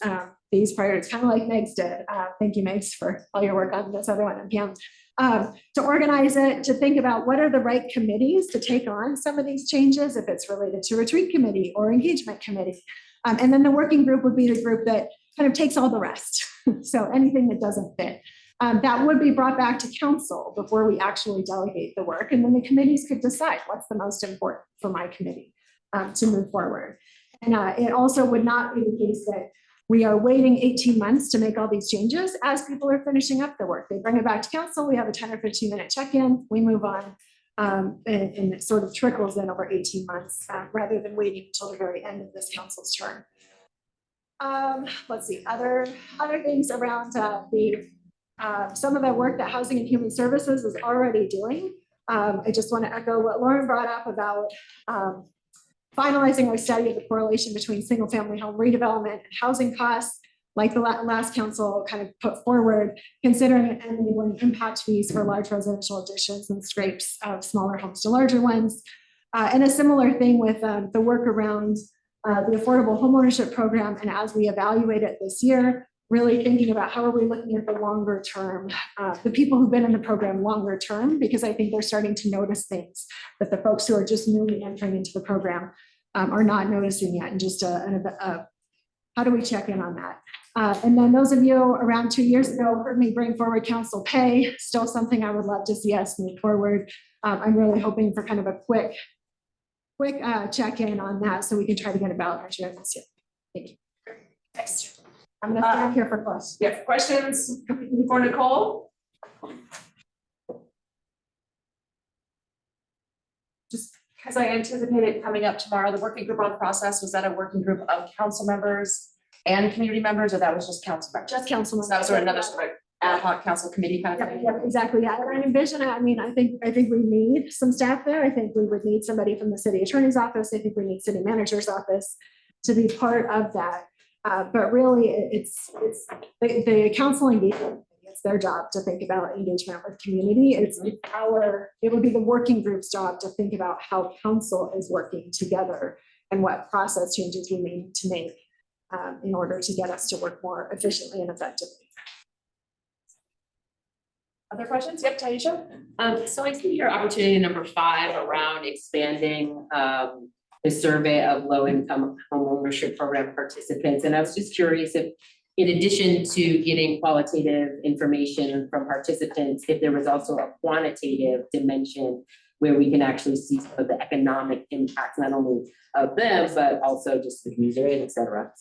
[SPEAKER 7] priorities, kind of like Megs did. Thank you, Megs, for all your work on this other one, and Pam. To organize it, to think about what are the right committees to take on some of these changes, if it's related to retreat committee or engagement committee. And then the working group would be the group that kind of takes all the rest. So anything that doesn't fit. That would be brought back to council before we actually delegate the work. And then the committees could decide what's the most important for my committee to move forward. And it also would not be the case that we are waiting 18 months to make all these changes as people are finishing up the work. They bring it back to council, we have a 10 or 15 minute check-in, we move on, and it sort of trickles in over 18 months rather than waiting until the very end of this council's term. Let's see, other things around some of the work that Housing and Human Services is already doing. I just want to echo what Lauren brought up about finalizing our study of the correlation between single family home redevelopment and housing costs, like the last council kind of put forward, considering enabling impact fees for large residential additions and scrapes of smaller homes to larger ones. And a similar thing with the work around the affordable homeownership program. And as we evaluate it this year, really thinking about how are we looking at the longer term, the people who've been in the program longer term, because I think they're starting to notice things that the folks who are just newly entering into the program are not noticing yet. And just how do we check in on that? And then those of you around 2 years ago heard me bring forward council pay, still something I would love to see us move forward. I'm really hoping for kind of a quick check-in on that so we can try to get a ballot measure this year. Thank you.
[SPEAKER 1] Next.
[SPEAKER 7] I'm gonna start here for questions.
[SPEAKER 1] Yeah, questions for Nicole? Just because I anticipated coming up tomorrow, the working group on process, was that a working group of council members and community members, or that was just council members?
[SPEAKER 7] Just council members.
[SPEAKER 1] So that was sort of another sort of ad hoc council committee kind of thing?
[SPEAKER 7] Yeah, exactly. Yeah, I envision, I mean, I think we need some staff there. I think we would need somebody from the city attorney's office. I think we need city manager's office to be part of that. But really, it's the council engagement. It's their job to think about engagement with community. It would be the working group's job to think about how council is working together and what process changes we need to make in order to get us to work more efficiently and effectively.
[SPEAKER 1] Other questions? Yep, Taisha.
[SPEAKER 10] So I see your opportunity number 5 around expanding the survey of low-income homeownership program participants. And I was just curious if, in addition to getting qualitative information from participants, if there was also a quantitative dimension where we can actually see some of the economic impacts, not only of them, but also just the community, et cetera.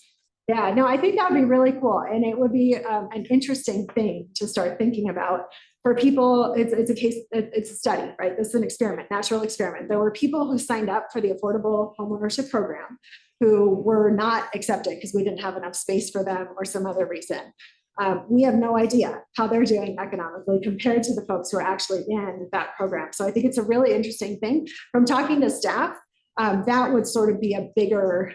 [SPEAKER 7] Yeah, no, I think that would be really cool. And it would be an interesting thing to start thinking about. For people, it's a case, it's a study, right? This is an experiment, natural experiment. There were people who signed up for the affordable homeownership program who were not accepted because we didn't have enough space for them or some other reason. We have no idea how they're doing economically compared to the folks who are actually in that program. So I think it's a really interesting thing. From talking to staff, that would sort of be a bigger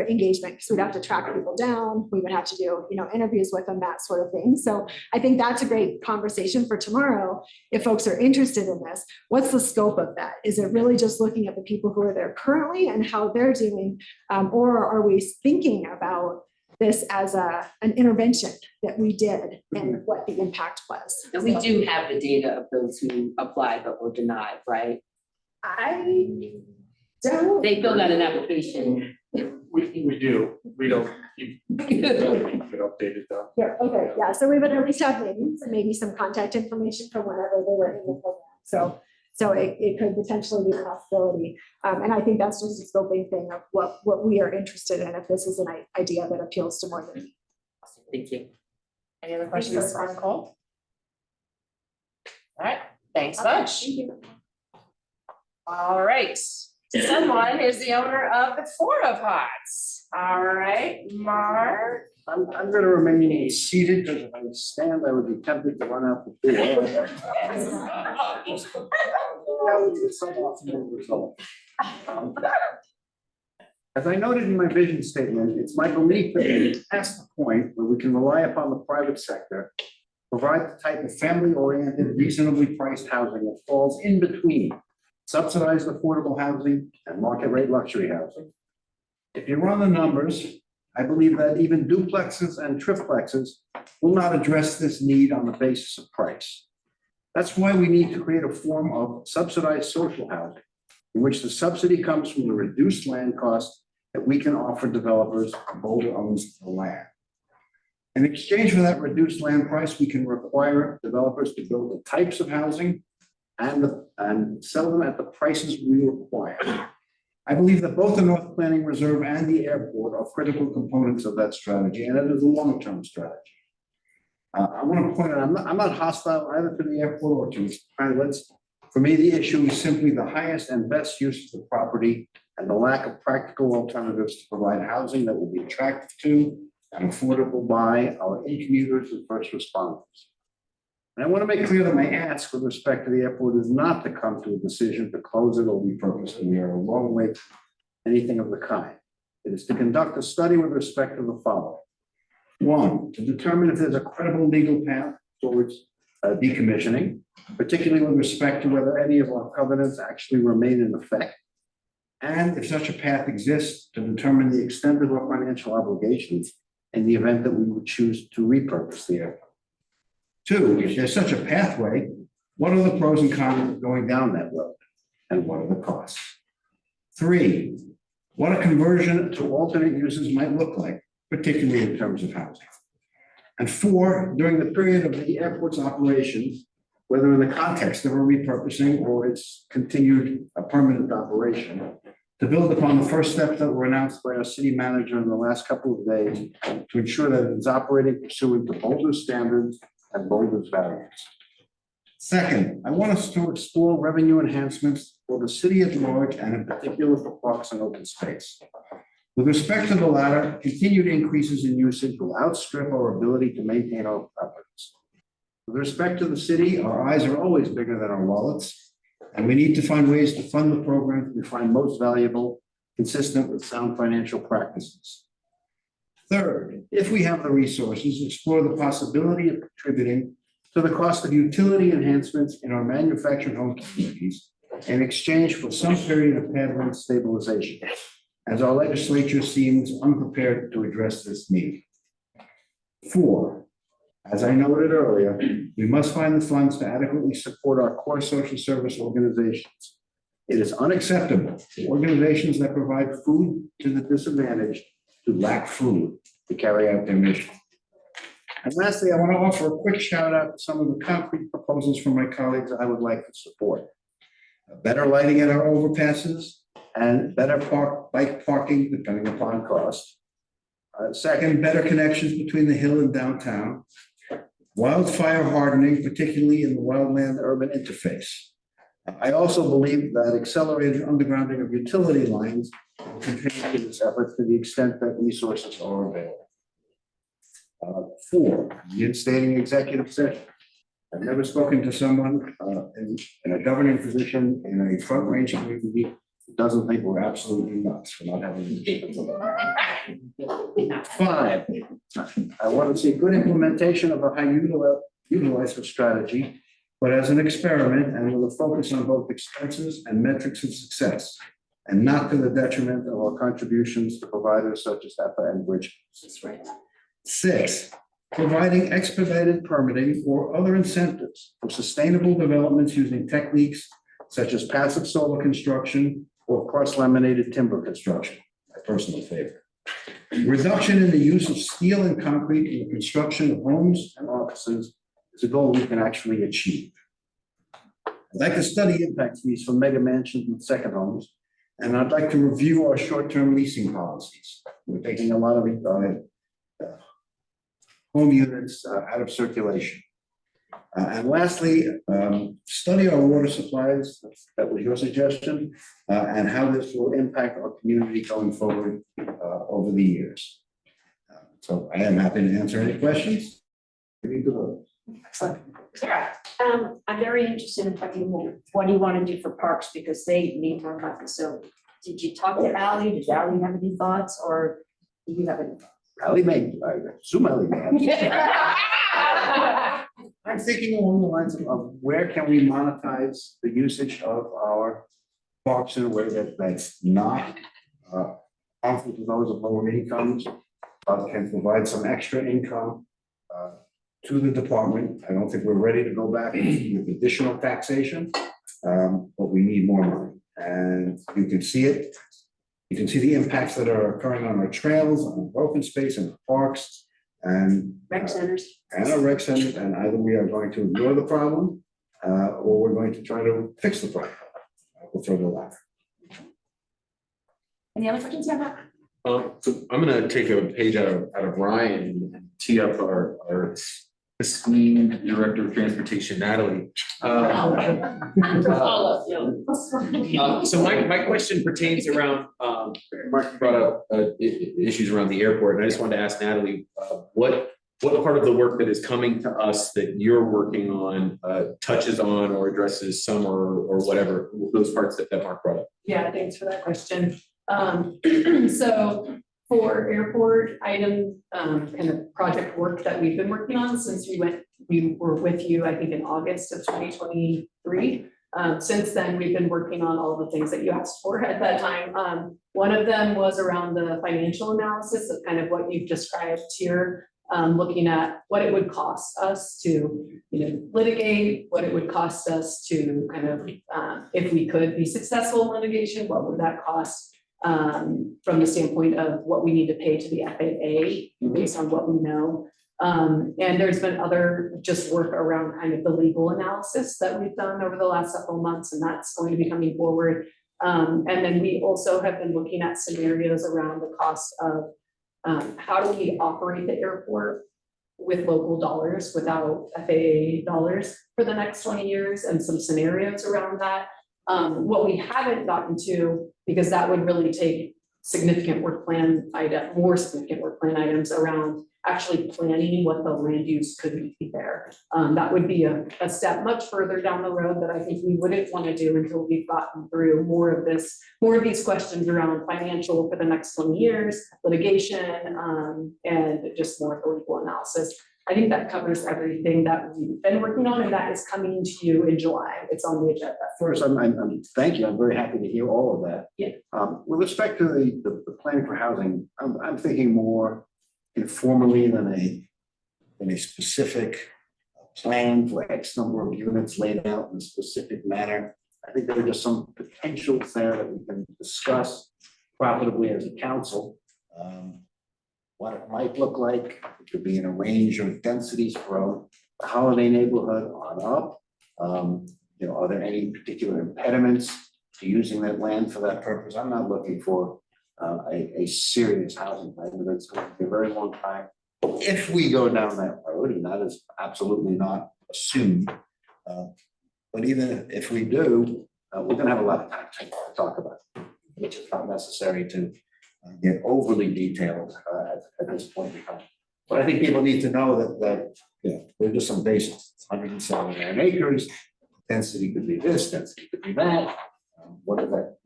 [SPEAKER 7] engagement because we'd have to track people down. We would have to do, interviews with them, that sort of thing. So I think that's a great conversation for tomorrow. If folks are interested in this, what's the scope of that? Is it really just looking at the people who are there currently and how they're doing? Or are we thinking about this as an intervention that we did and what the impact was?
[SPEAKER 10] And we do have the data of those who applied but were denied, right? They filled out an application.
[SPEAKER 14] We do. We don't.
[SPEAKER 6] updated though.
[SPEAKER 7] Yeah, okay, yeah, so we would at least have names and maybe some contact information for whenever they were in the program. So it could potentially be a possibility. And I think that's just a scoping thing of what we are interested in, if this is an idea that appeals to more than.
[SPEAKER 18] Thank you.
[SPEAKER 1] Any other questions for Nicole? All right, thanks a bunch. All right, someone is the owner of the Porta Pots. All right, Mark.
[SPEAKER 6] I'm gonna remain seated because if I stand, I would be tempted to run out the door. That would be some optimal result. As I noted in my vision statement, it's my belief that we're past the point where we can rely upon the private sector, provide the type of family-oriented, reasonably priced housing that falls in between subsidized affordable housing and market-rate luxury housing. If you run the numbers, I believe that even duplexes and triplexes will not address this need on the basis of price. That's why we need to create a form of subsidized social housing, in which the subsidy comes from the reduced land cost that we can offer developers. Boulder owns the land. In exchange for that reduced land price, we can require developers to build the types of housing and sell them at the prices we require. I believe that both the North Planning Reserve and the airport are critical components of that strategy, and it is a long-term strategy. I want to point out, I'm not hostile either to the airport or to its pilots. For me, the issue is simply the highest and best use of the property and the lack of practical alternatives to provide housing that will be attractive to and affordable by our in-commuters and first responders. And I want to make clear that my ask with respect to the airport is not to come to a decision to close it or repurpose it. We are a long way from anything of the kind. It is to conduct a study with respect to the following. One, to determine if there's a credible legal path towards decommissioning, particularly with respect to whether any of our covenants actually remain in effect. And if such a path exists, to determine the extent of our financial obligations in the event that we would choose to repurpose the airport. Two, if there's such a pathway, what are the pros and cons of going down that road? And what are the costs? Three, what a conversion to alternate uses might look like, particularly in terms of housing. And four, during the period of the airport's operations, whether in the context of a repurposing or its continued permanent operation, to build upon the first steps that were announced by our city manager in the last couple of days to ensure that it is operating pursuant to Boulder's standards and Boulder's values. Second, I want us to explore revenue enhancements for the city at large and in particular for parks and open space. With respect to the latter, continued increases in usage will outstrip our ability to maintain our properties. With respect to the city, our eyes are always bigger than our wallets, and we need to find ways to fund the programs we find most valuable, consistent with sound financial practices. Third, if we have the resources, explore the possibility of contributing to the cost of utility enhancements in our manufactured home communities in exchange for some period of pad rent stabilization, as our legislature seems unprepared to address this need. Four, as I noted earlier, we must find the funds to adequately support our core social service organizations. It is unacceptable for organizations that provide food to the disadvantaged to lack food to carry out their mission. And lastly, I want to offer a quick shout out to some of the concrete proposals from my colleagues I would like to support. Better lighting at our overpasses and better bike parking depending upon cost. Second, better connections between the hill and downtown. Wildfire hardening, particularly in the wildland urban interface. I also believe that accelerated undergrounding of utility lines will contribute to this effort to the extent that resources are available. Four, reinstating executive session. I've never spoken to someone in a governing position in a front range community who doesn't think we're absolutely nuts for not having these. Five, I want to see good implementation of a high utilizer strategy, but as an experiment and with a focus on both expenses and metrics of success, and not to the detriment of our contributions to providers such as HEPA and Bridge. Six, providing expedited permitting or other incentives for sustainable developments using techniques such as passive solar construction or cross-laminated timber construction, my personal favorite. Reduction in the use of steel and concrete in the construction of homes and offices is a goal we can actually achieve. I'd like to study impact fees for mega mansions and second homes, and I'd like to review our short-term leasing policies. We're taking a lot of home units out of circulation. And lastly, study our water supplies, that was your suggestion, and how this will impact our community going forward over the years. So I am happy to answer any questions.
[SPEAKER 8] Excellent. Sarah, I'm very interested in what do you want to do for parks, because they need more money. So did you talk to Ally? Did Ally have any thoughts, or do you have any thoughts?
[SPEAKER 6] Ally may, assume Ally may. I'm thinking along the lines of where can we monetize the usage of our parks in a way that's not harmful to those of lower incomes, can provide some extra income to the department. I don't think we're ready to go back with additional taxation, but we need more money. And you can see it. You can see the impacts that are occurring on our trails, on open space and parks and
[SPEAKER 8] Rec centers.
[SPEAKER 6] And our rec centers, and either we are going to ignore the problem or we're going to try to fix the problem. We'll throw the latter.
[SPEAKER 1] Any other questions you have?
[SPEAKER 2] So I'm gonna take a page out of Ryan and tee up our esteemed Director of Transportation, Natalie. So my question pertains around, Mark brought up issues around the airport, and I just wanted to ask Natalie, what part of the work that is coming to us that you're working on touches on or addresses some or whatever, those parts that Mark brought up?
[SPEAKER 9] Yeah, thanks for that question. So for airport item, kind of project work that we've been working on since we were with you, I think in August of 2023. Since then, we've been working on all the things that you asked for at that time. One of them was around the financial analysis of kind of what you've described here. Looking at what it would cost us to, litigate, what it would cost us to kind of, if we could be successful in litigation, what would that cost? From the standpoint of what we need to pay to the FAA based on what we know. And there's been other just work around kind of the legal analysis that we've done over the last several months, and that's going to be coming forward. And then we also have been looking at scenarios around the cost of how do we operate the airport with local dollars without FAA dollars for the next 20 years, and some scenarios around that. What we haven't gotten to, because that would really take significant work plan more significant work plan items around actually planning what the land use could be there. That would be a step much further down the road that I think we wouldn't want to do until we've gotten through more of these questions around financial for the next 20 years, litigation, and just more of the legal analysis. I think that covers everything that we've been working on, and that is coming to you in July. It's on the agenda.
[SPEAKER 6] First, thank you. I'm very happy to hear all of that.
[SPEAKER 9] Yeah.
[SPEAKER 6] With respect to the planning for housing, I'm thinking more informally than a specific plan for X number of units laid out in a specific manner. I think there are just some potentials there that we can discuss profitably as a council. What it might look like, it could be in a range of densities from the holiday neighborhood on up. Are there any particular impediments to using that land for that purpose? I'm not looking for a serious housing plan, but it's going to be a very long time. If we go down that road, and that is absolutely not assumed, but even if we do, we're going to have a lot of time to talk about it, which is not necessary to get overly detailed at this point in time. But I think people need to know that there are just some basics. It's 179 acres. Density could be this, density could be that. What is that?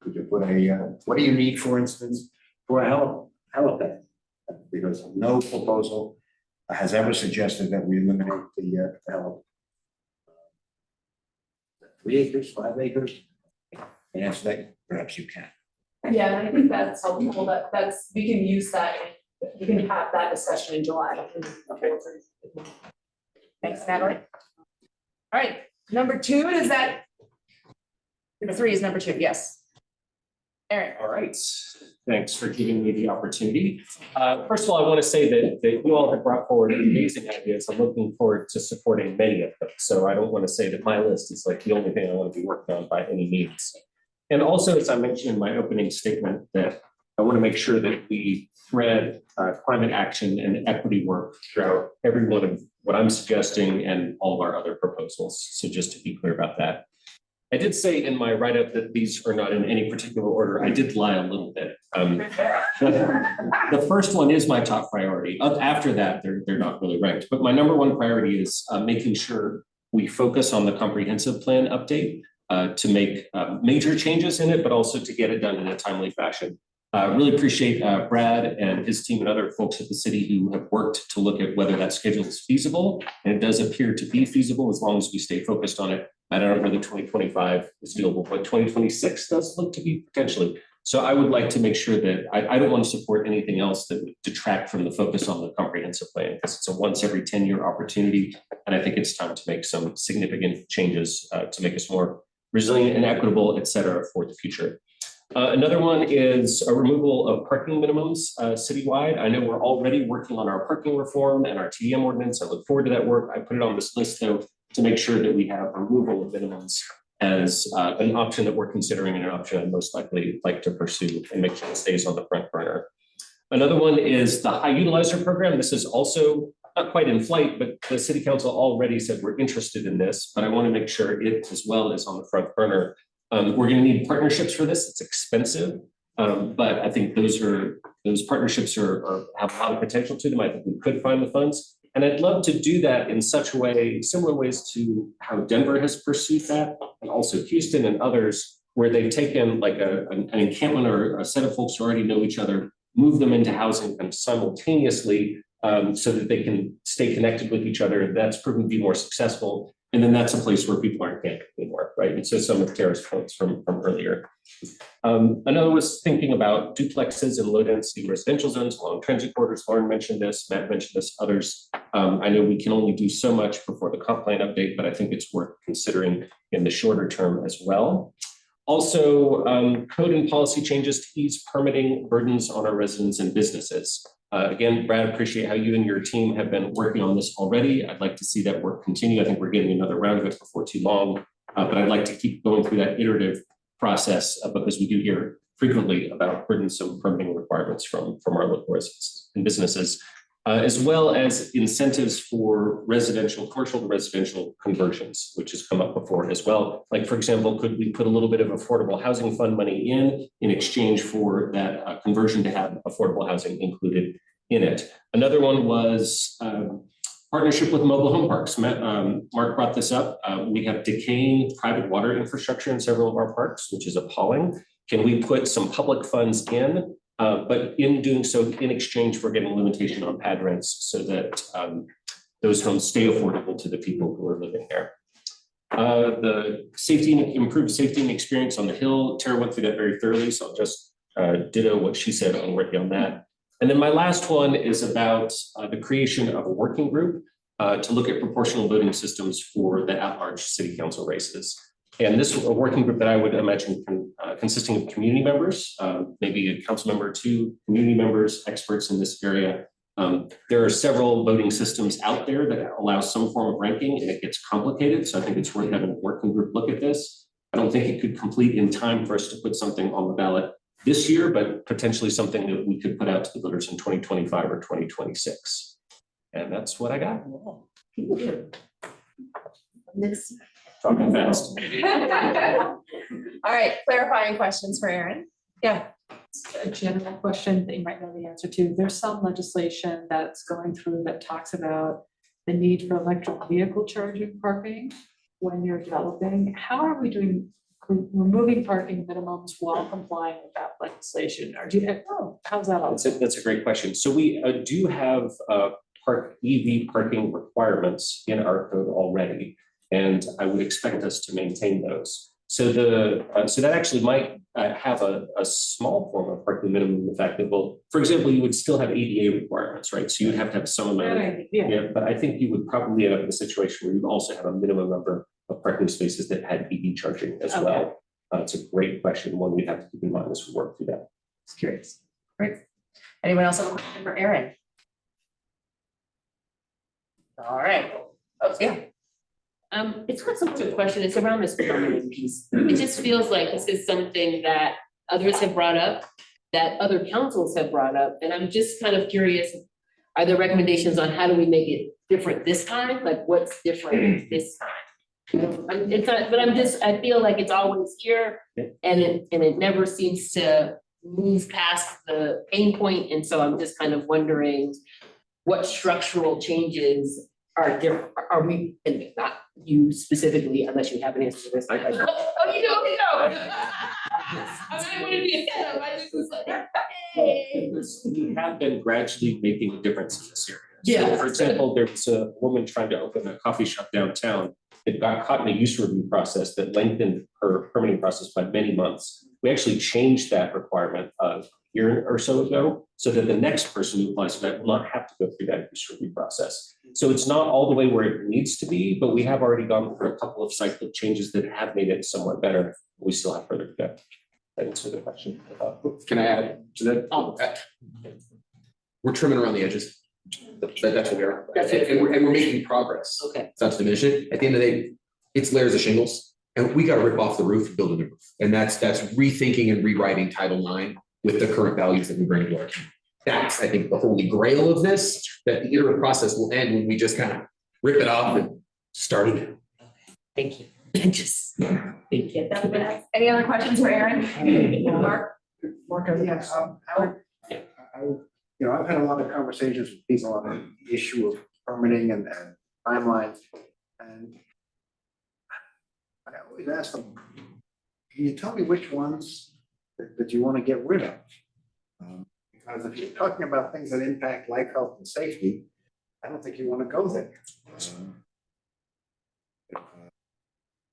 [SPEAKER 6] Could you put what do you need, for instance, for a helipad? Because no proposal has ever suggested that we eliminate the helipad. 3 acres, 5 acres? And answer that, perhaps you can.
[SPEAKER 9] Yeah, and I think that's helpful. We can use that. We can have that discussion in July.
[SPEAKER 1] Thanks, Natalie. All right, number 2 is that. Number 3 is number 2. Yes. Aaron.
[SPEAKER 3] All right, thanks for giving me the opportunity. First of all, I want to say that you all have brought forward amazing ideas. I'm looking forward to supporting many of them. So I don't want to say that my list is like the only thing I want to be working on by any means. And also, as I mentioned in my opening statement, that I want to make sure that we thread climate action and equity work throughout every one of what I'm suggesting and all of our other proposals. So just to be clear about that. I did say in my write-up that these are not in any particular order. I did lie a little bit. The first one is my top priority. After that, they're not really ranked. But my number one priority is making sure we focus on the comprehensive plan update to make major changes in it, but also to get it done in a timely fashion. Really appreciate Brad and his team and other folks at the city who have worked to look at whether that schedule is feasible. And it does appear to be feasible as long as we stay focused on it. I don't know whether 2025 is doable, but 2026 does look to be potentially. So I would like to make sure that I don't want to support anything else that would detract from the focus on the comprehensive plan, because it's a once every 10-year opportunity. And I think it's time to make some significant changes to make us more resilient and equitable, et cetera, for the future. Another one is a removal of parking minimums citywide. I know we're already working on our parking reform and our TDM ordinance. I look forward to that work. I put it on this list though to make sure that we have removal of minimums as an option that we're considering and an option I'd most likely like to pursue and make sure it stays on the front burner. Another one is the high utilizer program. This is also not quite in flight, but the city council already said we're interested in this, but I want to make sure it as well is on the front burner. We're going to need partnerships for this. It's expensive, but I think those partnerships have a lot of potential to them. I think we could find the funds. And I'd love to do that in such a way, similar ways to how Denver has pursued that, and also Houston and others, where they've taken like an encampment or a set of folks who already know each other, move them into housing and simultaneously so that they can stay connected with each other. That's proven to be more successful. And then that's a place where people aren't camping anymore, right? And so some of Tara's points from earlier. Another was thinking about duplexes and low density residential zones along transit corridors. Lauren mentioned this, Matt mentioned this, others. I know we can only do so much before the comp plan update, but I think it's worth considering in the shorter term as well. Also, code and policy changes to ease permitting burdens on our residents and businesses. Again, Brad, appreciate how you and your team have been working on this already. I'd like to see that work continue. I think we're getting another round of it before too long, but I'd like to keep going through that iterative process because we do hear frequently about burdensome permitting requirements from our local residents and businesses, as well as incentives for commercial to residential conversions, which has come up before as well. Like, for example, could we put a little bit of affordable housing fund money in exchange for that conversion to have affordable housing included in it? Another one was partnership with mobile home parks. Mark brought this up. We have decaying private water infrastructure in several of our parks, which is appalling. Can we put some public funds in? But in doing so, in exchange for getting a limitation on pad rents so that those homes stay affordable to the people who are living there. The improved safety and experience on the Hill, Tara went through that very thoroughly, so I'll just ditto what she said. I'm working on that. And then my last one is about the creation of a working group to look at proportional voting systems for the at-large city council races. And this is a working group that I would imagine consisting of community members, maybe a council member or two, community members, experts in this area. There are several voting systems out there that allow some form of ranking, and it gets complicated. So I think it's worth having a working group look at this. I don't think it could complete in time for us to put something on the ballot this year, but potentially something that we could put out to the voters in 2025 or 2026. And that's what I got. Talking fast.
[SPEAKER 1] All right, clarifying questions for Aaron. Yeah.
[SPEAKER 16] A general question that you might know the answer to. There's some legislation that's going through that talks about the need for electric vehicle charging parking when you're developing. How are we doing removing parking minimums while complying with that legislation? Or do you, how's that all?
[SPEAKER 3] That's a great question. So we do have EV parking requirements in our code already, and I would expect us to maintain those. So that actually might have a small form of parking minimum in the fact that, well, for example, you would still have ADA requirements, right? So you would have to have some amount of, yeah, but I think you would probably end up in a situation where you also have a minimum number of parking spaces that had EV charging as well. It's a great question, one we have to keep in mind as we work through that.
[SPEAKER 10] Just curious. Great. Anyone else have a question for Erin? All right. Oh, yeah. It's not so much a question, it's around this permitting piece. It just feels like this is something that others have brought up, that other councils have brought up, and I'm just kind of curious, are there recommendations on how do we make it different this time? Like, what's different this time? It's not, but I feel like it's always here, and it never seems to move past the pain point, and so I'm just kind of wondering what structural changes are different, are we, and not you specifically, unless you have an answer to this. Oh, you know. I wouldn't be a setup, I just was like, hey.
[SPEAKER 3] We have been gradually making a difference in this area.
[SPEAKER 10] Yeah.
[SPEAKER 3] So, for example, there was a woman trying to open a coffee shop downtown. It got caught in a use review process that lengthened her permitting process by many months. We actually changed that requirement a year or so ago, so that the next person who applies for that will not have to go through that use review process. So it's not all the way where it needs to be, but we have already gone through a couple of cycle changes that have made it somewhat better. We still have further to go. That answers the question.
[SPEAKER 2] Can I add to that? We're trimming around the edges. That's what we are. And we're making progress.
[SPEAKER 10] Okay.
[SPEAKER 2] It's not to diminish it. At the end of the day, it's layers of shingles. And we gotta rip off the roof and build a new roof. And that's rethinking and rewriting Title IX with the current values that we bring to our community. That's, I think, the holy grail of this, that the iterative process will end when we just kind of rip it off and start it.
[SPEAKER 10] Thank you. Just, thank you.
[SPEAKER 1] Any other questions for Erin? Mark?
[SPEAKER 6] Yes, I've had a lot of conversations with people on the issue of permitting and timelines. And I always ask them, can you tell me which ones that you want to get rid of? Because if you're talking about things that impact life, health, and safety, I don't think you want to go there.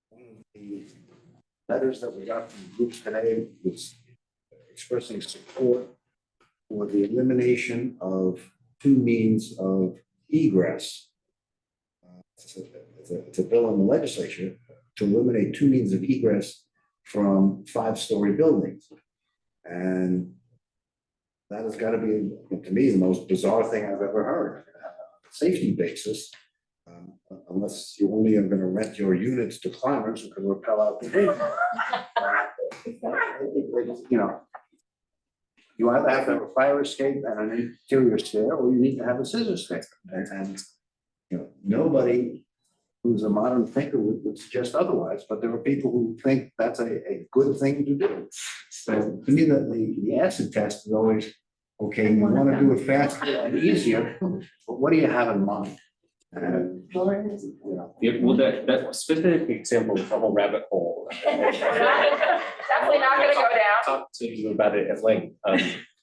[SPEAKER 6] One of the letters that we got from groups today was expressing support for the elimination of 2 means of egress. It's a bill in the legislature to eliminate 2 means of egress from 5-story buildings. And that has got to be, to me, the most bizarre thing I've ever heard. Safety basis, unless you only are going to rent your units to climbers who can rappel out the gate. You either have to have a fire escape and an interior stair, or you need to have a scissor stair. And nobody who's a modern thinker would suggest otherwise, but there are people who think that's a good thing to do. So to me, the acid test is always, okay, you want to do it faster and easier, but what do you have in mind? And,
[SPEAKER 3] Yeah, well, that specific example is a whole rabbit hole.
[SPEAKER 1] Definitely not gonna go down.
[SPEAKER 3] Talk to you about it at length.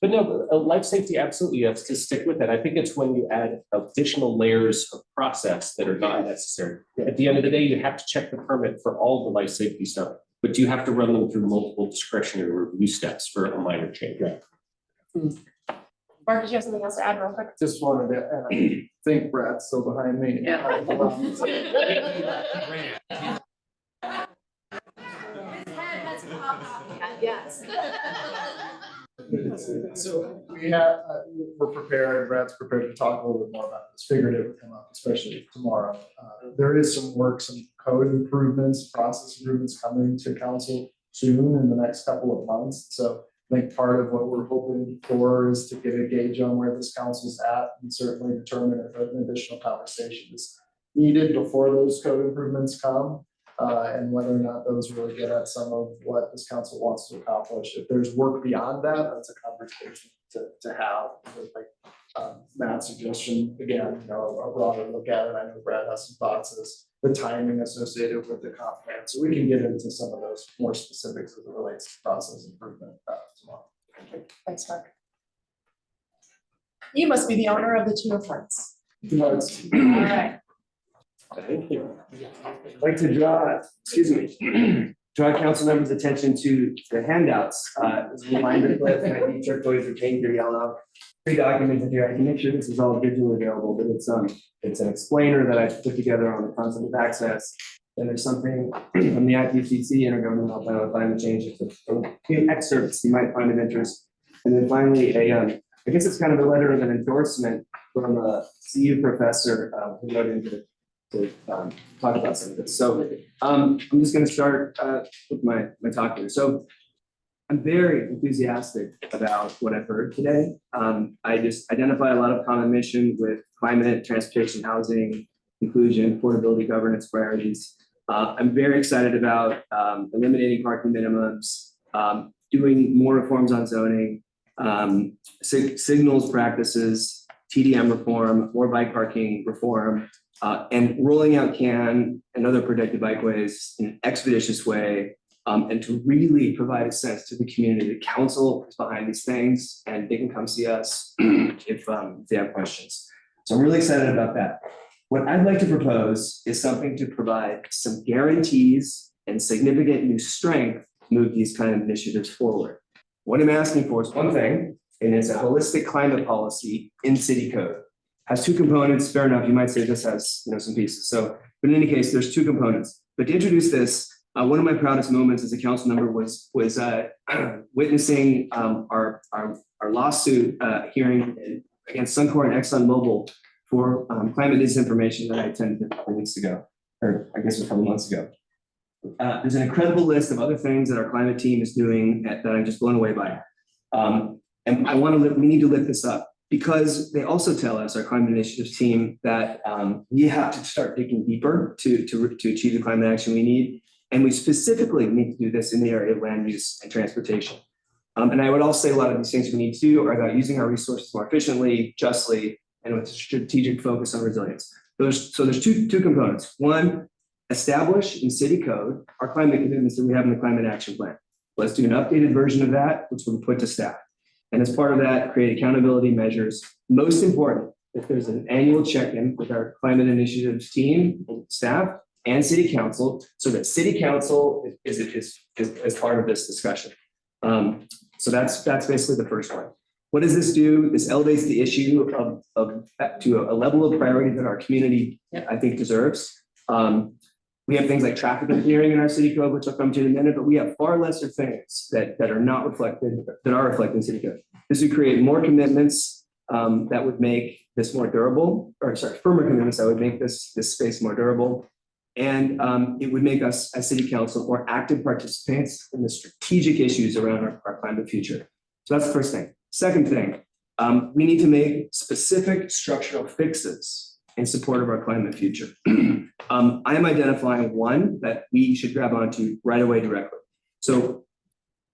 [SPEAKER 3] But no, life safety, absolutely, you have to stick with it. I think it's when you add additional layers of process that are not necessary. At the end of the day, you have to check the permit for all the life safety stuff, but you have to run them through multiple discretionary review steps for a minor change.
[SPEAKER 1] Mark, did you have something else to add real quick?
[SPEAKER 19] Just wanted to thank Brad still behind me.
[SPEAKER 4] Yes.
[SPEAKER 19] So we're prepared, Brad's prepared to talk a little bit more about this, figured it would come up, especially tomorrow. There is some work, some code improvements, process improvements coming to council soon in the next couple of months. So I think part of what we're hoping for is to get a gauge on where this council's at and certainly determine if an additional conversation is needed before those code improvements come. And whether or not those really get at some of what this council wants to accomplish. If there's work beyond that, that's a conversation to have. Like Matt's suggestion, again, a broader look at it. I know Brad has some thoughts as the timing associated with the comp plan. So we can get into some of those more specifics as it relates to process improvement tomorrow.
[SPEAKER 1] Thanks, Mark. You must be the owner of the 2 apartments. All right.
[SPEAKER 13] Thank you. I'd like to draw council members' attention to the handouts. As a reminder, Cliff, and I think turquoise or pink or yellow, pre-documented here. I can make sure this is all digitally available, but it's an explainer that I put together on the concept of access. Then there's something from the IPCC, Intergovernmental Panel on Climate Change. It's a few excerpts you might find of interest. And then finally, I guess it's kind of a letter of an endorsement from a CU professor who wrote in to talk about some of this. So I'm just going to start with my talk here. So I'm very enthusiastic about what I've heard today. I just identify a lot of common mission with climate, transportation, housing, inclusion, affordability, governance priorities. I'm very excited about eliminating parking minimums, doing more reforms on zoning, signals practices, TDM reform, more bike parking reform, and rolling out CAN and other protected bikeways in an expeditious way, and to really provide a sense to the community that council is behind these things and they can come see us if they have questions. So I'm really excited about that. What I'd like to propose is something to provide some guarantees and significant new strength to move these kind of initiatives forward. What I'm asking for is one thing, and it's a holistic climate policy in city code. Has two components. Fair enough. You might say this has some pieces. So, but in any case, there's two components. But to introduce this, one of my proudest moments as a council member was witnessing our lawsuit hearing against Suncor and ExxonMobil for climate disinformation that I attended a couple weeks ago, or I guess a couple months ago. There's an incredible list of other things that our climate team is doing that I'm just blown away by. And we need to lift this up because they also tell us, our climate initiatives team, that we have to start digging deeper to achieve the climate action we need. And we specifically need to do this in the area of land use and transportation. And I would also say a lot of these things we need to do are about using our resources more efficiently, justly, and with a strategic focus on resilience. So there's two components. One, establish in city code our climate commitments that we have in the climate action plan. Let's do an updated version of that, which we'll put to staff. And as part of that, create accountability measures. Most important, if there's an annual check-in with our climate initiatives team, staff, and city council, so that city council is part of this discussion. So that's basically the first one. What does this do? This elevates the issue to a level of priority that our community, I think, deserves. We have things like traffic engineering in our city code, which I'll come to in a minute, but we have far lesser things that are not reflected, that are reflected in city code. This would create more commitments that would make this more durable, firmer commitments that would make this space more durable. And it would make us as city council more active participants in the strategic issues around our climate future. So that's the first thing. Second thing, we need to make specific structural fixes in support of our climate future. I am identifying one that we should grab onto right away directly. So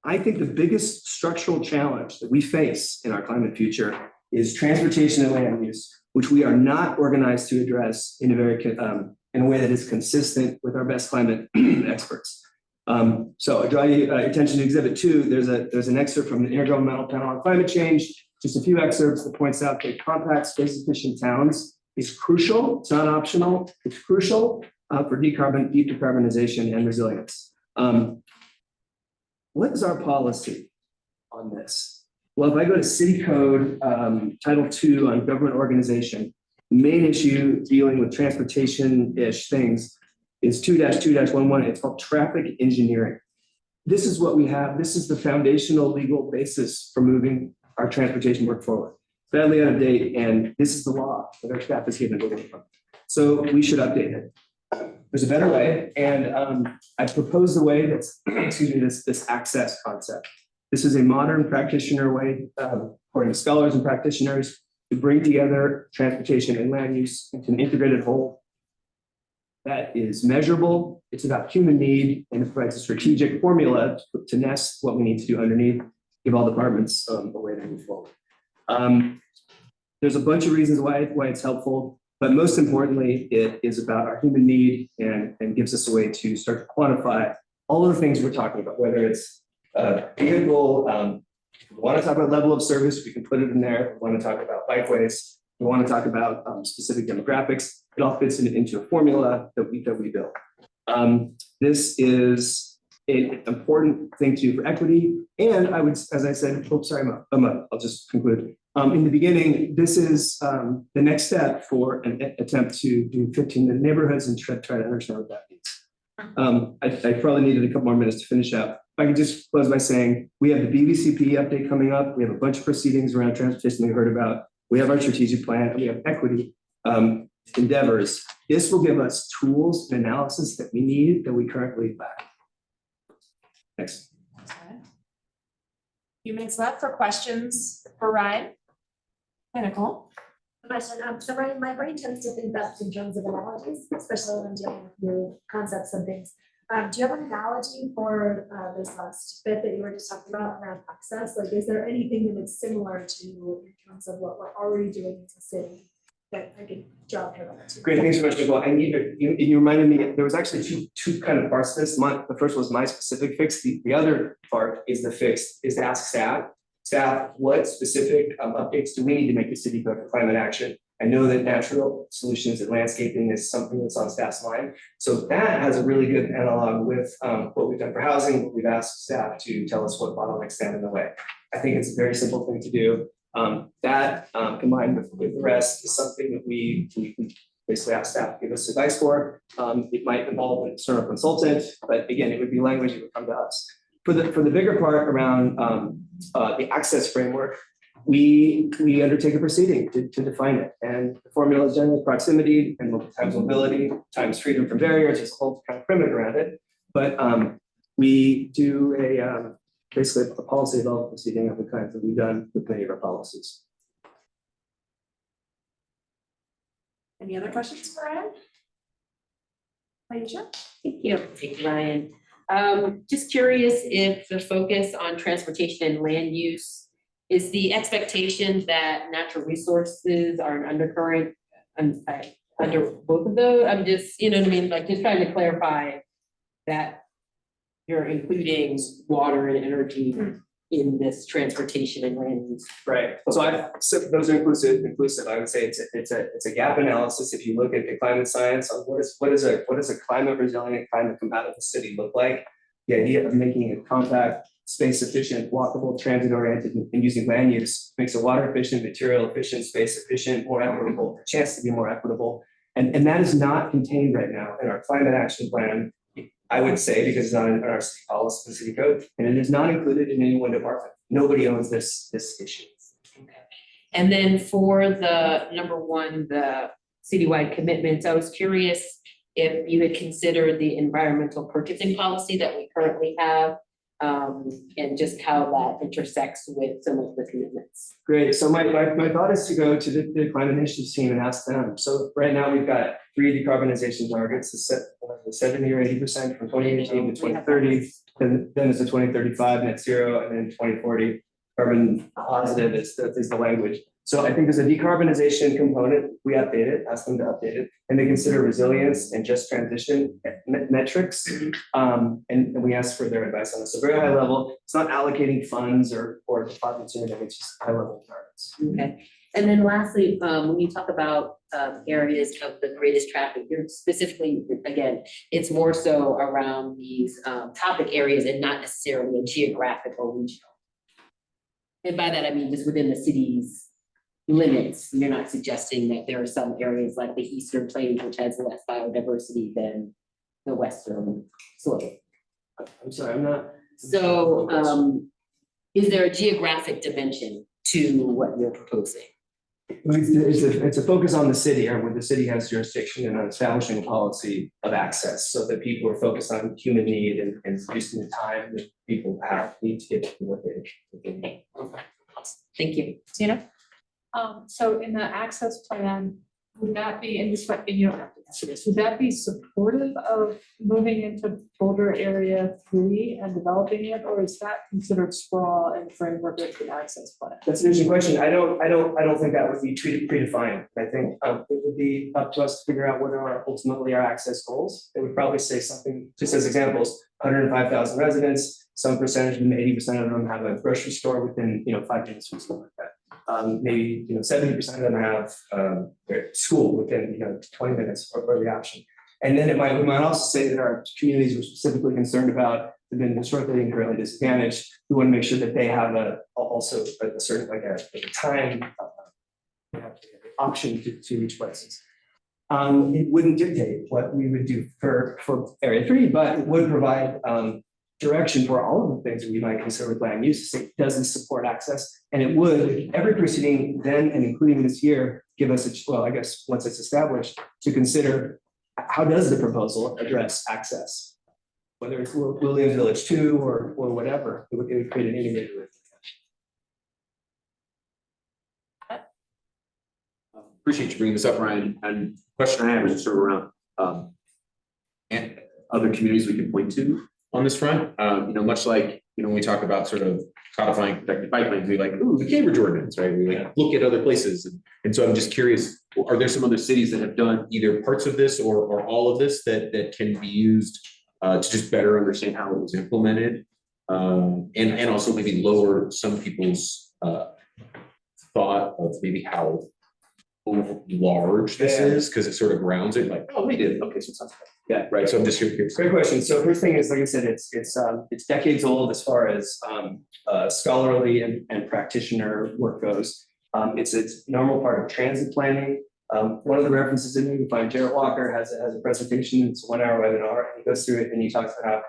[SPEAKER 13] I think the biggest structural challenge that we face in our climate future is transportation and land use, which we are not organized to address in a way that is consistent with our best climate experts. So I draw your attention to Exhibit 2. There's an excerpt from the Intergovernmental Panel on Climate Change, just a few excerpts that points out that compact, space-efficient towns is crucial. It's not optional. It's crucial for deep decarbonization and resilience. What is our policy on this? Well, if I go to City Code Title II on government organization, the main issue dealing with transportation-ish things is 2-2-11. It's called traffic engineering. This is what we have. This is the foundational legal basis for moving our transportation work forward. Badly out of date, and this is the law that our staff is given to work from. So we should update it. There's a better way, and I proposed a way that's, this access concept. This is a modern practitioner way, according to scholars and practitioners, to bring together transportation and land use into an integrated whole that is measurable. It's about human need, and it provides a strategic formula to nest what we need to do underneath, give all departments a way to move forward. There's a bunch of reasons why it's helpful, but most importantly, it is about our human need and gives us a way to start to quantify all of the things we're talking about, whether it's a vehicle, we want to talk about level of service, we can put it in there. We want to talk about bikeways. We want to talk about specific demographics. It all fits into a formula that we build. This is an important thing to do for equity. And I would, as I said, I'll just conclude. In the beginning, this is the next step for an attempt to do 15-minute neighborhoods and try to understand what that means.
[SPEAKER 5] I probably needed a couple more minutes to finish up. If I could just close by saying, we have the BVCP update coming up. We have a bunch of proceedings around transportation we heard about. We have our strategic plan, and we have equity endeavors. This will give us tools and analysis that we need that we currently lack. Next.
[SPEAKER 1] Few minutes left for questions for Ryan. Hi, Nicole.
[SPEAKER 7] Question, so my brain tends to think best in terms of analogies, especially when dealing with new concepts and things. Do you have an analogy for this last bit that you were just talking about around access? Like, is there anything that is similar to in terms of what we're already doing as a city that I could draw parallels to?
[SPEAKER 5] Great, thanks so much, Nicole. And you reminded me, there was actually two kind of parts to this. The first was my specific fix. The other part is to ask staff, what specific updates do we need to make the city code for climate action? I know that natural solutions and landscaping is something that's on staff's mind. So that has a really good analog with what we've done for housing, what we've asked staff to tell us what bottlenecks stand in the way. I think it's a very simple thing to do. That combined with the rest is something that we basically ask staff to give us advice for. It might involve an external consultant, but again, it would be language that would come to us. For the bigger part around the access framework, we undertake a proceeding to define it. And the formula is generally proximity and times mobility times freedom from barriers. There's a whole kind of perimeter around it. But we do basically a policy development proceeding of the kinds that we've done with many of our policies.
[SPEAKER 1] Any other questions for Ryan? Aisha?
[SPEAKER 10] Thank you, Ryan. Just curious if the focus on transportation and land use is the expectation that natural resources are an undercurrent under both of those. I'm just, you know what I mean, like just trying to clarify that you're including water and energy in this transportation and land use.
[SPEAKER 5] Right. So those are inclusive. I would say it's a gap analysis. If you look at the climate science on what is a climate resilient, climate compatible city look like, the idea of making it compact, space efficient, walkable, transit oriented, and using land use makes it water efficient, material efficient, space efficient, more equitable, a chance to be more equitable. And that is not contained right now in our climate action plan, I would say, because it's not in our city policy, the city code, and it is not included in any one department. Nobody owns this issue.
[SPEAKER 10] Okay. And then for the number one, the citywide commitments, I was curious if you had considered the environmental purchasing policy that we currently have, and just how that intersects with some of the commitments.
[SPEAKER 5] Great. So my thought is to go to the climate initiatives team and ask them. So right now we've got 3 decarbonization targets, the 70 or 80% from 2018 to 2030. Then it's a 2035 net zero, and then 2040 carbon positive is the language. So I think there's a decarbonization component. We update it, ask them to update it, and they consider resilience and just transition metrics. And we ask for their advice on this. So very high level, it's not allocating funds or departments or anything, it's just high level targets.
[SPEAKER 10] Okay. And then lastly, when you talk about areas of the greatest traffic, you're specifically, again, it's more so around these topic areas and not necessarily a geographic or regional. And by that, I mean just within the city's limits. You're not suggesting that there are some areas like the Eastern Plains, which has less biodiversity than the Western soil.
[SPEAKER 5] I'm sorry, I'm not.
[SPEAKER 10] So is there a geographic dimension to what you're proposing?
[SPEAKER 5] It's a focus on the city, or where the city has jurisdiction, and on establishing a policy of access so that people are focused on human need and reducing the time that people need to get to what they need.
[SPEAKER 10] Okay. Thank you.
[SPEAKER 1] Tina?
[SPEAKER 16] So in the access plan, would that be, and this, and you don't have to answer this, would that be supportive of moving into Boulder Area 3 and developing it, or is that considered sprawl and framework of the access plan?
[SPEAKER 5] That's an interesting question. I don't think that would be predefined. I think it would be up to us to figure out what are ultimately our access goals. It would probably say something, just as examples, 105,000 residents, some percentage, 80% of them have a grocery store within 5 minutes or something like that. Maybe 70% of them have their school within 20 minutes or the option. And then we might also say that our communities we're specifically concerned about have been historically and currently disadvantaged. We want to make sure that they have also a certain a time option to reach places.
[SPEAKER 13] It wouldn't dictate what we would do for area 3, but it would provide direction for all of the things that we might consider with land use. Say, does this support access? And it would, every proceeding then and including this year, give us well, I guess, once it's established, to consider how does the proposal address access? Whether it's Williams Village 2 or whatever, it would create an integrated.
[SPEAKER 2] Appreciate you bringing this up, Ryan. And question I have is just sort of around and other communities we can point to on this front. Much like, when we talk about sort of codifying protected bike lanes, we like, ooh, the Cambridge ordinance, right? We like look at other places. And so I'm just curious, are there some other cities that have done either parts of this or all of this that can be used to just better understand how it was implemented? And also maybe lower some people's thought of maybe how large this is, because it sort of grounds it like, oh, we did, okay, so it's not.
[SPEAKER 13] Yeah,
[SPEAKER 2] right. So I'm just curious.
[SPEAKER 13] Great question. So first thing is, like I said, it's decades old as far as scholarly and practitioner work goes. It's a normal part of transit planning. One of the references in there, you find Jarrett Walker has a presentation. It's a 1-hour webinar. And he goes through it and he talks about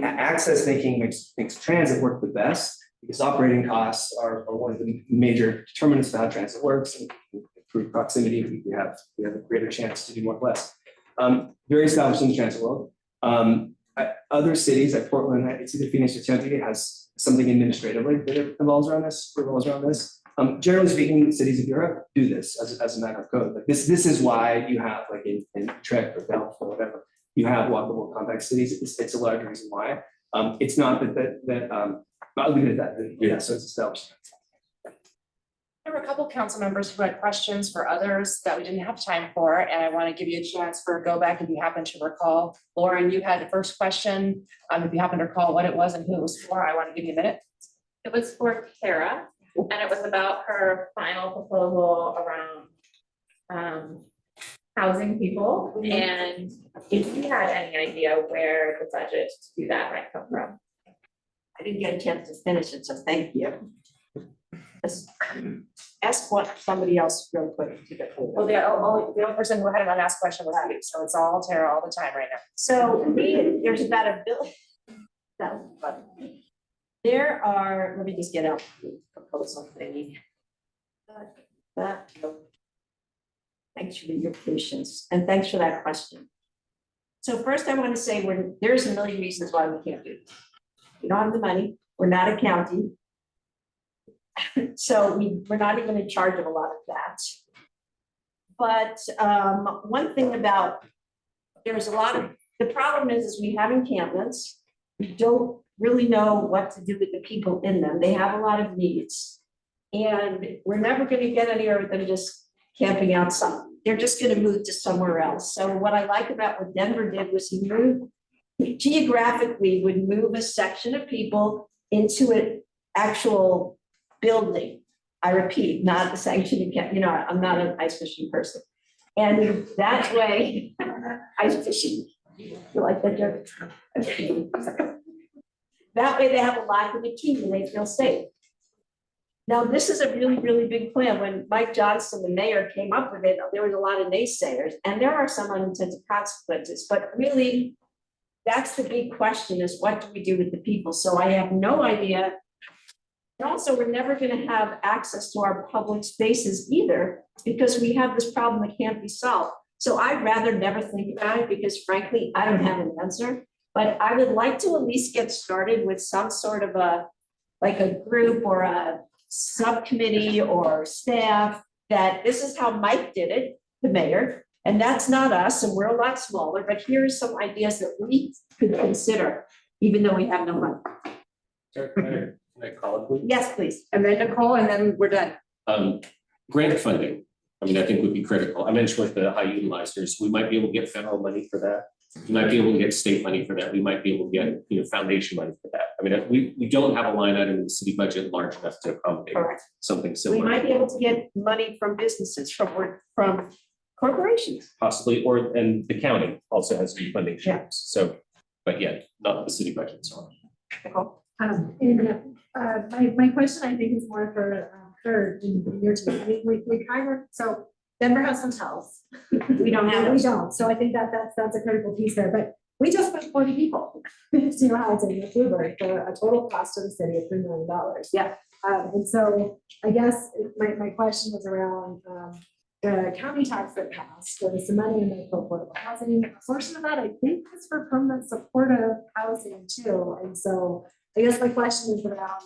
[SPEAKER 13] how access thinking makes transit work the best, because operating costs are one of the major determinants of how transit works. And through proximity, we have a greater chance to do more with less. Very established in the transit world. Other cities like Portland, it's either Phoenix or Tempe, has something administratively that revolves around this. Generally speaking, cities of Europe do this as a matter of code. Like this is why you have, like in Utrecht or Delft or whatever, you have walkable compact cities. It's a large reason why. It's not that I'll leave it at that. Yeah, so it's established.
[SPEAKER 1] There were a couple council members who had questions for others that we didn't have time for, and I want to give you a chance for a go back if you happen to recall. Lauren, you had the first question. If you happen to recall what it was and who it was for, I want to give you a minute.
[SPEAKER 12] It was for Tara, and it was about her final proposal around housing people. And if you had any idea where the budget to do that might come from.
[SPEAKER 8] I didn't get a chance to finish it, so thank you. Ask what somebody else real quick to get.
[SPEAKER 1] Well, the only person who had an unasked question was you, so it's all Tara all the time right now.
[SPEAKER 8] So there's about $1 billion. There are, let me just get out the proposal thingy. Thanks for your patience and thanks for that question. So first I want to say there's a million reasons why we can't do it. We don't have the money. We're not a county. So we're not even in charge of a lot of that. But one thing about, the problem is we have encampments. We don't really know what to do with the people in them. They have a lot of needs. And we're never going to get anywhere with them just camping outside. They're just going to move to somewhere else. So what I like about what Denver did was he geographically would move a section of people into an actual building. I repeat, not the sanctioning camp. I'm not an ice fishing person. And that way, ice fishing, you like that joke? That way they have a lock and a key and they feel safe. Now, this is a really, really big plan. When Mike Johnson, the mayor, came up with it, there was a lot of naysayers, and there are some unintended consequences, but really, that's the big question is what do we do with the people? So I have no idea. And also, we're never going to have access to our public spaces either, because we have this problem that can't be solved. So I'd rather never think about it because frankly, I don't have an answer, but I would like to at least get started with some sort of a group or a subcommittee or staff that this is how Mike did it, the mayor, and that's not us, and we're a lot smaller, but here are some ideas that we could consider, even though we have no money.
[SPEAKER 3] Can I call it, please?
[SPEAKER 8] Yes, please.
[SPEAKER 1] And then Nicole, and then we're done.
[SPEAKER 3] Grant funding, I think would be critical. I mentioned with the high utilizers, we might be able to get federal money for that. We might be able to get state money for that. We might be able to get, foundation money for that. We don't have a line item in the city budget large enough to accommodate something
[SPEAKER 8] We
[SPEAKER 3] similar.
[SPEAKER 8] might be able to get money from businesses, from corporations.
[SPEAKER 3] Possibly, and the county also has some funding streams. So, but yeah, not the city budget, so.
[SPEAKER 7] My question, I think, is more for your team. We kind of, so Denver has hotels.
[SPEAKER 18] We don't have
[SPEAKER 7] We
[SPEAKER 18] those.
[SPEAKER 7] don't, so I think that's a critical piece there, but we just put 40 people, senior housing with Bluebird for a total cost to the city of $3 million.
[SPEAKER 18] Yeah.
[SPEAKER 7] And so I guess my question was around, the county tax that passed, there was some money in there for affordable housing. A portion of that, I think, was for permanent supportive housing too. And so I guess my question is around,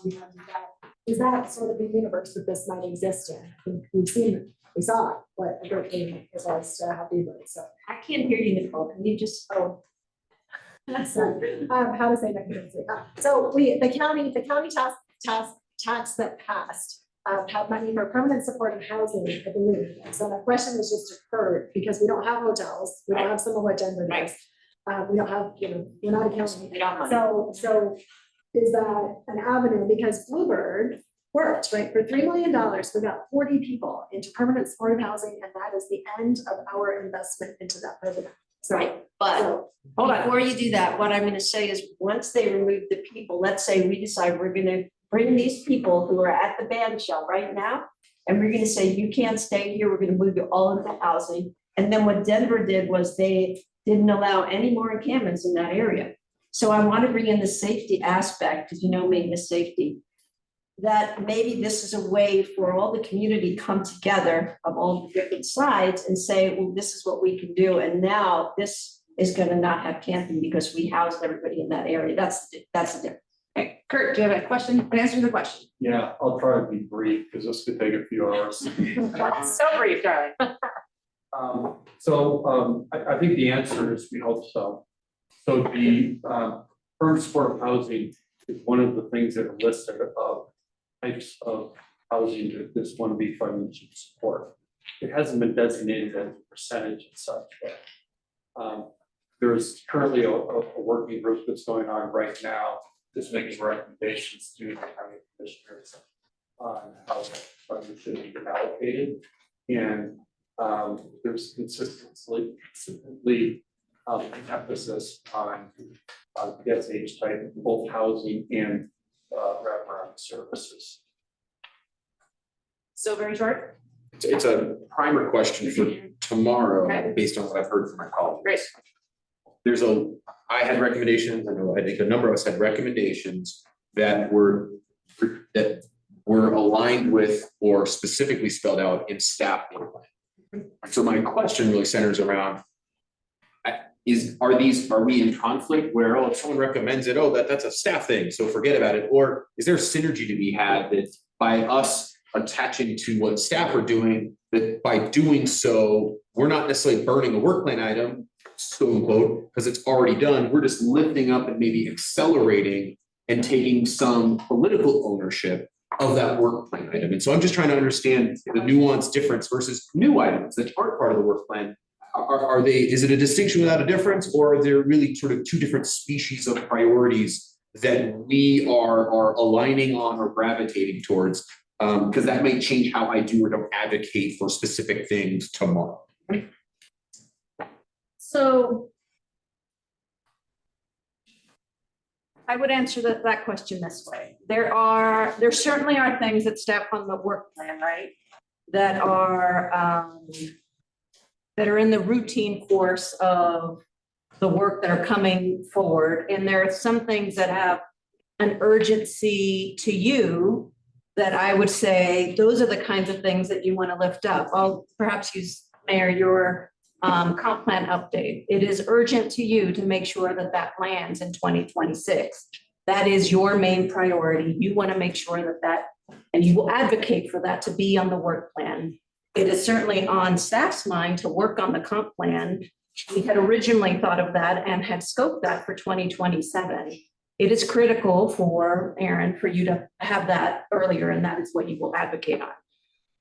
[SPEAKER 7] is that sort of the universe that this might exist in? I think we saw it, but I don't think it was happy with it, so.
[SPEAKER 18] I can't hear you, Nicole. Can you just,
[SPEAKER 7] Sorry, how to say that correctly. So the county tax that passed, had money for permanent supportive housing, I believe. So my question was just occurred, because we don't have hotels, we don't have some of what Denver does. We don't have, we're not a county.
[SPEAKER 18] we don't mind.
[SPEAKER 7] So is that an avenue, because Bluebird worked, right, for $3 million, we got 40 people into permanent supportive housing, and that is the end of our investment into that program. So,
[SPEAKER 8] Right, but
[SPEAKER 7] so,
[SPEAKER 8] before you do that, what I'm gonna say is, once they remove the people, let's say we decide we're gonna bring these people who are at the band shell right now, and we're gonna say, you can't stay here, we're gonna move you all into housing. And then what Denver did was they didn't allow any more encampments in that area. So I want to bring in the safety aspect, because maintenance safety, that maybe this is a way for all the community to come together of all the different sides and say, well, this is what we can do. And now this is gonna not have camping because we housed everybody in that area. That's the difference.
[SPEAKER 1] Okay, Kurt, do you have a question? An answer to the question?
[SPEAKER 20] Yeah, I'll try to be brief because this could take a few hours.
[SPEAKER 1] So brief, darling.
[SPEAKER 20] I think the answer is we hope so. So the permanent supportive housing is one of the things that are listed of types of housing that this want to be financial support. It hasn't been designated as a percentage and such, but there's currently a working group that's going on right now that's making recommendations to the county commissioners on how that funding should be allocated. And there's consistently emphasis on PSH type, both housing and wraparound services.
[SPEAKER 1] So very short.
[SPEAKER 2] It's a primer question for tomorrow,
[SPEAKER 1] Okay.
[SPEAKER 2] based on what I've heard from my colleagues.
[SPEAKER 1] Great.
[SPEAKER 2] I had recommendations, I think a number of us had recommendations that were aligned with or specifically spelled out in staff work plan. So my question really centers around, are we in conflict where, if someone recommends it, that's a staff thing, so forget about it? Or is there synergy to be had that by us attaching to what staff are doing, that by doing so, we're not necessarily burning a work plan item, so unquote, because it's already done, we're just lifting up and maybe accelerating and taking some political ownership of that work plan item. And so I'm just trying to understand the nuanced difference versus new items that aren't part of the work plan. Is it a distinction without a difference, or are there really sort of two different species of priorities that we are aligning on or gravitating towards? Because that may change how I do or don't advocate for specific things tomorrow.
[SPEAKER 8] So I would answer that question this way. There certainly are things that staff on the work plan, right? That are in the routine course of the work that are coming forward. And there are some things that have an urgency to you that I would say, those are the kinds of things that you want to lift up. I'll perhaps use, Mayor, your comp plan update. It is urgent to you to make sure that lands in 2026. That is your main priority. You want to make sure that, and you will advocate for that to be on the work plan. It is certainly on staff's mind to work on the comp plan. We had originally thought of that and had scoped that for 2027. It is critical for Aaron, for you to have that earlier, and that is what you will advocate on.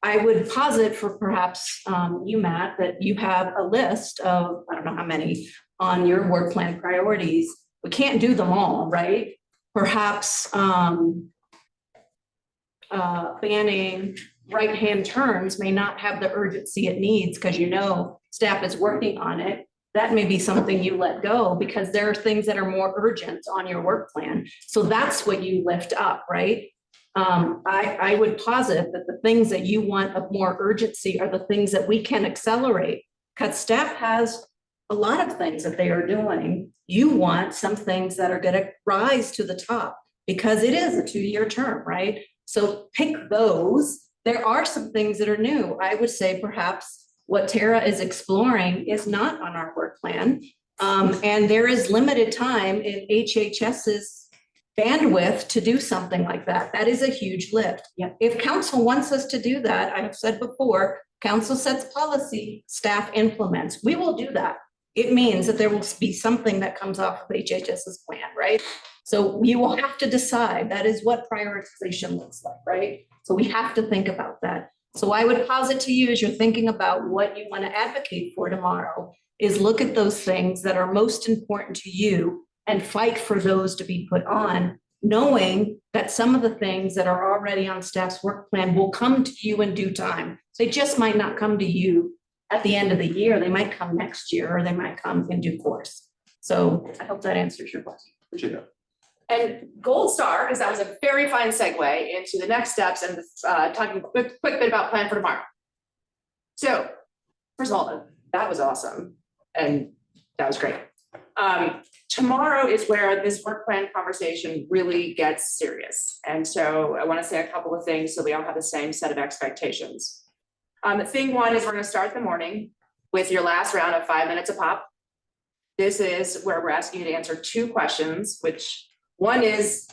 [SPEAKER 8] I would posit for perhaps you, Matt, that you have a list of, I don't know how many, on your work plan priorities. We can't do them all, right? Perhaps banning right-hand turns may not have the urgency it needs because staff is working on it. That may be something you let go because there are things that are more urgent on your work plan. So that's what you lift up, right? I would posit that the things that you want of more urgency are the things that we can accelerate. Because staff has a lot of things that they are doing. You want some things that are gonna rise to the top because it is a 2-year term, right? So pick those. There are some things that are new. I would say perhaps what Tara is exploring is not on our work plan. And there is limited time in HHS's bandwidth to do something like that. That is a huge lift.
[SPEAKER 1] Yeah.
[SPEAKER 8] If council wants us to do that, I have said before, council sets policy, staff implements. We will do that. It means that there will be something that comes off of HHS's plan, right? So you will have to decide. That is what prioritization looks like, right? So we have to think about that. So I would posit to you as you're thinking about what you want to advocate for tomorrow is look at those things that are most important to you and fight for those to be put on, knowing that some of the things that are already on staff's work plan will come to you in due time. They just might not come to you at the end of the year. They might come next year, or they might come in due course. So I hope that answers your question.
[SPEAKER 2] Appreciate that.
[SPEAKER 1] And gold star, because that was a very fine segue into the next steps and talking quick bit about plan for tomorrow. So, first of all, that was awesome. And that was great. Tomorrow is where this work plan conversation really gets serious. And so I want to say a couple of things so we all have the same set of expectations. Thing one is we're going to start the morning with your last round of 5 minutes a pop. This is where we're asking you to answer 2 questions, which one is,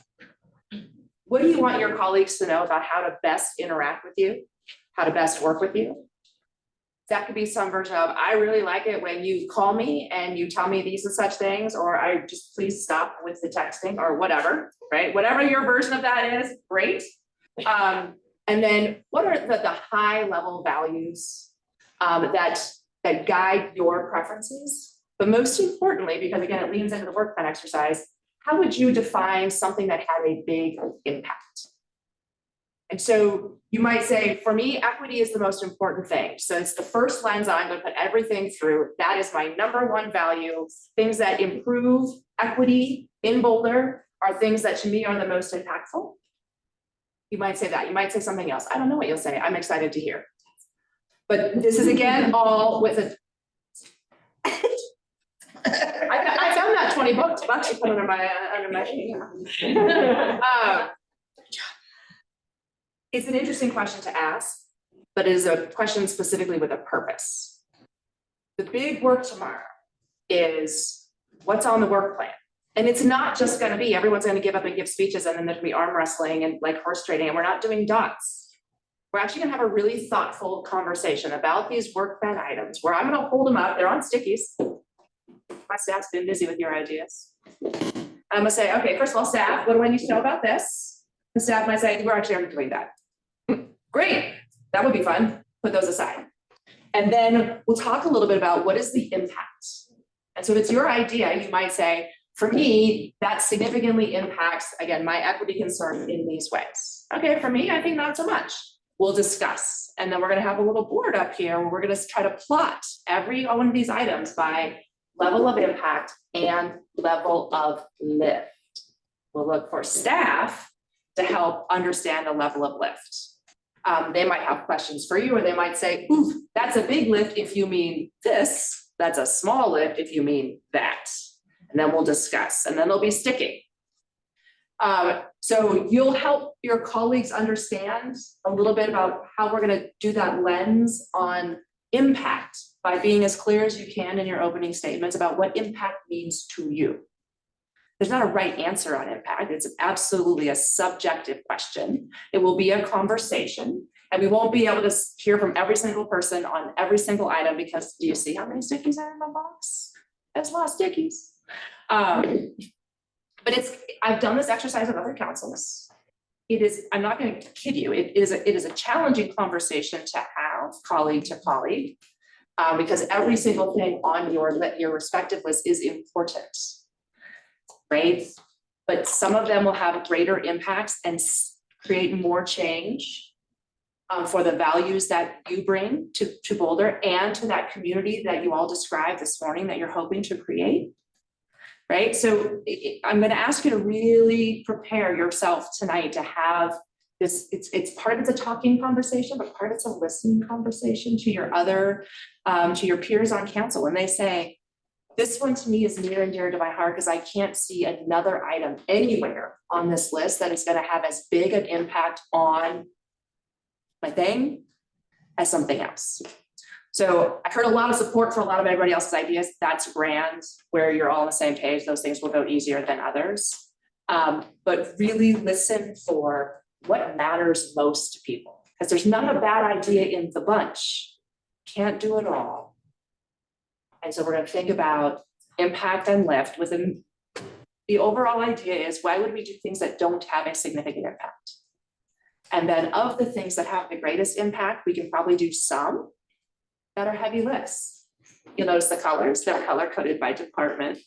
[SPEAKER 1] what do you want your colleagues to know about how to best interact with you, how to best work with you? That could be some version of, I really like it when you call me and you tell me these and such things, or I just please stop with the texting or whatever, right? Whatever your version of that is, great. And then what are the high level values that guide your preferences? But most importantly, because again, it leans into the work plan exercise, how would you define something that had a big impact? And so you might say, for me, equity is the most important thing. So it's the first lens I'm going to put everything through. That is my number one value. Things that improve equity in Boulder are things that to me are the most impactful. You might say that. You might say something else. I don't know what you'll say. I'm excited to hear. But this is again all with a. I found that $20 you put under my It's an interesting question to ask, but it is a question specifically with a purpose. The big work tomorrow is what's on the work plan. And it's not just going to be everyone's going to give up and give speeches and then there'll be arm wrestling and like horse trading, and we're not doing dots. We're actually going to have a really thoughtful conversation about these work plan items where I'm going to hold them up. They're on stickies. My staff's been busy with your ideas. I'm going to say, okay, first of all, staff, what do I need to know about this? The staff might say, we're actually already doing that. Great, that would be fun. Put those aside. And then we'll talk a little bit about what is the impact. And so if it's your idea, you might say, for me, that significantly impacts, again, my equity concern in these ways. Okay, for me, I think not so much. We'll discuss. And then we're going to have a little board up here where we're going to try to plot every one of these items by level of impact and level of lift. We'll look for staff to help understand the level of lift. They might have questions for you, or they might say, ooh, that's a big lift if you mean this. That's a small lift if you mean that. And then we'll discuss, and then they'll be sticking. So you'll help your colleagues understand a little bit about how we're going to do that lens on impact by being as clear as you can in your opening statements about what impact means to you. There's not a right answer on impact. It's absolutely a subjective question. It will be a conversation, and we won't be able to hear from every single person on every single item because do you see how many stickies are in my box? There's a lot of stickies. But I've done this exercise with other councils. I'm not going to kid you, it is a challenging conversation to have colleague to colleague because every single thing on your respective list is important. Right? But some of them will have greater impacts and create more change for the values that you bring to Boulder and to that community that you all described this morning that you're hoping to create. Right? So I'm going to ask you to really prepare yourself tonight to have it's part of it's a talking conversation, but part of it's a listening conversation to your other, to your peers on council. When they say, this one to me is near and dear to my heart because I can't see another item anywhere on this list that is gonna have as big an impact on my thing as something else. So I heard a lot of support for a lot of everybody else's ideas. That's grand, where you're all on the same page. Those things will go easier than others. But really listen for what matters most to people, because there's not a bad idea in the bunch. Can't do it all. And so we're gonna think about impact and lift within. The overall idea is, why would we do things that don't have a significant impact? And then of the things that have the greatest impact, we can probably do some that are heavy lifts. You'll notice the colors, they're color coded by department.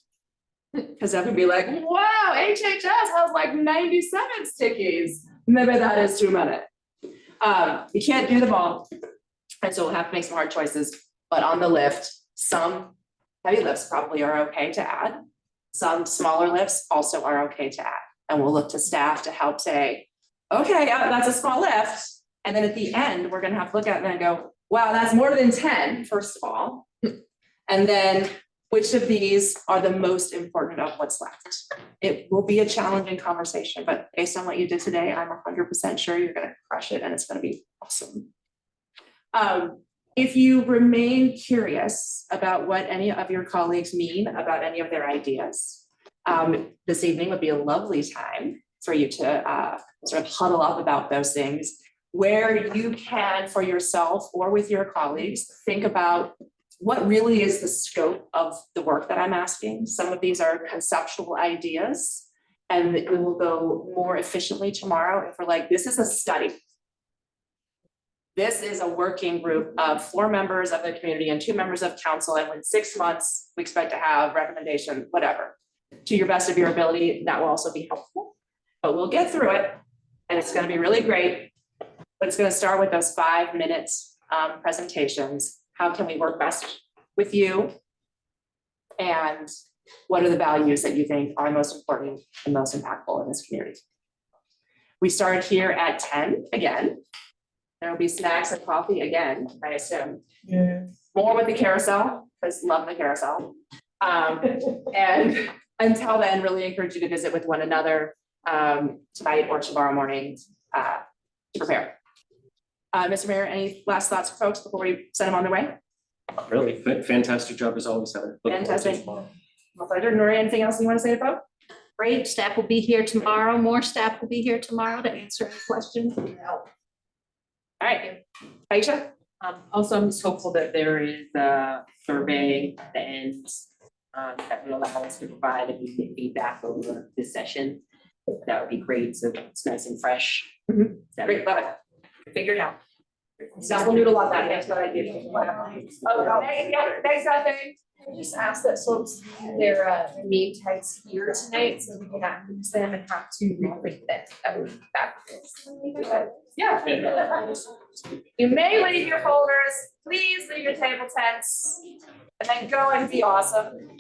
[SPEAKER 1] Because everyone be like, wow, HHS has like 97 stickies. Maybe that is too many. You can't do them all. And so we'll have to make some hard choices, but on the lift, some heavy lifts probably are okay to add. Some smaller lifts also are okay to add. And we'll look to staff to help say, okay, that's a small lift. And then at the end, we're gonna have to look at it and go, wow, that's more than 10, first of all. And then which of these are the most important of what's left? It will be a challenging conversation, but based on what you did today, I'm 100% sure you're gonna crush it and it's gonna be awesome. If you remain curious about what any of your colleagues mean about any of their ideas, this evening would be a lovely time for you to sort of huddle up about those things, where you can, for yourself or with your colleagues, think about what really is the scope of the work that I'm asking. Some of these are conceptual ideas, and we will go more efficiently tomorrow if we're like, this is a study. This is a working group of 4 members of the community and 2 members of council, and in 6 months, we expect to have recommendation, whatever. To your best of your ability, that will also be helpful, but we'll get through it, and it's gonna be really great. But it's gonna start with those 5 minutes presentations. How can we work best with you? And what are the values that you think are most important and most impactful in this community? We start here at 10 again. There will be snacks and coffee again, I assume.
[SPEAKER 15] Yeah.
[SPEAKER 1] More with the carousel, because love the carousel. And until then, really encourage you to visit with one another tonight or tomorrow morning to prepare. Mr. Mayor, any last thoughts for folks before we send them on their way?
[SPEAKER 3] Really, fantastic job as always, Heather. Look forward to
[SPEAKER 1] Fantastic.
[SPEAKER 3] tomorrow.
[SPEAKER 1] My pleasure. Nori, anything else you want to say about?
[SPEAKER 4] Great, staff will be here tomorrow. More staff will be here tomorrow to answer any questions.
[SPEAKER 1] All right, Aisha?
[SPEAKER 10] Also, I'm just hopeful that there is a survey at the end that will allow us to provide immediate feedback over this session. That would be great, so it's nice and fresh.
[SPEAKER 1] Great, love it. Figured out. Staff will noodle on that, thanks for that idea. Oh, thanks, nothing.
[SPEAKER 9] I just ask that folks leave their name tags here tonight, so we cannot use them and have to reprint them. That would be fabulous.
[SPEAKER 1] Yeah. You may leave your folders, please leave your table tents, and then go and be awesome.